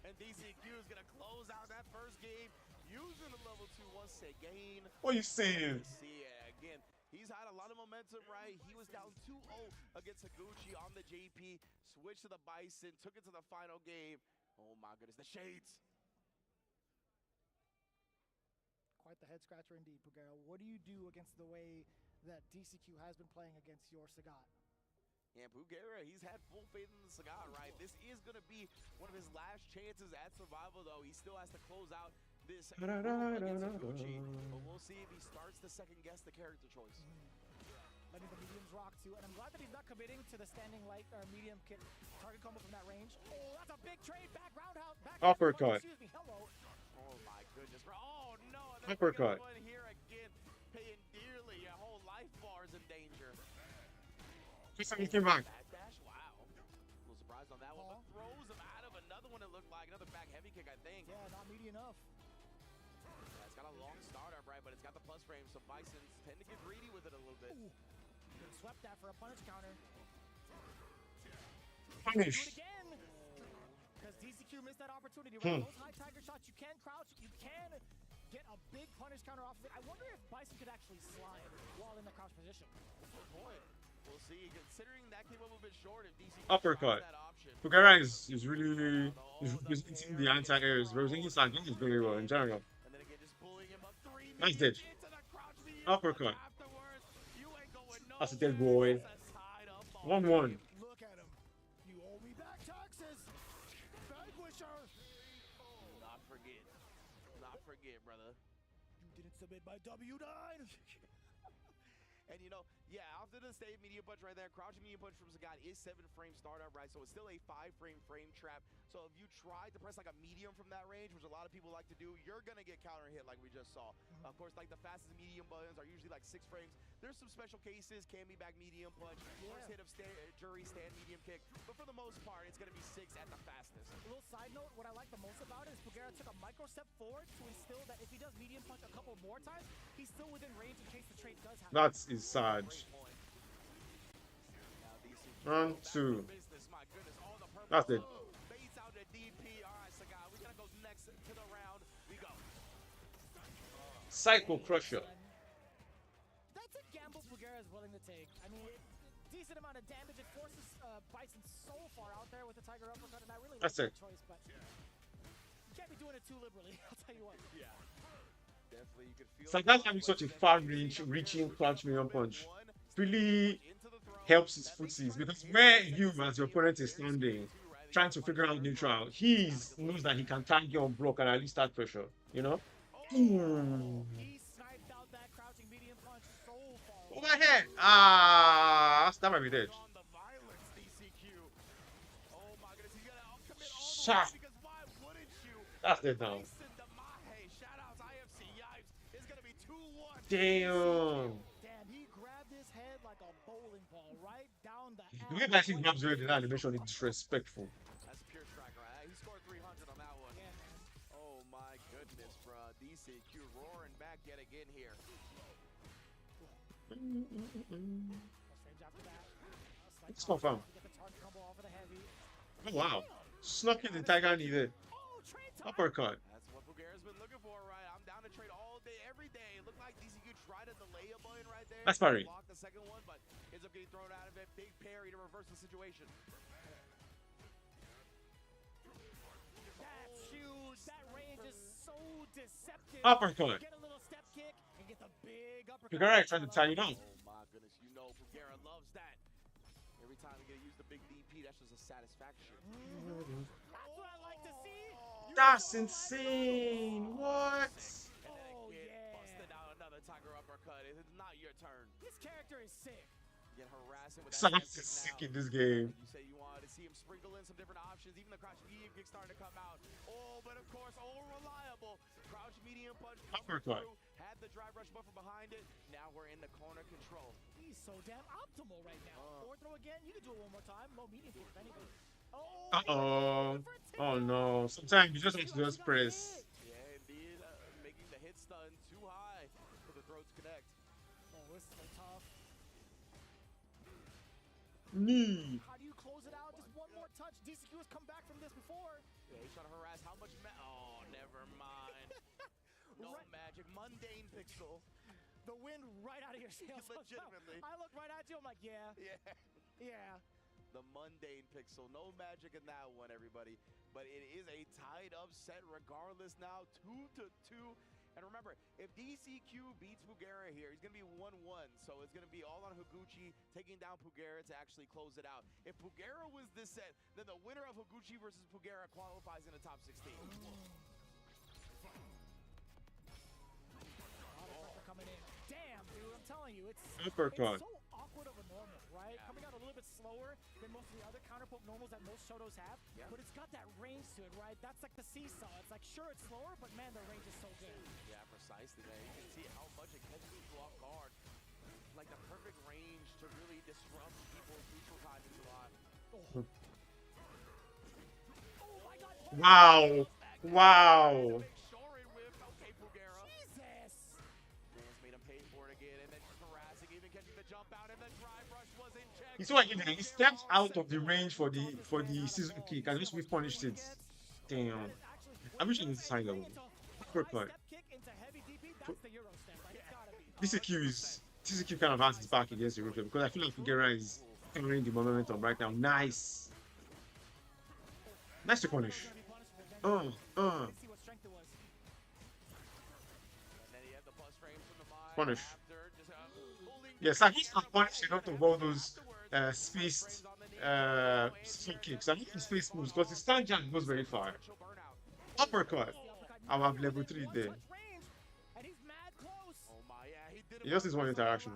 And DCQ is going to close out that first game using the level 2 once again. What are you saying? See, again, he's had a lot of momentum, right? He was down 2-0 against Higuchi on the JP, switched to the Bison, took it to the final game. Oh my goodness, the shades. Quite the head scratcher indeed, Pugera. What do you do against the way that DCQ has been playing against your Sagat? Yeah, Pugera, he's had full faith in the Sagat, right? This is going to be one of his last chances at survival, though. He still has to close out this against Higuchi, but we'll see if he starts to second-guess the character choice. Letting the mediums rock too, and I'm glad that he's not committing to the standing light or medium kick target combo from that range. Oh, that's a big trade, back roundhouse, back uppercut. Excuse me, hello. Oh my goodness, oh no, uppercut. Here again, paying dearly. A whole life bar is in danger. He came back. Dash, wow. A little surprised on that one, but throws him out of another one. It looked like another back heavy kick, I think. Yeah, not meaty enough. Yeah, it's got a long startup, right? But it's got the plus frame, so Bisons tend to get greedy with it a little bit. Ooh. Swept that for a punish counter. Punish. Do it again. Because DCQ missed that opportunity. Right? Those high tiger shots, you can crouch, you can get a big punish counter off of it. I wonder if Bison could actually slide while in the crouch position. Good point. We'll see. Considering that came up a bit short, if DCQ uppercut. that option. Pugera is really representing the anti-air, is representing Sagat very well in general. And then again, just pulling him up 3 Nice dead. Uppercut. That's a dead boy. 1-1. Look at him. You owe me back taxes. Vanquisher. Not forget, brother. You didn't submit my W9. And you know, yeah, after the stay medium punch right there, crouching medium punch from Sagat is 7 frame startup, right? So it's still a 5 frame trap. So if you try to press like a medium from that range, which a lot of people like to do, you're gonna get counter hit like we just saw. Of course, like the fastest medium buttons are usually like 6 frames. There's some special cases, can be back medium punch, first hit of jury stand medium kick, but for the most part, it's gonna be 6 at the fastest. A little side note, what I like the most about it is Pugera took a micro step forward to instill that if he does medium punch a couple more times, he's still within range in case the trade does happen. That's his Saj. 1, 2. That's it. Psycho Crusher. That's a gamble Pugera is willing to take. I mean, decent amount of damage. It forces Bison so far out there with the Tiger Uppercut, and I really like that choice, but you can't be doing it too liberally, I'll tell you what. Yeah. Definitely, you could feel Sagat having such a far range, reaching crouch medium punch really helps his footsies, because where you as your opponent is standing, trying to figure out neutral, he knows that he can tag you on block and at least start pressure, you know? He sniped out that crouching medium punch so far. Overhead! That might be dead. Shot! That's dead now. Damn! He grabbed his head like a bowling ball right down the The way Bison grabs the that animation is disrespectful. That's pure strike, right? He scored 300 on that one. Yeah, man. Oh my goodness, bro. DCQ roaring back yet again here. It's confirmed. Oh wow. Snuck in the Tiger knee there. Uppercut. That's what Pugera's been looking for, right? I'm down to trade all day, every day. It looked like DCQ tried to delay a button right there. That's parry. Blocked the second one, but ends up getting thrown out of it. Big parry to reverse the situation. That's huge. That range is so deceptive. Uppercut. Get a little step kick and get the big uppercut. Pugera trying to tie you down. Oh my goodness, you know Pugera loves that. Every time you get to use the big DP, that's just a satisfaction. That's what I like to see. That's insane. What? Oh, yeah. Busted out another Tiger uppercut. It's not your turn. This character is sick. Get harassing with that. Sagat is sick in this game. You say you wanted to see him sprinkle in some different options. Even the crouch medium kick starting to come out. Oh, but of course, reliable. Crouch medium punch. Had the drive rush buffer behind it. Now we're in the corner control. He's so damn optimal right now. Forward throw again. You can do it one more time. Low medium kick, if anything. Oh no. Sometimes you just have to just press. Yeah, indeed. Making the hit stun too high for the throat to connect. Oh, this is so tough. Knee. How do you close it out? Just one more touch. DCQ has come back from this before. Yeah, he's trying to harass how much oh, never mind. No magic. Mundane pixel. The wind right out of your sails. Legitimately. I look right at you. I'm like, yeah. Yeah. The mundane pixel. No magic in that one, everybody. But it is a tied up set regardless now. 2-2. And remember, if DCQ beats Pugera here, he's going to be 1-1. So it's going to be all on Higuchi taking down Pugera to actually close it out. If Pugera wins this set, then the winner of Higuchi versus Pugera qualifies in the top 16. Coming in. Damn, dude, I'm telling you, it's Uppercut. so awkward of a normal, right? Coming out a little bit slower than most of the other counterpoke normals that most Shotos have, but it's got that range to it, right? That's like the seesaw. It's like, sure, it's slower, but man, the range is so good. Yeah, precisely, man. You can see how much it catches people off guard. Like the perfect range to really disrupt people's neutral timing a lot. Oh my God. Wow. Wow. You see what he did? He stepped out of the range for the season kick and just we punished it. Damn. I wish it was high level. Uppercut. TCQ kind of has his back against the roof because I feel like Figueroa is carrying the momentum right now. Nice. Nice to punish. Punish. Yes, I he's not punishing out of all those spaced kicks. I think the space moves because the stand jump goes very far. Uppercut. I have level 3 there. He just needs one interaction.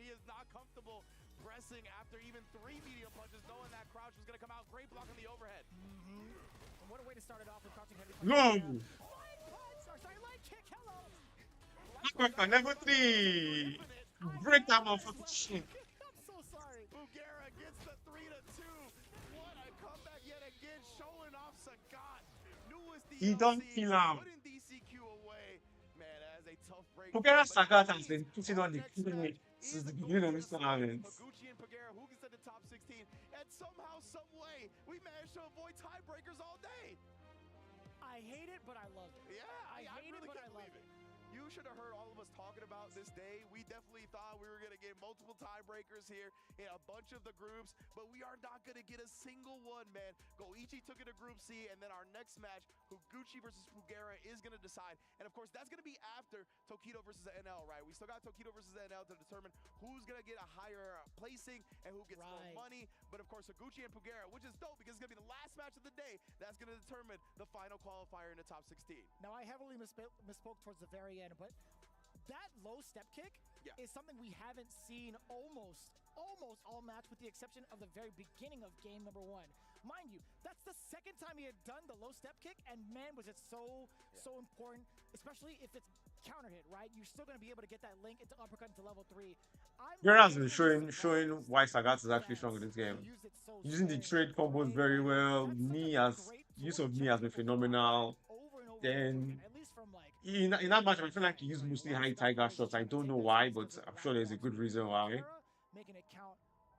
He is not comfortable pressing after even 3 medium punches, knowing that crouch was going to come out. Great block on the overhead. What a way to start it off with crouching heavy. No! Light kick, hello! Uppercut, level 3! Break that motherfucking shit. I'm so sorry. Pugera gets the 3-2. What a comeback yet again, showing off Sagat. Newest DLC. He don't kill him. Putting DCQ away. Man, as a tough break. Pugera Sagat has been putting on the clinic since the beginning of this tournament. Higuchi and Pugera, who gets to the top 16? And somehow, some way, we managed to avoid tiebreakers all day. I hate it, but I love it. Yeah, I hate really it, but I love love it. You should have heard all of us talking about this day. We definitely thought we were going to get multiple tiebreakers here in a bunch of the groups, but we are not going to get a single one, man. Goichi took it to Group C, and then our next match, Higuchi versus Pugera, is going to decide. And of course, that's going to be after Tokido versus the NL, right? We still got Tokido versus the NL to determine who's going to get a higher placing and who gets more money. But of course, Higuchi and Pugera, which is dope because it's going to be the last match of the day, that's going to determine the final qualifier in the top 16. Now, I heavily misspoke towards the very end, but that low step kick is something we haven't seen almost all match, with the exception of the very beginning of game number 1. Mind you, that's the second time he had done the low step kick, and man, was it so important, especially if it's counter hit, right? You're still going to be able to get that link into uppercut into level 3. Gera has been showing why Sagat is actually strong in this game. Using the trade combos very well. Use of knee has been phenomenal. Then in that match, I feel like he used mostly high tiger shots. I don't know why, but I'm sure there's a good reason why.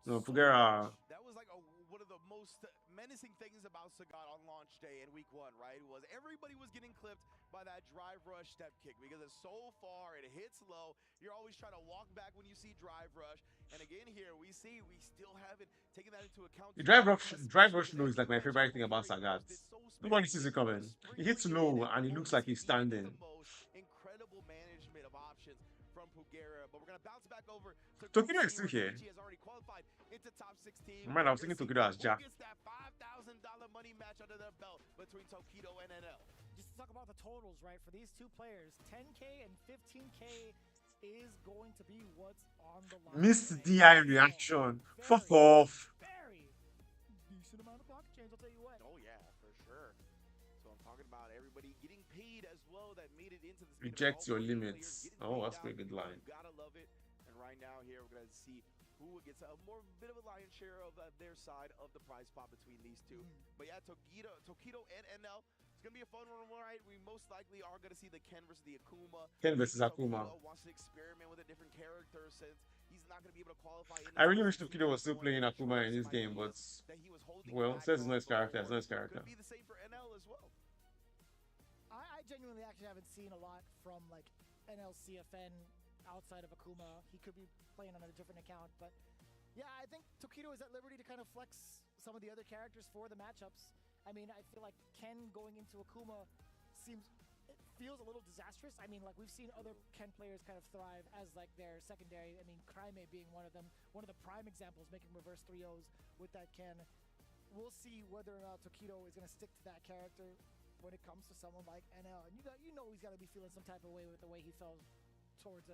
No, Pugera. That was like one of the most menacing things about Sagat on launch day in week 1, right? Was everybody was getting clipped by that drive rush step kick because it's so far, it hits low. You're always trying to walk back when you see drive rush. And again here, we still haven't taken that into account. The drive rush low is like my favorite thing about Sagat. Nobody sees it coming. He hits low and it looks like he's standing. Incredible management of options from Pugera, but we're gonna bounce back over to Tokido is still here. He has already qualified into top 16. Man, I was thinking Tokido as Jack. Gets that $5,000 money match under their belt between Tokido and NL. Just to talk about the totals, right? For these two players, 10K and 15K is going to be what's on the line. Missed DI reaction. Fuck off. Very decent amount of pocket change, I'll tell you what. Oh yeah, for sure. So I'm talking about everybody getting paid as well that made it into this main event. Reject All your 14 players limits. getting Oh, paid that's a out. pretty good line. You gotta love it. And right now here, we're gonna see who gets a bit of a lion's share of their side of the prize pot between these two. But yeah, Tokido and NL, it's gonna be a fun one, right? We most likely are gonna see the Ken versus the Akuma. Ken versus Akuma. Tokido wants to experiment with a different character since he's not gonna be able to qualify. I really wish Tokido was still playing Akuma in this game, but well, says it's a nice character. It's a nice character. Could be the same for NL as well. I genuinely actually haven't seen a lot from like NLCFN outside of Akuma. He could be playing on a different account, but yeah, I think Tokido is at liberty to kind of flex some of the other characters for the matchups. I mean, I feel like Ken going into Akuma feels a little disastrous. I mean, like we've seen other Ken players kind of thrive as like their secondary. I mean, Cryme being one of them, one of the prime examples, making reverse 3-0s with that Ken. We'll see whether or not Tokido is going to stick to that character when it comes to someone like NL. And you know he's got to be feeling some type of way with the way he felt towards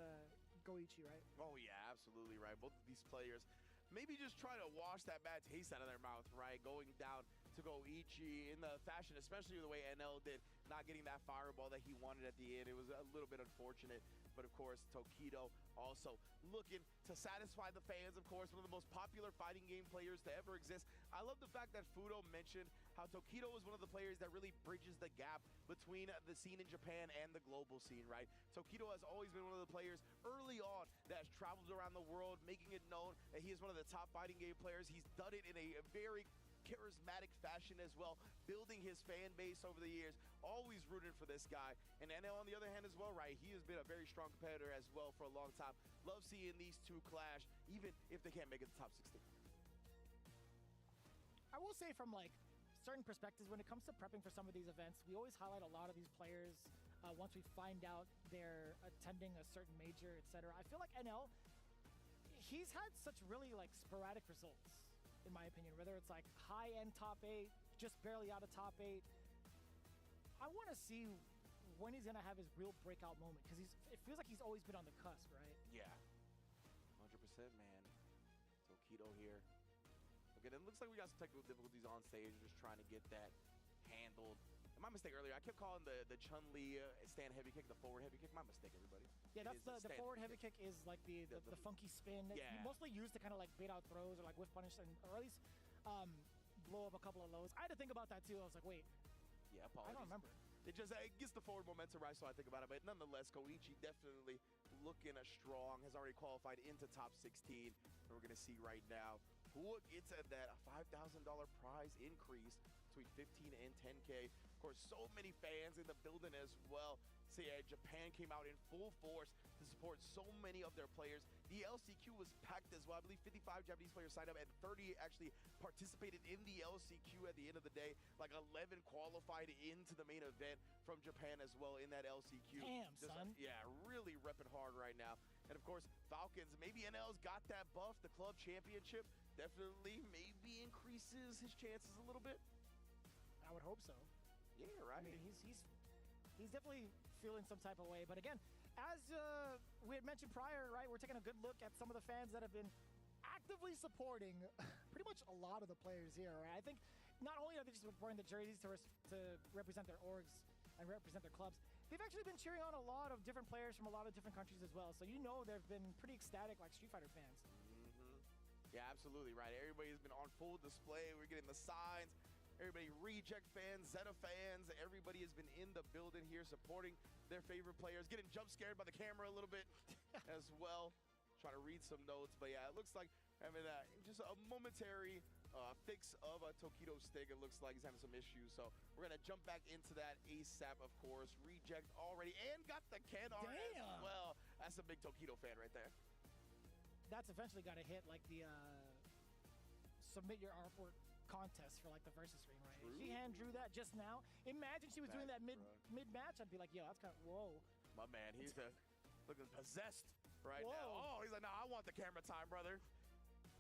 Goichi, right? Oh yeah, absolutely right. Both of these players maybe just try to wash that bad taste out of their mouth, right? Going down to Goichi in the fashion, especially the way NL did, not getting that fireball that he wanted at the end. It was a little bit unfortunate. But of course, Tokido also looking to satisfy the fans. Of course, one of the most popular fighting game players to ever exist. I love the fact that Fudo mentioned how Tokido is one of the players that really bridges the gap between the scene in Japan and the global scene, right? Tokido has always been one of the players early on that has traveled around the world, making it known that he is one of the top fighting game players. He's done it in a very charismatic fashion as well, building his fan base over the years. Always rooted for this guy. And NL on the other hand as well, right? He has been a very strong competitor as well for a long time. Love seeing these two clash, even if they can't make it to top 16. I will say from like certain perspectives, when it comes to prepping for some of these events, we always highlight a lot of these players once we find out they're attending a certain major, etc. I feel like NL, he's had such really like sporadic results, in my opinion, whether it's like high-end top 8, just barely out of top 8. I want to see when he's going to have his real breakout moment, because it feels like he's always been on the cusp, right? Yeah. 100%, man. Tokido here. Okay, it looks like we got some technical difficulties on stage, just trying to get that handled. And my mistake earlier, I kept calling the Chun-Li stand heavy kick the forward heavy kick. My mistake, everybody. Yeah, that's the forward heavy kick is like the funky spin. Yeah. Mostly used to kind of like bait out throws or like whiff punish, or at least blow up a couple of lows. I had to think about that too. I was like, wait. Yeah, apologies. I don't remember. It just it gets the forward momentum right, so I think about it. But nonetheless, Goichi definitely looking strong, has already qualified into top 16. And we're going to see right now who gets at that $5,000 prize increase between 15 and 10K. Of course, so many fans in the building as well. See, Japan came out in full force to support so many of their players. The LCQ was packed as well. I believe 55 Japanese players signed up and 30 actually participated in the LCQ at the end of the day. Like 11 qualified into the main event from Japan as well in that LCQ. Damn, son. Yeah, really repping hard right now. And of course, Falcons, maybe NL's got that buff, the club championship. Definitely maybe increases his chances a little bit. I would hope so. Yeah, right. I mean, he's definitely feeling some type of way. But again, as we had mentioned prior, right, we're taking a good look at some of the fans that have been actively supporting pretty much a lot of the players here, right? I think not only are they just wearing the jerseys to represent their orgs and represent their clubs, they've actually been cheering on a lot of different players from a lot of different countries as well. So you know they've been pretty ecstatic like Street Fighter fans. Yeah, absolutely right. Everybody's been on full display. We're getting the signs. Everybody, Reject fans, Zeta fans, everybody has been in the building here supporting their favorite players, getting jump scared by the camera a little bit as well. Trying to read some notes, but yeah, it looks like having just a momentary fix of a Tokido stick. It looks like he's having some issues, so we're gonna jump back into that ASAP, of course. Reject already, and got the Ken R as well. That's a big Tokido fan right there. That's eventually got to hit like the submit your artwork contest for like the versus screen, right? True. She hand drew that just now. Imagine she was doing that mid match. I'd be like, yo, that's kind of whoa. My man, he's looking possessed right now. Oh, he's like, no, I want the camera time, brother.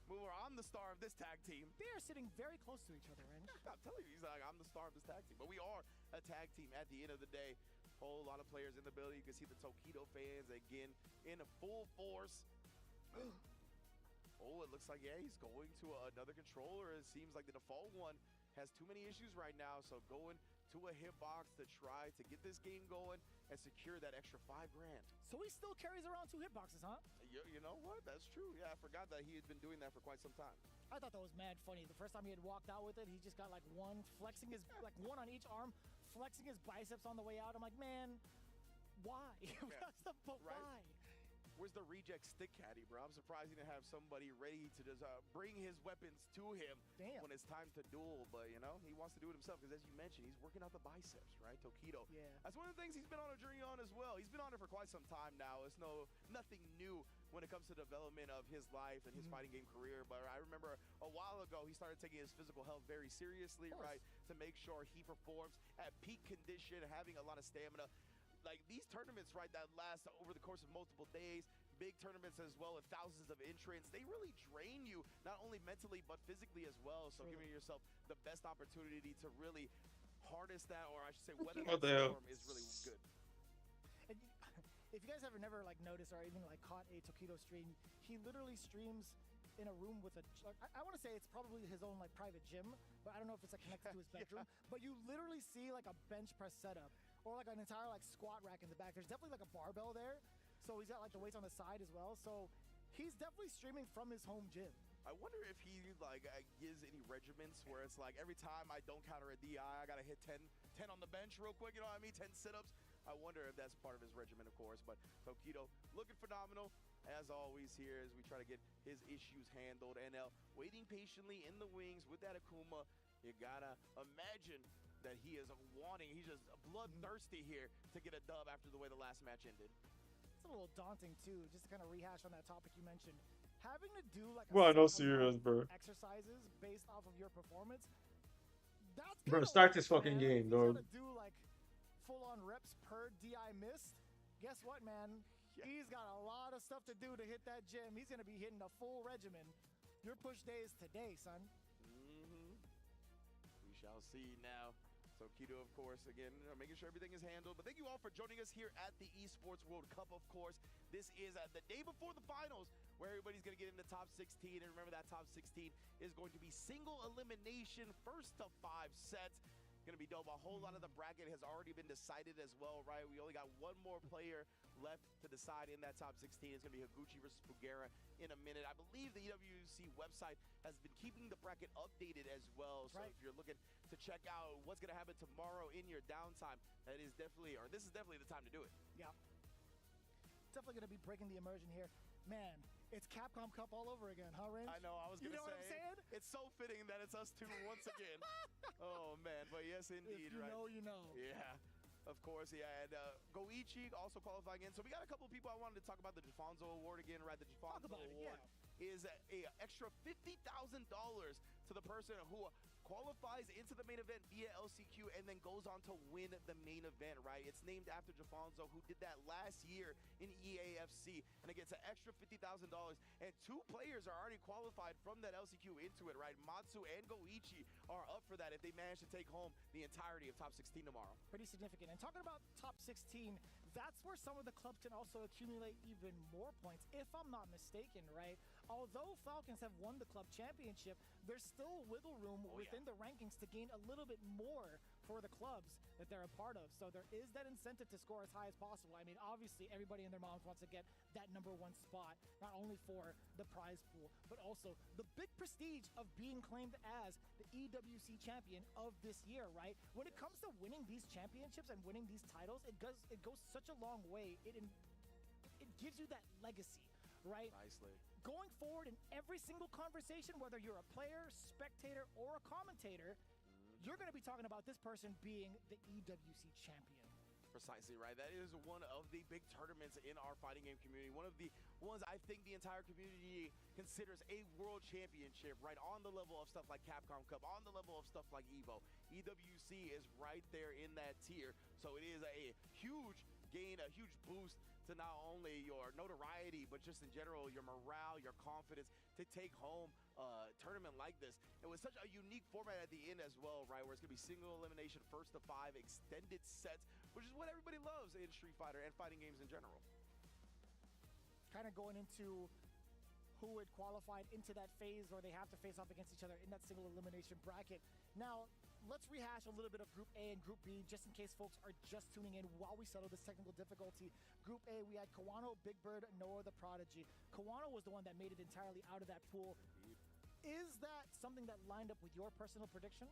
Mover, I'm the star of this tag team. They are sitting very close to each other, right? I'm telling you, he's like, I'm the star of this tag team. But we are a tag team at the end of the day. Whole lot of players in the building. You can see the Tokido fans again in full force. Oh, it looks like, yeah, he's going to another controller. It seems like the default one has too many issues right now, so going to a hitbox to try to get this game going and secure that extra $5 grand. So he still carries around 2 hitboxes, huh? You know what? That's true. Yeah, I forgot that he had been doing that for quite some time. I thought that was mad funny. The first time he had walked out with it, he just got like one, flexing his, like one on each arm, flexing his biceps on the way out. I'm like, man, why? But Right. why? Where's the reject stick caddy, bro? I'm surprised he didn't have somebody ready to just bring his weapons to him when it's time to duel. But, you know, he wants to do it himself because, as you mentioned, he's working out the biceps, right? Tokido. Yeah. That's one of the things he's been on a journey on as well. He's been on it for quite some time now. It's nothing new when it comes to development of his life and his fighting game career. But I remember a while ago, he started taking his physical health very seriously, right? To make sure he performs at peak condition, having a lot of stamina. Like these tournaments, right, that last over the course of multiple days, big tournaments as well with thousands of entrants, they really drain you, not only mentally, but physically as well. So giving yourself the best opportunity to really harness that, or I should say weather that storm is really good. And if you guys ever never like noticed or even like caught a Tokido stream, he literally streams in a room with a, like, I want to say it's probably his own like private gym, but I don't know if it's like connected to his bedroom, but you literally see like a bench press setup or like an entire like squat rack in the back. There's definitely like a barbell there. So he's got like the weights on the side as well. So he's definitely streaming from his home gym. I wonder if he like gives any regiments where it's like every time I don't counter a DI, I gotta hit 10 on the bench real quick, you know what I mean? 10 sit-ups. I wonder if that's part of his regimen, of course. But Tokido looking phenomenal as always here as we try to get his issues handled. NL waiting patiently in the wings with that Akuma. You gotta imagine that he is wanting, he's just bloodthirsty here to get a dub after the way the last match ended. It's a little daunting too, just to kind of rehash on that topic you mentioned. Having to do like Bro, no serious, bro. exercises based off of your performance, that's Bro, start this fucking game, dog. He's gotta do like full-on reps per DI missed. Guess what, man? He's got a lot of stuff to do to hit that gym. He's gonna be hitting a full regimen. Your push day is today, son. We shall see now. So Kido, of course, again, making sure everything is handled. But thank you all for joining us here at the Esports World Cup, of course. This is the day before the finals, where everybody's going to get in the top 16. And remember, that top 16 is going to be single elimination, first to 5 sets. Going to be dope. A whole lot of the bracket has already been decided as well, right? We only got one more player left to decide in that top 16. It's going to be Higuchi versus Fugera in a minute. I believe the EWC website has been keeping the bracket updated as well. So if you're looking to check out what's going to happen tomorrow in your downtime, that is definitely, or this is definitely the time to do it. Yeah. Definitely going to be breaking the immersion here. Man, it's Capcom Cup all over again, huh, Rinch? I know, I was going to say. You know what I'm saying? It's so fitting that it's us two once again. Oh, man, but yes, indeed, if you know, you know. Yeah. Of course, yeah, and Goichi also qualifying in. So we got a couple of people I wanted to talk about the Jafonzo Award again, right? The Jafonzo Award is a extra $50,000 to the person who qualifies into the main event via LCQ and then goes on to win the main event, right? It's named after Jafonzo, who did that last year in EAFC, and it gets an extra $50,000. And 2 players are already qualified from that LCQ into it, right? Matsu and Goichi are up for that if they manage to take home the entirety of top 16 tomorrow. Pretty significant. And talking about top 16, that's where some of the clubs can also accumulate even more points, if I'm not mistaken, right? Although Falcons have won the club championship, there's still wiggle room within the rankings to gain a little bit more for the clubs that they're a part of. So there is that incentive to score as high as possible. I mean, obviously, everybody and their moms wants to get that #1 spot, not only for the prize pool, but also the big prestige of being claimed as the EWC champion of this year, right? When it comes to winning these championships and winning these titles, it goes such a long way. It gives you that legacy, right? Nicely. Going forward in every single conversation, whether you're a player, spectator, or a commentator, you're going to be talking about this person being the EWC champion. Precisely, right? That is one of the big tournaments in our fighting game community. One of the ones I think the entire community considers a world championship, right? On the level of stuff like Capcom Cup, on the level of stuff like EVO. EWC is right there in that tier. So it is a huge gain, a huge boost to not only your notoriety, but just in general, your morale, your confidence to take home a tournament like this. It was such a unique format at the end as well, right? Where it's going to be single elimination, first to 5, extended sets, which is what everybody loves in Street Fighter and fighting games in general. Kind of going into who had qualified into that phase where they have to face off against each other in that single elimination bracket. Now, let's rehash a little bit of Group A and Group B, just in case folks are just tuning in while we settle this technical difficulty. Group A, we had Kawano, Big Bird, Noah the Prodigy. Kawano was the one that made it entirely out of that pool. Is that something that lined up with your personal prediction?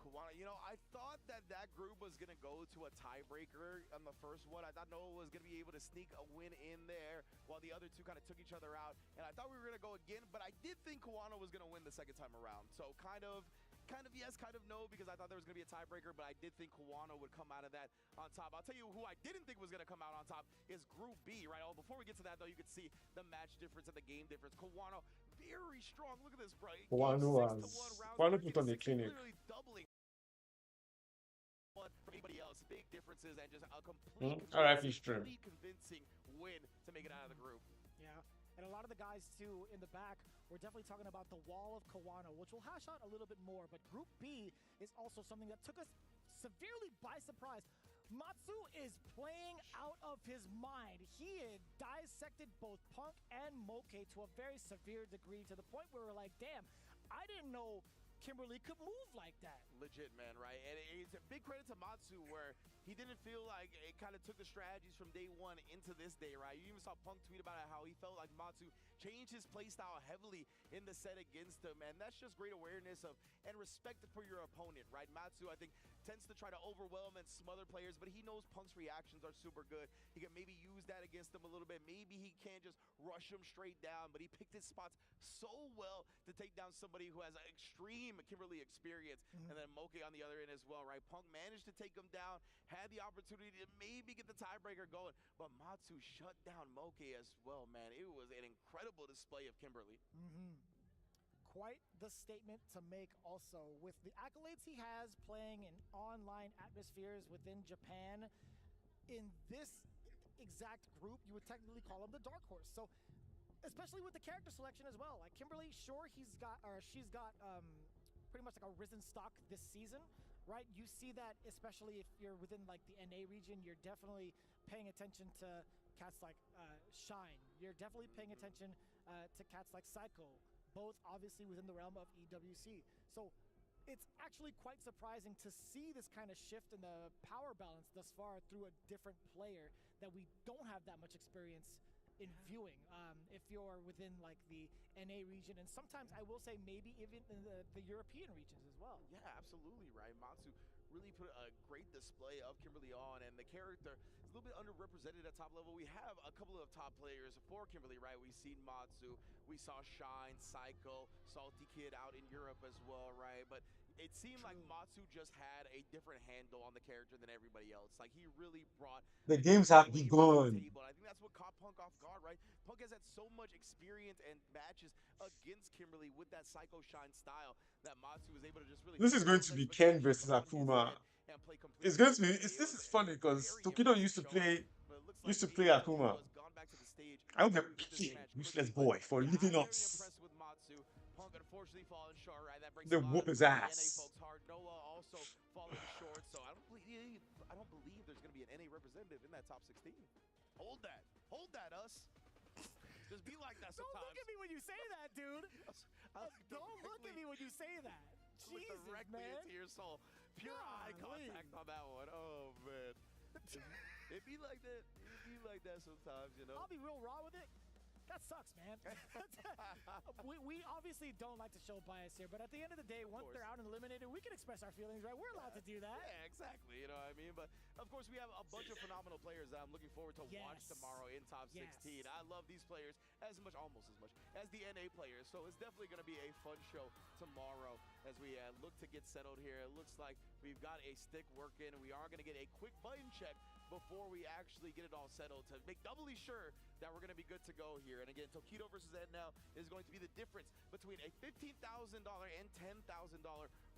Kawano, you know, I thought that group was going to go to a tiebreaker on the first one. I thought Noah was going to be able to sneak a win in there while the other two kind of took each other out. And I thought we were going to go again, but I did think Kawano was going to win the second time around. So kind of yes, kind of no, because I thought there was going to be a tiebreaker, but I did think Kawano would come out of that on top. I'll tell you who I didn't think was going to come out on top is Group B, right? Oh, before we get to that, though, you can see the match difference and the game difference. Kawano, very strong. Look at this, bro. Kawano put on the clinic. Literally doubling for anybody else. Big differences and just a complete convincing win to make it out of the group. Yeah. And a lot of the guys, too, in the back, we're definitely talking about the wall of Kawano, which we'll hash out a little bit more. But Group B is also something that took us severely by surprise. Matsu is playing out of his mind. He had dissected both Punk and Moke to a very severe degree, to the point where we're like, damn, I didn't know Kimberly could move like that. Legit, man, right? And it's a big credit to Matsu, where he didn't feel like it kind of took the strategies from day one into this day, right? You even saw Punk tweet about it, how he felt like Matsu changed his playstyle heavily in the set against him, and that's just great awareness of and respect for your opponent, right? Matsu, I think, tends to try to overwhelm and smother players, but he knows Punk's reactions are super good. He can maybe use that against him a little bit. Maybe he can't just rush him straight down, but he picked his spots so well to take down somebody who has an extreme Kimberly experience. And then Moke on the other end as well, right? Punk managed to take him down, had the opportunity to maybe get the tiebreaker going, but Matsu shut down Moke as well, man. It was an incredible display of Kimberly. Quite the statement to make also, with the accolades he has playing in online atmospheres within Japan. In this exact group, you would technically call him the dark horse. So, especially with the character selection as well. Like Kimberly, sure, she's got pretty much like a risen stock this season, right? You see that, especially if you're within like the NA region, you're definitely paying attention to cats like Shine. You're definitely paying attention to cats like Psycho, both obviously within the realm of EWC. So it's actually quite surprising to see this kind of shift in the power balance thus far through a different player that we don't have that much experience in viewing, if you're within like the NA region, and sometimes I will say maybe even in the European regions as well. Yeah, absolutely, right. Matsu really put a great display of Kimberly on, and the character is a little bit underrepresented at top level. We have a couple of top players for Kimberly, right? We've seen Matsu, we saw Shine, Psycho, Salty Kid out in Europe as well, right? But it seemed like Matsu just had a different handle on the character than everybody else. Like, he really brought the games have begun. I think that's what caught Punk off guard, right? Punk has had so much experience and matches against Kimberly with that Psycho Shine style that Matsu was able to just really. This is going to be Ken versus Akuma. It's going to be. This is funny because Tokido used to play Akuma. I hope they're picking Useless Boy for leaving us. Punk unfortunately falling short, right? That brings they whoop his ass. folks hard. Noah also falling short, so I don't believe there's going to be an NA representative in that top 16. Hold that, us. Just be like that sometimes. Don't look at me when you say that, dude. Don't look at me when you say that. Jesus, directly man. into your soul. Pure eye contact on that one. Oh man. It be like that. It be like that sometimes, you know. I'll be real raw with it. That sucks, man. we obviously don't like to show bias here, but at the end of the day, once they're out and eliminated, we can express our feelings, right? We're allowed to do that. Yeah, exactly. You know what I mean? But, of course, we have a bunch of phenomenal players that I'm looking forward to watch tomorrow in Top 16. I love these players almost as much as the NA players, so it's definitely going to be a fun show tomorrow as we look to get settled here. It looks like we've got a stick working. We are going to get a quick button check before we actually get it all settled to make doubly sure that we're going to be good to go here. And again, Tokido versus Ed now is going to be the difference between a $15,000 and $10,000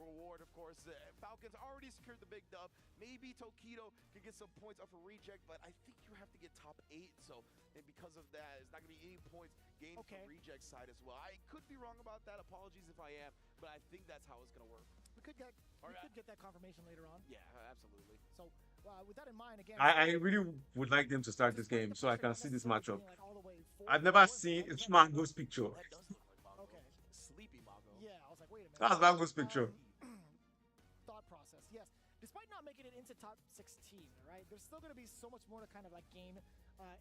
reward. Of course, Falcons already secured the big dub. Maybe Tokido can get some points off a reject, but I think you have to get top 8. So, and because of that, it's not going to be any points gained from reject side as well. I could be wrong about that. Apologies if I am, but I think that's how it's going to work. We could get that confirmation later on. Yeah, absolutely. So with that in mind, again, I really would like them to start this game so I can see this matchup. like all the way I've never seen it's Mango's picture. Okay. Sleepy Mago. Yeah, I was like, wait a minute. That's Mango's picture. Thought process, yes. Despite not making it into top 16, right? There's still going to be so much more to kind of like gain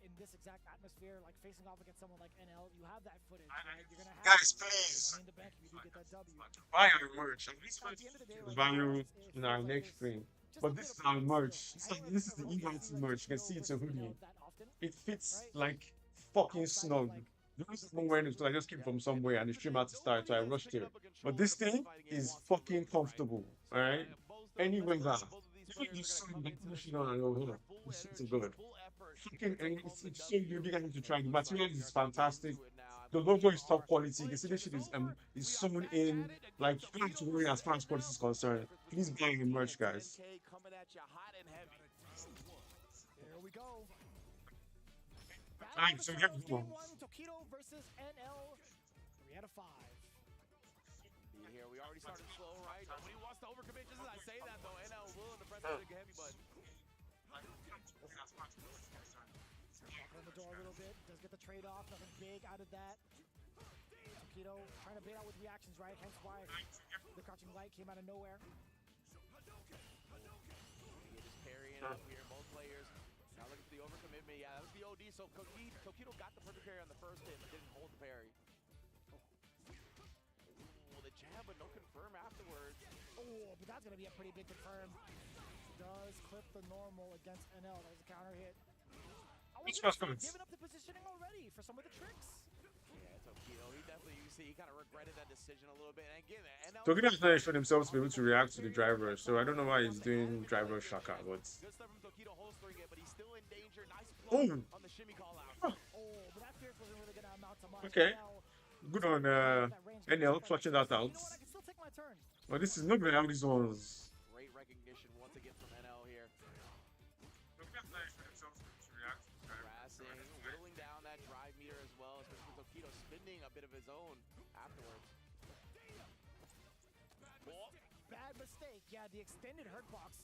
in this exact atmosphere, like facing off against someone like NL. You have that footage, right? You're gonna have Guys, please. money in the bank if you do get that W. Buy our merch. At least At the end of the day, like, value it in our feels like next there's stream. just a But bit this of is our focus merch. still. This is the EWC merch. You can see it's a hoodie. It fits like fucking snug. The reason I'm wearing it is because I just came from somewhere and the stream had to start, so I rushed here. But this thing is fucking comfortable, alright? Anyway, that. You see the pushing on and over. It's so good. Fucking, and it's so good. You guys need to try. The material is fantastic. The logo is top quality. You can see this shit is sewn in. Like, you don't have to worry as far as quality is concerned. Please buy your merch, guys. Here we go. Alright, so here we go. Game 1, Tokido versus NL. 3 out of 5. Here we already started slow, right? Nobody wants to overcommit. Just as I say that, though, NL willing to press the big heavy button. Walking on the door a little bit. Does get the trade off. Nothing big out of that. Tokido trying to bait out with reactions, right? Hence why the crouching light came out of nowhere. He is parrying up here, both players. Now look at the overcommitment. Yeah, that was the OD. So Tokido got the perfect parry on the first hit, but didn't hold the parry. Ooh, the jab, but no confirm afterwards. Oh, but that's going to be a pretty big confirm. Does clip the normal against NL. That was a counter hit. Which was good. Giving up the positioning already for some of the tricks. Yeah, Tokido, he definitely, you see, he kind of regretted that decision a little bit. And again, NL... Tokido has not shown himself to be able to react to the driver, so I don't know why he's doing driver shaka, but... Good stuff from Tokido holstering it, but he's still in danger. Nice blow on the shimmy call out. Oh, but that fierce wasn't really going to amount to much. Okay. Good on NL, clutching that out. You know what? I can still take my turn. Well, this is not very how these ones. Great recognition once again from NL here. Harassing, whittling down that drive meter as well, especially with Tokido spinning a bit of his own afterwards. Oh, bad mistake. Yeah, the extended hurt box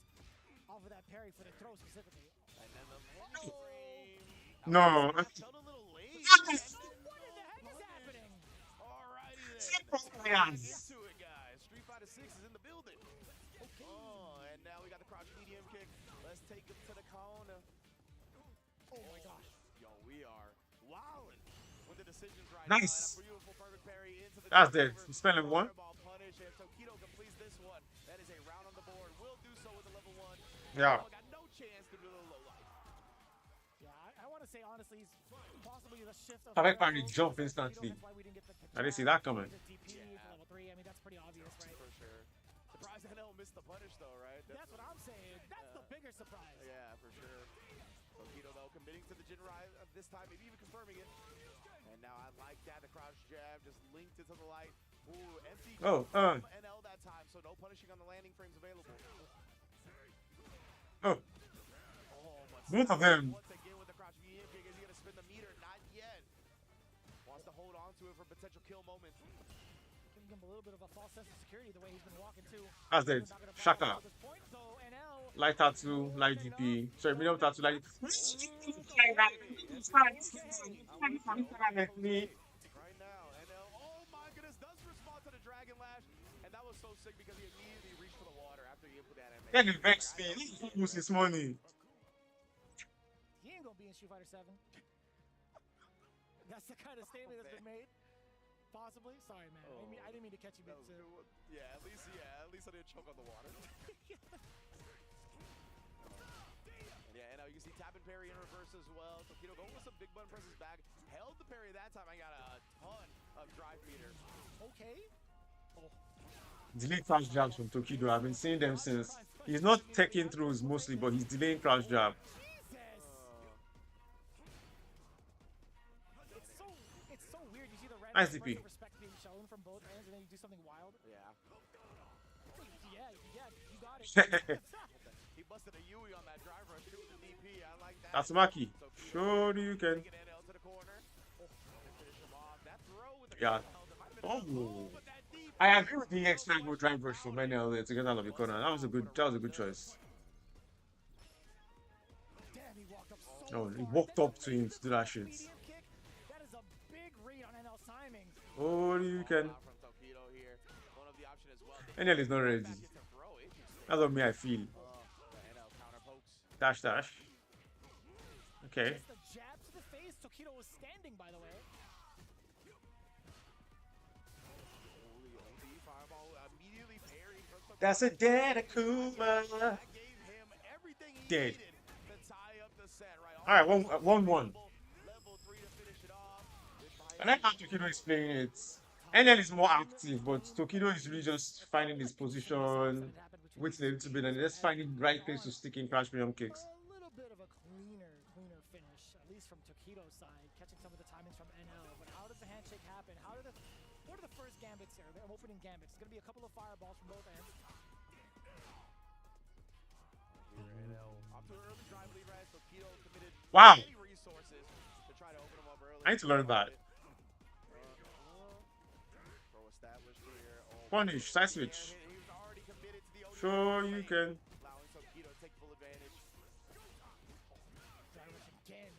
off of that parry for the throw specifically. And then the frame. No. Felt a little late. What in the heck is happening? Alrighty then. Yes. Get to it, guys. Street Fighter 6 is in the building. Okay. Oh, and now we got the crouch medium kick. Let's take him to the corner. Oh my gosh. Yo, we are wilding with the decisions right Nice. now. And a beautiful perfect parry into the That's dead. You spell level 1? Punish, and Tokido completes this one. That is a round on the board. Will do so with a level 1. Yeah. Got no chance to do the low life. Yeah, I want to say honestly, he's possibly the shift of. I like how he jump instantly. I didn't see that coming. DP for level 3. I mean, that's pretty obvious, right? For sure. Surprised NL missed the punish though, right? That's what I'm saying. That's the bigger surprise. Yeah, for sure. Tokido though committing to the Jinrai this time, maybe even confirming it. And now I like that, the crouch jab just linked into the light. Ooh, empty Oh, from NL that time, so no punishing on the landing frames available. Oh. But Both of them. once again with the crouch medium kick, is he gonna spin the meter? Not yet. Wants to hold on to it for potential kill moments. Giving him a little bit of a false sense of security the way he's been walking too. That's dead. Shaka. Light tattoo, light DP. Sorry, medium tattoo, light. Right now, NL, oh my goodness, does respond to the Dragon Lash, and that was so sick because he immediately reached for the water after he input that animation. Yeah, he vexed me. He lose his money. He ain't gonna be in Street Fighter 7. That's the kind of statement that's been made. Possibly. Sorry, man. I didn't mean to catch you mid too. Yeah, at least I didn't choke on the water. And yeah, and you can see tap and parry in reverse as well. Tokido going with some big button presses back. Held the parry that time. I got a ton of drive meter. Okay. Oh. Delay crouch jabs from Tokido. I've been seeing them since. He's not taking throughs mostly, but he's delaying crouch jab. It's so weird. You see the red Nice DP. respect being shown from both ends, and then you do something wild. Yeah. Yeah, you got it. He busted a Yui on that driver and threw the DP. I like that. That's Maki. Sure you can. Yeah. Oh. I agree with the X-Mango drivers from NL to get out of the corner. That was a good choice. No, he walked up to him to do that shit. That is a big read on NL's timing. Oh, you can. From Tokido here. One of the options as well. NL is not ready. That's what me I feel. NL counter pokes. Dash dash. Okay. Just a jab to the face. Tokido was standing, by the way. That's a dead Akuma. Dead. Alright, 1-1. I like how Tokido is playing it. NL is more active, but Tokido is really just finding his position, waiting a little bit, and just finding the right place to stick in crash medium kicks. A little bit of a cleaner finish, at least from Tokido's side, catching some of the timings from NL. But how does the handshake happen? What are the first gambits here? The opening gambits. It's going to be a couple of fireballs from both ends. Wow! I need to learn that. Punish, side switch. Sure you can. Again.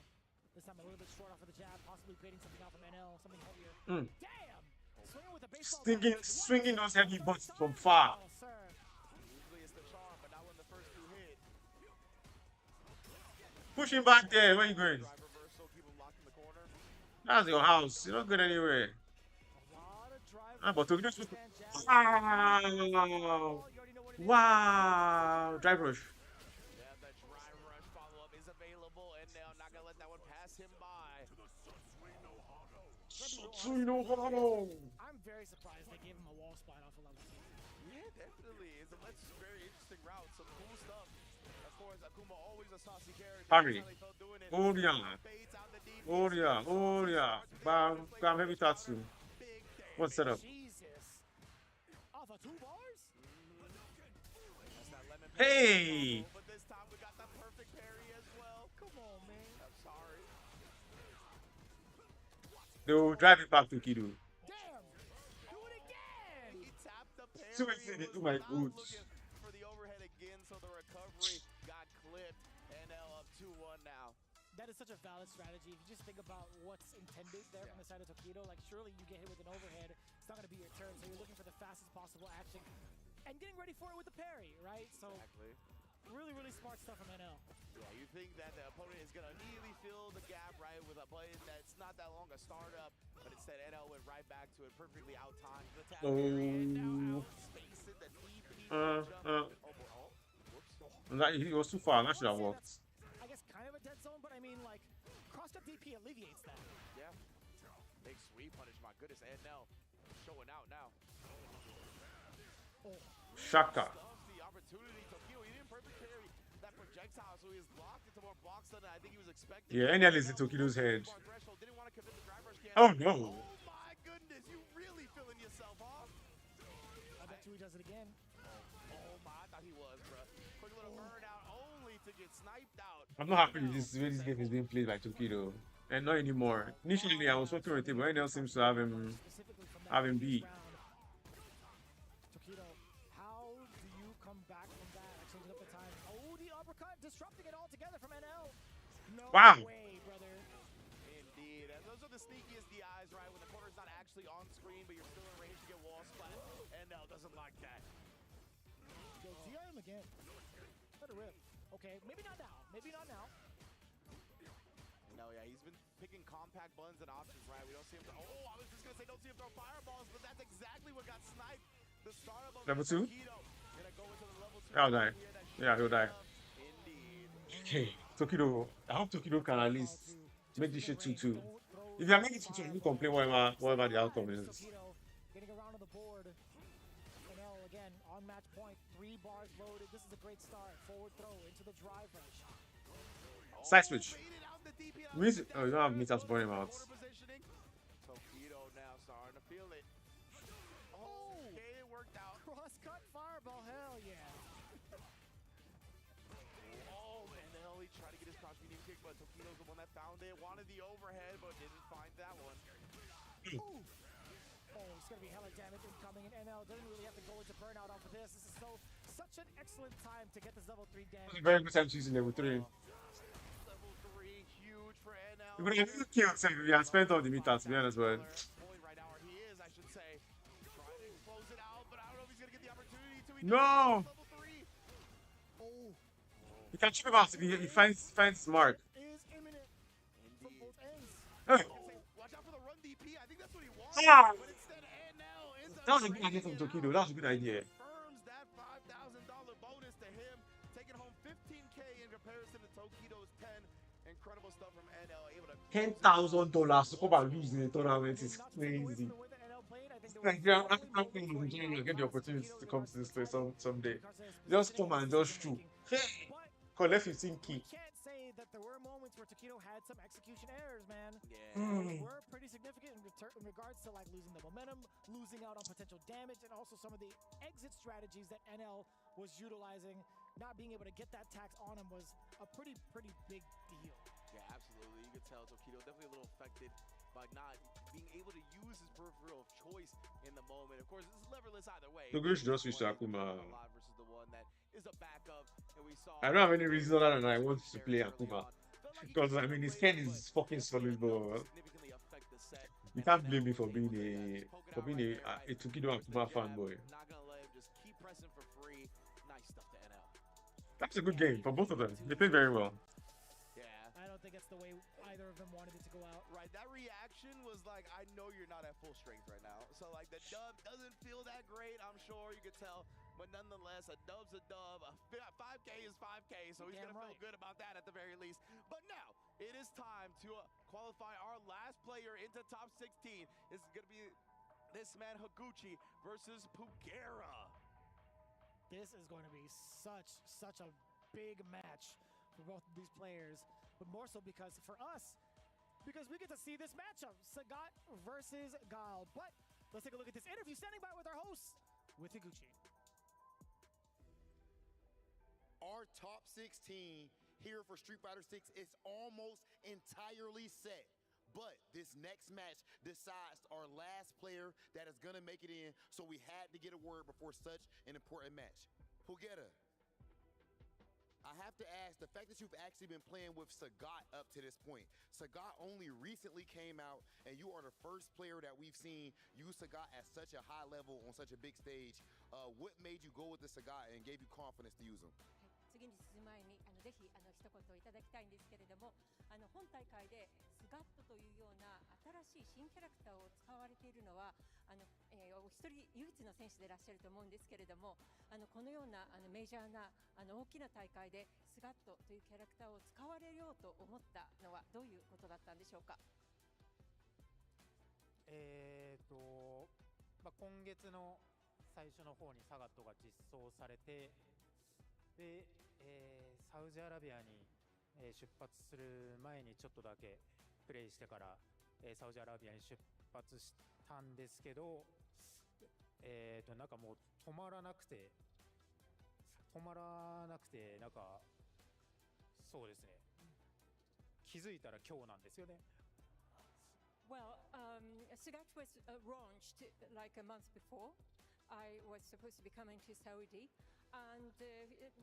This time a little bit short off of the jab, possibly creating something out from NL, something heavier. Mm. Damn! Swinging with a baseball Swinging those heavy butts from far. Push him back there. Where you going? That's your house. You're not going anywhere. Ah, but Tokido's supposed to... Wow! Wow! Drive rush. Yeah, that drive rush follow-up is available, and now not gonna let that one pass him by. I'm very surprised they gave him a wall spot off of level 2. Yeah, definitely. It's a very interesting route. Some cool stuff. Of course, Akuma always a saucy character. Parry. Oh yeah. Oh yeah. Oh yeah. Bam. Bam. Heavy Tatsu. What's set up? Jesus. Off of 2 bars? Hey! But this time we got the perfect parry as well. Come on, man. I'm sorry. They will drive it back to Kido. Damn! Do it again! He tapped the parry. So it's my goods. For the overhead again, so the recovery got clipped. NL up 2-1 now. That is such a valid strategy. If you just think about what's intended there from the side of Tokido, like surely you get hit with an overhead, it's not going to be your turn, so you're looking for the fastest possible action and getting ready for it with the parry, right? So really, really smart stuff from NL. Yeah, you think that the opponent is going to immediately fill the gap, right, with a button that's not that long a startup, but instead NL went right back to it, perfectly out-timed the tap and now outspacing the DP. He was too far. That should have worked. I guess kind of a dead zone, but I mean, like, cross-up DP alleviates that. Yeah. Big sweep punish, my goodness, NL showing out now. Shaka. The opportunity, Tokido, he didn't perfect parry that projectile, so he was locked into more blocks than I think he was expecting. Yeah, NL is in Tokido's head. Didn't want to commit the drive rush. Oh no. Oh my goodness, you really feeling yourself off. I bet you he does it again. Oh my, I thought he was, bro. Quick little burnout only to get sniped out. I'm not happy with this way this game is being played by Tokido. And not anymore. Initially I was working with him, but NL seems to have him beat. Tokido, how do you come back from that? Changing up the time. Oh, the uppercut, disrupting it all together from NL. No way, brother. Indeed, and those are the sneakiest DIs, right? When the corner's not actually on screen, but you're still in range to get wall splat. NL doesn't like that. Yo, DI him again. Let it rip. Okay, maybe not now. Maybe not now. No, yeah, he's been picking compact buttons and options, right? We don't see him throw. Oh, I was just gonna say don't see him throw fireballs, but that's exactly what got sniped. The startup of level 2? Gonna go into the level 2. He'll die. Yeah, he'll die. Indeed. Okay, Tokido. I hope Tokido can at least make this shit 2-2. If you are making it 2-2, you complain whatever the outcome is. Getting around on the board. NL again on match point. 3 bars loaded. This is a great start. Forward throw into the drive rush. Side switch. Oh, you don't have meters to burn him out. Tokido now starting to feel it. Oh, okay, it worked out. Cross-cut fireball, hell yeah. Oh, and then he tried to get his cross medium kick, but Tokido's the one that found it. Wanted the overhead, but didn't find that one. Ooh. Oh, it's going to be hella damage incoming, and NL doesn't really have to go into burnout off of this. This is such an excellent time to get this level 3 damage. It's a very good time to use level 3. Level 3 for NL. But I really killed him. Yeah, I spent all the meters, to be honest, but Right now, he is, I should say, trying to close it out, but I don't know if he's gonna get the opportunity to. no! Level 3. Oh. He can chip him out if he finds his mark. Is imminent from both ends. Hey. Watch out for the run DP. I think that's what he wants. Ah. But instead, NL ends up That was a good idea from Tokido. That was a good idea. confirms that $5,000 bonus to him, taking home $15K in comparison to Tokido's 10. Incredible stuff from NL, able to $10,000 to come and lose in the tournament is crazy. Like, yeah, I'm going to get the opportunity to come to this place someday. Just come and just shoot. Hey! Collect 15K. Can't say that there were moments where Tokido had some execution errors, man. Yeah. They were pretty significant in regards to like losing the momentum, losing out on potential damage, and also some of the exit strategies that NL was utilizing. Not being able to get that tax on him was a pretty big deal. Yeah, absolutely. You could tell Tokido definitely a little affected by not being able to use his peripheral of choice in the moment. Of course, this is leverless either way. Tokido should just switch to Akuma. Versus the one that is a backup, and we saw I don't have any reason other than I want to play Akuma. Because, I mean, his pen is fucking solid, but you can't blame me for being a Tokido Akuma fanboy. Not gonna let him just keep pressing for free. Nice stuff to NL. That's a good game for both of them. They played very well. I don't think that's the way either of them wanted it to go out. Right, that reaction was like, I know you're not at full strength right now. So like the dub doesn't feel that great, I'm sure you could tell. But nonetheless, a dub's a dub. A 5K is 5K, so he's gonna feel good about that at the very least. But now, it is time to qualify our last player into top 16. This is gonna be this man Higuchi versus Pugera. This is going to be such a big match for both of these players, but more so because for us, because we get to see this matchup, Sagat versus Gal. But let's take a look at this interview standing by with our host, with Higuchi. Our top 16 here for Street Fighter 6 is almost entirely set. But this next match decides our last player that is going to make it in, so we had to get a word before such an important match. Pugera, I have to ask, the fact that you've actually been playing with Sagat up to this point, Sagat only recently came out, and you are the first player that we've seen use Sagat at such a high level on such a big stage. What made you go with the Sagat and gave you confidence to use him? 次に進む前にぜひ一言いただきたいんですけれども、本大会でスガットというような新しい新キャラクターを使われているのはお一人唯一の選手でいらっしゃると思うんですけれども、このようなメジャーな大きな大会でスガットというキャラクターを使われようと思ったのはどういうことだったんでしょうか。今月の最初の方にサガットが実装されて、で、サウジアラビアに、出発する前にちょっとだけプレイしてから、サウジアラビアに出発したんですけど、なんかもう止まらなくてなんかそうですね、気づいたら今日なんですよね。Well, Sagat was launched like a month before. I was supposed to be coming to Saudi, and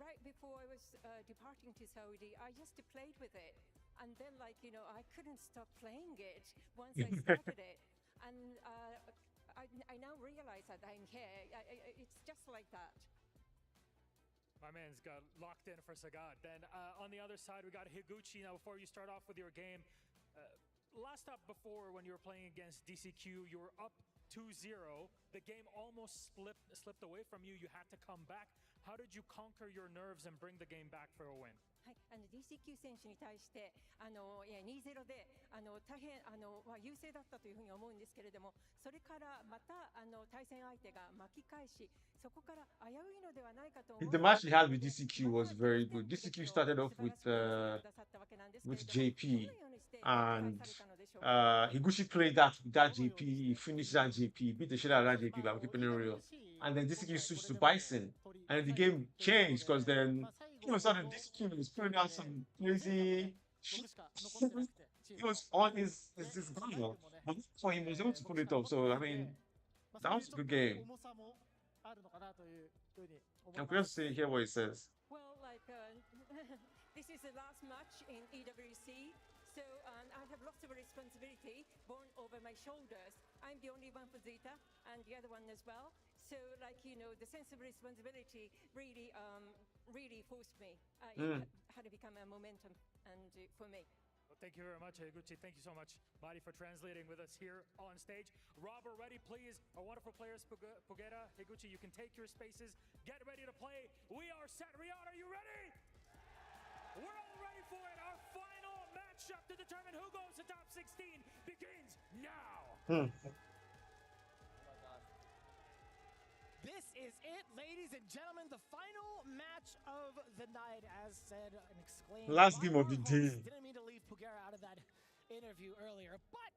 right before I was departing to Saudi, I just played with it, and then I couldn't stop playing it once I started it, and I now realize that I'm here. It's just like that. My man's got locked in for Sagat. Then on the other side, we got Higuchi. Now, before you start off with your game, last up before when you were playing against DCQ, you were up 2-0. The game almost slipped away from you. You had to come back. How did you conquer your nerves and bring the game back for a win? はい、DCQ 選手に対して2-0で大変優勢だったというふうに思うんですけれども、それからまた対戦相手が巻き返し、そこから危ういのではないかと思う。 The match he had with DCQ was very good. DCQ started off with JP, and Higuchi played that JP, he finished that JP, beat the shit out of that JP, but I'm keeping it real. And then DCQ switched to Bison, and the game changed because then all of a sudden DCQ was putting out some crazy shit. He was on his gun, but for him, he was able to pull it off. So, I mean, that was a good game. I'm curious to hear what he says. Well, this is the last match in EWC. So I have lots of responsibility borne over my shoulders. I'm the only one for Zeta, and the other one as well. So, like, you know, the sense of responsibility really, really forced me. It had to become a momentum, and for me. Well, thank you very much, Higuchi. Thank you so much, Mari, for translating with us here on stage. Robert, ready, please. Our wonderful players, Pugera, Higuchi, you can take your spaces. Get ready to play. We are set. Riyadh, are you ready? We're all ready for it. Our final matchup to determine who goes to top 16 begins now. This is it, ladies and gentlemen. The final match of the night, as said and exclaimed. Last game of the day. Didn't mean to leave Pugera out of that interview earlier, but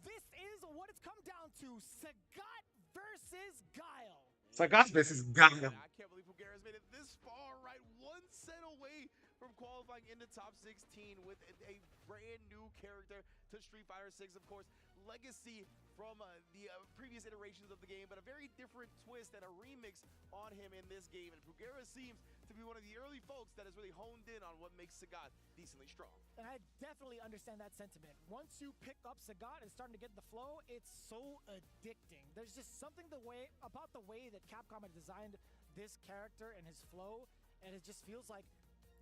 this is what it's come down to: Sagat versus Guile. Sagat versus Guile. I can't believe Pugera's made it this far, right? One set away from qualifying into top 16 with a brand new character to Street Fighter 6, of course. Legacy from the previous iterations of the game, but a very different twist and a remix on him in this game. And Pugera seems to be one of the early folks that has really honed in on what makes Sagat decently strong. And I definitely understand that sentiment. Once you pick up Sagat and starting to get the flow, it's so addicting. There's just something about the way that Capcom had designed this character and his flow, and it just feels like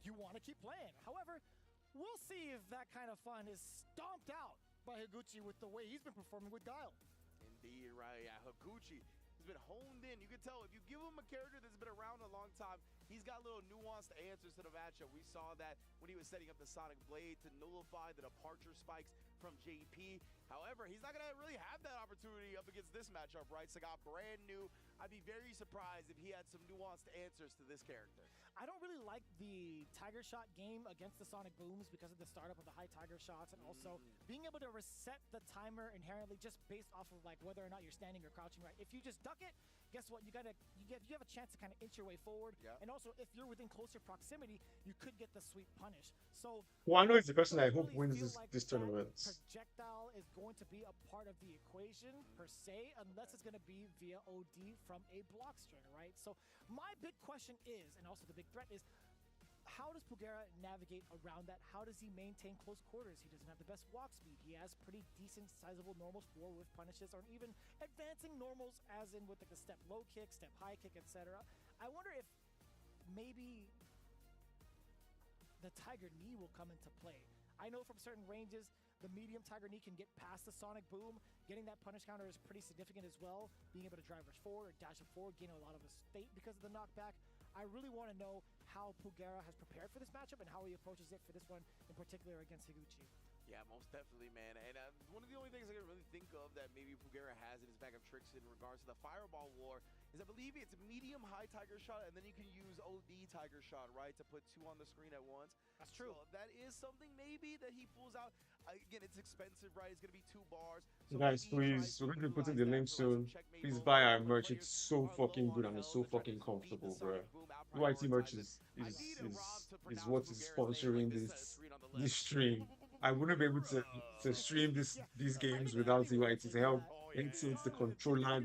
you want to keep playing. However, we'll see if that kind of fun is stomped out by Higuchi with the way he's been performing with Guile. Indeed, right. Yeah, Higuchi has been honed in. You can tell if you give him a character that's been around a long time, he's got little nuanced answers to the matchup. We saw that when he was setting up the Sonic Blade to nullify the departure spikes from JP. However, he's not going to really have that opportunity up against this matchup, right? Sagat brand new. I'd be very surprised if he had some nuanced answers to this character. I don't really like the Tiger Shot game against the Sonic Booms because of the startup of the high Tiger Shots, and also being able to reset the timer inherently just based off of like whether or not you're standing or crouching right. If you just duck it, guess what? You have a chance to kind of inch your way forward. Yeah. And also, if you're within closer proximity, you could get the sweep punish. So Wano is the person I hope wins this tournament. Projectile is going to be a part of the equation per se, unless it's going to be via OD from a block string, right? So my big question is, and also the big threat is, how does Pugera navigate around that? How does he maintain close quarters? He doesn't have the best walk speed. He has pretty decent, sizable normals for with punishes, or even advancing normals, as in with like the step low kick, step high kick, etc. I wonder if maybe the Tiger Knee will come into play. I know from certain ranges, the medium Tiger Knee can get past the Sonic Boom. Getting that punish counter is pretty significant as well. Being able to drive rush forward or dash up forward, gain a lot of estate because of the knockback. I really want to know how Pugera has prepared for this matchup and how he approaches it for this one, in particular against Higuchi. Yeah, most definitely, man. And one of the only things I can really think of that maybe Pugera has in his bag of tricks in regards to the Fireball War is I believe it's medium high Tiger Shot, and then you can use OD Tiger Shot, right, to put two on the screen at once. That's true. So that is something maybe that he pulls out. Again, it's expensive, right? It's going to be 2 bars. So guys, please, we're going to be putting the link soon. Please buy our merch. It's so fucking good and it's so fucking comfortable, bro. UIT merch is what is sponsoring this stream. I wouldn't be able to stream these games without UIT to help. It's the controller,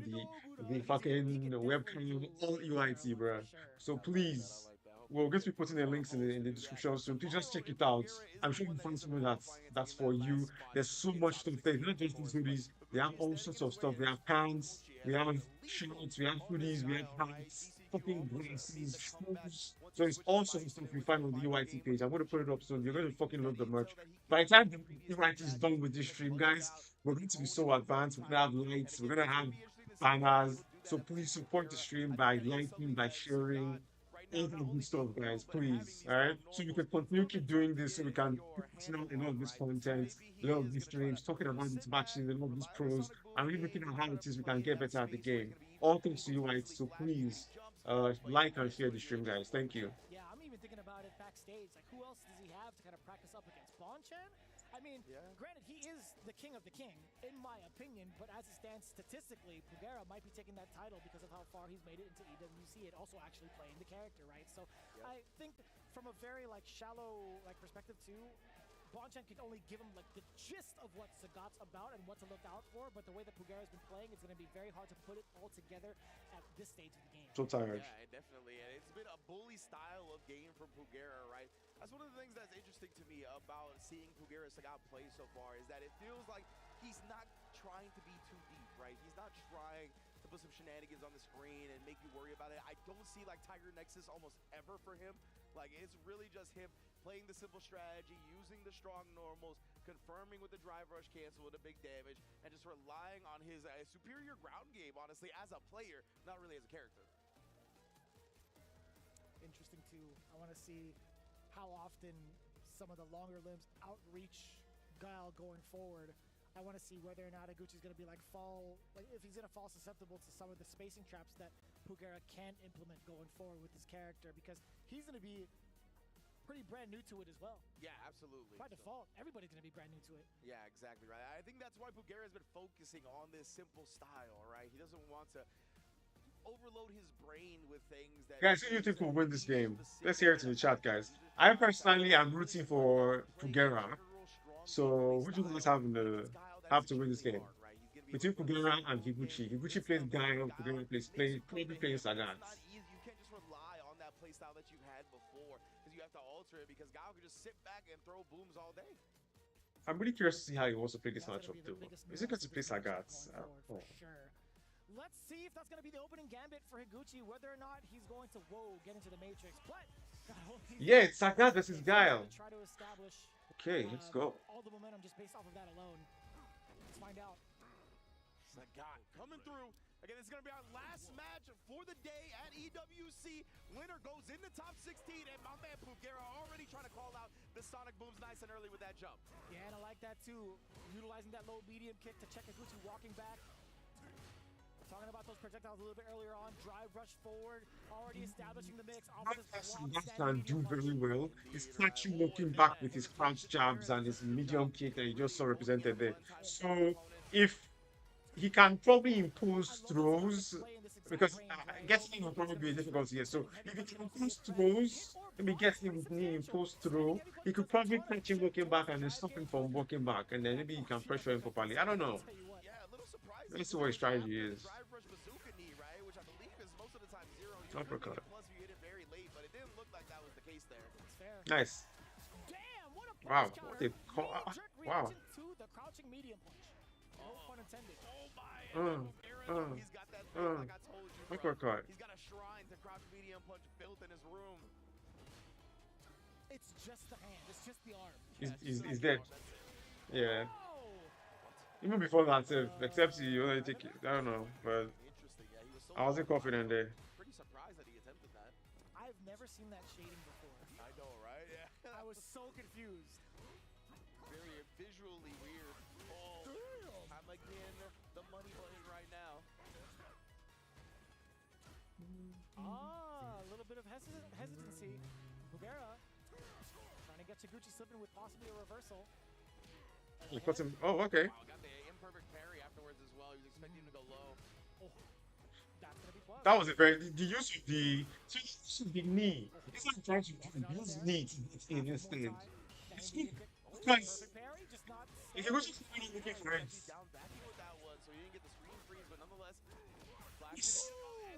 the fucking webcam, all UIT, bro. So please, we're going to be putting the links in the description soon. Please just check it out. I'm sure you'll find something that's for you. There's so much stuff there. Not just these hoodies. They have all sorts of stuff. They have pants, we have shirts, we have hoodies, we have hats, fucking glasses, shoes. So it's all sorts of stuff you find on the UIT page. I'm going to put it up soon. You're going to fucking love the merch. By the time the UIT is done with this stream, guys, we're going to be so advanced. We're going to have lights. We're going to have banners. So please support the stream by liking, by sharing, all the good stuff, guys, please. Alright? So we can continue keep doing this, so we can put out a lot of this content, a lot of these streams, talking about these matches, a lot of these pros, and really looking at how it is we can get better at the game. All thanks to you, right? So please like and share the stream, guys. Thank you. Yeah, I'm even thinking about it backstage. Like, who else does he have to kind of practice up against? Bonchan? I mean, granted, he is the king of the king, in my opinion, but as it stands statistically, Pugera might be taking that title because of how far he's made it into EWC and also actually playing the character, right? So I think from a very, like, shallow, like, perspective too, Bonchan can only give him like the gist of what Sagat's about and what to look out for, but the way that Pugera's been playing, it's going to be very hard to put it all together at this stage of the game. So tired. Yeah, definitely. And it's been a bully style of game from Pugera, right? That's one of the things that's interesting to me about seeing Pugera Sagat play so far is that it feels like he's not trying to be too deep, right? He's not trying to put some shenanigans on the screen and make you worry about it. I don't see like Tiger Nexus almost ever for him. Like it's really just him playing the simple strategy, using the strong normals, confirming with the drive rush cancel with a big damage, and just relying on his superior ground game, honestly, as a player, not really as a character. Interesting too. I want to see how often some of the longer limbs outreach Guile going forward. I want to see whether or not Higuchi's going to be like if he's going to fall susceptible to some of the spacing traps that Pugera can implement going forward with his character, because he's going to be pretty brand new to it as well. Yeah, absolutely. By default, everybody's going to be brand new to it. Yeah, exactly right. I think that's why Pugera has been focusing on this simple style, right? He doesn't want to overload his brain with things that... Guys, who do you think will win this game? Let's hear it in the chat, guys. I personally am rooting for Pugera. So, who do you guys have to win this game? Between Pugera and Higuchi. Higuchi plays Guile, Pugera probably plays Sagat. You can't just rely on that playstyle that you had before, because you have to alter it, because Guile can just sit back and throw booms all day. I'm really curious to see how he wants to play this matchup too. Is he going to play Sagat? For sure. Let's see if that's going to be the opening gambit for Higuchi, whether or not he's going to get into the Matrix. But yeah, it's Sagat versus Guile. Try to establish okay, let's go. All the momentum just based off of that alone. Let's find out. Sagat coming through. Again, it's going to be our last match for the day at EWC. Winner goes into top 16, and my man Pugera already trying to call out the Sonic Booms nice and early with that jump. Yeah, and I like that too. Utilizing that low medium kick to check Higuchi walking back. Talking about those projectiles a little bit earlier on. Drive rush forward, already establishing the mix. What Sagat can do very well is catching walking back with his crouch jabs and his medium kick that you just saw represented there. So if he can probably impose throws, because guessing will probably be a difficulty here. So if he can impose throws, maybe guessing with knee impose throw, he could probably catch him walking back and then stop him from walking back, and then maybe he can pressure him properly. I don't know. Let's see what his strategy is. Uppercut. Nice. Wow. What a wow. The crouching medium punch. No pun intended. He's got that thing, like I told you, bro. Uppercut. He's got a shrine to crouch medium punch built in his room. It's just the hand. It's just the arm. He's dead. Yeah. Even before that, except he only take it. I don't know, but I wasn't confident there. Pretty surprised that he attempted that. I've never seen that shading before. I know, right? Yeah. I was so confused. Very visually weird. Oh, I'm again the money button right now. A little bit of hesitancy. Pugera trying to get Higuchi slipping with possibly a reversal. He puts him. Oh, okay. Wow, got the imperfect parry afterwards as well. He was expecting him to go low. Oh, that's gonna be close. That was a very the use of the knee. It's not trying to use knee to get in instead. It's good because if he was just looking for it.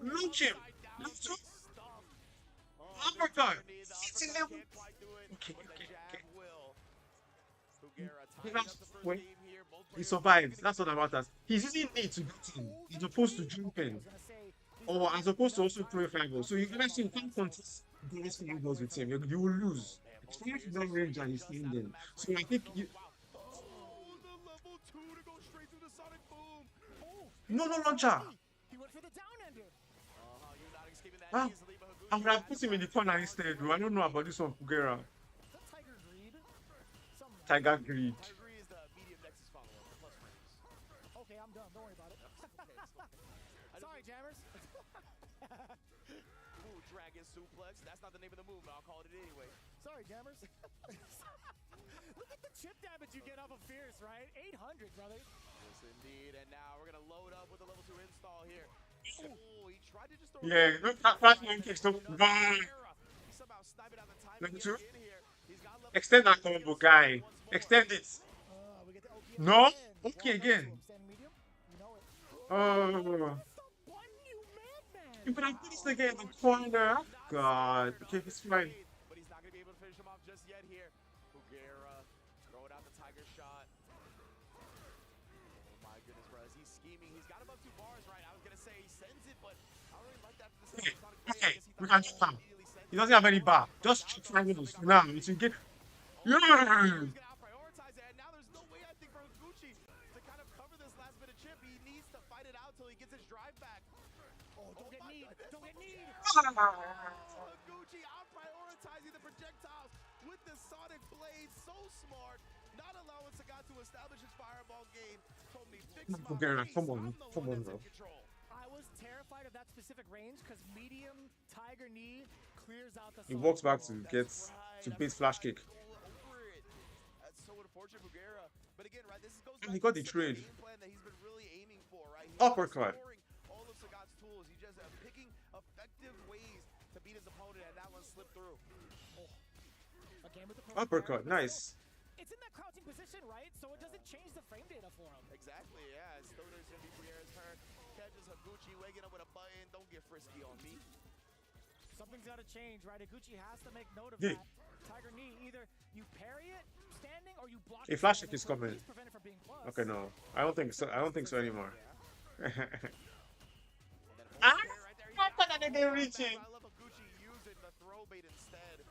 Look him. Look. Uppercut. Sitting there. Okay. Wait, he survived. That's what matters. He's using knee to get in, as opposed to jumping, or as opposed to also throwing fireballs. So you can actually can't contest those fireballs with him. You will lose. It's not range and he's standing. So I think you. No launcher. Ah, I would have put him in the corner instead. I don't know about this one, Pugera. Tiger Greed. Okay, I'm done. Don't worry about it. Sorry, jammers. Ooh, dragon suplex. That's not the name of the move, but I'll call it anyway. Sorry, jammers. Look at the chip damage you get off of Fierce, right? 800, brother. Yes, indeed. And now we're going to load up with the level 2 install here. Oh, he tried to just throw look at that one kicks. Level 2. Extend that combo, guy. Extend it. We get the OP No? again. Okay, Walk up to again. him. Stand medium. You know it. Oh. You better put this nigga in the corner. God. Okay, it's fine. But he's not going to be able to finish him off just yet here. Bugera throwing out the tiger shot. Oh my goodness, bro. He's scheming. He's got above 2 bars, right? I was going to say he sends it, but I don't really like that. Okay, we can just come. He doesn't have any bar. Just check triangles now. It's get. Yeah. Prioritize it, and now there's no way I think for Gucci to kind of cover this last bit of chip. He needs to fight it out till he gets his drive back. Oh, don't get need. Don't get need. Gucci out prioritizing the projectiles with the Sonic Blade. So smart. Not allowing Sagat to establish his fireball game. Told me fix my face. Come on, bro. I was terrified of that specific range because medium tiger knee clears out the. He walks back to get to base flash kick. That's so unfortunate, Bugera. But again, right, this goes He got the trade. game plan that he's been really aiming for, right? He's Uppercut. exploring all of Sagat's tools. He's just picking effective ways to beat his opponent, and that one slipped through. Again with the Uppercut, nice. It's in that crouching position, right? So it doesn't change the frame data for him. Exactly, yeah. Still there's going to be Bugera's turn. Catches Higuchi waking up with a button. Don't get frisky on me. Something's got to change, right? Higuchi has to make note of Yeah. that. Tiger knee, either you parry it standing or you block A it flash standing, kick is so at coming. least prevent it from being plus. Okay, no. I don't think so. I don't think so anymore. I love Higuchi using the throw bait instead.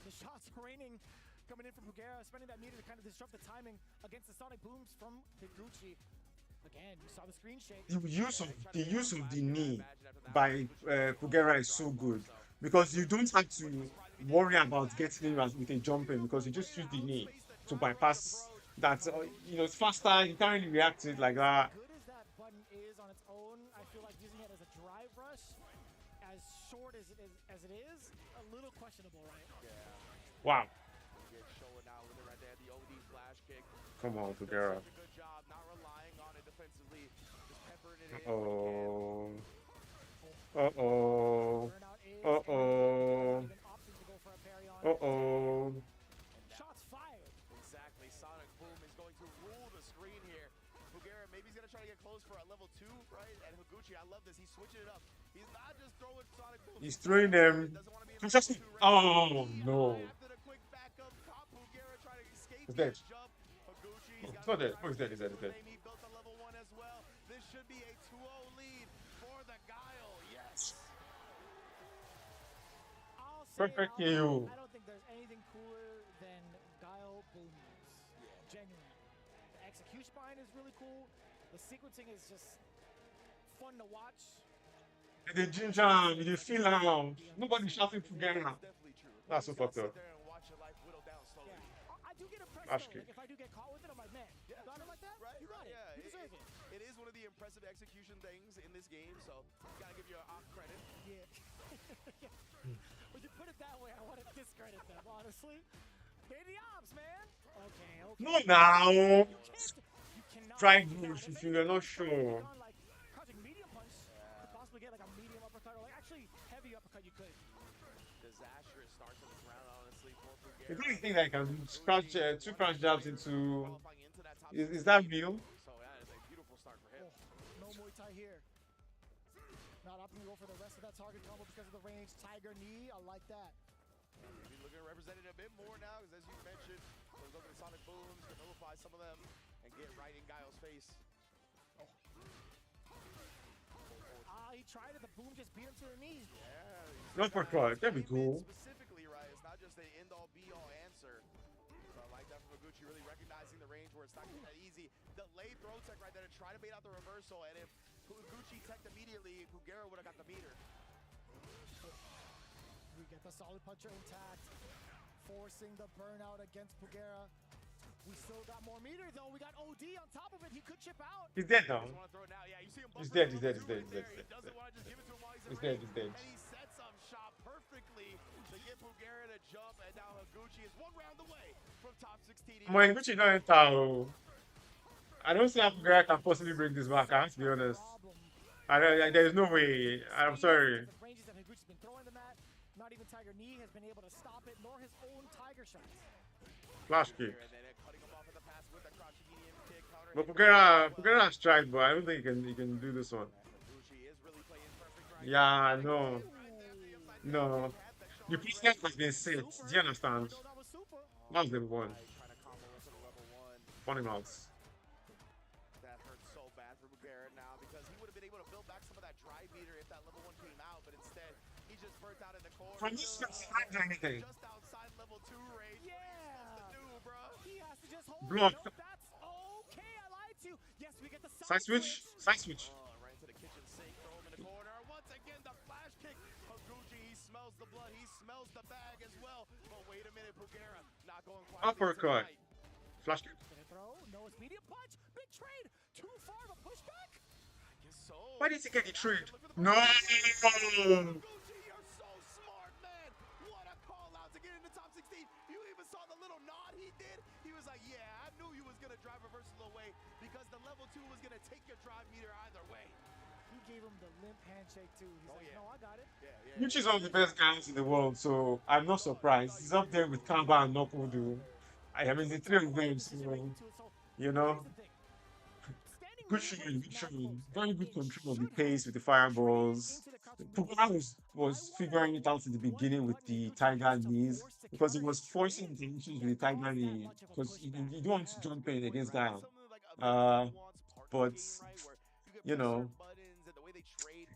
The shots raining coming in from Bugera, spending that meter to kind of disrupt the timing against the sonic booms from Higuchi. Again, you saw the screen shake. The use of the knee by Bugera is so good because you don't have to worry about getting him with a jump in because you just use the knee to bypass that. You know, it's faster. You can't really react to it like that. As good as that button is on its own, I feel like using it as a drive rush, as short as it is, a little questionable, right? Yeah. Wow. Showing out with it right there, the OD flash kick. Come on, Bugera. Such a good job, not relying on it defensively, just peppering it in. Uh-oh. Uh-oh. Uh-oh. Uh-oh. Shots fired. Exactly. Sonic Boom is going to rule the screen here. Bugera, maybe he's going to try to get close for a level 2, right? And Higuchi, I love this. He's switching it up. He's not just throwing Sonic Boom. He's throwing them. Oh, no. After the quick backup, Bugera trying to escape He's dead. jump. Higuchi, Oh, it's not dead. Oh, he's dead. He's dead. He's dead. He built a level 1 as well. This should be a 2-0 lead for the Guile. Yes. Perfect KO. I don't think there's anything cooler than Guile boom moves. Genuinely. The execution behind is really cool. The sequencing is just fun to watch. And the ginger, you feel now. Nobody shouting Bugera. That's so fucked up. I do get impressed Flash though. kick. Like, if I do get caught with it, I'm like, man, got it like that? Right, You got it. yeah, You deserve it. It is one of the impressive execution things in this game, so gotta give you an credit. Yeah. When you put it that way, I want to discredit them, honestly. They're the ops, man. Okay, okay. No, now. You cannot. Try Bush if you're not sure. Like, crouching medium punch could possibly get like a medium uppercut or like actually heavy uppercut you could. Disastrous start to the round, honestly, for The Bugera. only thing that I can scratch 2 crouch jabs into. Is that real? So that is a beautiful start for him. No Muay Thai here. Not opting to go for the rest of that target combo because of the range. Tiger knee, I like that. Maybe looking represented a bit more now, because as you mentioned, those open Sonic Booms can nullify some of them and get right in Guile's face. He tried it. The boom just beat him to the knee. Yeah. Uppercut. There we go. Specifically, right? It's not just an end-all, be-all answer. So I like that from Higuchi, really recognizing the range where it's not going to be that easy. Delayed throw tech right there to try to bait out the reversal, and if Higuchi teched immediately, Bugera would have got the meter. We get the solid puncher intact, forcing the burnout against Bugera. We still got more meter though. We got OD on top of it. He could chip out. He's dead now. He's dead. He's dead. He's dead. He's dead. He's dead. He's dead. And he sets up shop perfectly to get Bugera to jump, and now Higuchi is 1 round away from top 16. My Gucci don't enter. I don't see how Bugera can possibly bring this back. I have to be honest. There is no way. I'm sorry. The ranges that Higuchi's been throwing them at, not not even Tiger Knee has been able to stop it, nor his own Tiger shots. Flash kick. And then cutting him off in the pass with a crouching medium kick counter. But Pugera strike, but I don't think he can do this one. Higuchi is really playing perfect right Yeah, no. No. The preset has been set. Do you understand? That's level 1. Funny mouths. That hurt so bad for Bugera now because he would have been able to build back some of that drive meter if that level 1 came out, but instead he just burnt out in the corner. From this side, anything. Just outside level 2 range. Yeah. Do, bro. He has to just hold. Block. Nope, that's okay. I lied to you. Yes, we get the Side switch. Side switch. Right into the kitchen sink. Throw him in the corner. Once again, the flash kick. Higuchi, he smells the blood. He smells the bag as well. But wait a minute, Bugera not going quite. Uppercut. Flash kick. Throw. No, it's medium punch. Big trade. Too far of a pushback. I guess so. Why did he get the trade? No. Higuchi, you're so smart, man. What a call out to get in the top 16. You even saw the little nod he did. He was like, yeah, I knew you was going to drive reversal away because the level 2 was going to take your drive meter either way. He gave him the limp handshake too. He's like, no, I got it. Which is one of the best guys in the world, so I'm not surprised. He's up there with Kamba and Nokodu. I mean, the three of them, so, you know. Good shooting, good shooting. Very good control of the pace with the fireballs. Pugara was figuring it out in the beginning with the Tiger knees because he was forcing the issues with the Tiger knee because you don't want to jump in against Guy. But, you know,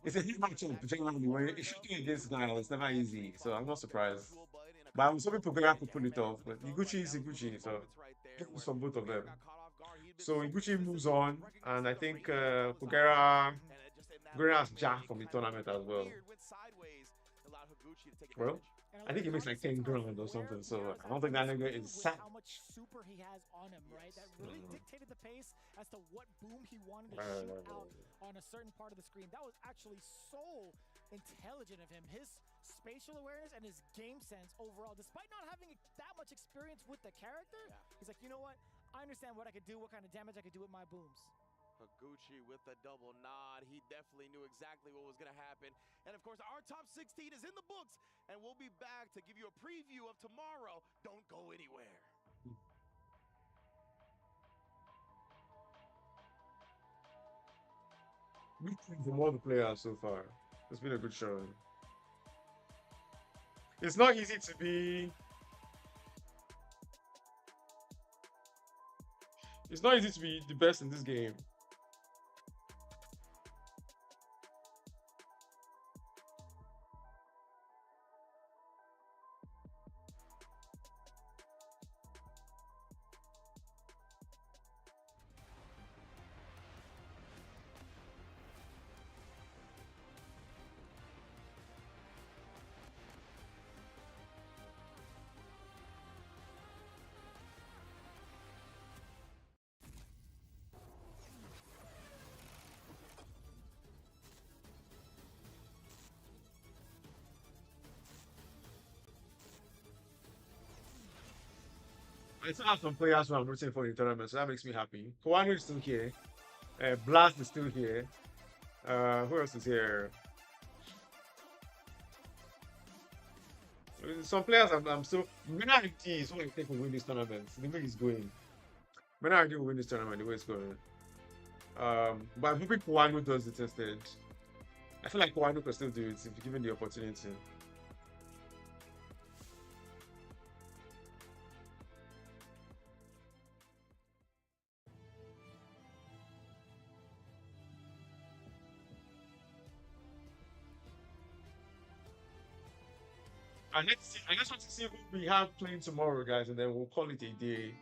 it's a huge matchup, generally, where it's shooting against Guy, it's never easy, so I'm not surprised. But I was hoping Pugara could pull it off, but Higuchi is Higuchi, so it was from both of them. So Higuchi moves on, and I think Pugara has Jack from the tournament as well. Well, I think he makes like 10 grand or something, so I don't think that nigga is sad. How much super he has on him, right? That really dictated the pace as to what boom he wanted to shoot out on a certain part of the screen. That was actually so intelligent of him. His spatial awareness and his game sense overall, despite not having that much experience with the character, he's like, you know what? I understand what I could do, what kind of damage I could do with my booms. Higuchi with the double nod. He definitely knew exactly what was going to happen. And of course, our top 16 is in the books, and we'll be back to give you a preview of tomorrow. Don't go anywhere. From all the players so far, it's been a good show. It's not easy to be. It's not easy to be the best in this game. I still have some players who I'm rooting for in the tournament, so that makes me happy. Kawano is still here. Blast is still here. Who else is here? Some players I'm still. Menardi is who I think will win this tournament. The way he's going. Menardi will win this tournament the way it's going. But I'm hoping Kawano does it instead. I feel like Kawano can still do it if given the opportunity. I just want to see who we have playing tomorrow, guys, and then we'll call it a day.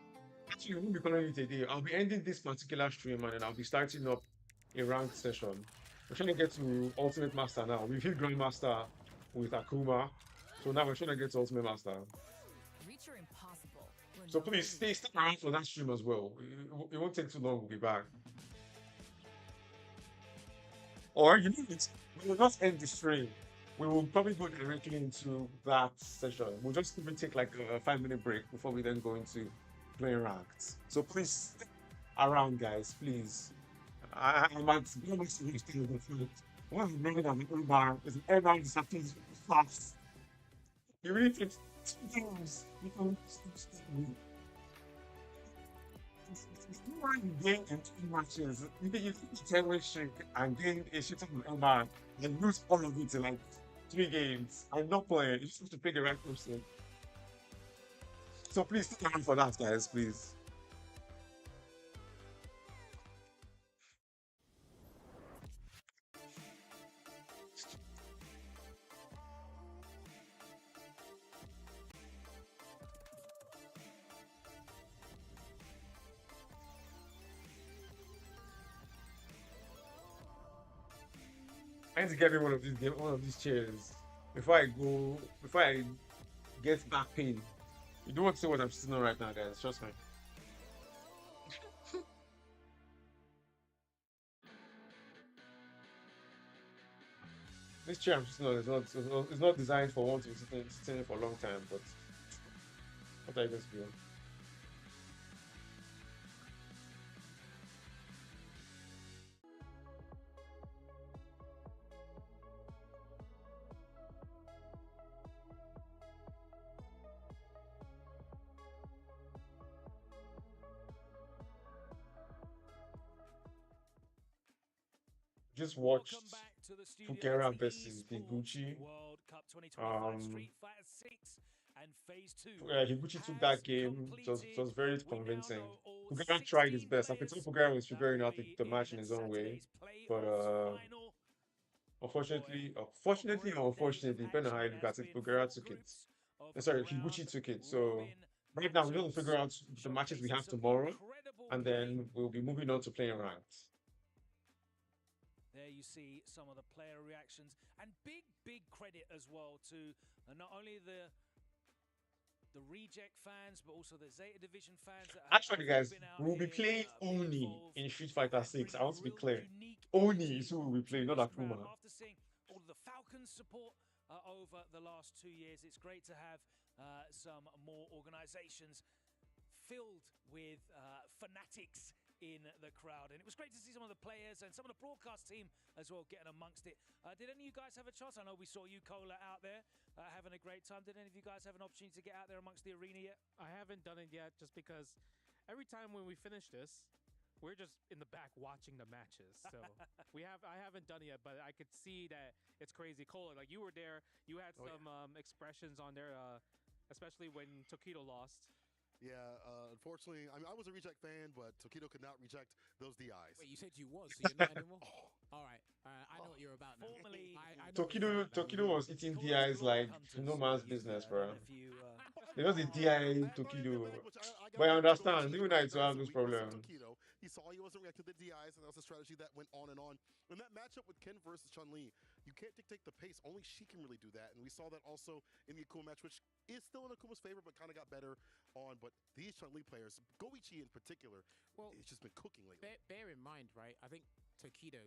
Actually, we won't be calling it a day. I'll be ending this particular stream and then I'll be starting up a ranked session. We're trying to get to Ultimate Master now. We've hit Grandmaster with Akuma, so now we're trying to get to Ultimate Master. So please stay around for that stream as well. It won't take too long. We'll be back. Or you know, we will not end the stream. We will probably go directly into that session. We'll just even take like a 5-minute break before we then go into playing ranked. So please stick around, guys. Please. I'm at one of the bar is an airline disappears fast. You really takes 2 games. You can it's not like you gain in 2 matches. You take a 10-win streak and gain a shit ton of MR and lose all of it in like 3 games. I'm not playing. You just have to pick the right person. So please stick around for that, guys, please. I need to get me one of these chairs before I get back pain. You don't want to see what I'm sitting on right now, guys. Trust me. This chair I'm sitting on is not designed for one to be sitting in for a long time, but what are you going to do? Just watched Fukera versus Higuchi. Higuchi took that game. It was very convincing. Fukera tried his best. I could tell Fukera was figuring out the match in his own way, but unfortunately, or unfortunately, depending on how you look at it, Fukera took it. Sorry, Higuchi took it. So right now we're going to figure out the matches we have tomorrow, and then we'll be moving on to playing ranked. There you see some of the player reactions, and big credit as well to not only the Reject fans, but also the Zeta Division fans. Actually, guys, we'll be playing Oni in Street Fighter 6. I want to be clear. Oni is who we'll be playing, not Akuma. After seeing all of the Falcons support over the last 2 years, it's great to have some more organizations filled with fanatics in the crowd, and it was great to see some of the players and some of the broadcast team as well getting amongst it. Did any of you guys have a chance? I know we saw you, Cola, out there having a great time. Did any of you guys have an opportunity to get out there amongst the arena yet? I haven't done it yet, just because every time when we finish this, we're just in the back watching the matches. So I haven't done it yet, but I could see that it's crazy. Cola, like, you were there, you had some expressions on there, especially when Tokido lost. Yeah, unfortunately, I mean, I was a Reject fan, but Tokido could not reject those DIs. Wait, you said you was, so you're not anymore? All right, I know what you're about now. Tokido was eating DIs like no man's business, bro. It was a DI Tokido. But I understand, even I to have this problem. He saw he wasn't reacting to the DIs, and that was a strategy that went on and on. In that matchup with Ken versus Chun-Li, you can't dictate the pace. Only she can really do that. And we saw that also in the Akuma match, which is still in Akuma's favor, but kind of got better on. But these Chun-Li players, Goichi in particular, it's just been cooking lately. Bear in mind, right, I think Tokido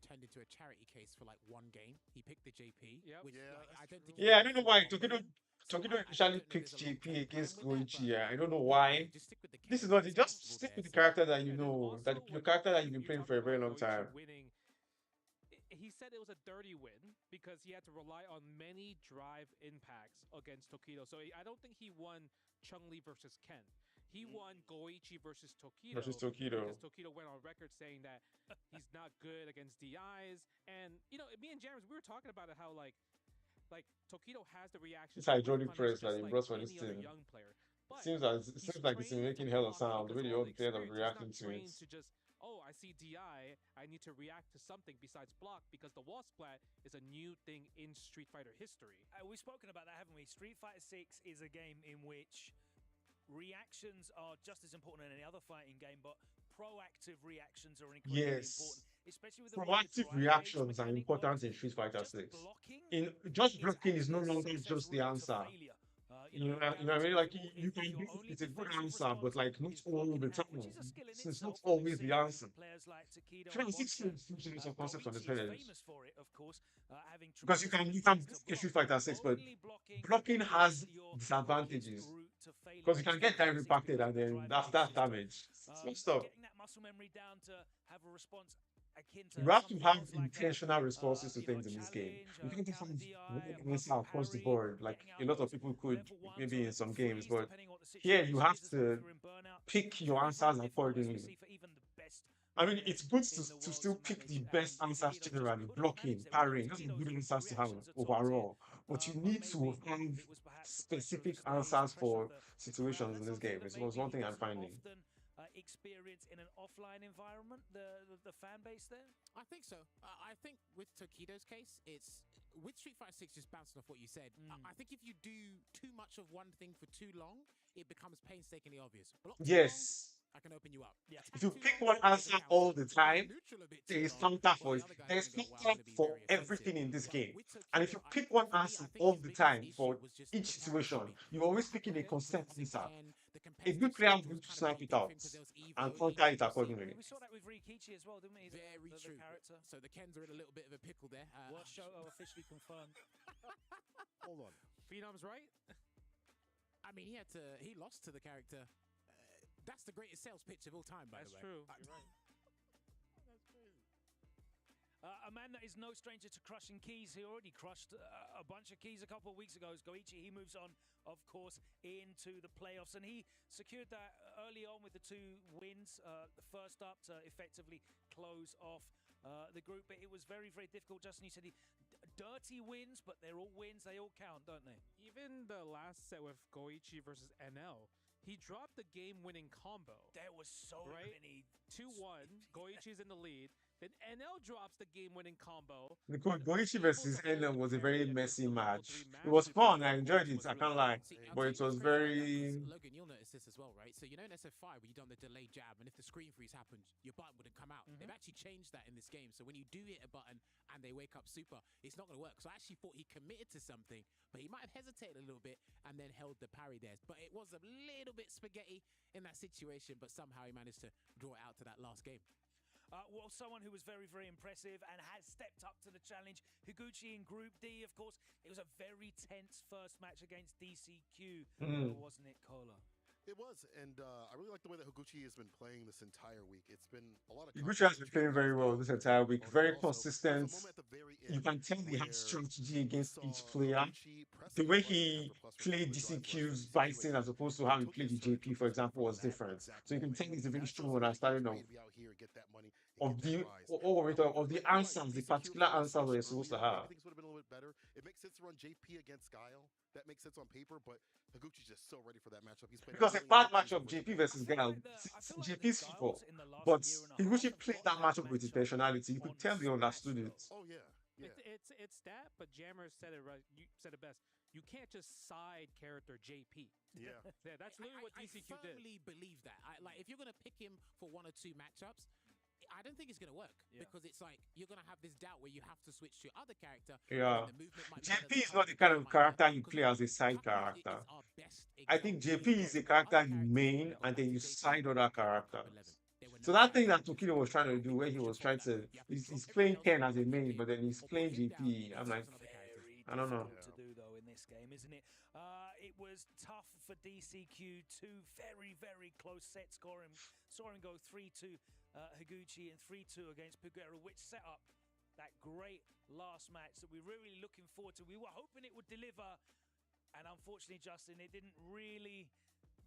turned into a charity case for like one game. He picked the JP. Which, I don't think. I don't know why Tokido initially picked JP against Goichi. I don't know why. This is not it. Just stick with the character that you know, that your character that you've been playing for a very long time. He said it was a dirty win because he had to rely on many drive impacts against Tokido. So I don't think he won Chun-Li versus Ken. He won Goichi versus Tokido. Because Tokido went on record saying that he's not good against DIs. And, you know, me and James, we were talking about it, how, like Tokido has the reaction. It's hydraulic press that he brought for this team. It seems like it's making hell of sound. The way the other players are reacting to it. I see DI, I need to react to something besides block, because the wall splat is a new thing in Street Fighter history. We've spoken about that, haven't we? Street Fighter 6 is a game in which reactions are just as important in any other fighting game, but proactive reactions are incredibly important. Especially with proactive reactions are important in Street Fighter 6. Just blocking is no longer just the answer. You know what I mean? Like, you can do it's a good answer, but like not all the time. It's not always the answer. Street 6 is some concept on the players. Because you can beat Street Fighter 6, but blocking has disadvantages. Because you can get time impacted and then that's damage. It's messed up. Getting that muscle memory down to have a response akin to You have some to have forms like intentional responses to you know, things in this game. challenge, You can't just have counter DI, one a answer perfect across the parry, board like getting a out lot of those people could level ones or maybe in level some games, threes, but depending on what the here you situation have is, especially to if you're in burnout. pick your Very, very answers difficult, accordingly. especially for even the best I mean, players it's good in the to world still to pick manage. the And best answers Tokido just generally, couldn't manage blocking, it. We know parrying. Those are Tokido's good answers to have reactions are top tier, overall. But you but need to maybe have it was perhaps the pressure of the specific stage, the answers pressure of for the crowd. situations in That's this something game. that It was maybe one he thing I'm doesn't finding. often experience in an offline environment. The fan base there. I think so. I think with Tokido's case, it's with Street Fighter 6, just bouncing off what you said. I think if you do too much of one thing for too long, it becomes painstakingly obvious. Block too long, Yes. I can open you up. Yeah. If you Too pick long, one there's a answer counter. all the Block time, neutral a bit there too is long, counter well, for the it. other guy's There is gonna go, well, I'm counter gonna be for very offensive. everything in this But game. with And if Tokido, you pick one for me, answer I think all his the biggest time issue for was just each the parry situation, timing. you're always Had picking a players consistent once answer. again, the A competitive good player stage will was to kind of snipe one it big out thing because there was Evo, and counter it EWC. accordingly. We saw that with Rikichi as well, didn't we? Very the true. character. So the Kens are in a little bit of a pickle there. Worst Shoto officially confirmed. Hold on. Phenom's right. I mean, he lost to the character. That's the greatest sales pitch of all time, by the way. That's true. You're right. That's crazy. A man that is no stranger to crushing keys. He already crushed a bunch of keys a couple of weeks ago. Is Goichi. He moves on, of course, into the playoffs, and he secured that early on with the 2 wins. The first up to effectively close off the group, but it was very, very difficult. Justin, you said dirty wins, but they're all wins. They all count, don't they? Even the last set with Goichi versus NL, he dropped the game-winning combo. There was so many. 2-1. Goichi's in the lead. Then NL drops the game-winning combo. The Goichi versus Enel was a very messy match. It was fun. I enjoyed it. I can't lie. But it was very. Logan, you'll notice this as well, right? So you know in SF5 when you done the delayed jab, and if the screen freeze happened, your button wouldn't come out. They've actually changed that in this game. So when you do hit a button and they wake up super, it's not going to work. So I actually thought he committed to something, but he might have hesitated a little bit and then held the parry there. But it was a little bit spaghetti in that situation, but somehow he managed to draw it out to that last game. Well, someone who was very, very impressive and has stepped up to the challenge, Higuchi in Group D, of course. It was a very tense first match against DCQ, wasn't it, Kola? It was, and I really like the way that Higuchi has been playing this entire week. It's been a lot of. Higuchi has been playing very well this entire week. Very consistent. You can tell he has strategy against each player. The way he played DCQ's Bison as opposed to how he played the JP, for example, was different. So you can tell he's a very strong understanding of the answers, the particular answers we're supposed to have. Things would have been a little bit better. It makes sense to run JP against Guile. That makes sense on paper, but Higuchi's just so ready for that matchup. He's Because a bad matchup, JP versus Guile, JP's people. But Higuchi played that matchup with intentionality. You could tell he understood it. Oh yeah. It's that, but Jammer said it right. You said it best. You can't just side character JP. Yeah. That's literally what DCQ did. I firmly believe that. Like if you're gonna pick him for 1 or 2 matchups, I don't think it's going to work because it's like you're going to have this doubt where you have to switch to other character. Yeah. JP is not the kind of character you play as a side character. I think JP is a character you main and then you side other characters. So that thing that Tokido was trying to do where he was trying to, he's playing Ken as a main, but then he's playing JP. I'm like, I don't know. To do though in this game, isn't it? It was tough for DCQ. 2 very, very close sets. Saw him go 3-2 Higuchi and 3-2 against Piguera, which set up that great last match that we're really looking forward to. We were hoping it would deliver, and unfortunately, Justin, it didn't really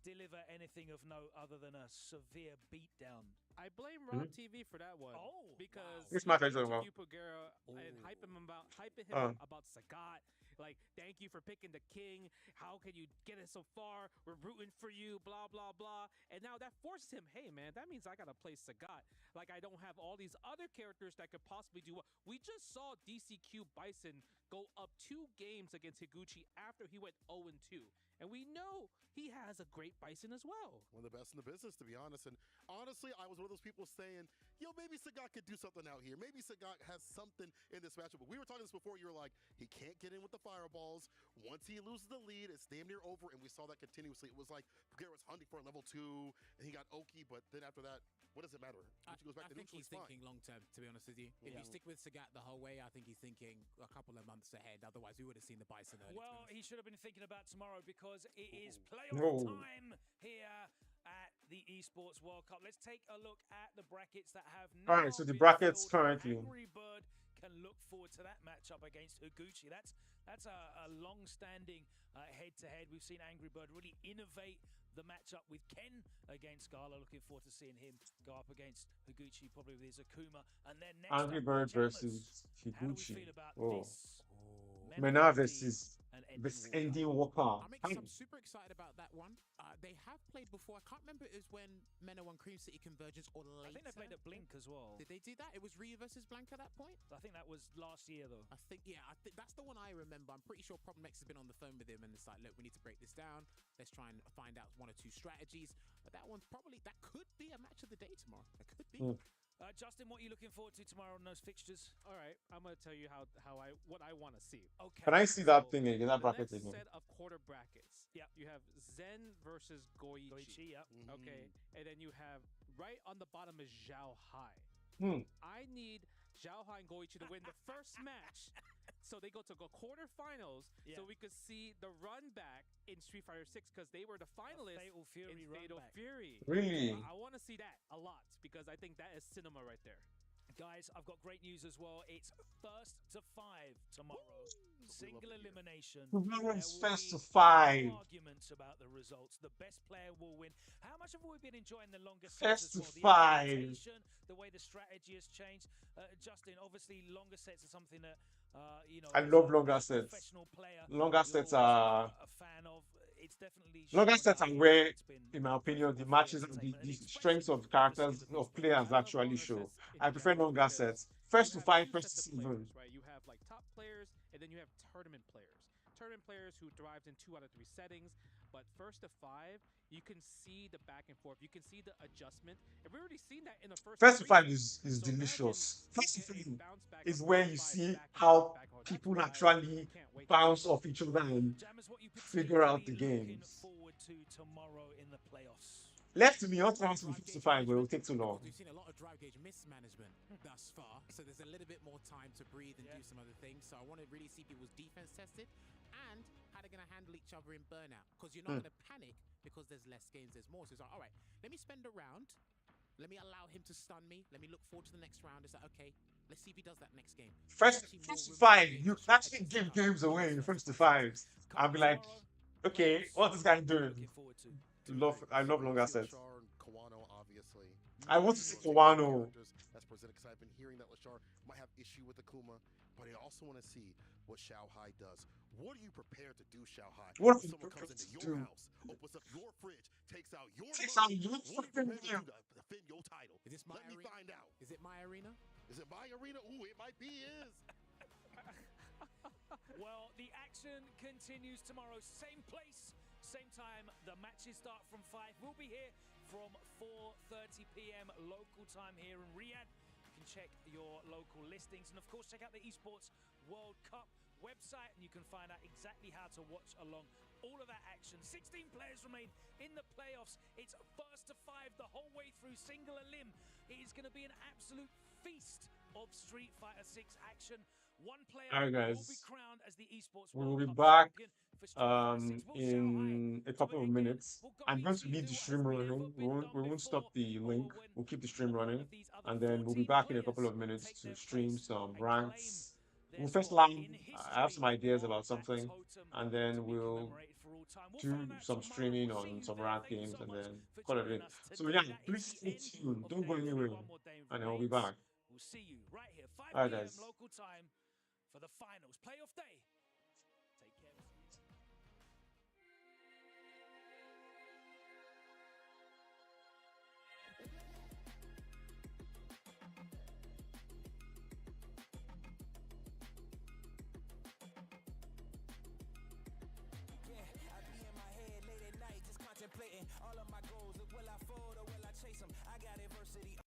deliver anything of note other than a severe beatdown. I blame Raw TV for that one. Oh, because this match I talking about. Piguera and hyping him about Sagat. Like, thank you for picking the king. How can you get it so far? We're rooting for you, blah, blah, blah. And now that forced him, hey, man, that means I got to play Sagat. Like, I don't have all these other characters that could possibly do well. We just saw DCQ Bison go up 2 games against Higuchi after he went 0-2. And we know he has a great Bison as well. One of the best in the business, to be honest. And honestly, I was one of those people saying, yo, maybe Sagat could do something out here. Maybe Sagat has something in this matchup. But we were talking this before. You were like, he can't get in with the fireballs. Once he loses the lead, it's damn near over. And we saw that continuously. It was like Piguera was hunting for a level 2, and he got Oki. But then after that, what does it matter? I think he's thinking long term, to be honest with you. If you stick with Sagat the whole way, I think he's thinking a couple of months ahead. Otherwise, we would have seen the Bison early. Well, he should have been thinking about tomorrow because it is playoff time here at the Esports World Cup. Let's take a look at the brackets that have All now right, so the been brackets filled. currently. Angry Bird can look forward to that matchup against Higuchi. That's a long-standing head-to-head. We've seen Angry Bird really innovate the matchup with Ken against Gala. Looking forward to seeing him go up against Higuchi, probably with his Akuma. And then next Angry up, Bird Jammers. versus How do we Higuchi. feel about Oh, this? Mena versus and Ending Walker. I'm super excited about that one. They have played before. I can't remember if it was when Mena won Cream City Convergence or later. I think they played at Blink as well. Did they do that? It was Ryu versus Blank at that point? I think that was last year, though. I think that's the one I remember. I'm pretty sure Problem X has been on the phone with him and it's like, look, we need to break this down. Let's try and find out one or two strategies. But that could be a match of the day tomorrow. That could be. Justin, what are you looking forward to tomorrow on those fixtures? All right, I'm gonna tell you what I want to see. Okay. Can I see that thing again? That bracket next again? set of quarter brackets. Yeah. You have Zen versus Goichi. Yep. Okay, and then you have right on the bottom is Zhao Hai. I need Zhao Hai and Goichi to win the first match, so they go to quarterfinals. Yeah. So we could see the run back in Street Fighter 6 because they were the finalists Fatal Fury in run Fatal back. Fury. Really? I want to see that a lot because I think that is cinema right there. Guys, I've got great news as well. It's first to 5 tomorrow. Single elimination. Tomorrow's first to No 5. arguments about the results. The best player will win. How much have we been enjoying the longest First sets as to well? 5. The adaptation, the way the strategy has changed. Justin, obviously, longer sets are something that I love longer as a sets. professional player, Longer you're sets always are a fan of. It's definitely longer shown sets out are here. where, It's been in my opinion, the free matches and entertainment. the And strengths of characters of players actually show. I prefer longer sets. First to 5, first to 7. Right, you have like top players, and then you have tournament players. Tournament players who thrives in 2 out of 3 settings. But first to 5, you can see the back and forth. You can see the adjustment, and we've already seen that in the First to 5 region. is So delicious. imagine First to you get a 5 bounce back is on where first you to 5 see back and how forth, back and forth. That's people what I actually can't wait to bounce see. off each other and Jammers, what you figure out the particularly looking games. forward to tomorrow in the playoffs? Left to me, I'll try to first to 5, but it will take too long. We've seen a lot of drive gauge mismanagement thus far, so there's a little bit more time to breathe and do some other things. So I want to really see people's defense tested and how they're going to handle each other in burnout, because you're not going to panic because there's less games, there's more. So it's like, all right, let me spend a round. Let me allow him to stun me. Let me look forward to the next round. It's like, okay, let's see if he does that next game. First to 5, you actually give games away in first to 5s. I'll be like, okay, what's this guy doing? I love longer sets. Kawano, obviously. I want to see Kawano. That's presented because I've been hearing that Lashar might have issue with Akuma, but I also want to see what Xiao Hai does. What are you prepared to do, Xiao Hai? What if are you someone comes prepared into to your do? house, opens up your fridge, takes out your Takes money, out your what are you fucking prepared to money? do to defend your title? Is this my Let me arena? find out. Is it my arena? Is it my arena? Ooh, it might be is. Well, the action continues tomorrow. Same place, same time. The matches start from 5. We'll be here from 4:30 p.m. local time here in Riyadh. You can check your local listings. And, of course, check out the Esports World Cup website, and you can find out exactly how to watch along all of that action. 16 players remain in the playoffs. It's first to 5 the whole way through, single elim. It is going to be an absolute feast of Street Fighter 6 action. One player Alright, will guys. be crowned as the Esports We will World be Cup back champion for Street Fighter 6. Will Xiao Hai in a do couple it of again? minutes. Will I'm going to Goichi leave do the what stream has never running. been done We won't stop before? the Or link. will We'll keep the stream one running. of these other And then we'll be 14 back in a couple of players minutes take to their stream place some and ranks. claim We'll their first spot land. in I have some history ideas of about that something. totem And to then be we'll commemorated for all time. We'll do find out some tomorrow. streaming We'll see on you some there. rank Thank you games so and much then for call it joining in. us So today. yeah, That is please the stay end tuned. of Don't go day 3. anywhere. One more day And I'll be remains. back. We'll see you right here, 5 Alright, p.m. guys. local time for the finals. Playoff day. Take care. Contemplating all of my goals. Will I fold or will I chase them? I got adversity.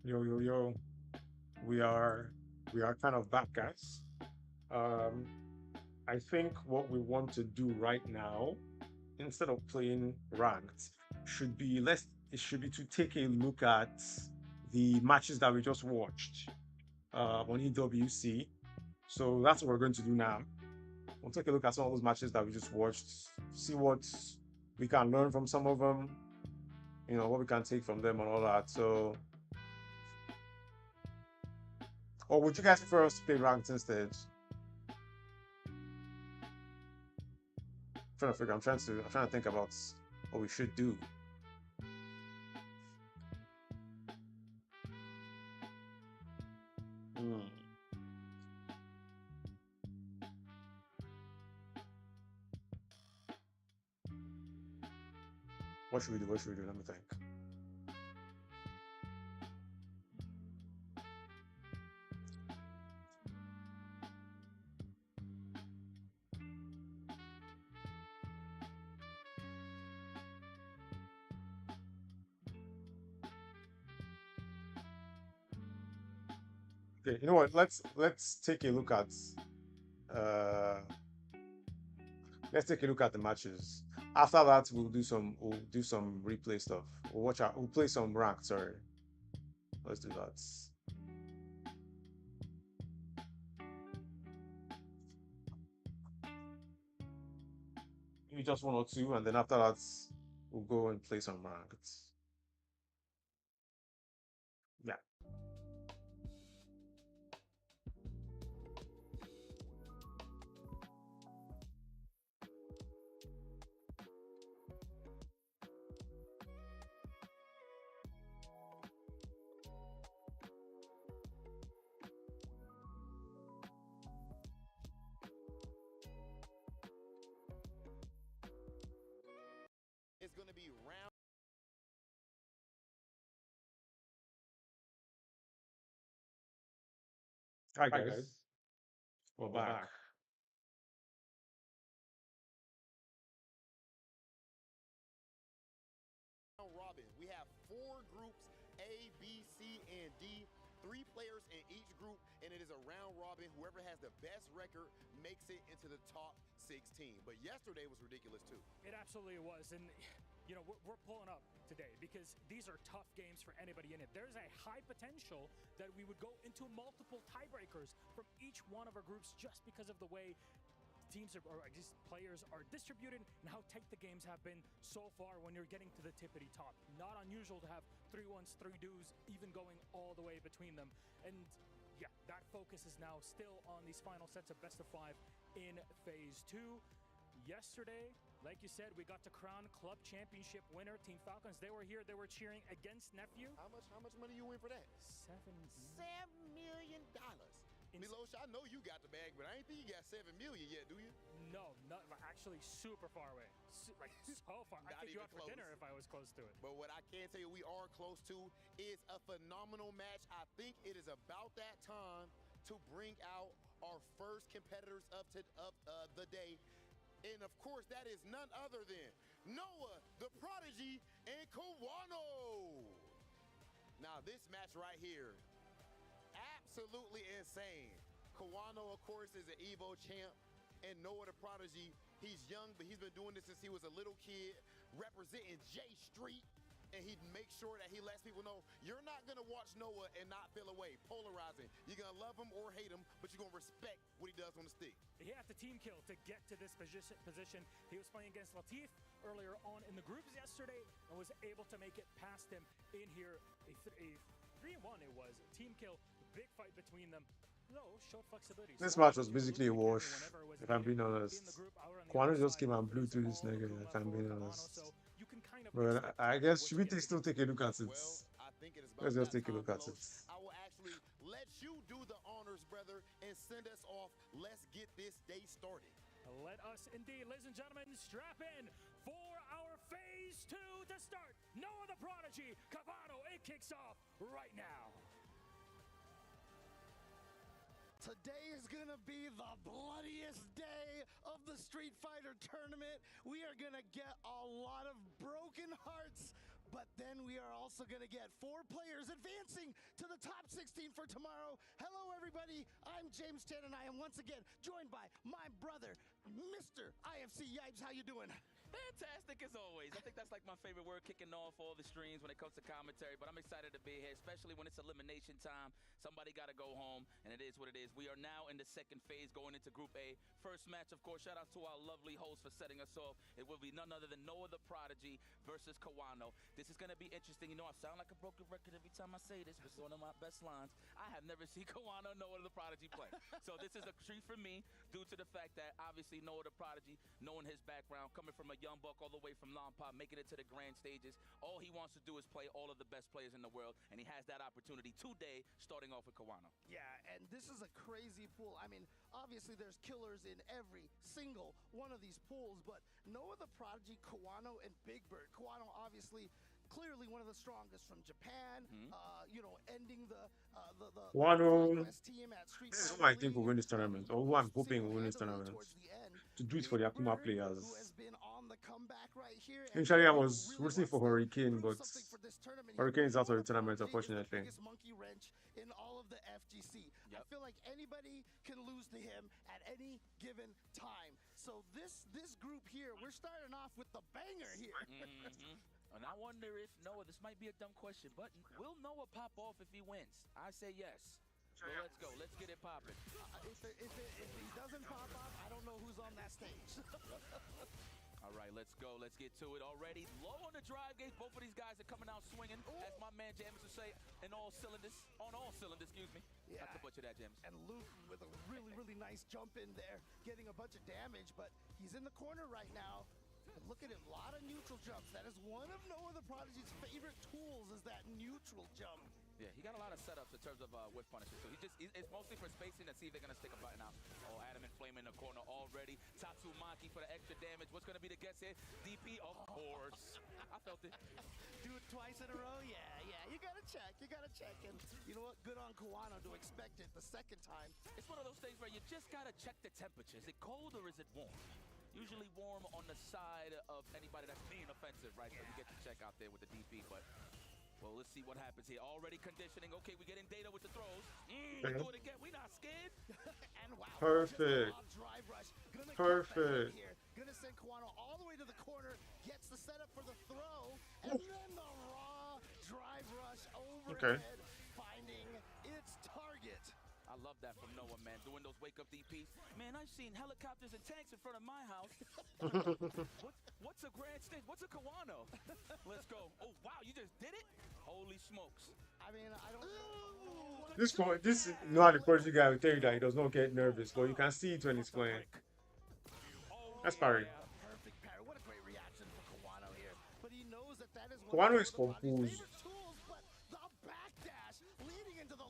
Yo, yo, yo. We are kind of back, guys. Um, I think what we want to do right now, instead of playing ranked, it should be to take a look at the matches that we just watched on EWC. So that's what we're going to do now. We'll take a look at some of those matches that we just watched, see what we can learn from some of them, what we can take from them and all that. So, or would you guys prefer us to play ranked instead? I'm trying to think about what we should do. What should we do? Let me think. Okay, you know what? Let's take a look at uh the matches. After that, we'll do some replay stuff. We'll play some ranked. Sorry, let's do that. Maybe just one or two, and then after that, we'll go and play some ranked. Yeah. It's going to be round. Hi guys. We're back. Robin. We have 4 groups, A, B, C, and D. 3 players in each group, and it is a round robin. Whoever has the best record makes it into the top 16. But yesterday was ridiculous too. It absolutely was, and we're pulling up today because these are tough games for anybody in it. There's a high potential that we would go into multiple tiebreakers from each one of our groups just because of the way teams or I guess players are distributed and how tight the games have been so far when you're getting to the tippity top. Not unusual to have 3-1s, 3-2s, even going all the way between them. And yeah, that focus is now still on these final sets of best of 5 in phase 2. Yesterday, like you said, we got to crown club championship winner Team Falcons. They were here, they were cheering against Nephew. How much money you win for that? $7 million. Milos, I know you got the bag, but I ain't think you got $7 million yet, do you? No, not actually super far away. Like so far. I think you out for dinner if I was close to it. But what I can tell you we are close to is a phenomenal match. I think it is about that time to bring out our first competitors of the day. And of course, that is none other than Noah, the Prodigy, and Kawano. Now, this match right here, absolutely insane. Kawano, of course, is an Evo champ, and Noah, the Prodigy, he's young, but he's been doing this since he was a little kid, representing J Street, and he makes sure that he lets people know you're not going to watch Noah and not feel away, polarizing. You're going to love him or hate him, but you're going to respect what he does on the stick. He had to team kill to get to this position. He was playing against Latif earlier on in the groups yesterday and was able to make it past him in here. A 3-1 it was. Team kill, big fight between them. No, showed flexibility. This match was basically a wash, if I'm being honest. Kawano just came and blew through this nigga, if I'm being honest. But I guess, should we still take a look at it? Let's just take a look at it. I will actually let you do the honors, brother, and send us off. Let's get this day started. Let us indeed, ladies and gentlemen, strap in for our phase 2 to start. Noah the Prodigy, Kawano, it kicks off right now. Today is going to be the bloodiest day of the Street Fighter tournament. We are going to get a lot of broken hearts, but then we are also going to get 4 players advancing to the top 16 for tomorrow. Hello, everybody. I'm James Chen, and I am once again joined by my brother, Mr. IFC Yipes. How you doing? Fantastic as always. I think that's like my favorite word, kicking off all the streams when it comes to commentary. But I'm excited to be here, especially when it's elimination time. Somebody got to go home, and it is what it is. We are now in the second phase going into Group A. First match, of course, shout out to our lovely host for setting us off. It will be none other than Noah the Prodigy versus Kawano. This is going to be interesting. You know, I sound like a broken record every time I say this, but it's one of my best lines. I have never seen Kawano Noah the Prodigy play. So this is a treat for me due to the fact that obviously Noah the Prodigy, knowing his background, coming from a young buck all the way from Lompa, making it to the grand stages. All he wants to do is play all of the best players in the world, and he has that opportunity today, starting off with Kawano. Yeah, and this is a crazy pool. I mean, obviously there's killers in every single one of these pools, but Noah the Prodigy, Kawano, and Big Bird. Kawano, obviously, clearly one of the strongest from Japan. You know, ending the Wano, team at Street this is who Fighter I think will win this tournament, or who I'm hoping will win this tournament. To do it for the Akuma players. Initially, I was rooting for Hurricane, but Hurricane is out of the tournament, unfortunately. Monkey wrench in all of the FGC. I feel like anybody can lose to him at any given time. So this group here, we're starting off with the banger here. And I wonder if Noah, this might be a dumb question, but will Noah pop off if he wins? I say yes. So let's go. Let's get it popping. If he doesn't pop off, I don't know who's on that stage. All right, let's go. Let's get to it already. Low on the drive gate. Both of these guys are coming out swinging, as my man James would say, on all cylinders, excuse me. Yeah. Not to butcher that, James. And Luke with a really, really nice jump in there, getting a bunch of damage, but he's in the corner right now. And look at him, a lot of neutral jumps. That is one of Noah the Prodigy's favorite tools, is that neutral jump. Yeah, he got a lot of setups in terms of whiff punishes. So it's mostly for spacing to see if they're going to stick a button out. Oh, Adam and Flame in the corner already. Tatsumaki for the extra damage. What's going to be the guess here? DP, of course. I felt it. Do it twice in a row? Yeah. You got to check. And you know what? Good on Kawano to expect it the second time. It's one of those things where you just got to check the temperature. Is it cold or is it warm? Usually warm on the side of anybody that's being offensive, right? So you get to check out there with the DP, but... Well, let's see what happens here. Already conditioning. Okay, we're getting data with the throws. We do it again. We're not scared. And wow. Perfect. Perfect. Gonna send Kawano all the way to the corner. Gets the setup for the throw. And then the raw drive rush overhead. Finding its target. I love that from Noah, man. Doing those wake-up DPs. Man, I've seen helicopters and tanks in front of my house. What's a grand stage? What's a Kawano? Let's go. Oh, wow, you just did it? Holy smokes. I mean, I don't know. This you know how the Prodigy guy will tell you that he does not get nervous, but you can see it when he's playing. That's parry. Perfect parry. What a great reaction for Kawano here. But he knows that is Kawano is composed.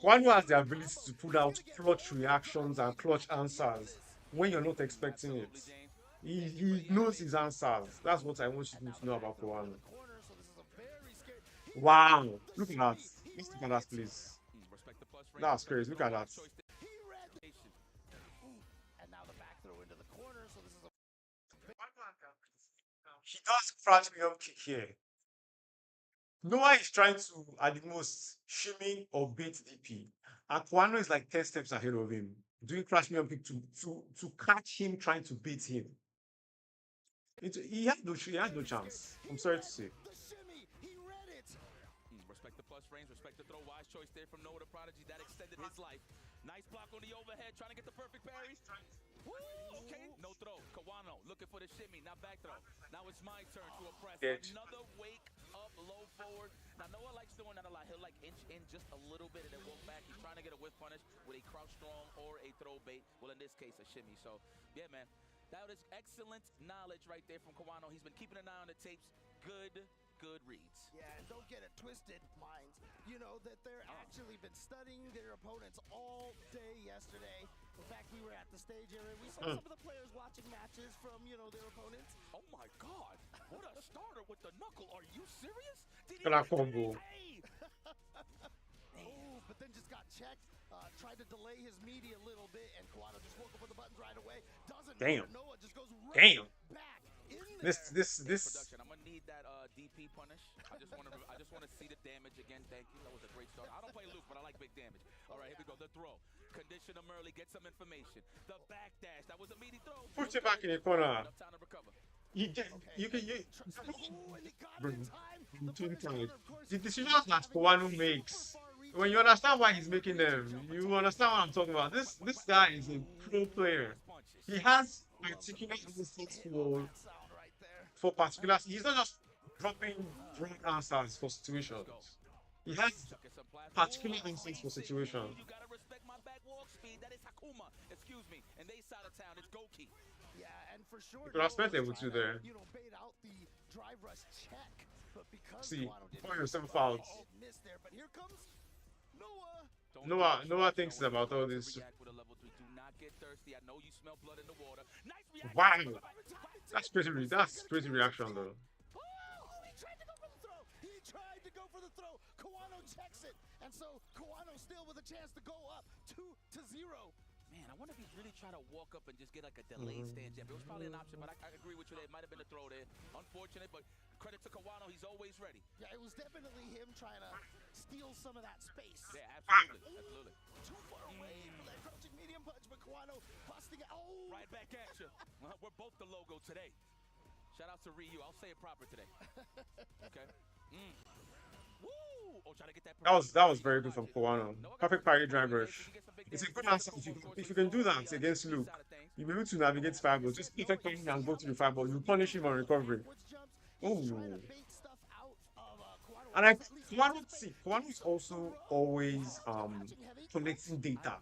Kawano has the ability to put out clutch reactions and clutch answers when you're not expecting it. He knows his answers. That's what I want you to know about Kawano. Wow! Look at that. Let's look at that, please. That's crazy. Look at that. And now the back throw into the corner. So this is a... He does crash me up kick here. Noah is trying to, at the most, shimmy or beat DP. And Kawano is like 10 steps ahead of him, doing crash me up kick to catch him, trying to beat him. He had no chance. I'm sorry to say. Respect the plus range, respect the throw. Wise choice there from Noah the Prodigy. That extended his life. Nice block on the overhead, trying to get the perfect parry. Okay, no throw. Kawano looking for the shimmy, now back throw. Now it's my turn to oppress. Another wake up, low forward. Now Noah likes doing that a lot. He'll like inch in just a little bit and then walk back. He's trying to get a whiff punish with a crouch strong or a throw bait. Well, in this case, a shimmy. So, yeah, man. That is excellent knowledge right there from Kawano. He's been keeping an eye on the tapes. Good reads. Yeah, and don't get it twisted, minds. You know that they're actually been studying their opponents all day yesterday. In fact, we were at the stage area. We saw some of the players watching matches from, you know, their opponents. Oh my God! What a starter with the knuckle. Are you serious? Look at that combo. Oh, but then just got checked. Tried to delay his meaty a little bit, and Kawano just woke up with the buttons right away. Doesn't. Damn. Noah just goes right back This. Production, I'm gonna need that DP punish. I just want to see the damage again. Thank you. That was a great start. I don't play Luke, but I like big damage. All right, here we go. The throw. Condition him early. Get some information. The back dash. That was a meaty throw. Put it back in the corner. Enough time to recover. You can. The decisions that Kowano makes, when you understand why he's making them, you understand what I'm talking about. This guy is a pro player. He has particular instincts for particular. He's not just dropping wrong answers for situations. He has particular instincts for situations. You gotta respect my back walk speed. That is Hakuma. Excuse me. And they side of town. It's Goki. Yeah, and for sure. You could have spent it with you there. You know, bait out the drive rush check, but because See, Kowano for yourself out. missed there, but here comes Noah. Noah thinks about all this. Do not get thirsty. I know you smell blood in the water. Nice reaction. Wow, that's pretty reaction though. He tried to go for the throw. Kowano checks it, and so Kowano still with a chance to go up 2-0. Man, I wonder if he's really trying to walk up and just get like a delayed stand jab. It was probably an option, but I agree with you. There might have been a throw there. Unfortunate, but credit to Kowano. He's always ready. Yeah, it was definitely him trying to steal some of that space. Yeah, absolutely. Absolutely. Too far away for that crouching medium punch, but Kowano busting it. Oh! Right back at you. We're both the logo today. Shout out to Ryu. I'll say it proper today. Okay. Woo! Oh, try to get That was very good from Kowano. Perfect parry drive rush. It's a good answer. If you can do that against Luke, you'll be able to navigate fireball. Just perfect parry and go to the fireball. You punish him on recovery. Oh. And Kowano is also always collecting data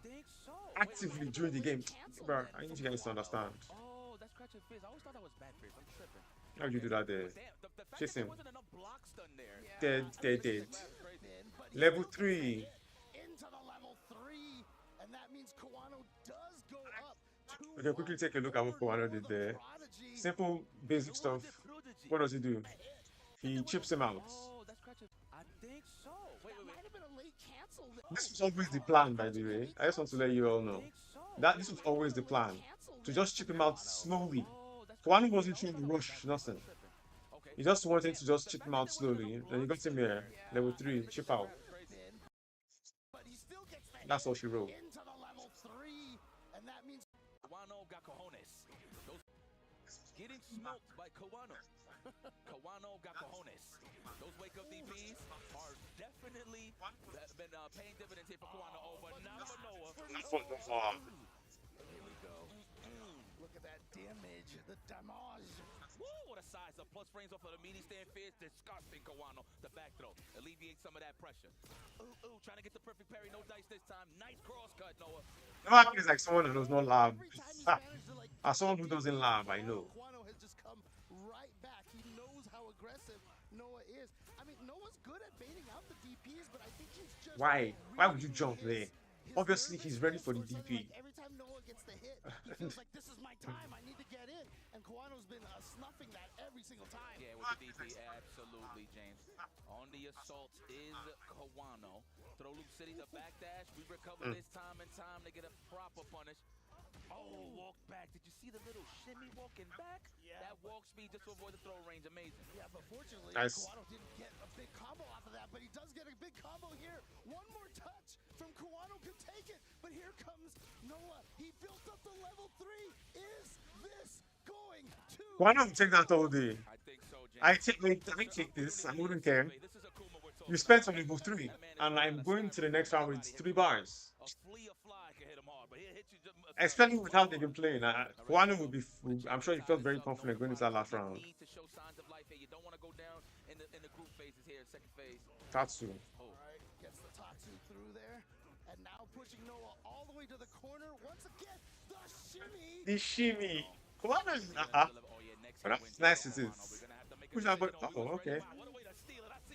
actively during the game. Bro, I need you guys to understand. Oh, that's scratching fizz. I always thought that was bad fizz. I'm tripping. How you do that there? Chase him. Dead. Level 3. Into the level 3, and that means Kowano does go up. Okay, quickly take a look at what Kowano did there. Simple, basic stuff. What does he do? He chips him out. Oh, that's scratching. I think so. Wait. Might have been a late cancel. This was always the plan, by the way. I just want to let you all know that this was always the plan. To just chip him out slowly. Kowano wasn't trying to rush nothing. He just wanted to just chip him out slowly. Then you got him here. Level 3, chip out. That's all she wrote. Into the level 3, and that means Kowano got cojones. Getting smoked by Kowano. Kowano got cojones. Those wake up DPs are definitely been paying dividends here for Kowano. Oh, but not for Noah. Here we go. Look at that damage, the damage. Woo, what a size up. Plus frames off of the meaty stand fizz. Disgusting, Kowano. The back throw. Alleviate some of that pressure. Ooh, trying to get the perfect parry. No dice this time. Nice cross cut, Noah. Noah is like someone who does not laugh. As someone who doesn't laugh, I know. Kowano has just come right back. He knows how aggressive Noah is. I mean, Noah's good at baiting out the DPs, but I think he's just... Why would you jump there? Obviously, he's ready for the DP. Every time Noah gets the hit, he feels like this is my time. I need to get in. And Kowano's been snuffing that every single time. Yeah, with the DP, absolutely, James. On the assault is Kowano. Throw Loop City, the back dash. We recover this time and time to get a proper punish. Oh, walk back. Did you see the little shimmy walking back? Yeah. That walk speed just to avoid the throw range. Amazing. Yeah, but fortunately, nice. Kowano didn't get a big combo off of that, but he does get a big combo here. One more touch from Kowano could take it, but here comes Noah. He built up the level 3. Is this going to... Why not take that all day? I think so, James. I take this. I wouldn't care. You spent on level 3, and I'm going to the next round with 3 bars. Especially with how they've been playing. Kowano will be. I'm sure he felt very confident going into that last round. Tatsu. Alright, gets the Tatsu through there. And now pushing Noah all the way to the corner. Once again, the shimmy. The shimmy. Kowano is. That's nice it is. Push that button. Oh, okay.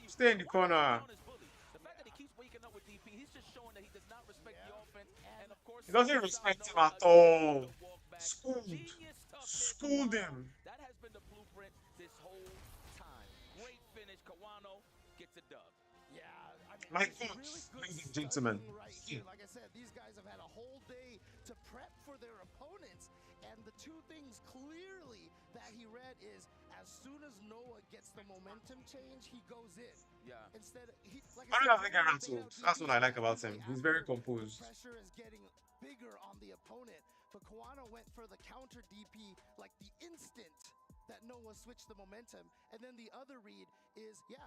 Stay in the corner. He doesn't respect him at all. Schooled him. That has been the blueprint this whole time. Great finish. Kowano gets a dub. Yeah, I mean, My thoughts, ladies and gentlemen. Right here. Like I said, these guys have had a whole day to prep for their opponents, And the two things clearly that he read is as soon as Noah gets the momentum change, he goes in. Yeah. Instead, I don't think I'm rattled. That's what I like about him. He's very composed. Pressure is getting bigger on the opponent, but Kawano went for the counter DP like the instant that Noah switched the momentum. And then the other read is, yeah,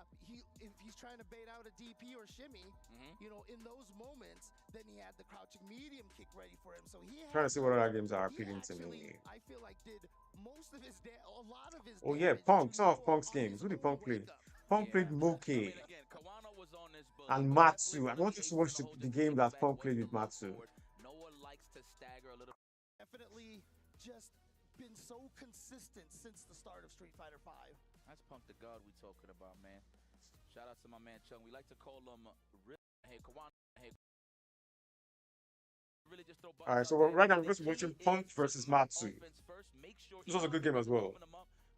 if he's trying to bait out a DP or shimmy, you know, in those moments, then he had the crouching medium kick ready for him. So he had, Trying to see what other games are appealing to me. I feel like did most of his a lot of his Oh yeah, Punk. Some of Punk's games. Who did Punk play? Punk played Moke and Matsu. I wanted to watch the game that Punk played with Matsu. Noah likes to stagger a little. Definitely just been so consistent since the start of Street Fighter V. That's Punk the God we talking about, man. Shout out to my man Chung. We like to call him hey Kawano. Hey. Really just throw. All right, so right now we're just watching Punk versus Matsu. This was a good game as well.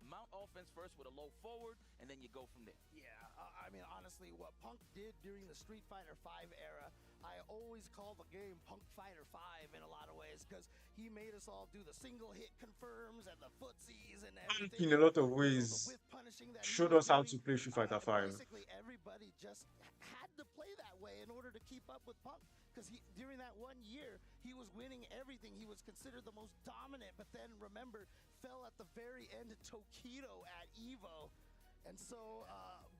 Mount offense first with a low forward, and then you go from there. Yeah, I mean, honestly, what Punk did during the Street Fighter V era, I always call the game Punk Fighter 5 in a lot of ways, because he made us all do the single hit confirms and the footsies and everything. In a lot of ways, showed us how to play Street Fighter 5. Basically, everybody just had to play that way in order to keep up with Punk, because during that 1 year, he was winning everything. He was considered the most dominant, but then remember, fell at the very end of Tokido at EVO. And so,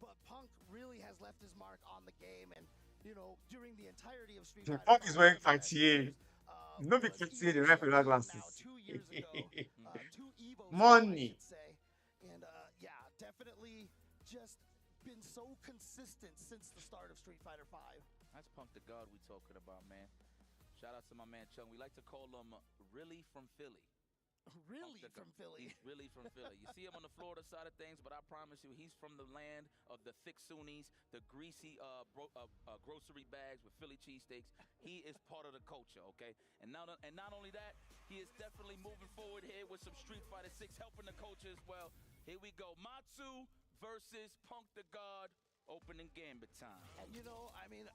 but Punk really has left his mark on the game, and you know, during the entirety of Street Fighter, Punk is wearing Cartier. No big Cartier, the ref without glasses. 2 years ago, 2 EVOs, Money. I should say. And yeah, definitely just been so consistent since the start of Street Fighter V. That's Punk the God we talking about, man. Shout out to my man Chung. We like to call him really from Philly. Really from Philly. He's really from Philly. You see him on the Florida side of things, but I promise you, he's from the land of the thick Sunnis, the greasy grocery bags with Philly cheesesteaks. He is part of the culture, okay? And not only that, he is definitely moving forward here with some Street Fighter 6, helping the culture as well. Here we go. Matsu versus Punk the God. Opening gambit time. And you know, I mean,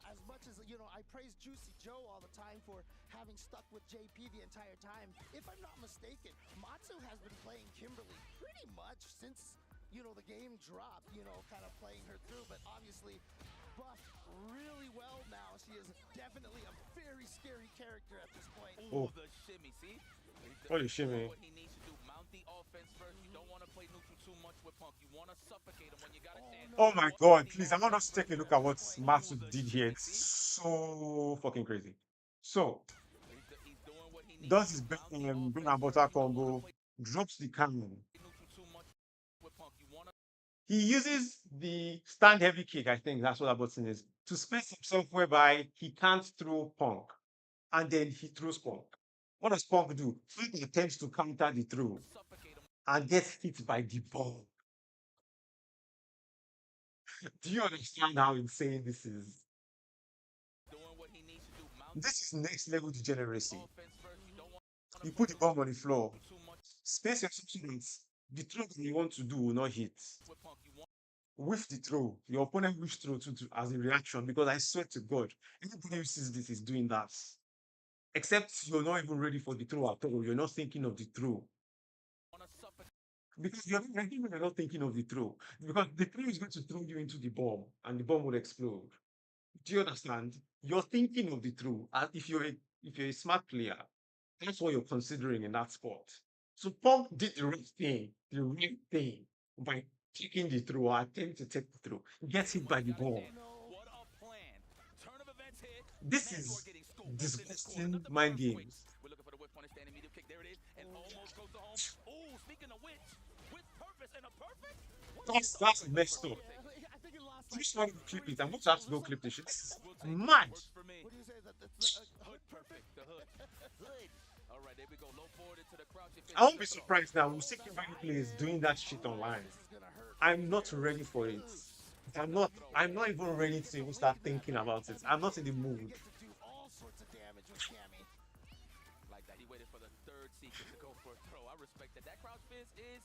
as much as, you know, I praise Juicy Joe all the time for having stuck with JP the entire time, if I'm not mistaken, Matsu has been playing Kimberly pretty much since, you know, the game dropped, you know, kind of playing her through, but obviously buffed really well now. She is definitely a very scary character at this point. Oh, the shimmy, see? Oh, the shimmy. What he needs to do, mount the offense first. You don't want to play neutral too much with Punk. You want to suffocate him when you got a chance. Oh my God, please, I want us to take a look at what Matsu did here. It's so fucking crazy. So, does his bread and butter combo, drops the cannon. He uses the stand heavy kick, I think that's what that button is, to space himself whereby he can't throw Punk. And then he throws Punk. What does Punk do? He attempts to counter the throw and gets hit by the ball. Do you understand how insane this is? This is next level degeneracy. You put the bomb on the floor, space your substance, the throw that you want to do will not hit. Whiff the throw, your opponent whiffs throw too as a reaction, because I swear to God, anybody who sees this is doing that. Except you're not even ready for the throw at all. You're not thinking of the throw. Because you're not thinking of the throw. Because the throw is going to throw you into the bomb and the bomb will explode. Do you understand? You're thinking of the throw. And if you're a smart player, that's what you're considering in that spot. So Punk did the right thing by taking the throw or attempting to take the throw. Gets hit by the bomb. This is disgusting mind games. We're looking for the whip on the standing medium kick. There it is. And almost goes to home. Oh, speaking of which, with purpose and a perfect. That's messed up. I'm just trying to clip it. I'm going to have to go clip this shit. This is mad. What do you say? Hood perfect. The hood. All right, there we go. Low forward into the crouch. I won't be surprised now. We'll see Kimberly players doing that shit online. I'm not ready for it. I'm not even ready to even start thinking about it. I'm not in the mood. Like that, he waited for the third sequence to go for a throw. I respect that. That crouch fist is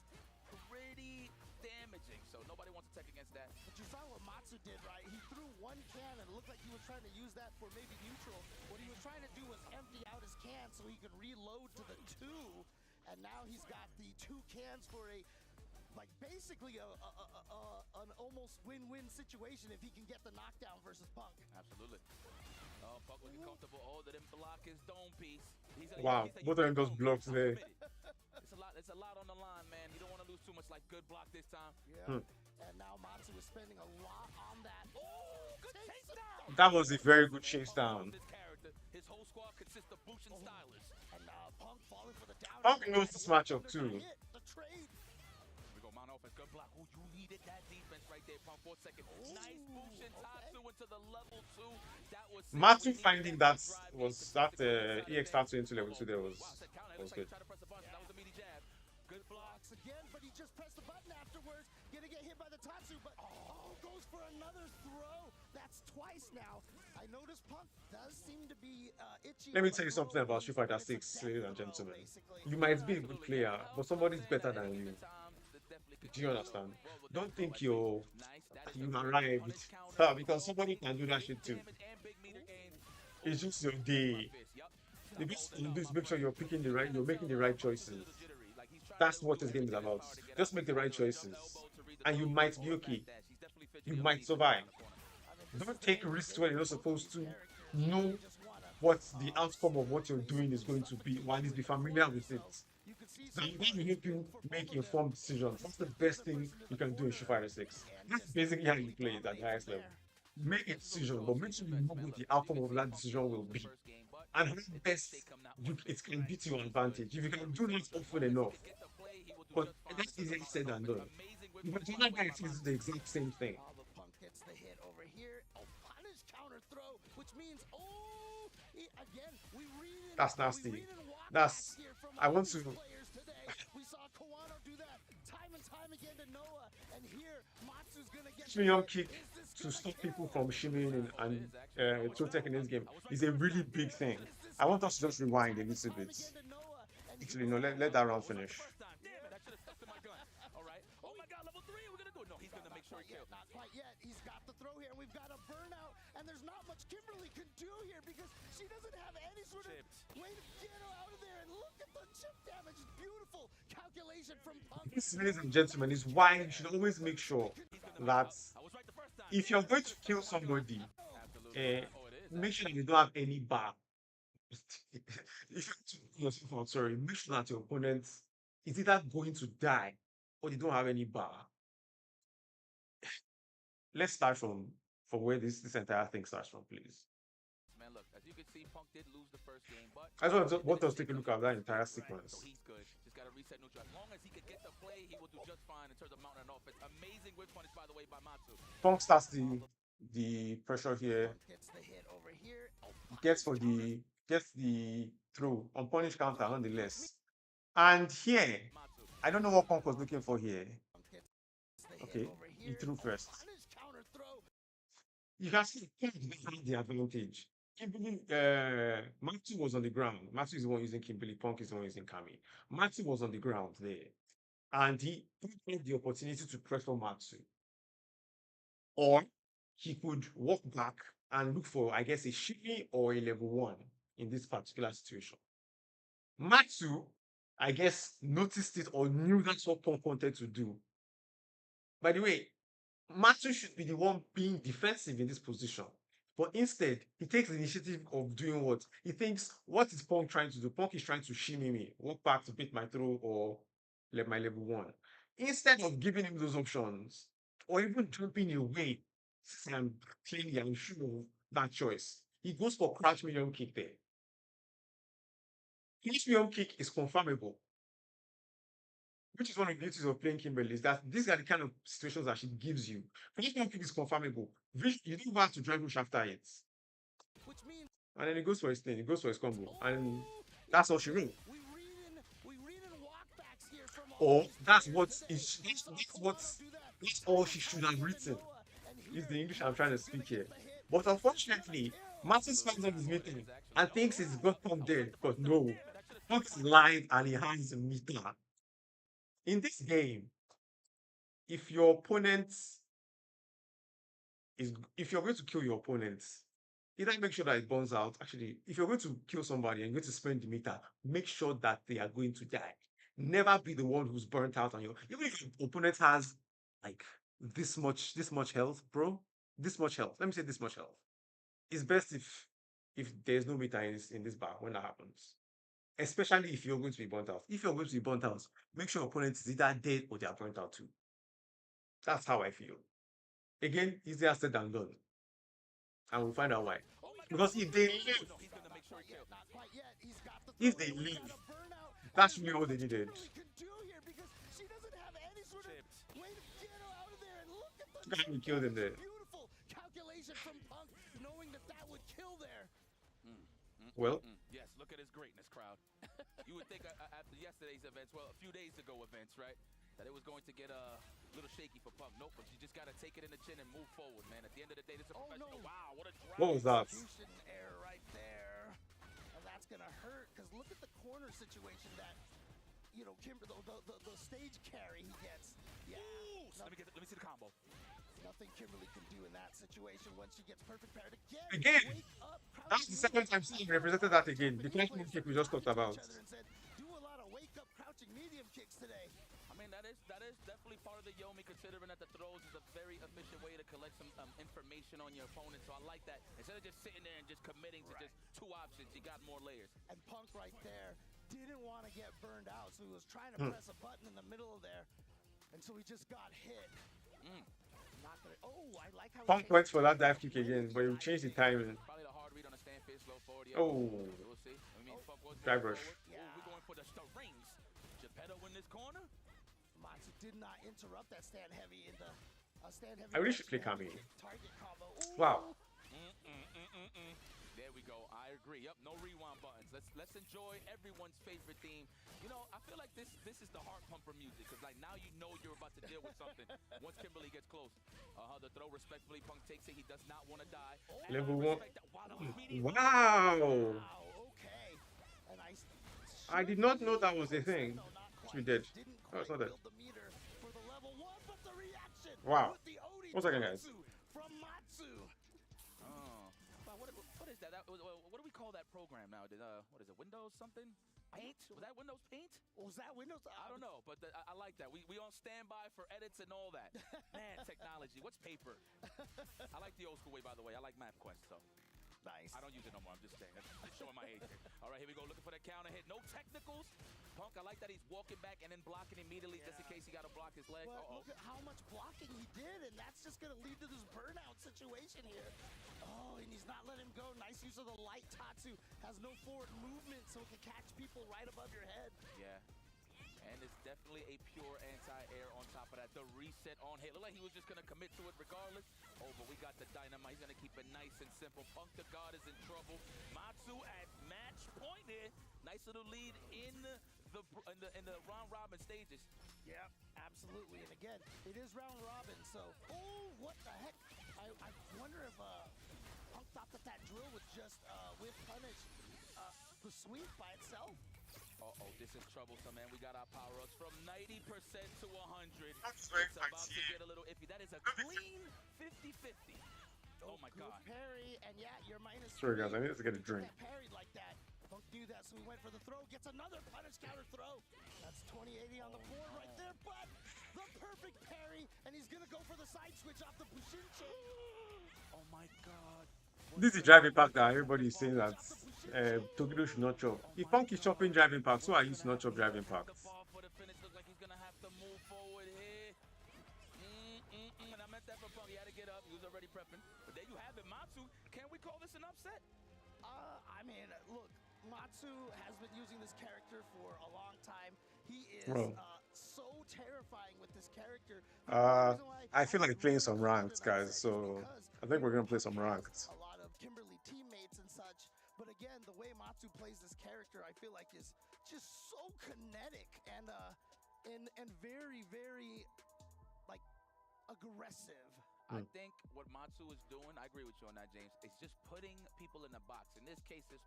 pretty damaging, so nobody wants to take against that. But you saw what Matsu did, right? He threw one cannon. It looked like he was was trying to use that for maybe neutral. What he was trying to do was empty out his can so he could reload to the 2, and now he's got the 2 cans for a, like, basically an almost win-win situation if he can get the knockdown versus Punk. Absolutely. Oh, Punk looking comfortable. Oh, they didn't block his dome piece. Wow, both of them just blocks there. It's a lot on the line, man. You don't want to lose too much. Like, good block this time. Yeah. And now Matsu is spending a lot on that. Oh, good chase down. That was a very good chase down. His whole squad consists of Boosh and Stylers. And Punk falling for the down. Punk knows this matchup too. The trade. We go mount offense, good block. Oh, you needed that defense right there, Punk. 4 seconds. Nice Boosh and Tatsu into the level 2. That was Matsu finding that was that EX Tatsu into level 2 there was good. Good blocks again, but he just pressed the button afterwards. Gonna get hit by the Tatsu, but goes for another throw. That's twice now. I noticed Punk does seem to be itchy. Let me tell you something about Street Fighter 6, ladies and gentlemen. You might be a good player, but somebody's better than you. Do you understand? Don't think you arrived because somebody can do that shit too. It's just your day. The best thing to do is make sure you're making the right choices. That's what this game is about. Just make the right choices, and you might be okay. You might survive. Don't take risks when you're not supposed to. Know what the outcome of what you're doing is going to be, or at least be familiar with it. So that will help you make informed decisions. That's the best thing you can do in Street Fighter 6. That's basically how you play it at the highest level. Make a decision, but make sure you know what the outcome of that decision will be. And how best it can be to your advantage. If you can do that often enough. But that's easier said than done. But the other guy is the exact same thing. Punk gets the hit over here. Punish counter throw, which means again that's nasty. That's I want to. We saw Kawano do that time and time again to Noah, and here Matsu's gonna get Shimmy kick to stop people from shimmying and throw tech in this game is a really big thing. I want us to just rewind a little bit. Actually, no, let that round finish. Not quite yet. He's got the throw here, and we've got a burnout, and there's not much Kimberly can do here because she doesn't have any sort of way to get her out of there. And look at the chip damage. Beautiful calculation from Punk. This, ladies and gentlemen, is why you should always make sure that if you're going to kill somebody, make sure that you don't have any bar. If you're to kill yourself out, sorry, make sure that your opponent is either going to die or they don't have any bar. Let's start from where this entire thing starts from, please. Man, look, as you can see, Punk did lose the first game, but I just want us to take a look at that entire sequence. So he's good. Just got to reset neutral. As long as he can get the play, he will do just fine in terms of mounting an offense. Amazing whip punish, by the way, by Matsu. Punk starts the pressure here. Gets the hit over here. Gets the throw on punish counter nonetheless. And here, I don't know what Punk was looking for here. Okay, he threw first. You can see Punk had the advantage. Kimberly, Matsu was on the ground. Matsu is the one using Kimberly. Punk is the one using Kami. Matsu was on the ground there, and he had the opportunity to press for Matsu, or he could walk back and look for, I guess, a shimmy or a level 1 in this particular situation. Matsu, I guess, noticed it or knew that's what Punk wanted to do. By the way, Matsu should be the one being defensive in this position. But instead, he takes the initiative of doing what? He thinks, what is Punk trying to do? Punk is trying to shimmy me, walk back to beat my throw or let my level 1. Instead of giving him those options, or even jumping away, since I'm clearly unsure of that choice, he goes for crouch medium kick there. Crouch medium kick is confirmable, which is one of the beauties of playing Kimberly, is that these are the kind of situations that she gives you. Crouch medium kick is confirmable. You don't have to drive rush after it. And then he goes for his thing, he goes for his combo, and that's all she wrote. Or that's all she should have written. Is the English I'm trying to speak here. But unfortunately, Matsu spends on his meeting and thinks he's got Punk dead, but no. Punk's live and he has a meter. In this game, if you're going to kill your opponent, either make sure that it burns out. Actually, if you're going to kill somebody and you're going to spend the meter, make sure that they are going to die. Never be the one who's burnt out on you. Even if your opponent has like this much health, bro. This much health. Let me say this much health. It's best if there's no meter in this bar when that happens. Especially if you're going to be burnt out. If you're going to be burnt out, make sure your opponent is either dead or they are burnt out too. That's how I feel. Again, easier said than done. And we'll find out why. Because if they leave, if they leave, that's really all they needed. Can kill them there. Beautiful calculation from Punk, knowing that would kill there. Well, yes, look at his greatness, crowd. You would think after yesterday's events, well, a few days ago events, right, that it was going to get a little shaky for Punk. Nope, but you just got to take it in the chin and move forward, man. At the end of the day, this is a professional. No. Wow, what a drive. What was that? Execution error right there. And that's going to hurt, because look at the corner situation that, Kimber, the stage carry he gets. Yeah. Let me see the combo. Nothing Kimberly can do in that situation when she gets perfect paired again. Again, that's the second time she represented that again. The flash move kick we just talked about. Do a lot of wake up crouching medium kicks today. I mean, that is definitely part of the Yomi, considering that the throws is a very efficient way to collect some information on your opponent. So I like that. Instead of just sitting there and just committing to just two options, you got more layers. And Punk right there didn't want to get burned out, so he was trying to press a button in the middle of there, and so he just got hit. I like how Punk went for that dive kick again, but he changed the timing. Probably the hard read on the stand face, low forward. Oh, we'll see. I mean, Punk was dive rush. we're going for the rings. Geppetto in this corner. Matsu did not interrupt that stand heavy in the stand heavy. I really should play Kami. Target combo. Wow. There we go. I agree. Yep, no rewind buttons. Let's enjoy everyone's favorite theme. I feel like this is the heart pumper music, because like now you're about to deal with something once Kimberly gets close. The throw respectfully, Punk takes it. He does not want to die. Level 1. Okay. Wow. And I did not know that was a thing. We did. Oh, it's not that. Wow. 1 second, guys. From Matsu. What is that? What do we call that program now? What is it? Windows something? Paint? Was that Windows Paint? Was that Windows? I don't know, but I like that. We on standby for edits and all that. Man, technology. What's paper? I like the old school way, by the way. I like MapQuest, so. Nice. I don't use it no more. I'm just saying. I'm showing my age here. All right, here we go. Looking for that counter hit. No technicals. Punk, I like that he's walking back and then blocking immediately just in case he got to block his leg. But look at how much blocking he did, and that's just going to lead to this burnout situation here. Oh, and he's not letting him go. Nice use of the light. Tatsu has no forward movement, so it can catch people right above your head. Yeah. And it's definitely a pure anti-air on top of that. The reset on hit. Looked like he was just going to commit to it regardless. Oh, but we got the dynamite. He's going to keep it nice and simple. Punk the God is in trouble. Matsu at match point here. Nice little lead in the round robin stages. Yeah, absolutely. And again, it is round robin, so what the heck? I wonder if Punk thought that drill would just whip punish the sweep by itself. This is troublesome, man. We got our power-ups from 90% to 100. It's about to get a little iffy. That is a clean 50-50. Oh my God. Parry, and yeah, you're minus. Sorry, guys. I need to get a drink. Parried like that. Punk knew that, so he went for the throw. Gets another punish counter throw. That's 20-80 on the board right there, but the perfect parry, and he's gonna go for the side switch off the Bushinche. Oh my God. This is driving pack that everybody is saying that Tokido should not chop. If Punk is chopping driving pack, so I used to not chop driving packs. For the finish, looks like he's gonna have to move forward here. And I meant that for Punk. He had to get up. He was already prepping. But there you have it, Matsu. Can we call this an upset? I mean, look, Matsu has been using this character for a long time. He is so terrifying with this character. I feel like playing some ranked, guys. So I think we're gonna play some ranked. A lot of Kimberly teammates and such. But again, the way Matsu plays this character, I feel like is just so kinetic and very, very like aggressive. I think what Matsu is doing, I agree with you on that, James, is just putting people in a box. In this case, it's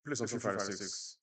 Play some 256.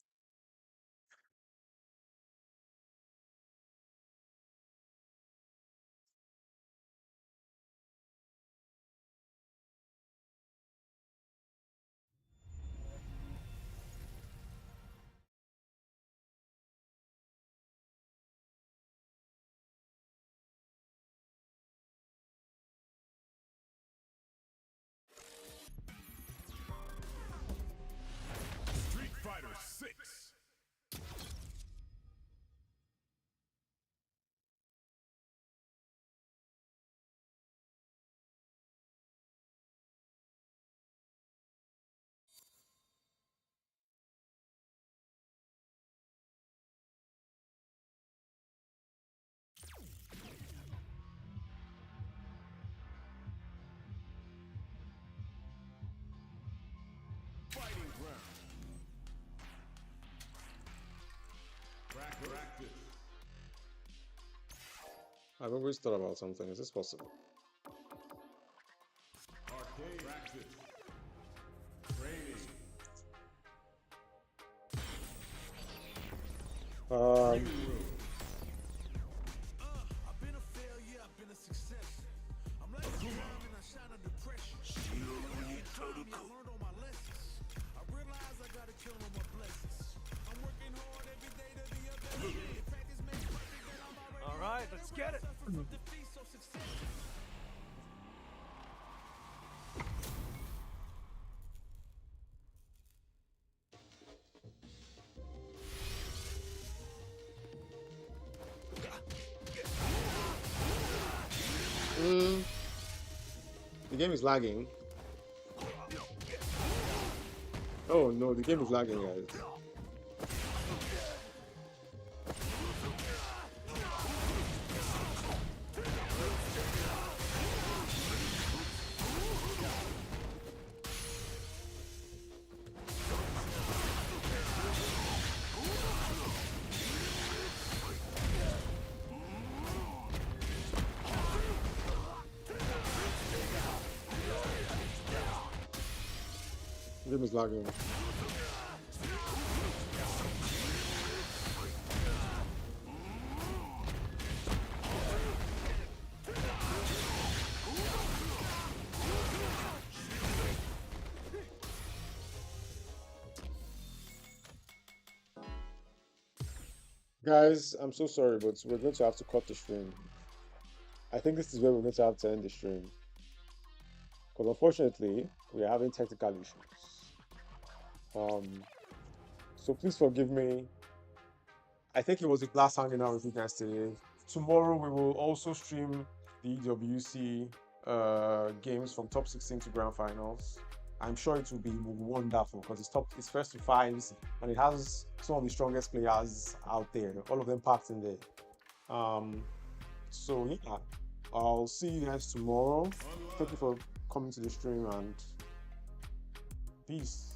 I've always thought about something. Is this possible? I've been a failure, I've been a success. I'm like a diamond and I shine under pressure. I learned all my lessons. I realize I gotta kill all my blessings. I'm working hard every day to be a better man. Practice makes perfect and I'm already All right, let's get it. The game is lagging. Oh no, the game is lagging, guys. The game is lagging. Guys, I'm so sorry, but we're going to have to cut the stream. I think this is where we're going to have to end the stream. Because unfortunately, we are having technical issues. So please forgive me. I think it was a blast hanging out with you guys today. Tomorrow we will also stream the EWC games from top 16 to grand finals. I'm sure it will be wonderful because it's first to fives and it has some of the strongest players out there. All of them packed in there. So yeah, I'll see you guys tomorrow. Thank you for coming to the stream and peace.